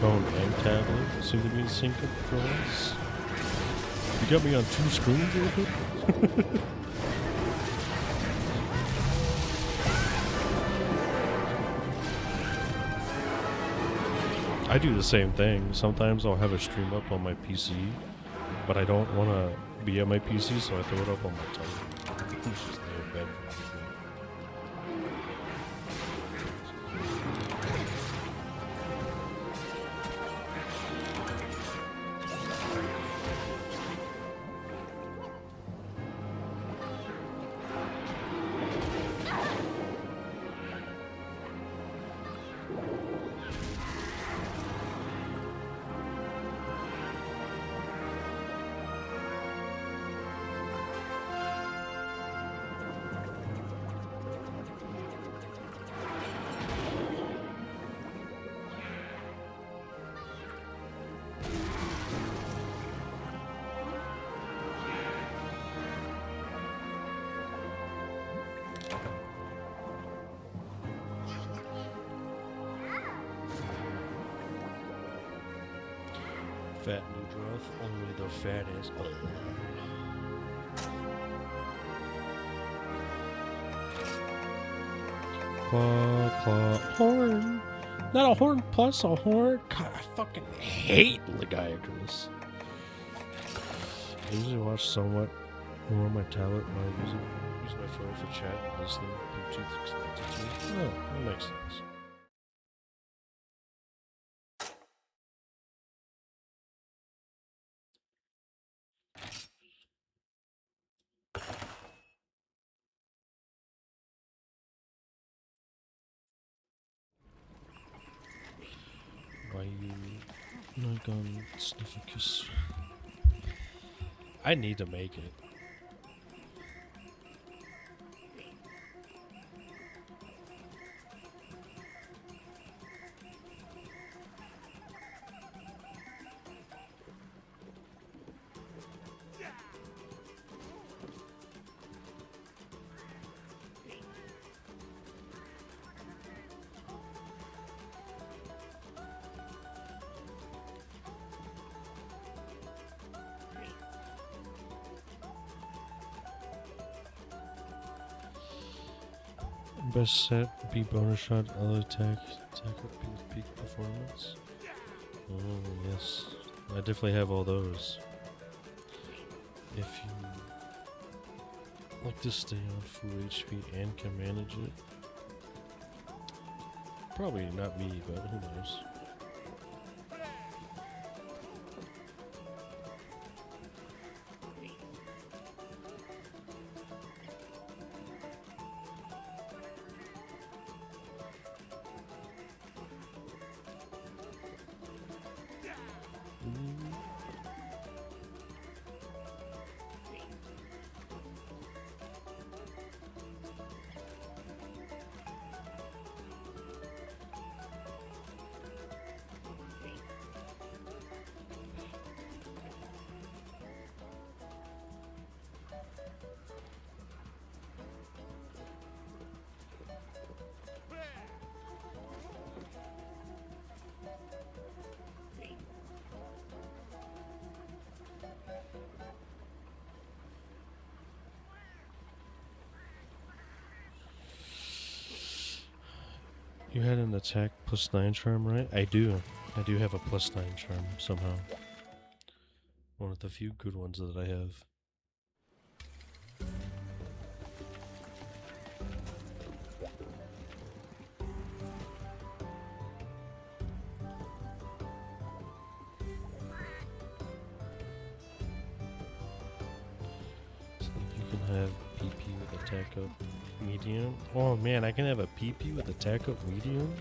Phone and tablet seem to be synced up for us. You got me on 2 screens real quick? I do the same thing. Sometimes I'll have a stream up on my PC, but I don't want to be at my PC, so I throw it up on my television. It's just lay in bed for me. Fat new growth, only the fattest. Claw, claw, horn. Not a horn plus a horn. God, I fucking hate Legiacrus. I usually watch somewhat more on my tablet when I use my phone for chat and listening to Bluetooth connected to it. Oh, that makes sense. Why you not gonna sniff a kiss? I need to make it. Best set, B bonus shot, L attack up B with peak performance. Oh yes, I definitely have all those. If you like to stay on full HP and can manage it, probably not me, but who knows. You had an attack +9 charm, right? I do. I do have a +9 charm somehow. One of the few good ones that I have. So you can have PP with attack up medium. Oh man, I can have a PP with attack up medium?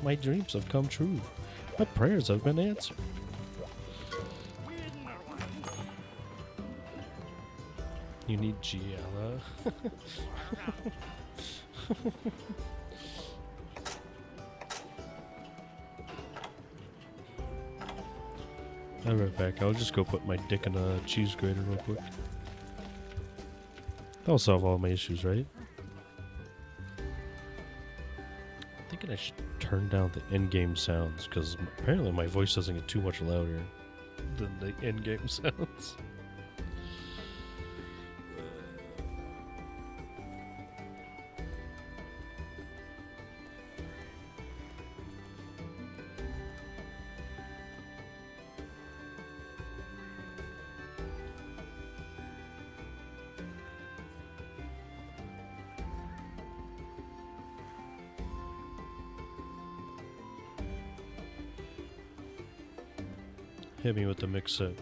My dreams have come true. My prayers have been answered. You need Giella. I'll be right back. I'll just go put my dick in a cheese grater real quick. That'll solve all my issues, right? I'm thinking I should turn down the in-game sounds, because apparently my voice doesn't get too much louder than the in-game sounds. Hit me with the mix up.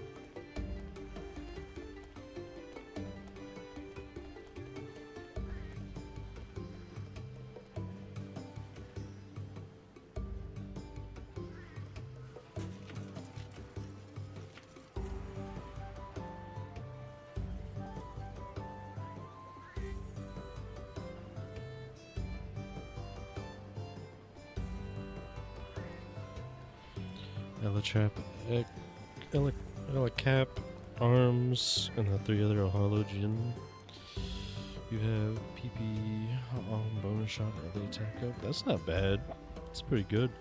Elytrap, Elicap, Arms, and the 3 other halogen. You have PP on bonus shot at the attack up. That's not bad. It's pretty good.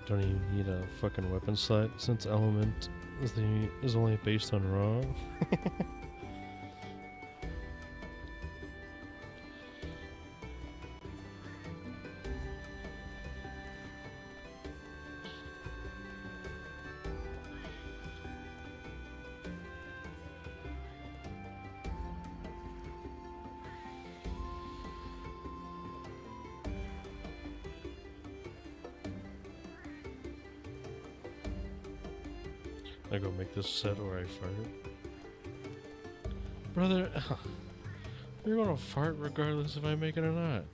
Don't even need a fucking weapon slot since element is only based on raw. I go make this set or I fart. Brother, you're gonna fart regardless if I make it or not.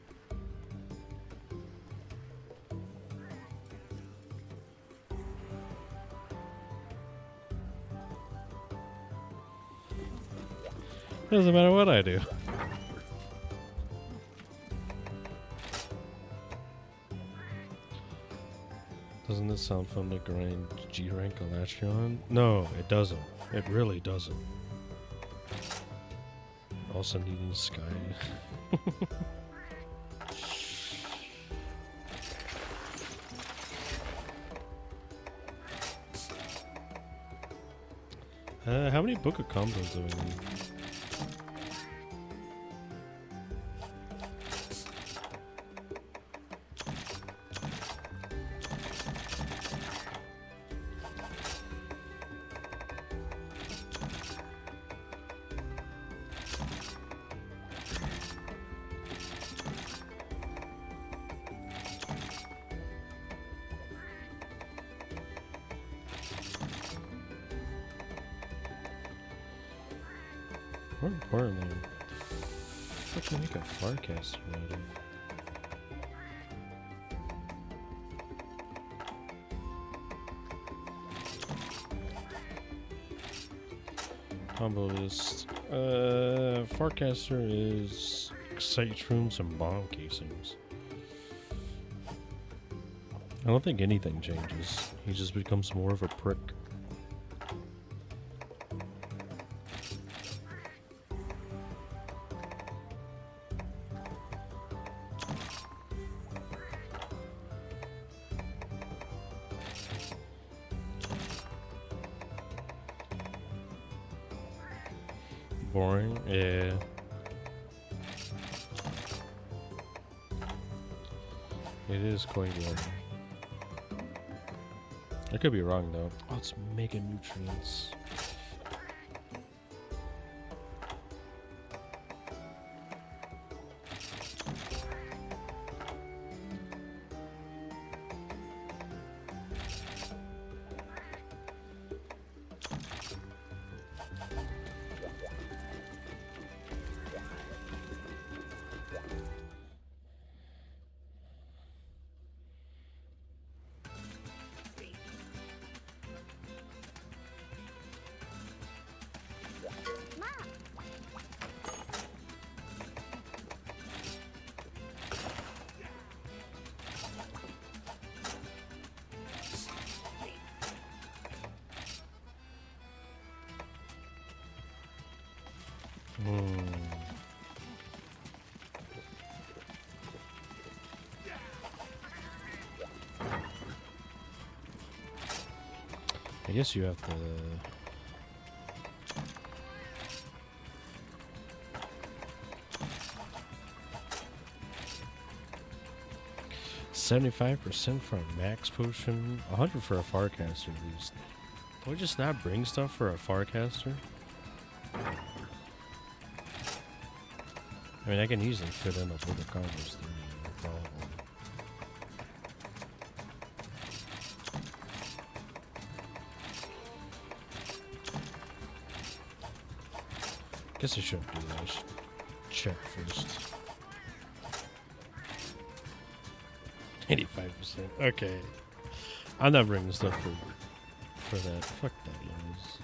Doesn't matter what I do. Doesn't this sound fun to grind G rank Elatrion? No, it doesn't. It really doesn't. Also needing Sky. How many book of combos do we need? More importantly, what can I make a Farcaster out of? Combo list. Farcaster is Excite Shrooms and Bomb Casings. I don't think anything changes. He just becomes more of a prick. Boring? Yeah. It is quite boring. I could be wrong though. Oh, it's Mega Nutrients. I guess you have to... 75% for a max potion, 100 for a Farcaster at least. Do we just not bring stuff for a Farcaster? I mean, I can easily fit in a book of combos, no problem. Guess I shouldn't do that. I should check first. 85%. Okay. I'm not bringing stuff for that. Fuck that, guys.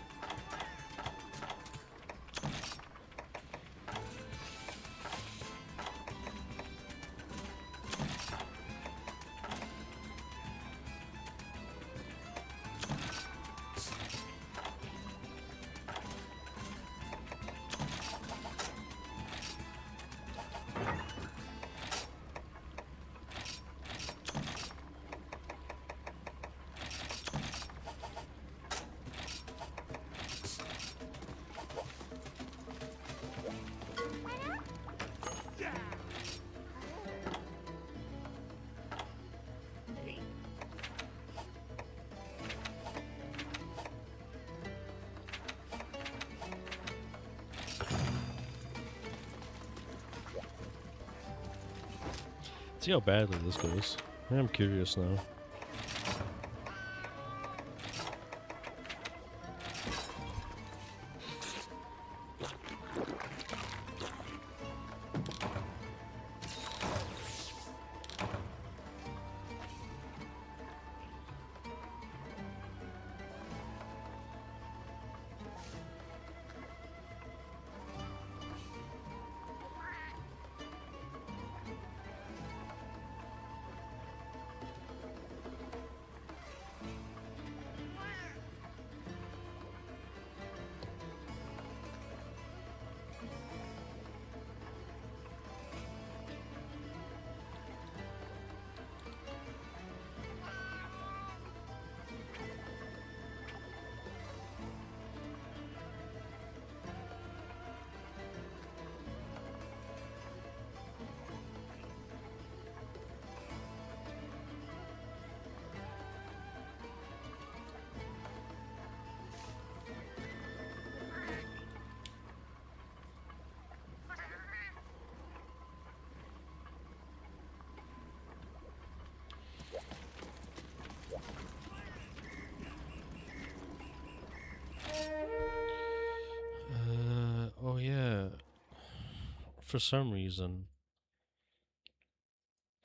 See how badly this goes. I'm curious now. for some reason,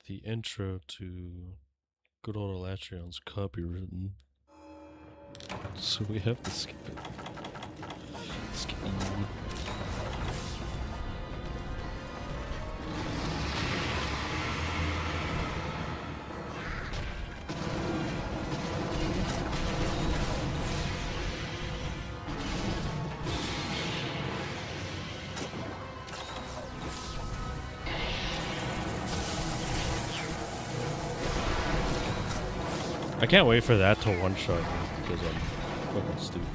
the intro to good old Elatrion's copywritten. So we have to skip it. Skip it. I can't wait for that to one-shot me because I'm fucking stupid.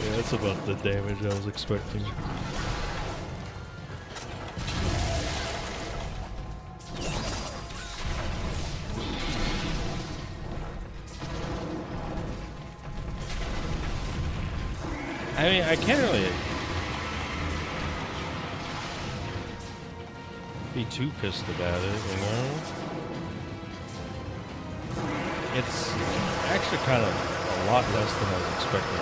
Yeah, that's about the damage I was expecting. I mean, I can't really be too pissed about it, you know? It's actually kind of a lot less than I was expecting.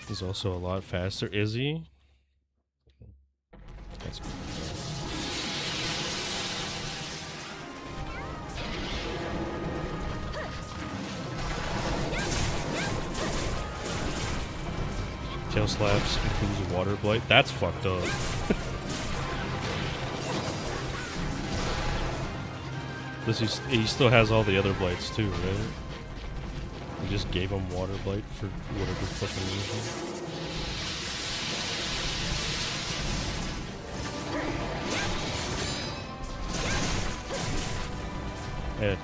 He's also a lot faster. Is he? That's cool. Tail slaps includes water blight. That's fucked up. He still has all the other blights too, right? We just gave him water blight for whatever fucking reason. Yeah,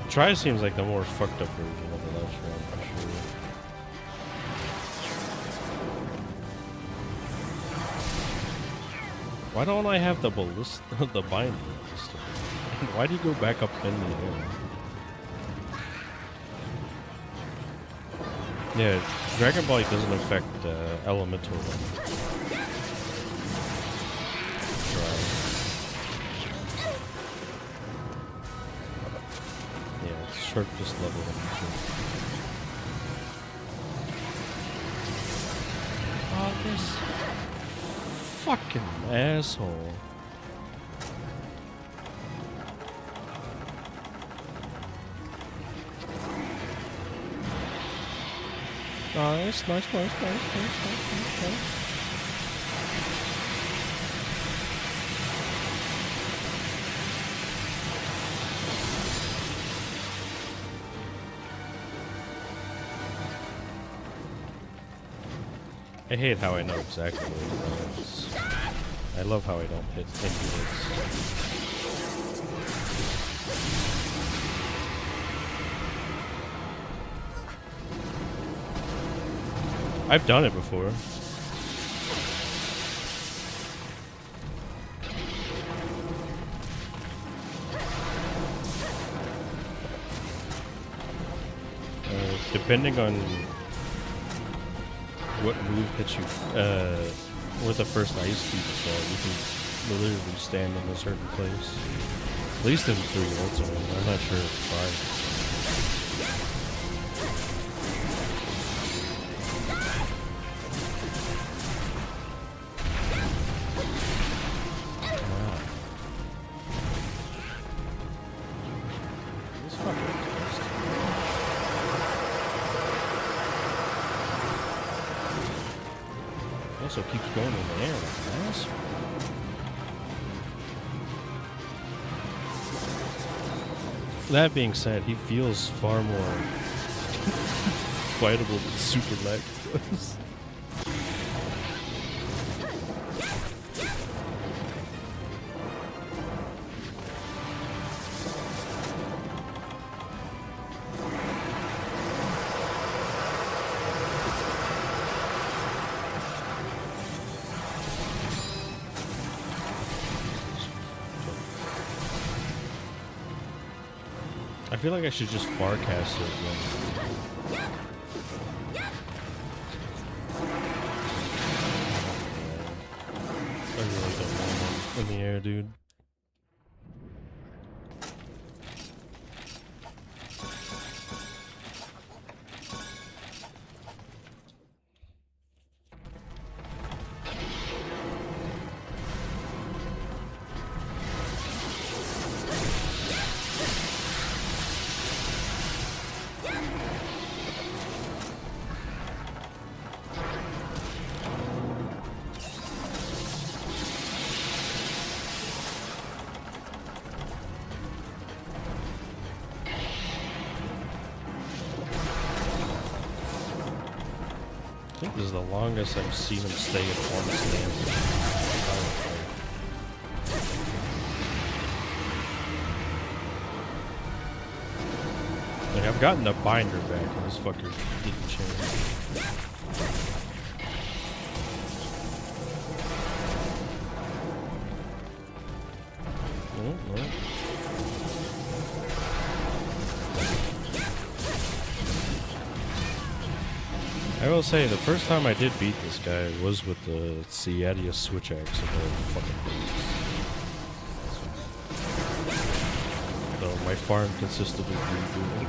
Tri seems like the more fucked up version of the last round for sure. Why don't I have the ballista, the binder ballista? Why do you go back up in the air? Yeah, Dragon Blight doesn't affect elemental. Yeah, it's sharp just level up. Oh, this fucking asshole. Nice. I hate how I know exactly what it is. I love how I don't hit any hits. I've done it before. Depending on what move hits you, with the first ice cube fall, you can literally stand in a certain place. At least in 3 ultimate. I'm not sure if 5. Also keeps going in the air like an asshole. That being said, he feels far more fightable than Super Leg does. I feel like I should just farcast it again. I really don't want him in the air, dude. I think this is the longest I've seen him stay at one stance. Like, I've gotten the binder back and this fucker didn't change. Oh, no. I will say, the first time I did beat this guy was with the Ciadia switch axe and the fucking thing. So my farm consisted of goober,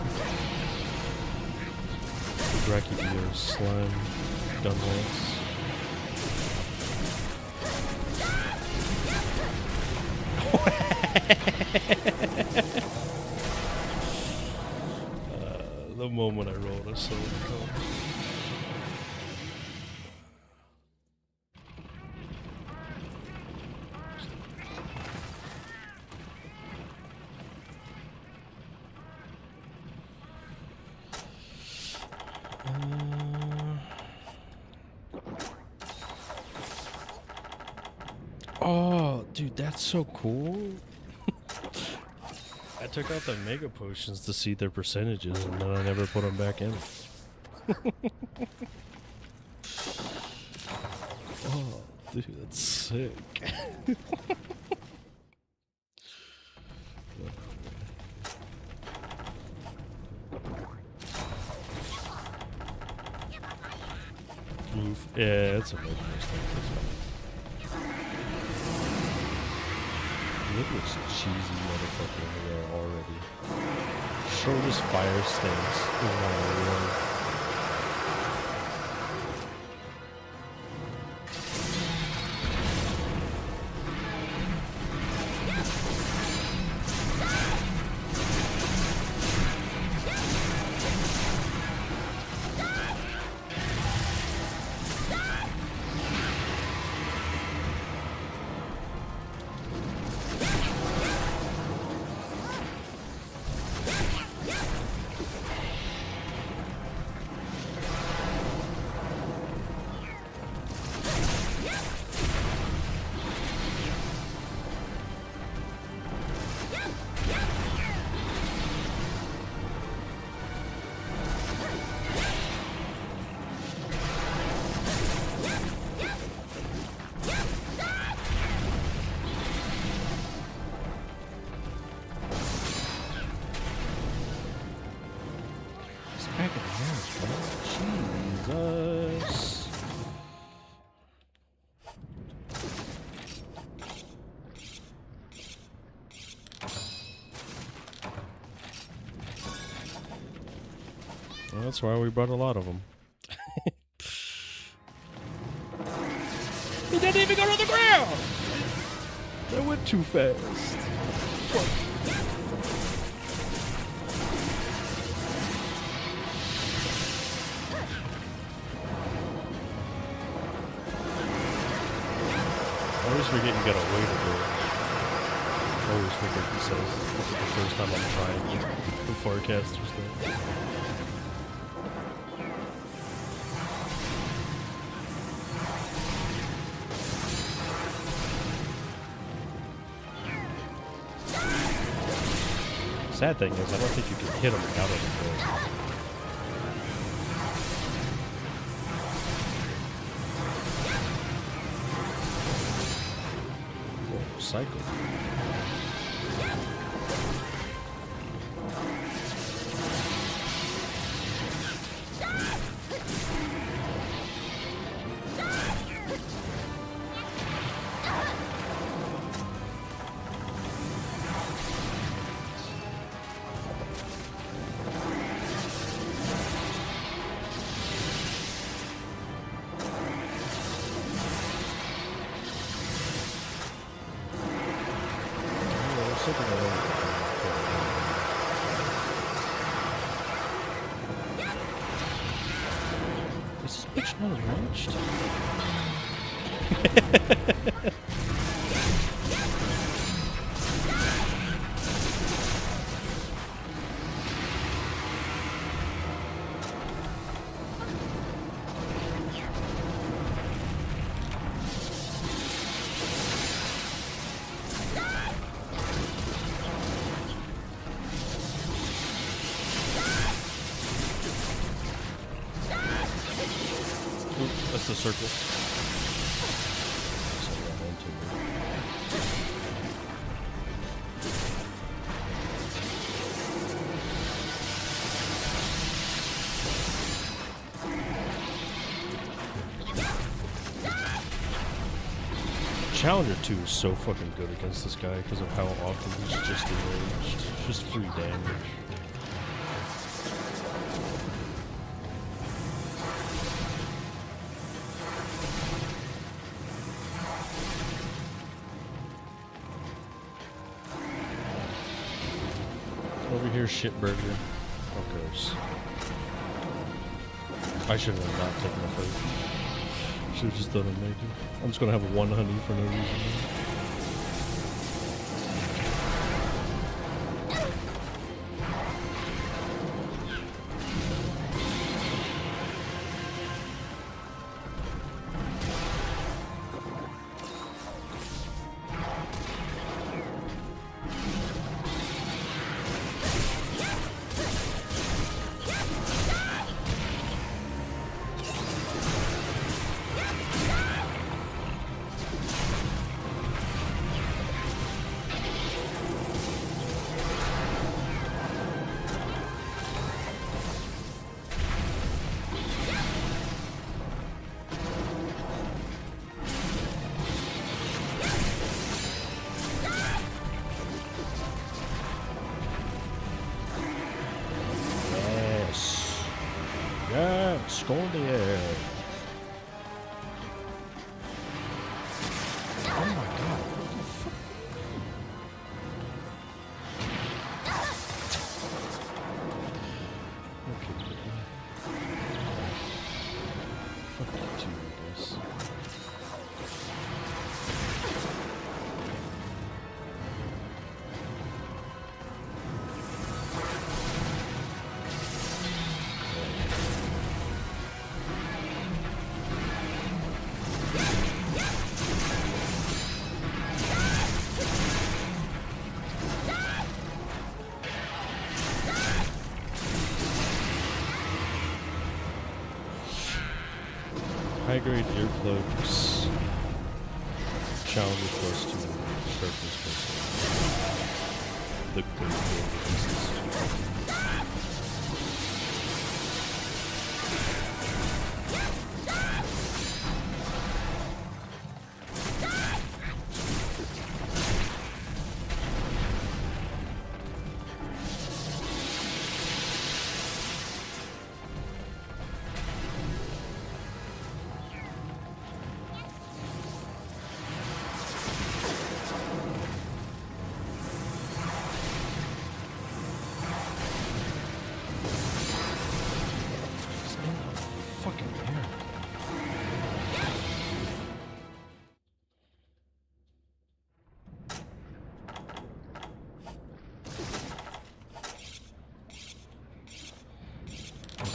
brachydio, slime, gunlance. The moment I rolled a so cool. Oh, dude, that's so cool. I took out the mega potions to see their percentages, and then I never put them back in. Oh, dude, that's sick. Oof. Yeah, that's a big mistake. Look at this cheesy motherfucker over there already. Shortest fire stance in my world. Jesus. Well, that's why we brought a lot of them. He didn't even go to the ground! That went too fast. Fuck. At least we're getting away to do it. always forget he says this is the first time I'm trying the forecaster stuff. Sad thing is, I don't think you can hit him out of the boat. Whoa, cycle. Is this bitch not launched? That's the circle. Challenger 2 is so fucking good against this guy because of how often he's just enraged. Just free damage. Over here, shitburger. Of course. I should have not taken a fight. Should have just done a naked. I'm just gonna have one honey for no reason. Yes, go in the air. Oh my god, what the fuck? Okay, fuck you too, I guess. High-grade earplugs. Challenger plus 2. Sharpness plus 1. The great distance.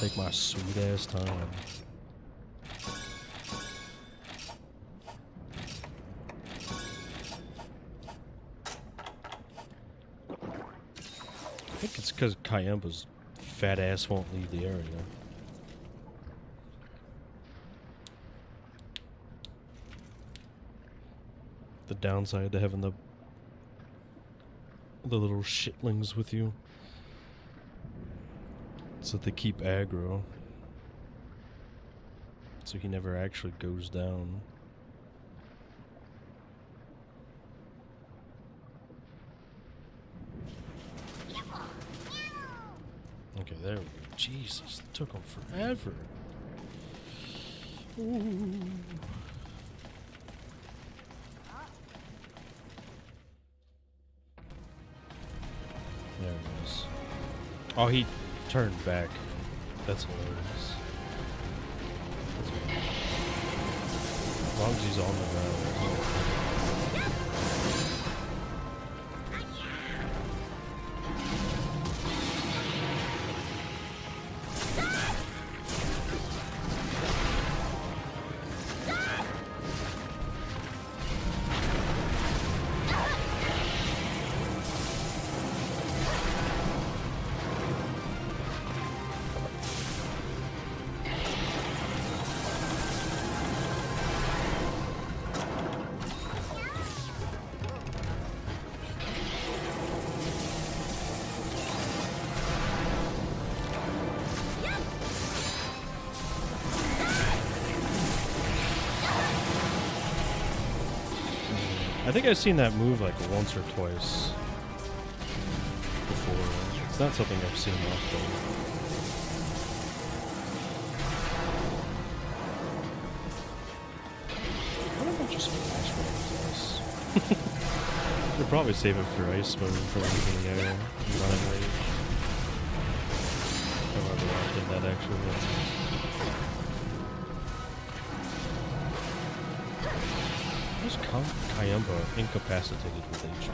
take my sweet ass time. I think it's because Kayamba's fat ass won't leave the area. The downside to having the little shitlings with you. So they keep aggro. So he never actually goes down. Okay, there we go. Jesus, it took him forever. Ooh. There it is. Oh, he turned back. That's hilarious. As long as he's on the ground. I think I've seen that move like once or twice before. It's not something I've seen often. Why don't I just flash this? They're probably saving for ice mode for anything in the area. Not in rage. I remember why I did that actually. How's Kayamba incapacitated with HP?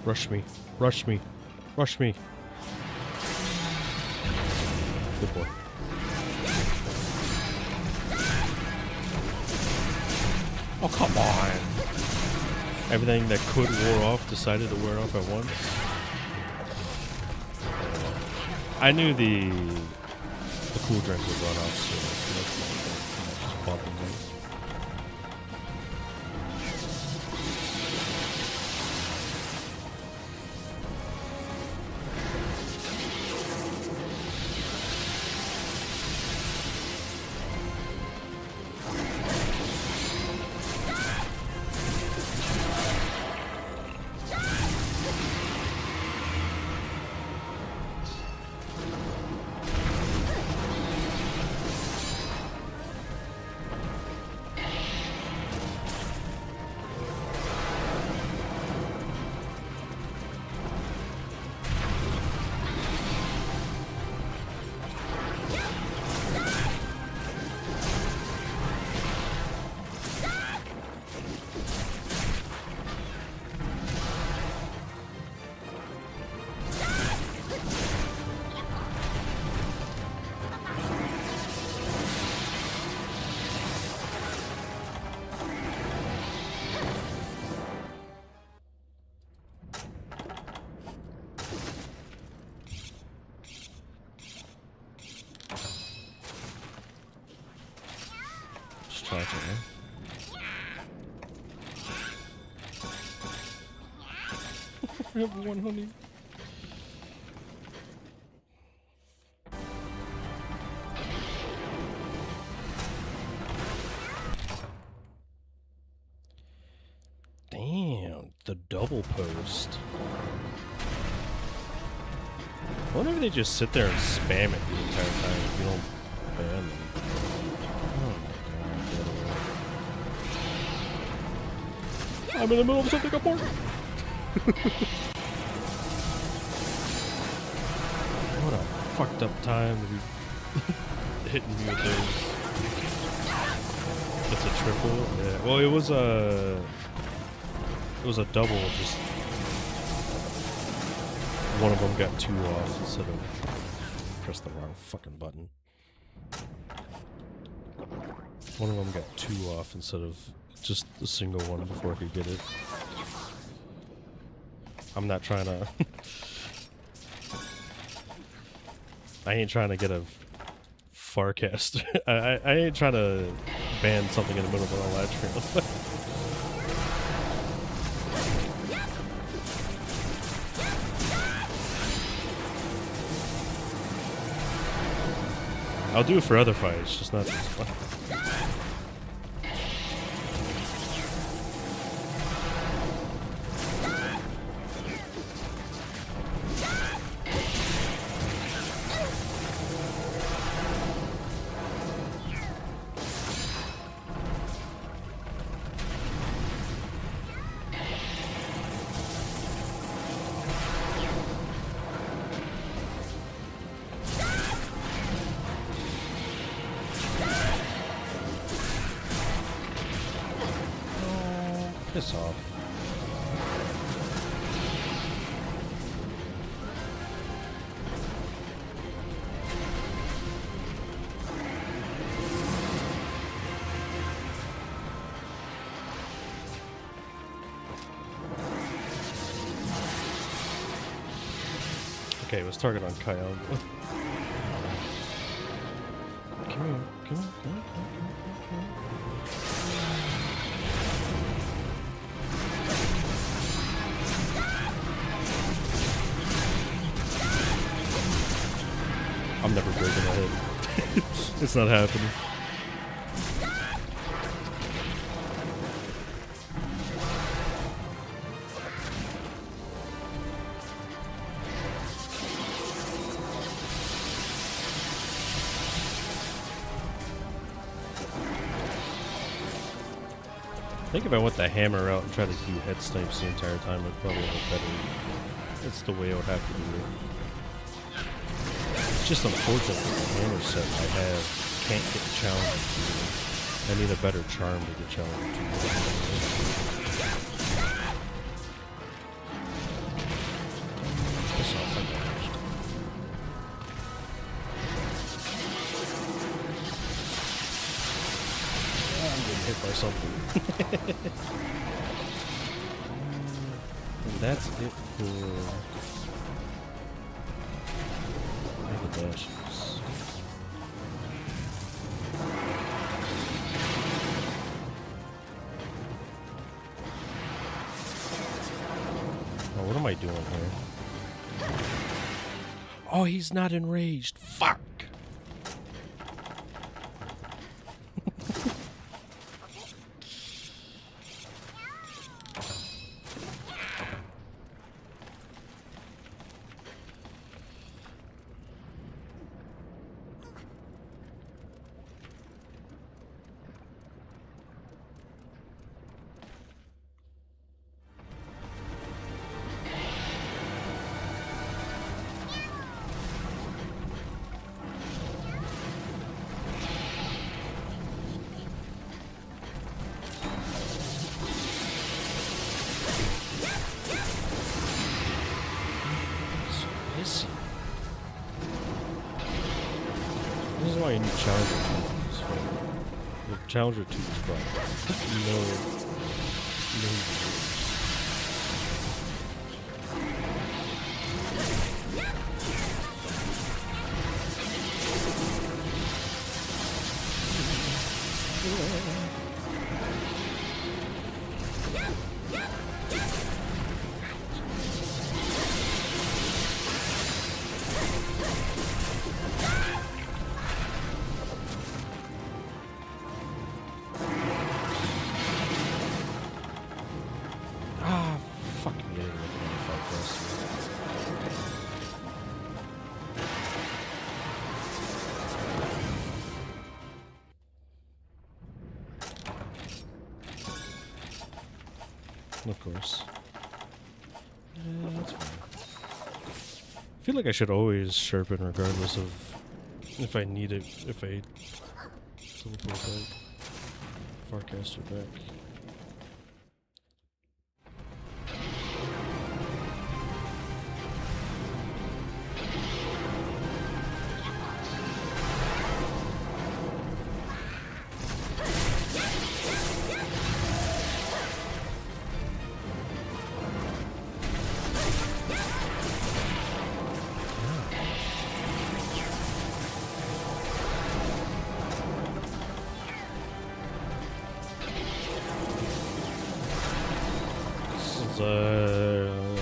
Rush me. Rush me. Rush me. Good boy. Oh, come on. Everything that could wear off decided to wear off at once. I knew the cool drink would run off soon. Just bumping me. I have one honey. Damn, the double post. wonder if they just sit there and spam it the entire time if you don't ban them. Oh my god, get away. I'm in the middle of something important! What a fucked up time to be hitting me with those. It's a triple? Yeah. Well, it was a double, just one of them got 2 off instead of press the wrong fucking button. One of them got 2 off instead of just a single one before I could get it. I'm not trying to I ain't trying to get a Farcast. I ain't trying to ban something in the middle of an live stream. I'll do it for other fights, just not this one. Piss off. Okay, let's target on Kyle. Come on, come on, come on, come on, come on. I'm never breaking a head. It's not happening. I think if I went the hammer out and tried to do head snipes the entire time, I'd probably have a better... That's the way I would have to do it. It's just unfortunate that the hammer set I have can't get challenged to. I need a better charm to get challenged to. Piss off, I'm damaged. I'm getting hit by something. And that's it for... dashes. Oh, what am I doing here? Oh, he's not enraged. Fuck! This is why you need Challenger 2. The Challenger 2 is broken. No. Of course. Yeah, that's fine. I feel like I should always sharpen regardless of if I need it, if I teleport back, Farcaster back.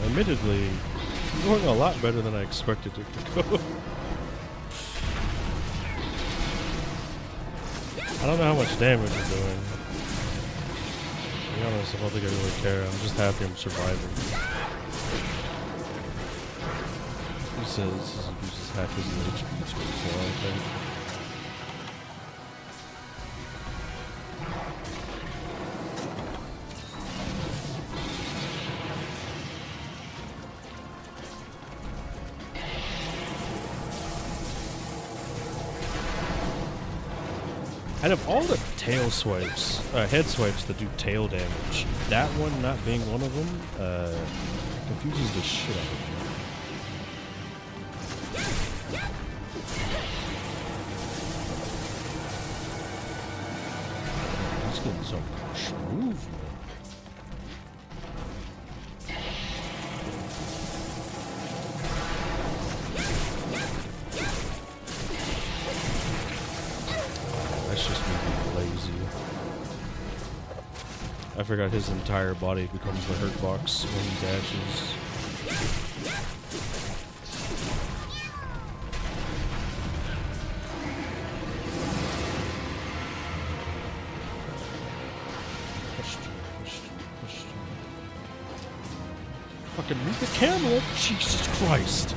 Admittedly, going a lot better than I expected it to go. I don't know how much damage I'm doing. To be honest, I don't think I really care. I'm just happy I'm surviving. He says he uses half his HP to kill, I think. Out of all the tail swipes, head swipes that do tail damage, that one not being one of them, confuses the shit out of me. He's getting so smooth, man. That's just me being lazy. I forgot his entire body becomes the hurt box when he dashes. Fucking move the camera! Jesus Christ!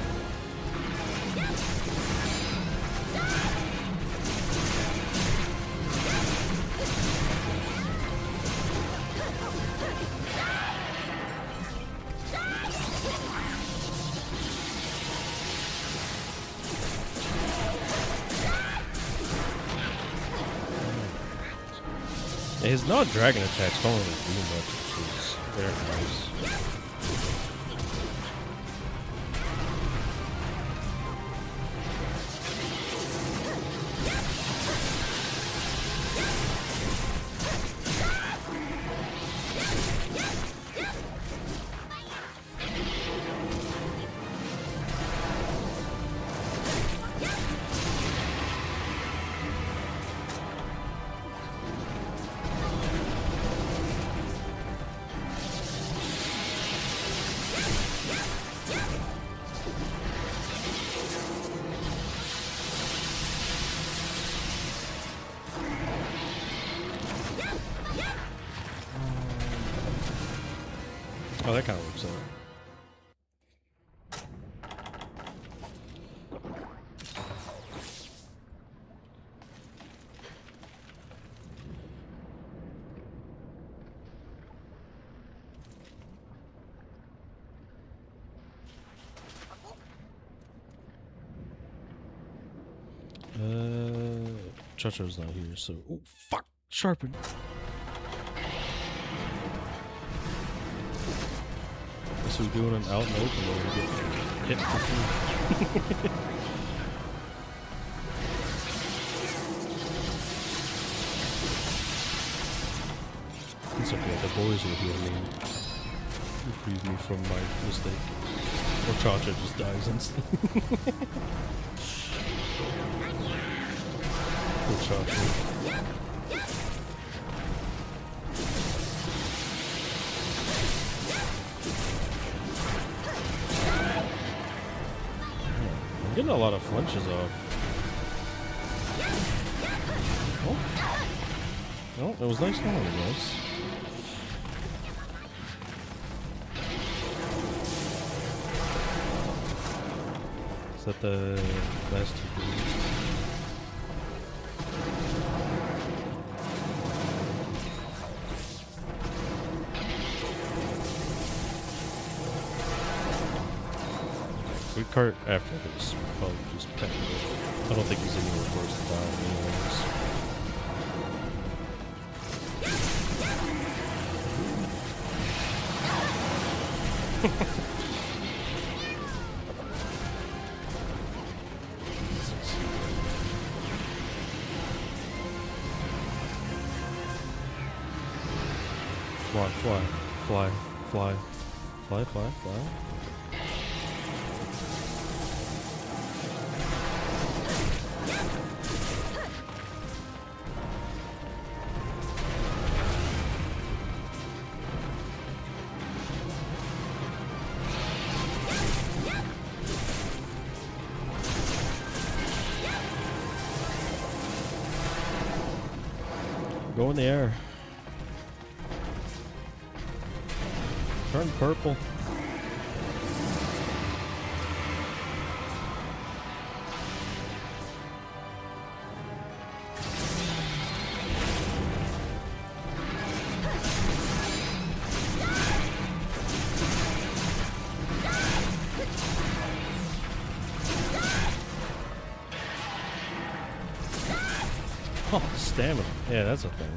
His non-dragon attacks don't really do much, which is very nice. Oh, that kind of works out. Chacho's not here, so... Oh, fuck! Sharpen! So we're doing an out and open where we get hit for free. It's okay, the boys will heal me. Reprieve me from my mistake. Or Chacha just dies instantly. Poor Chacha. Getting a lot of flinches off. Oh, it was nice knowing you guys. Is that the last two? cart after this. Probably just pet him. I don't think he's anywhere close to dying anyways. Fly, fly, fly, fly, fly, fly, fly. Go in the air. Turn purple. Oh, stamina. Yeah, that's a thing.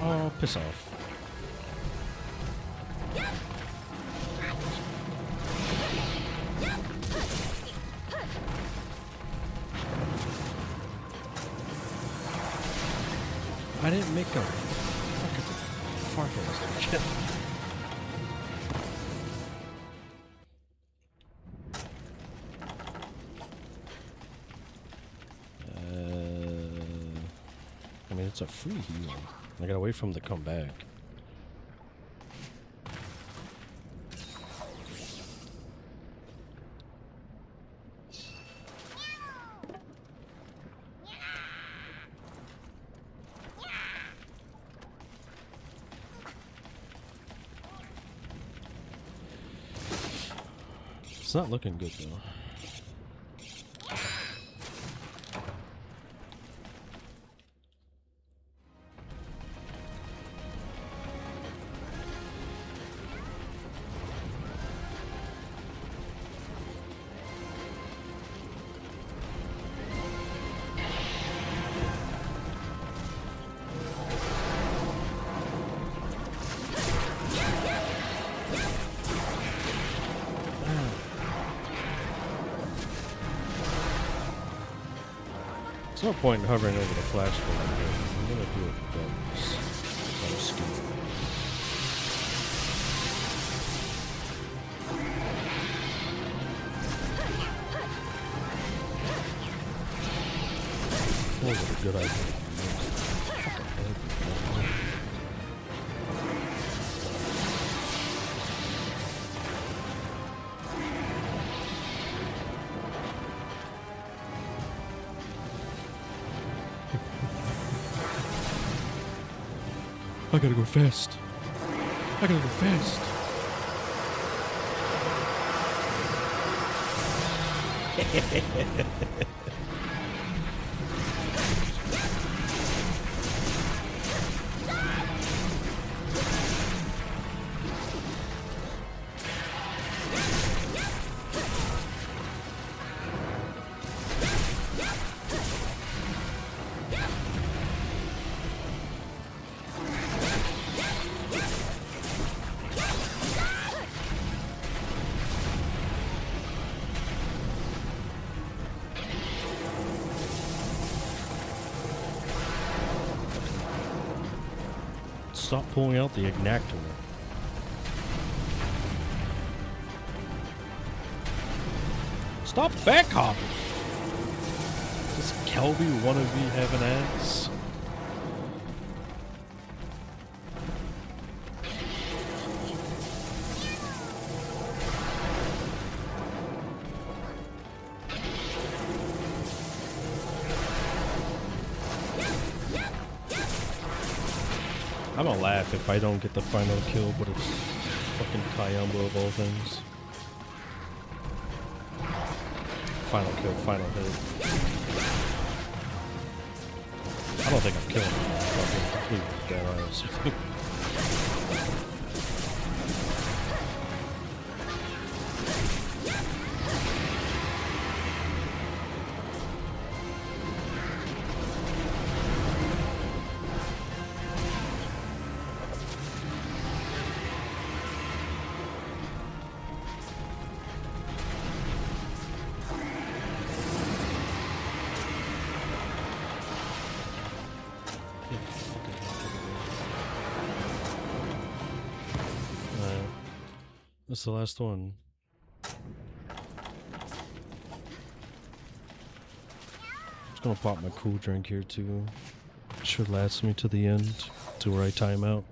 Oh, piss off. I didn't make a fucking fart shit. I mean, it's a free heal. I gotta wait for him to come back. It's not looking good though. There's no point in hovering over the flashlight. I'm gonna do it regardless. I'm scared. That was a good idea. Fucking heavy. I gotta go fast. I gotta go fast. Stop pulling out the ignactor. Stop backhopping! Does Kelby wannabe have an ass? I'm gonna laugh if I don't get the final kill, but it's fucking Kayamba of all things. Final kill, final hit. I don't think I'm killing him. Fucking dead honest. That's the last one. Just gonna pop my cool drink here too. Should last me to the end, to where I time out.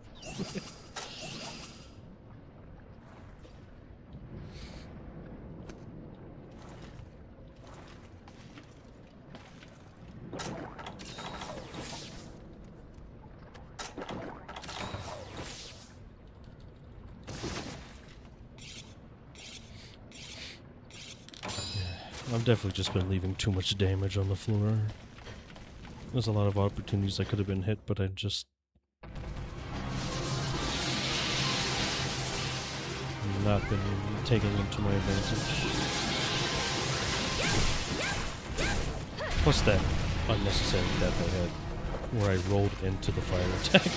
I've definitely just been leaving too much damage on the floor. There's a lot of opportunities I could have been hit, but I just not been taking them to my advantage. Plus that unnecessary death I had, where I rolled into the fire attack.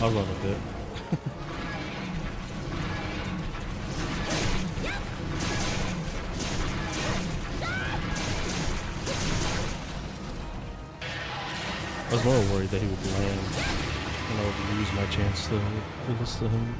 I'll run a bit. I was more worried that he would land and I would lose my chance to do this to him.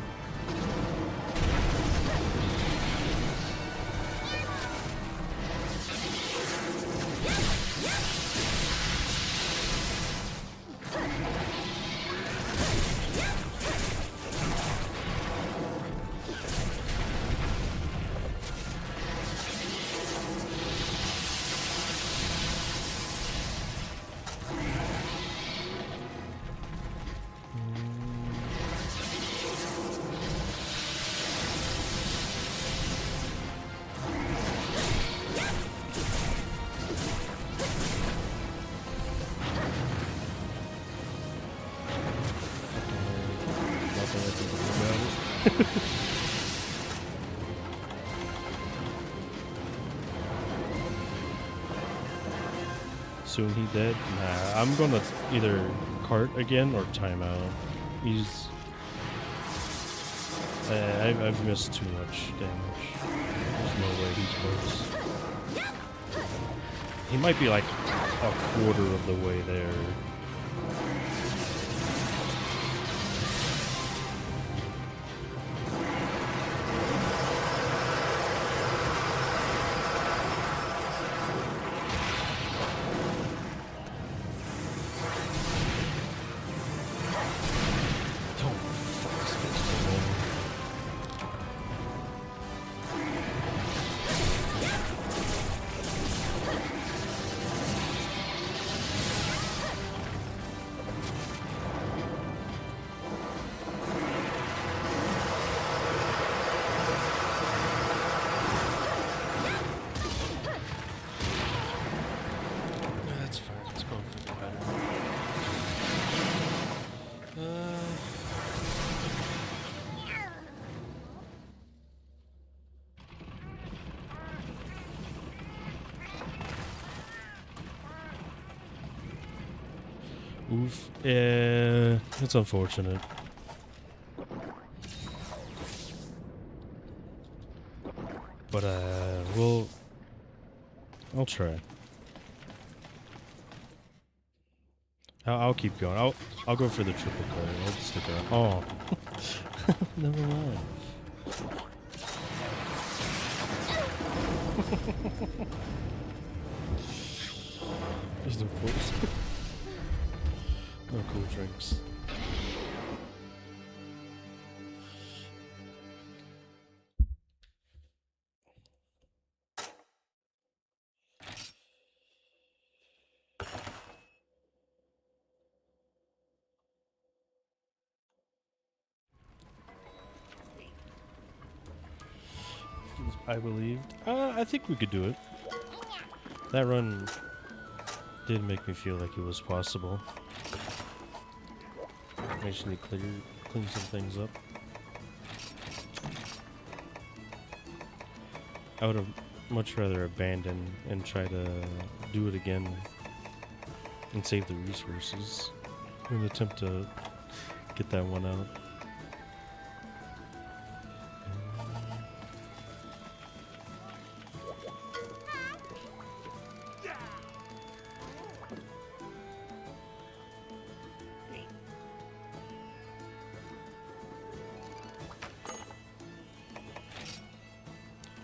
Soon he dead? Nah, I'm gonna either cart again or timeout. He's... I've missed too much damage. There's no way he's close. He might be like a quarter of the way there. Oof. Yeah, it's unfortunate. But I'll try. I'll keep going. I'll go for the triple card. I'll just stick around. Oh, never mind. Just of course. No cool drinks. I believed. I think we could do it. That run did make me feel like it was possible. I just need to clean some things up. I would have much rather abandon and try to do it again and save the resources in an attempt to get that one out.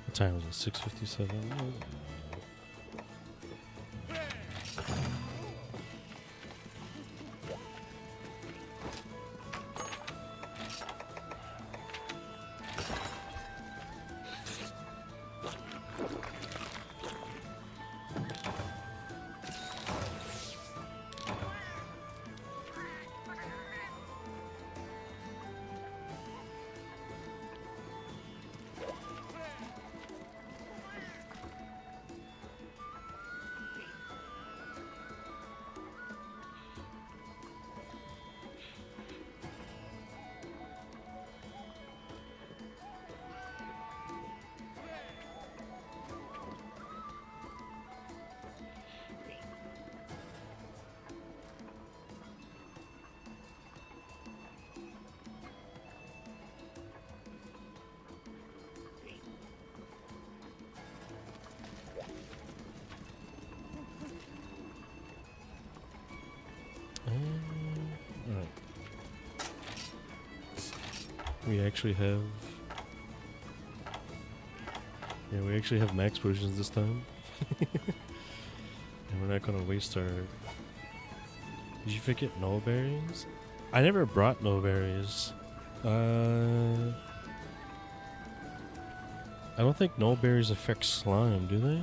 What time was it? 6:57? Alright. We actually have... Yeah, we actually have max potions this time. And we're not gonna waste our... Did you forget null berries? I never brought null berries. I don't think null berries affect slime, do they?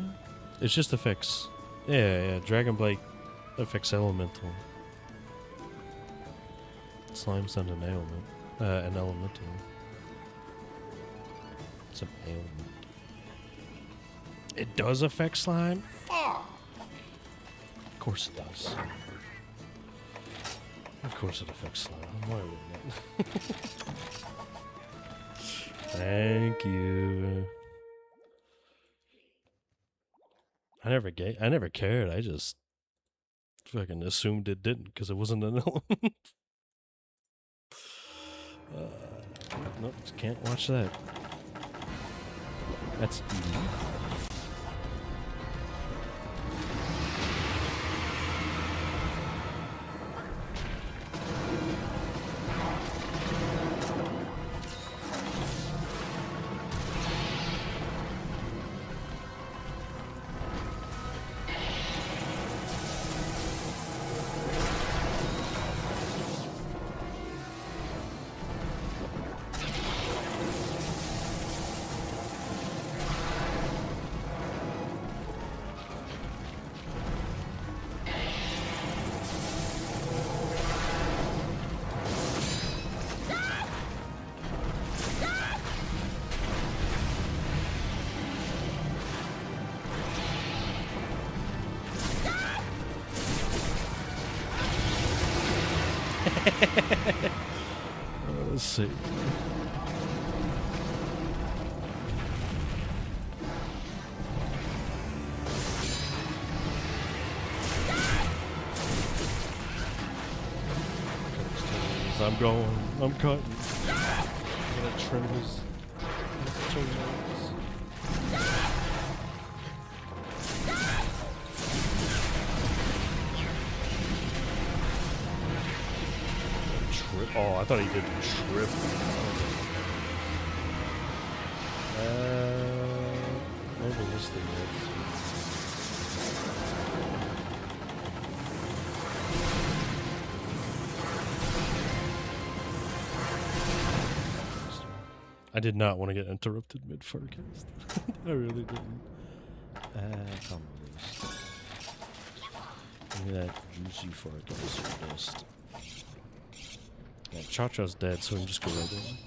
It just affects... Yeah, Dragon Blight affects elemental. Slime's not an ailment. An elemental. It's an ailment. It does affect slime? Fuck! Of course it does. Of course it affects slime. Why wouldn't it? Thank you. I never cared. I just fucking assumed it didn't because it wasn't an element. Nope, can't watch that. That's easy. Let's see. As I'm going, I'm cutting. I'm gonna trim his toenails. Oh, I thought he did trip. Maybe this thing is. I did not want to get interrupted mid-forecast. I really didn't. Come on. Give me that juicy forecast first. Yeah, Cha-Cha's dead, so we can just go right in.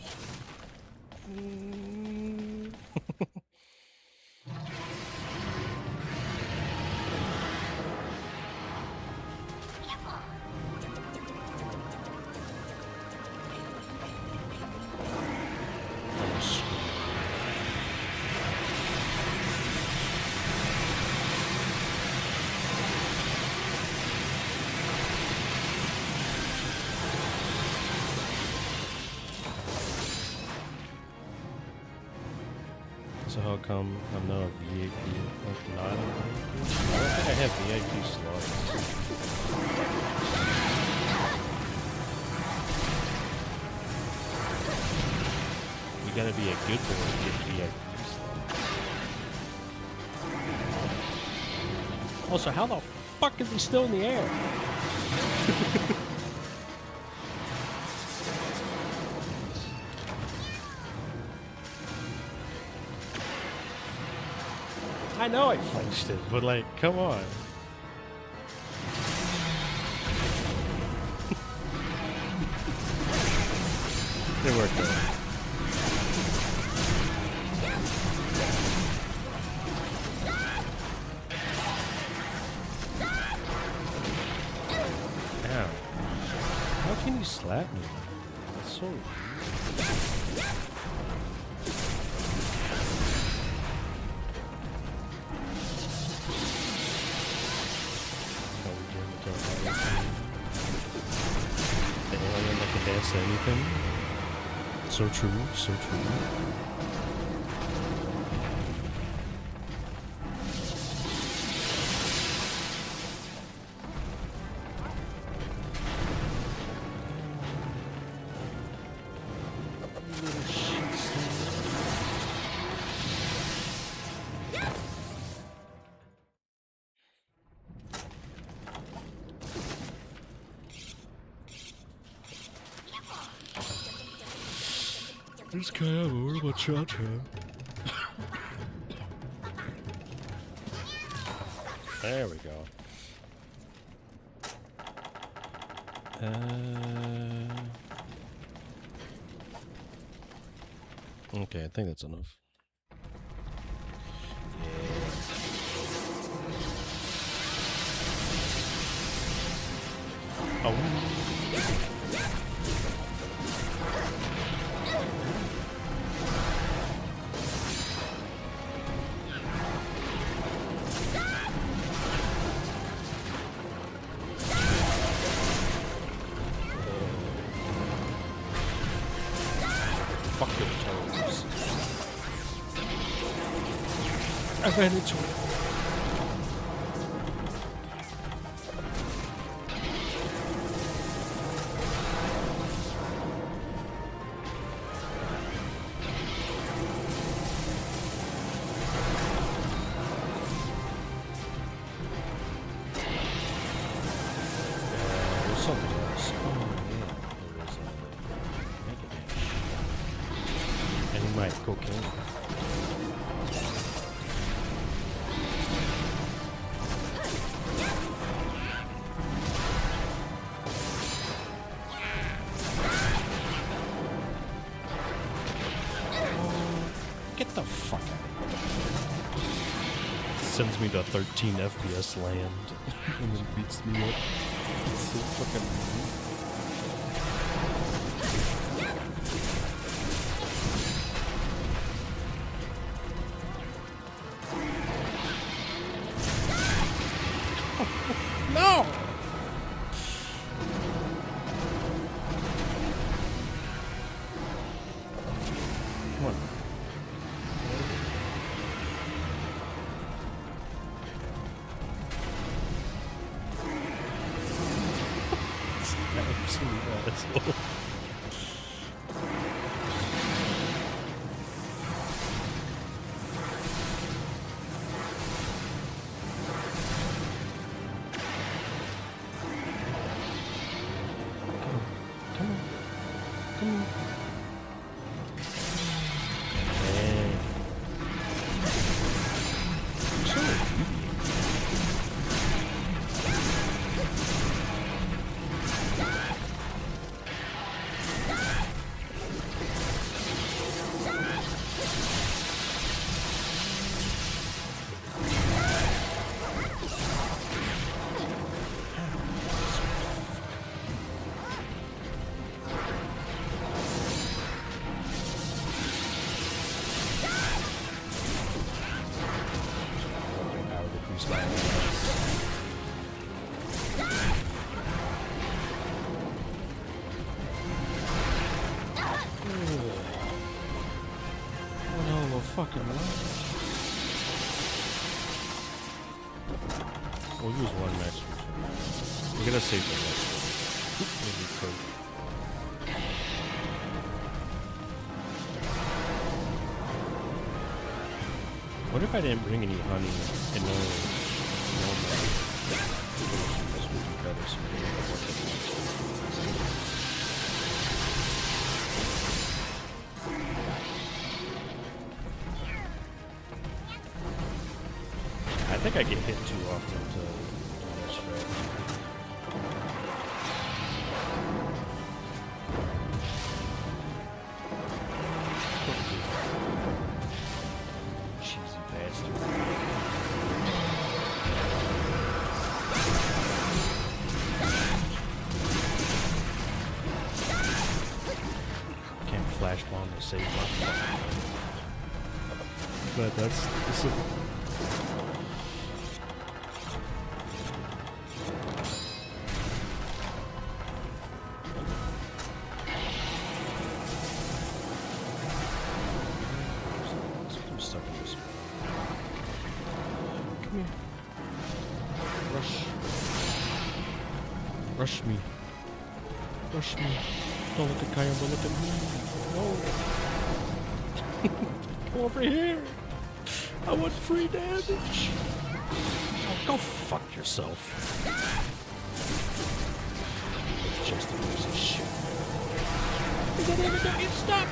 So how come I'm not a VIP? Like not a VIP? I don't think I have VIP slots. You gotta be a good boy to get VIP slots. Also, how the fuck is he still in the air? I know I flinched it, but like, come on. It worked though. Ow. How can you slap me? That's so weird. Anything. So true, so true. This guy have a word about Cha-Cha. There we go. Okay, I think that's enough. Oh. I ran into it. There's something else. Oh, yeah. There was a Mega Dash. And he might go kill him. Get the fuck out. Sends me to 13 FPS land and then beats me up. It's so fucking No! absolute asshole. Come on. Hey. So fucking life. We'll use one max for sure. We're gonna save the rest. What if I didn't bring any honey and no this would be better so we can work it. I think I get hit too often to do that strategy. Cheesy bastard. Can't flash bomb to save my fucking. But that's stuck in this. Come here. Rush me. Rush me. Don't look at Kyle, but look at me. No. Come over here. I want free damage. Oh, go fuck yourself. Just a piece of shit. Is that even going to stop?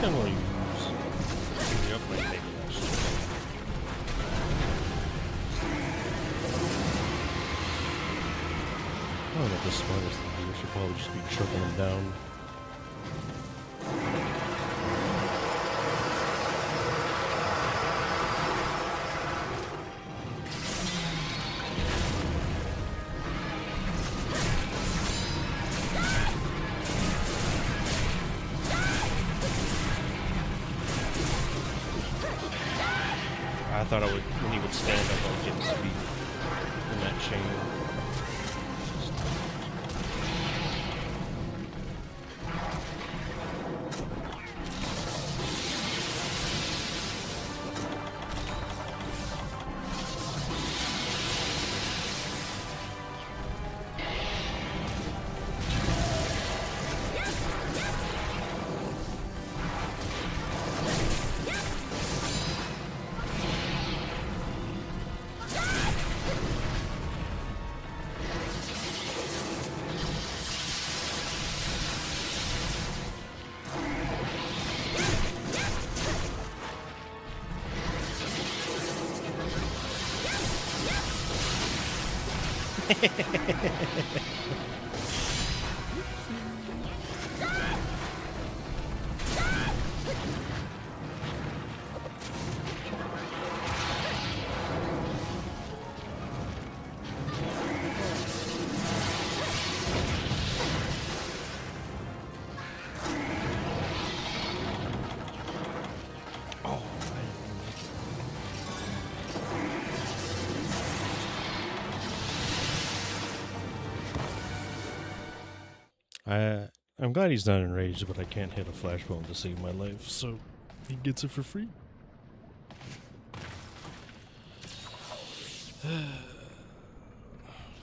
I'm gonna use the upgrade maybe actually. I don't know what the smartest thing is. We should probably just be choking them down. I thought I would, when he would stand up, I would get his feet in that chain. I'm glad he's not enraged, but I can't hit a flashbomb to save my life, so he gets it for free.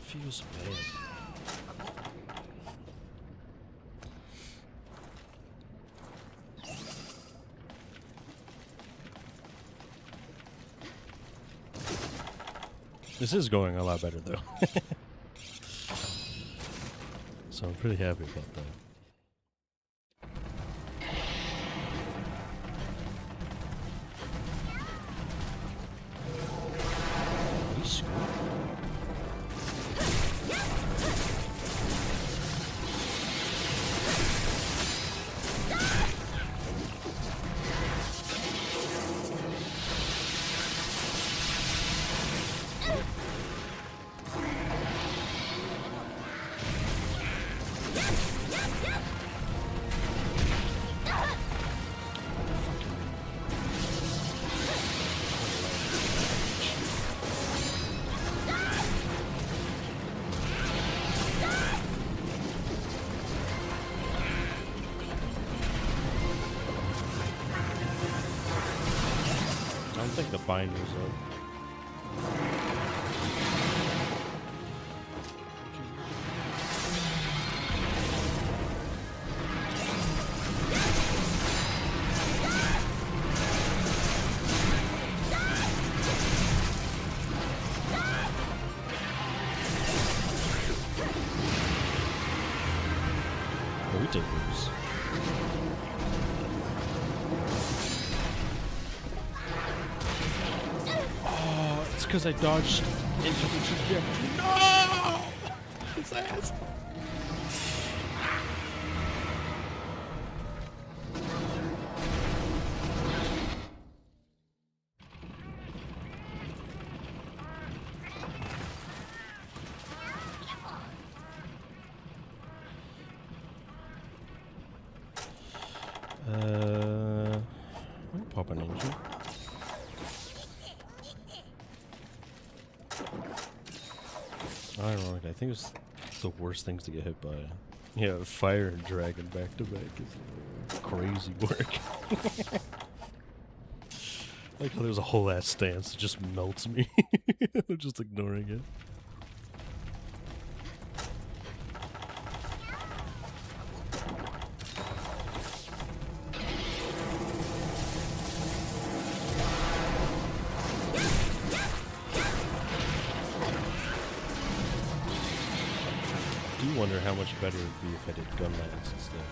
Feels bad. This is going a lot better, though. So I'm pretty happy about that. I think the binder's up. Oh, we take those. Because I dodged into the trajectory. No! His ass. Pop an engine. Ironic, I think it's the worst things to get hit by. Yeah, fire and dragon back to back is crazy work. Like how there's a whole ass stance that just melts me. I'm just ignoring it. I wonder how much better it would be if I did gun lance instead.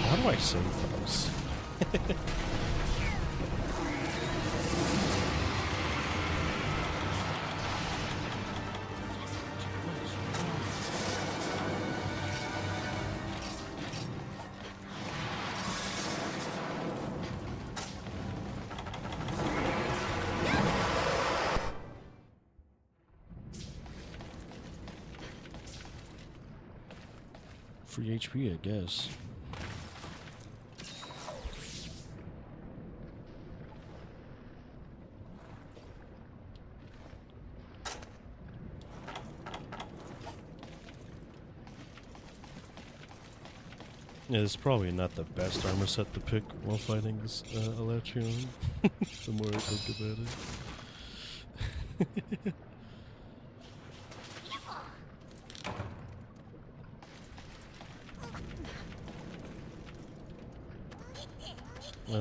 How do I save those? Free HP, I guess. Yeah, this is probably not the best armor set to pick while fighting this Hr110. The more I think about it.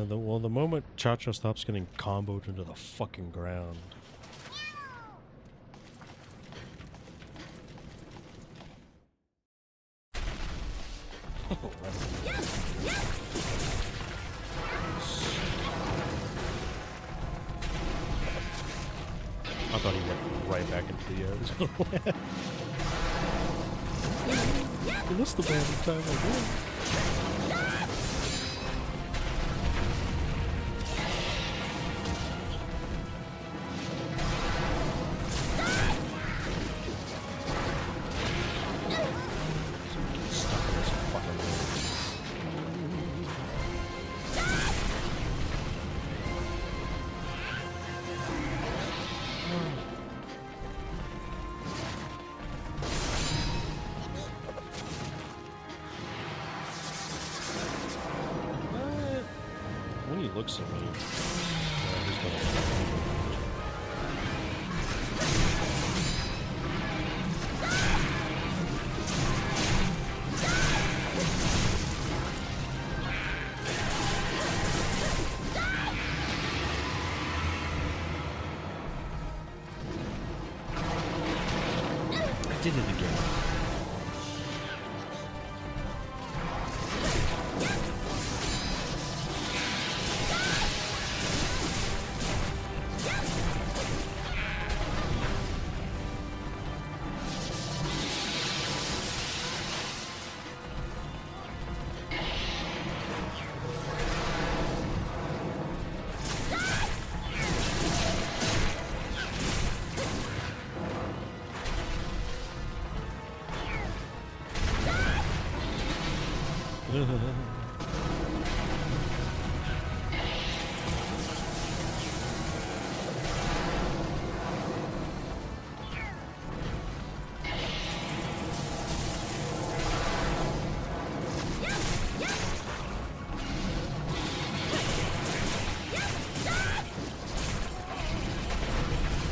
Well, the moment Cha-Cha stops getting comboed into the fucking ground. I thought he went right back into the air. this the bad time again. Stuck in this fucking road. When he looks at me, he's gonna. I did it again.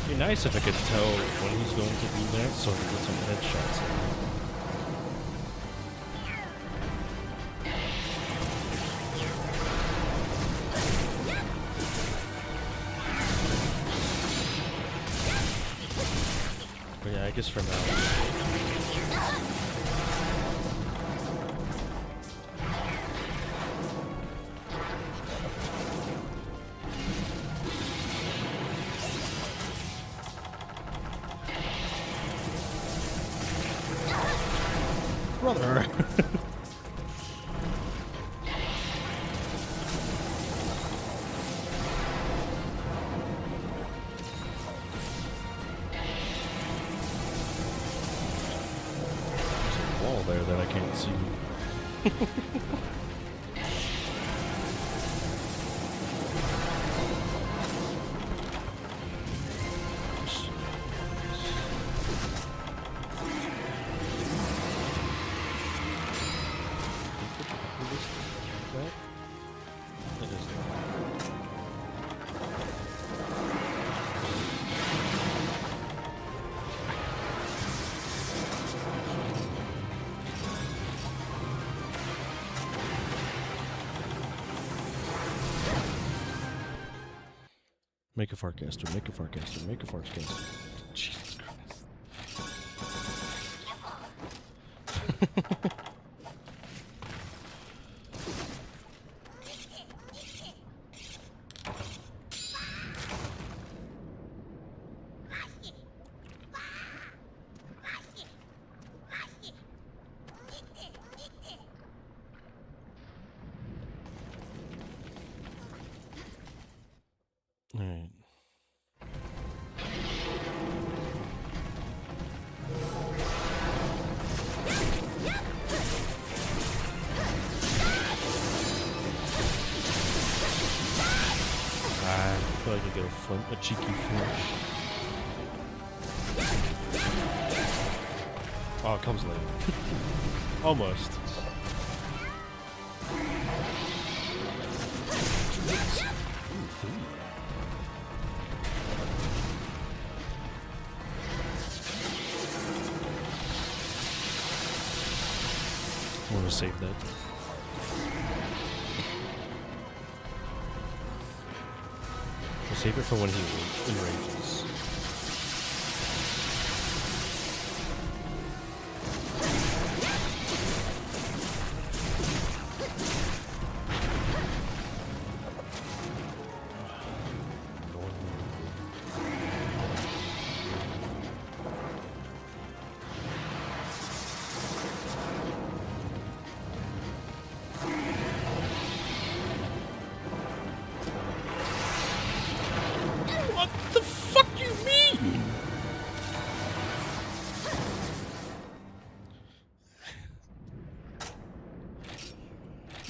It'd be nice if I could tell when he's going to do that so I can get some headshots in. But yeah, I guess for now. Brother! There that I can't see. Make a farcaster, make a farcaster, make a farcaster. Jesus Christ. Alright. I feel like I get a cheeky flinch. Oh, it comes late. Almost. I want to save that. I'll save it for when he enrages.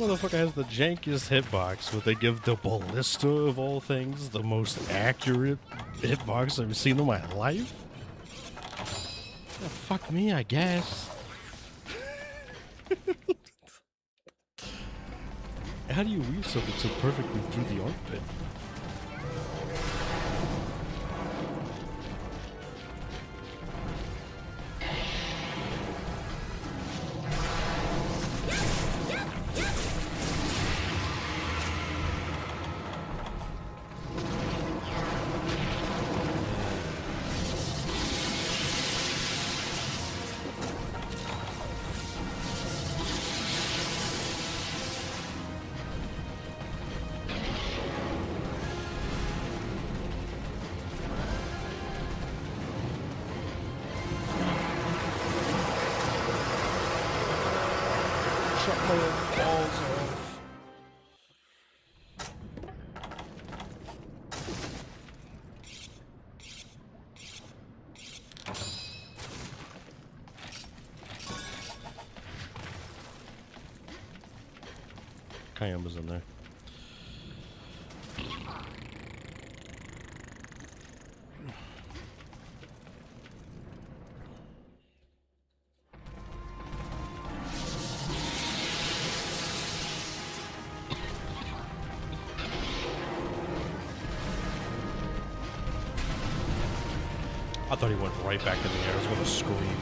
Motherfucker has the jankiest hitbox, but they give the ballista of all things the most accurate hitbox I've seen in my life? Yeah, fuck me, I guess. How do you weave something so perfectly through the armpit? Shut my balls off. Kayama's in there. I thought he went right back in the air. I was going to scream.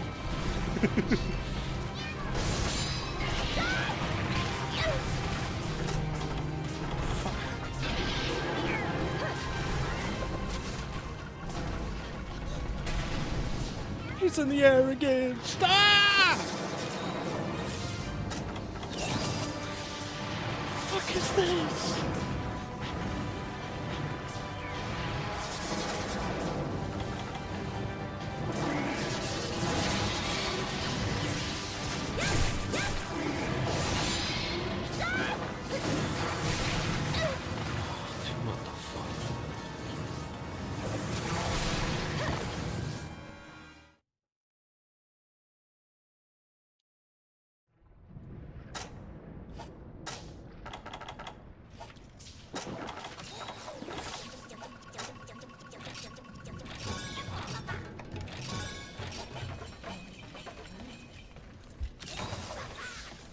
He's in the air again. Stop! What the fuck is this?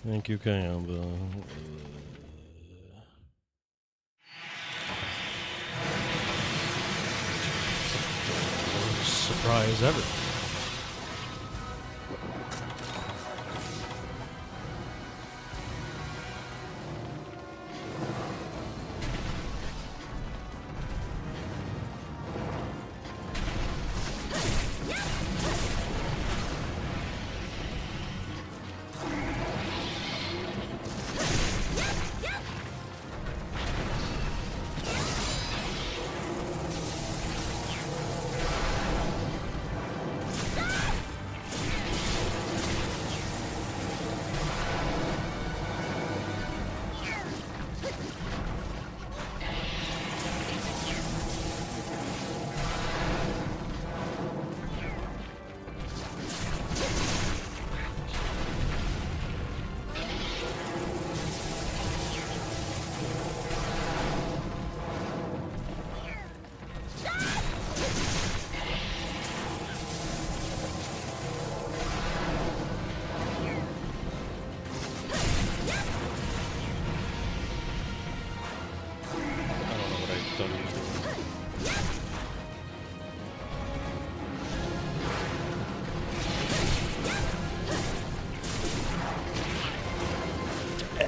Thank you, Kayamba. Worst surprise ever.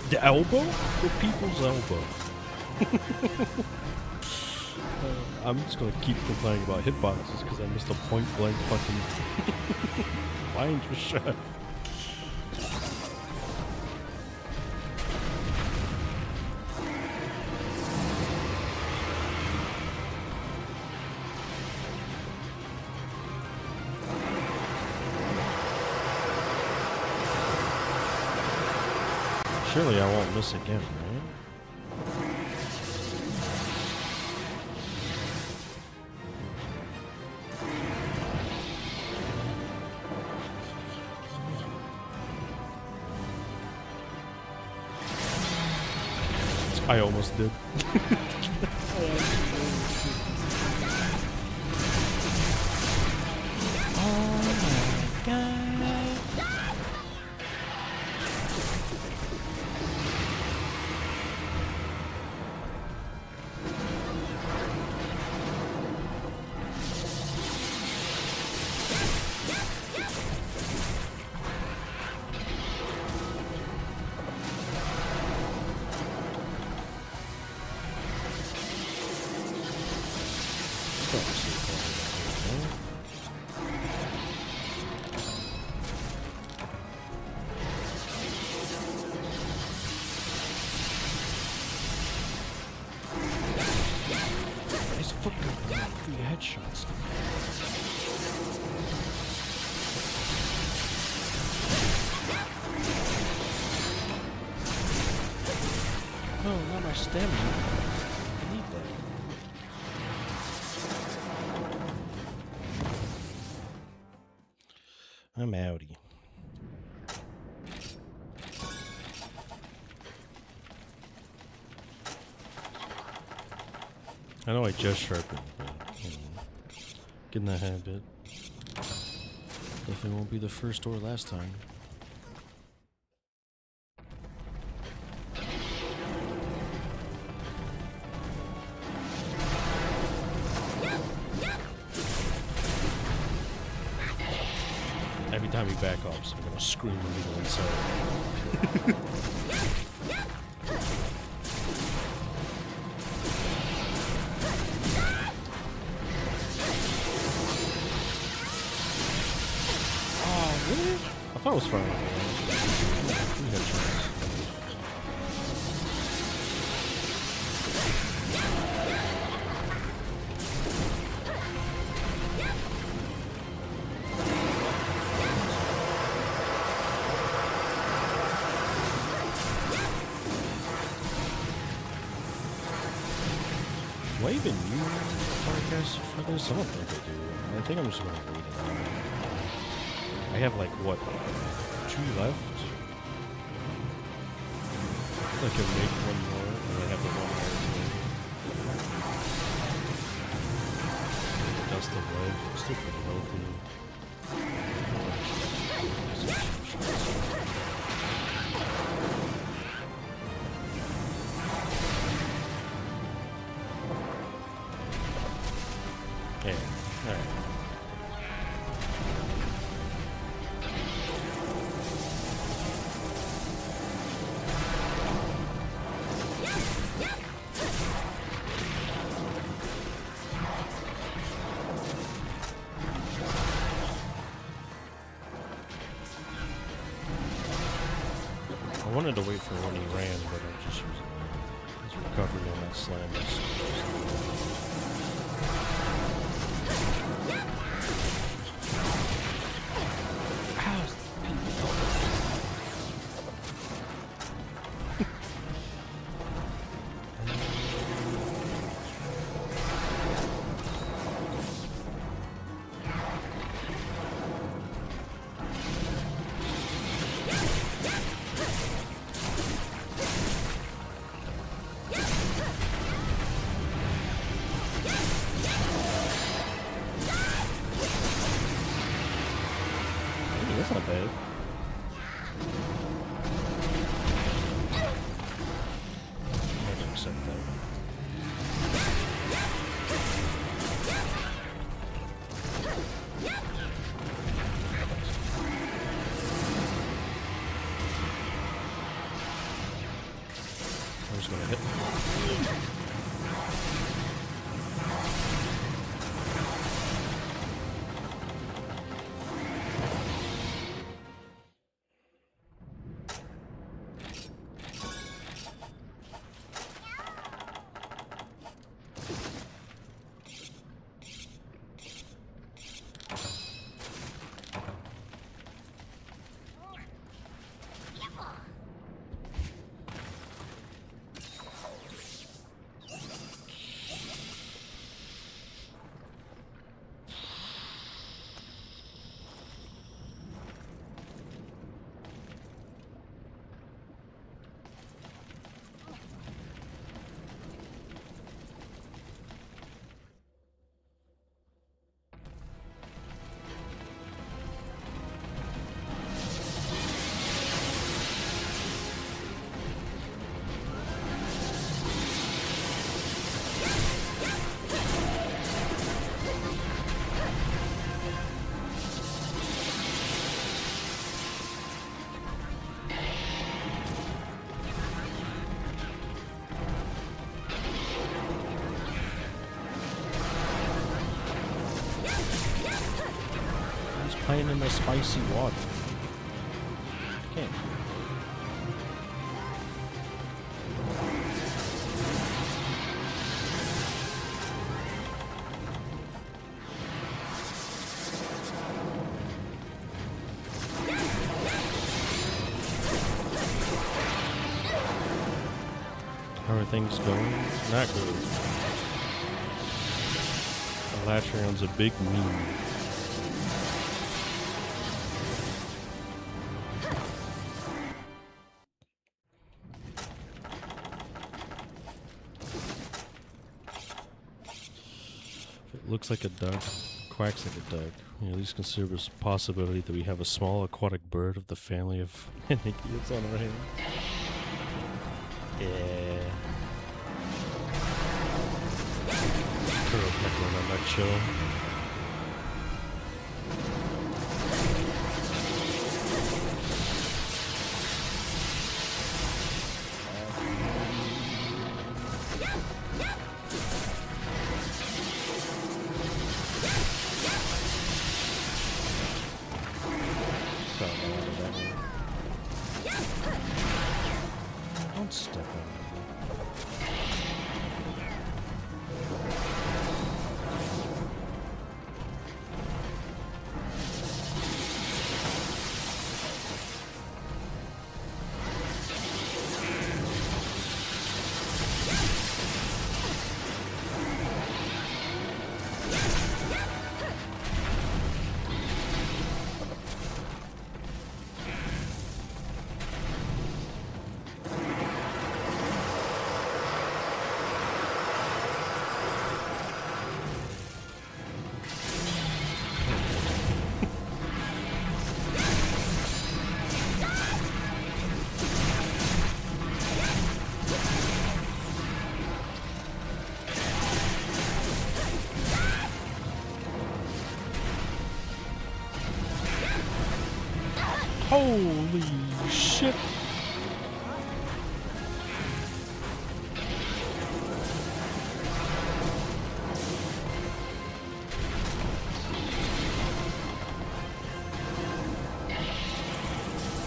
The elbow? The people's elbow. I'm just gonna keep complaining about hitboxes because I missed a point blank fucking line shot. Surely I won't miss again, right? I almost did. Oh my god. Nice fucking 3 headshots. No, not my stamina. I need that. I'm outie. I know I just sharpened, but you know, get in the habit. Definitely won't be the first or last time. Every time we back off, so I'm gonna scream when we go inside. Oh, really? I thought it was far enough. We had chance. Do I even use podcast for this? I don't think I do. I think I'm just gonna wait it out. I have like what, 2 left? I can make 1 more, and I have the 1 more. The dust of life. I'm still pretty healthy. Yeah, alright. I wanted to wait for when he ran, but I'm just using his recovery on that slam. That's not bad. I can accept that. I'm just gonna hit. playing in the spicy water. Can't. How are things going? Not good. The latch round's a big meme. If it looks like a duck, quacks like a duck, at least consider this a possibility that we have a small aquatic bird of the family of Anikids on our hands. Yeah. Turtlepecker in a nutshell. Don't step on me. Holy shit!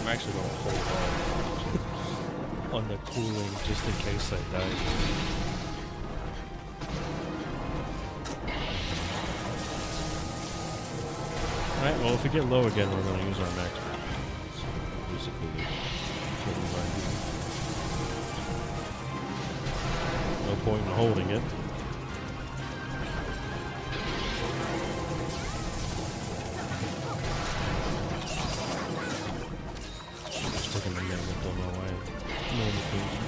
I'm actually gonna hold on the cooling just in case I die. Alright, well if we get low again we're gonna use our max. No point in holding it. Just taking the magnet, don't know why. No indication.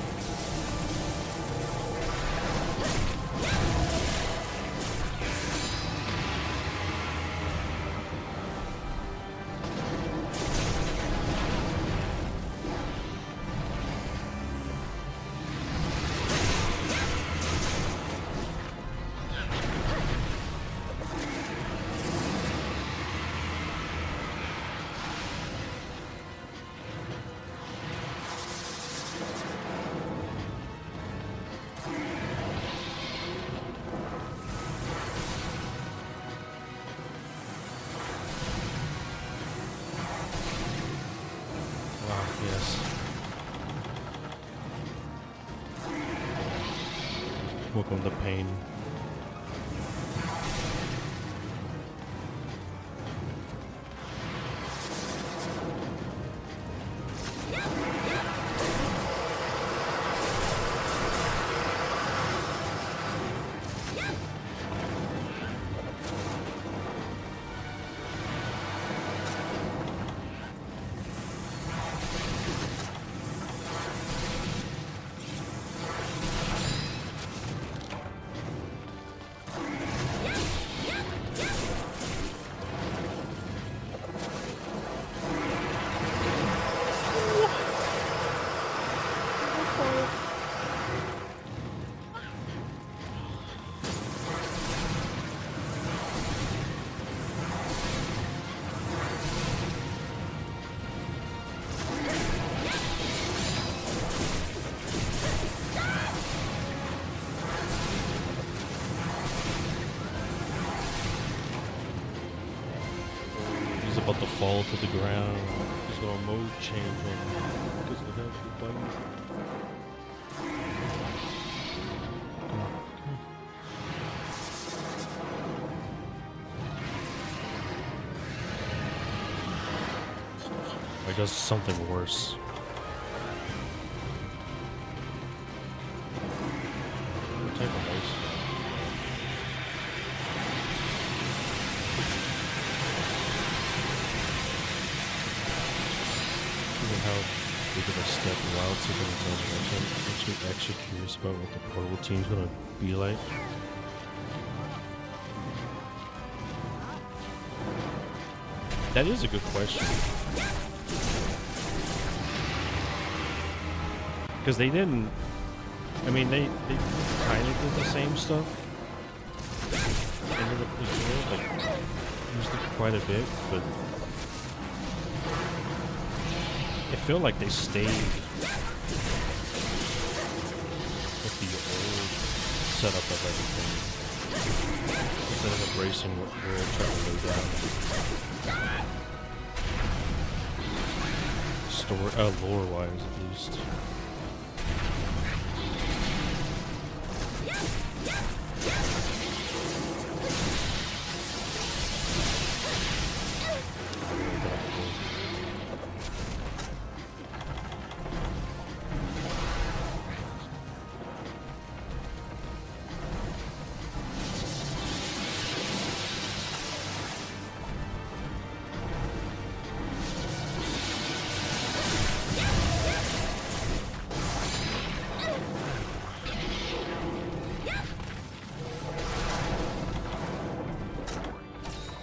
Yes. Welcome to pain. about to fall to the ground. He's going to mode change because of that button. Or does something worse. What type of ice? How big of a step Wild took in its own direction. I'm actually curious about what the portable team's gonna be like. That is a good question. Because they didn't... I mean, they kind of did the same stuff. Ended up as well, like, used it quite a bit, but... I feel like they stayed with the old setup of everything instead of embracing what we're trying to lay down. Lore-wise, at least.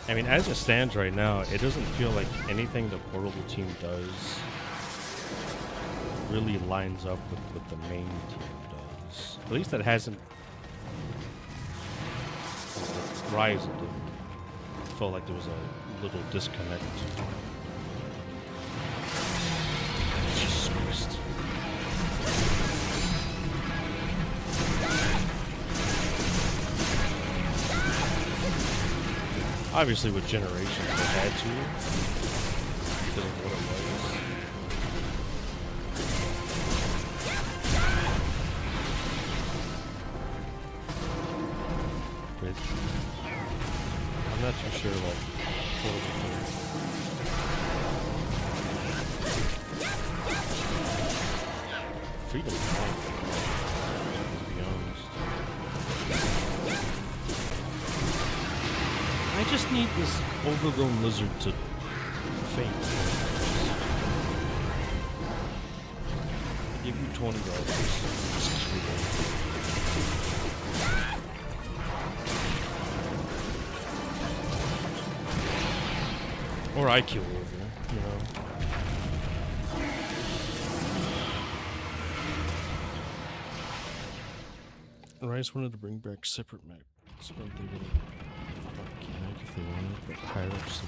I mean, as it stands right now, it doesn't feel like anything the portable team does really lines up with what the main team does. At least that hasn't... Rise didn't. Felt like there was a little disconnect. Jesus Christ. Obviously, with Generations, they had to. Because of what it was. But I'm not too sure, like, Freedom is fine, to be honest. I just need this overgrown lizard to faint. I give you $20. Or I kill over, you know. Rice wanted to bring back separate maps, but they didn't. If they wanted, but higher ups the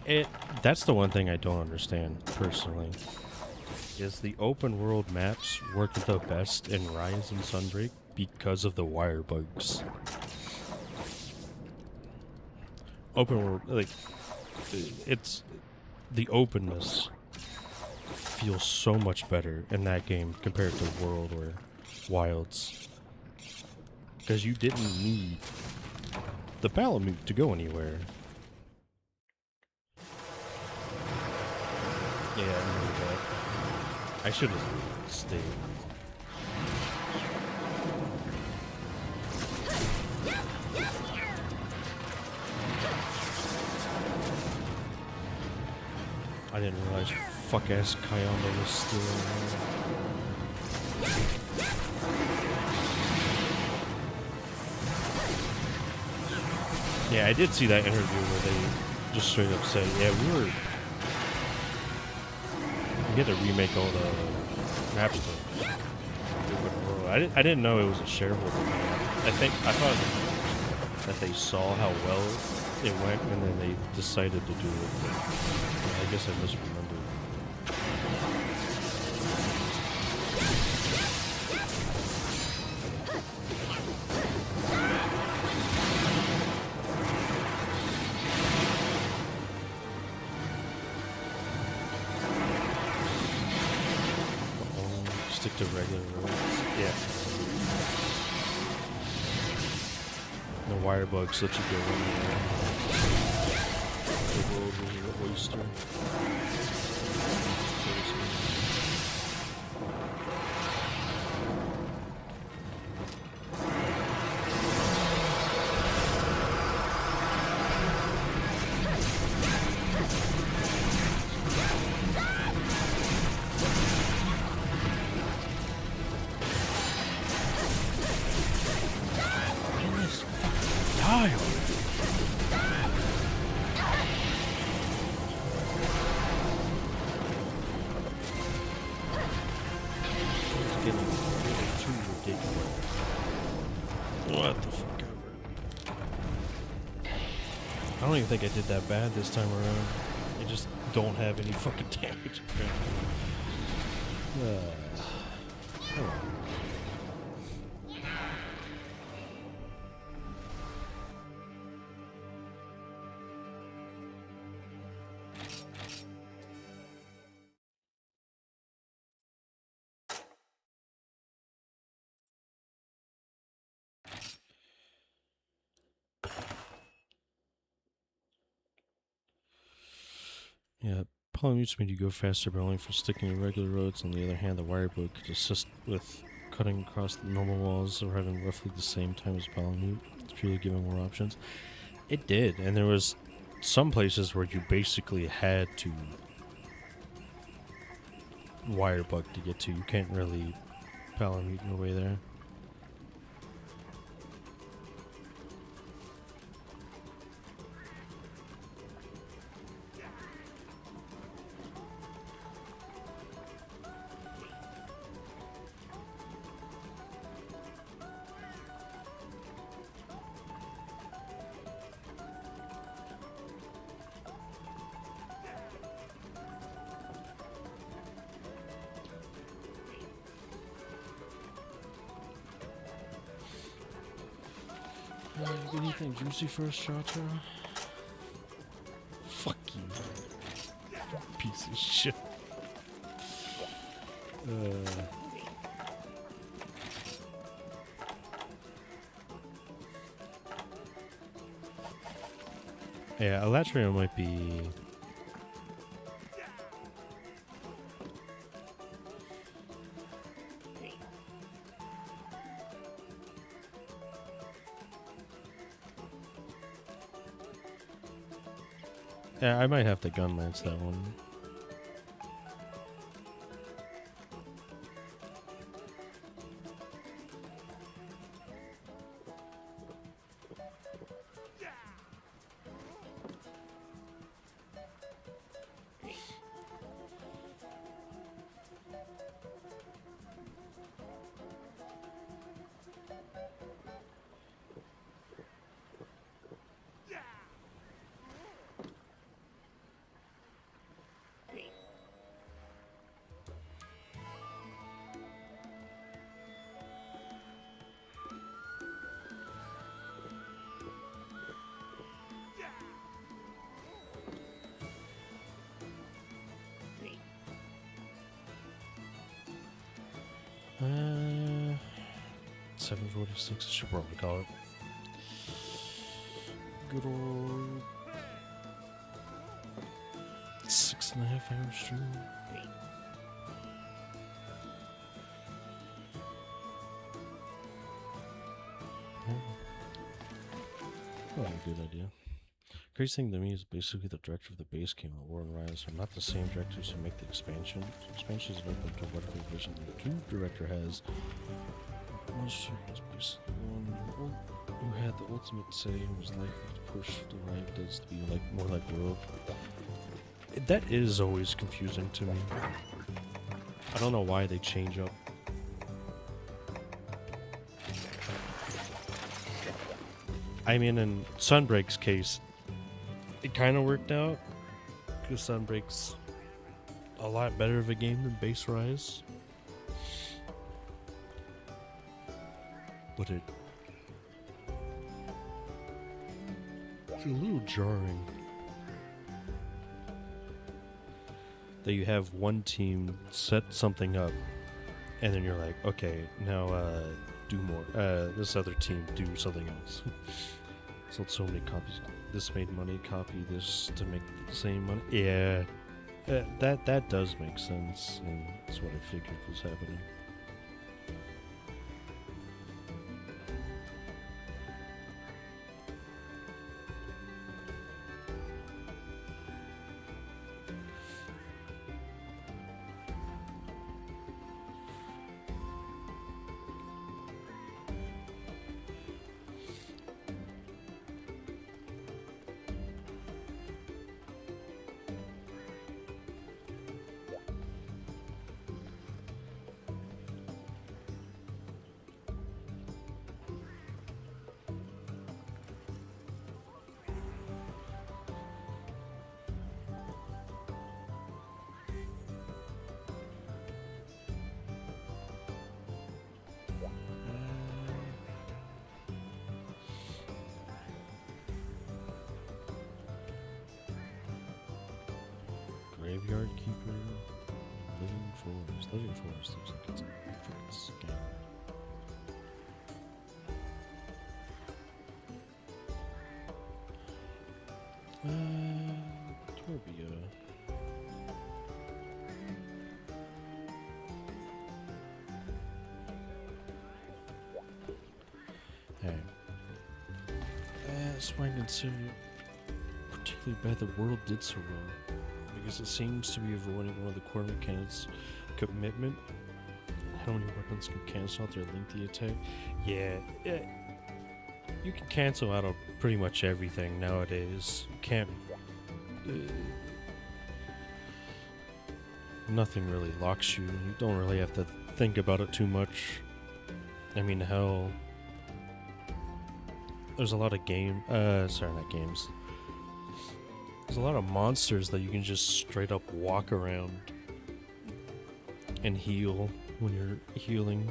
main that's the one thing I don't understand personally. Is the open world maps work the best in Rise and Sunbreak because of the wire bugs? Open world, like, it's the openness feels so much better in that game compared to World or Wilds, because you didn't need the Balamute to go anywhere. Yeah, I remember that. I should have stayed. I didn't realize fuck-ass Kayamba was still around. Yeah, I did see that interview where they just straight up said, yeah, we had to remake all the maps. I didn't know it was a shareholder. I thought that they saw how well it went and then they decided to do it. But I guess I misremembered. stick to regular roads. Yeah. The wire bugs let you go anywhere. The world was an oyster. What the fuck ever. I don't even think I did that bad this time around. I just don't have any fucking damage. Yeah, polymutes made you go faster, but only for sticking to regular roads. On the other hand, the wire book could assist with cutting across the normal walls or having roughly the same time as polymute. It's purely giving more options. It did, and there was some places where you basically had to wire bug to get to. You can't really polymute your way there. Anything juicy for us, Chacha? Fuck you. Piece of shit. Yeah, Elatria might be... Yeah, I might have to gun lance that one. Uh, 746, I should probably call it. Good old 6.5 hour stream. Probably a good idea. Crazy thing to me is basically the director of the base game at War and Rise are not the same directors who make the expansion. Expansions are open to whatever vision the new director has. Monster was basically the one who had the ultimate say and was likely to push the live deads to be like more like Rogue. That is always confusing to me. I don't know why they change up. I mean, in Sunbreak's case, it kind of worked out, because Sunbreak's a lot better of a game than Base Rise. But it's a little jarring that you have one team set something up, and then you're like, okay, now do more. This other team do something else. Sold so many copies. This made money. Copy this to make the same money. Yeah, that does make sense, and that's what I figured was happening. Graveyard Keeper, Living Forest. Living Forest looks like it's a freaking scam. Torbia. Hey. That's why I consider it particularly bad the world did so well. Because it seems to be avoiding one of the core mechanics, commitment. How many weapons can cancel out their lengthy attack? Yeah, you can cancel out of pretty much everything nowadays. You can't. Nothing really locks you. You don't really have to think about it too much. I mean, hell, there's a lot of sorry, not games. There's a lot of monsters that you can just straight up walk around and heal when you're healing.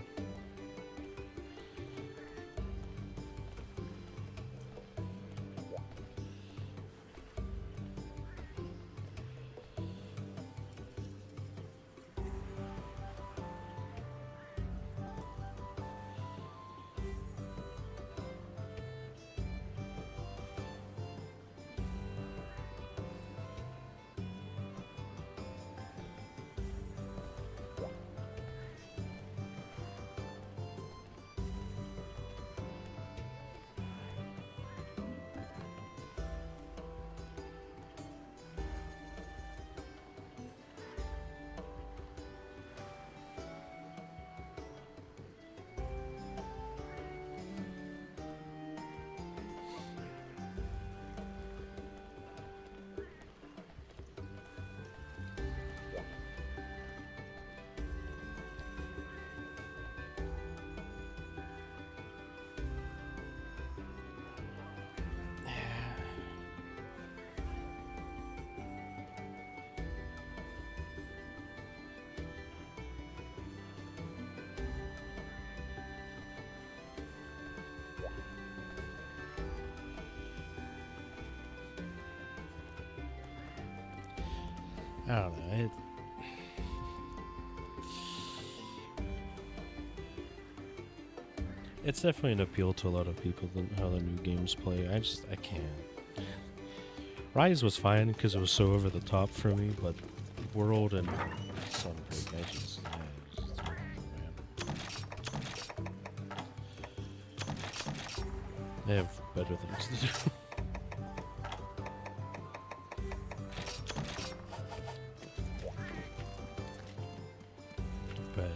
I don't know. It's definitely an appeal to a lot of people, how the new games play. I can't. Rise was fine because it was so over the top for me, but World and Sunbreak, I just they have better things to do. But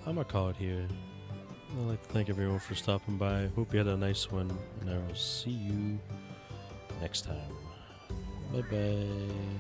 I'm gonna call it here. I'd like to thank everyone for stopping by. Hope you had a nice one, and I will see you next time. Bye bye.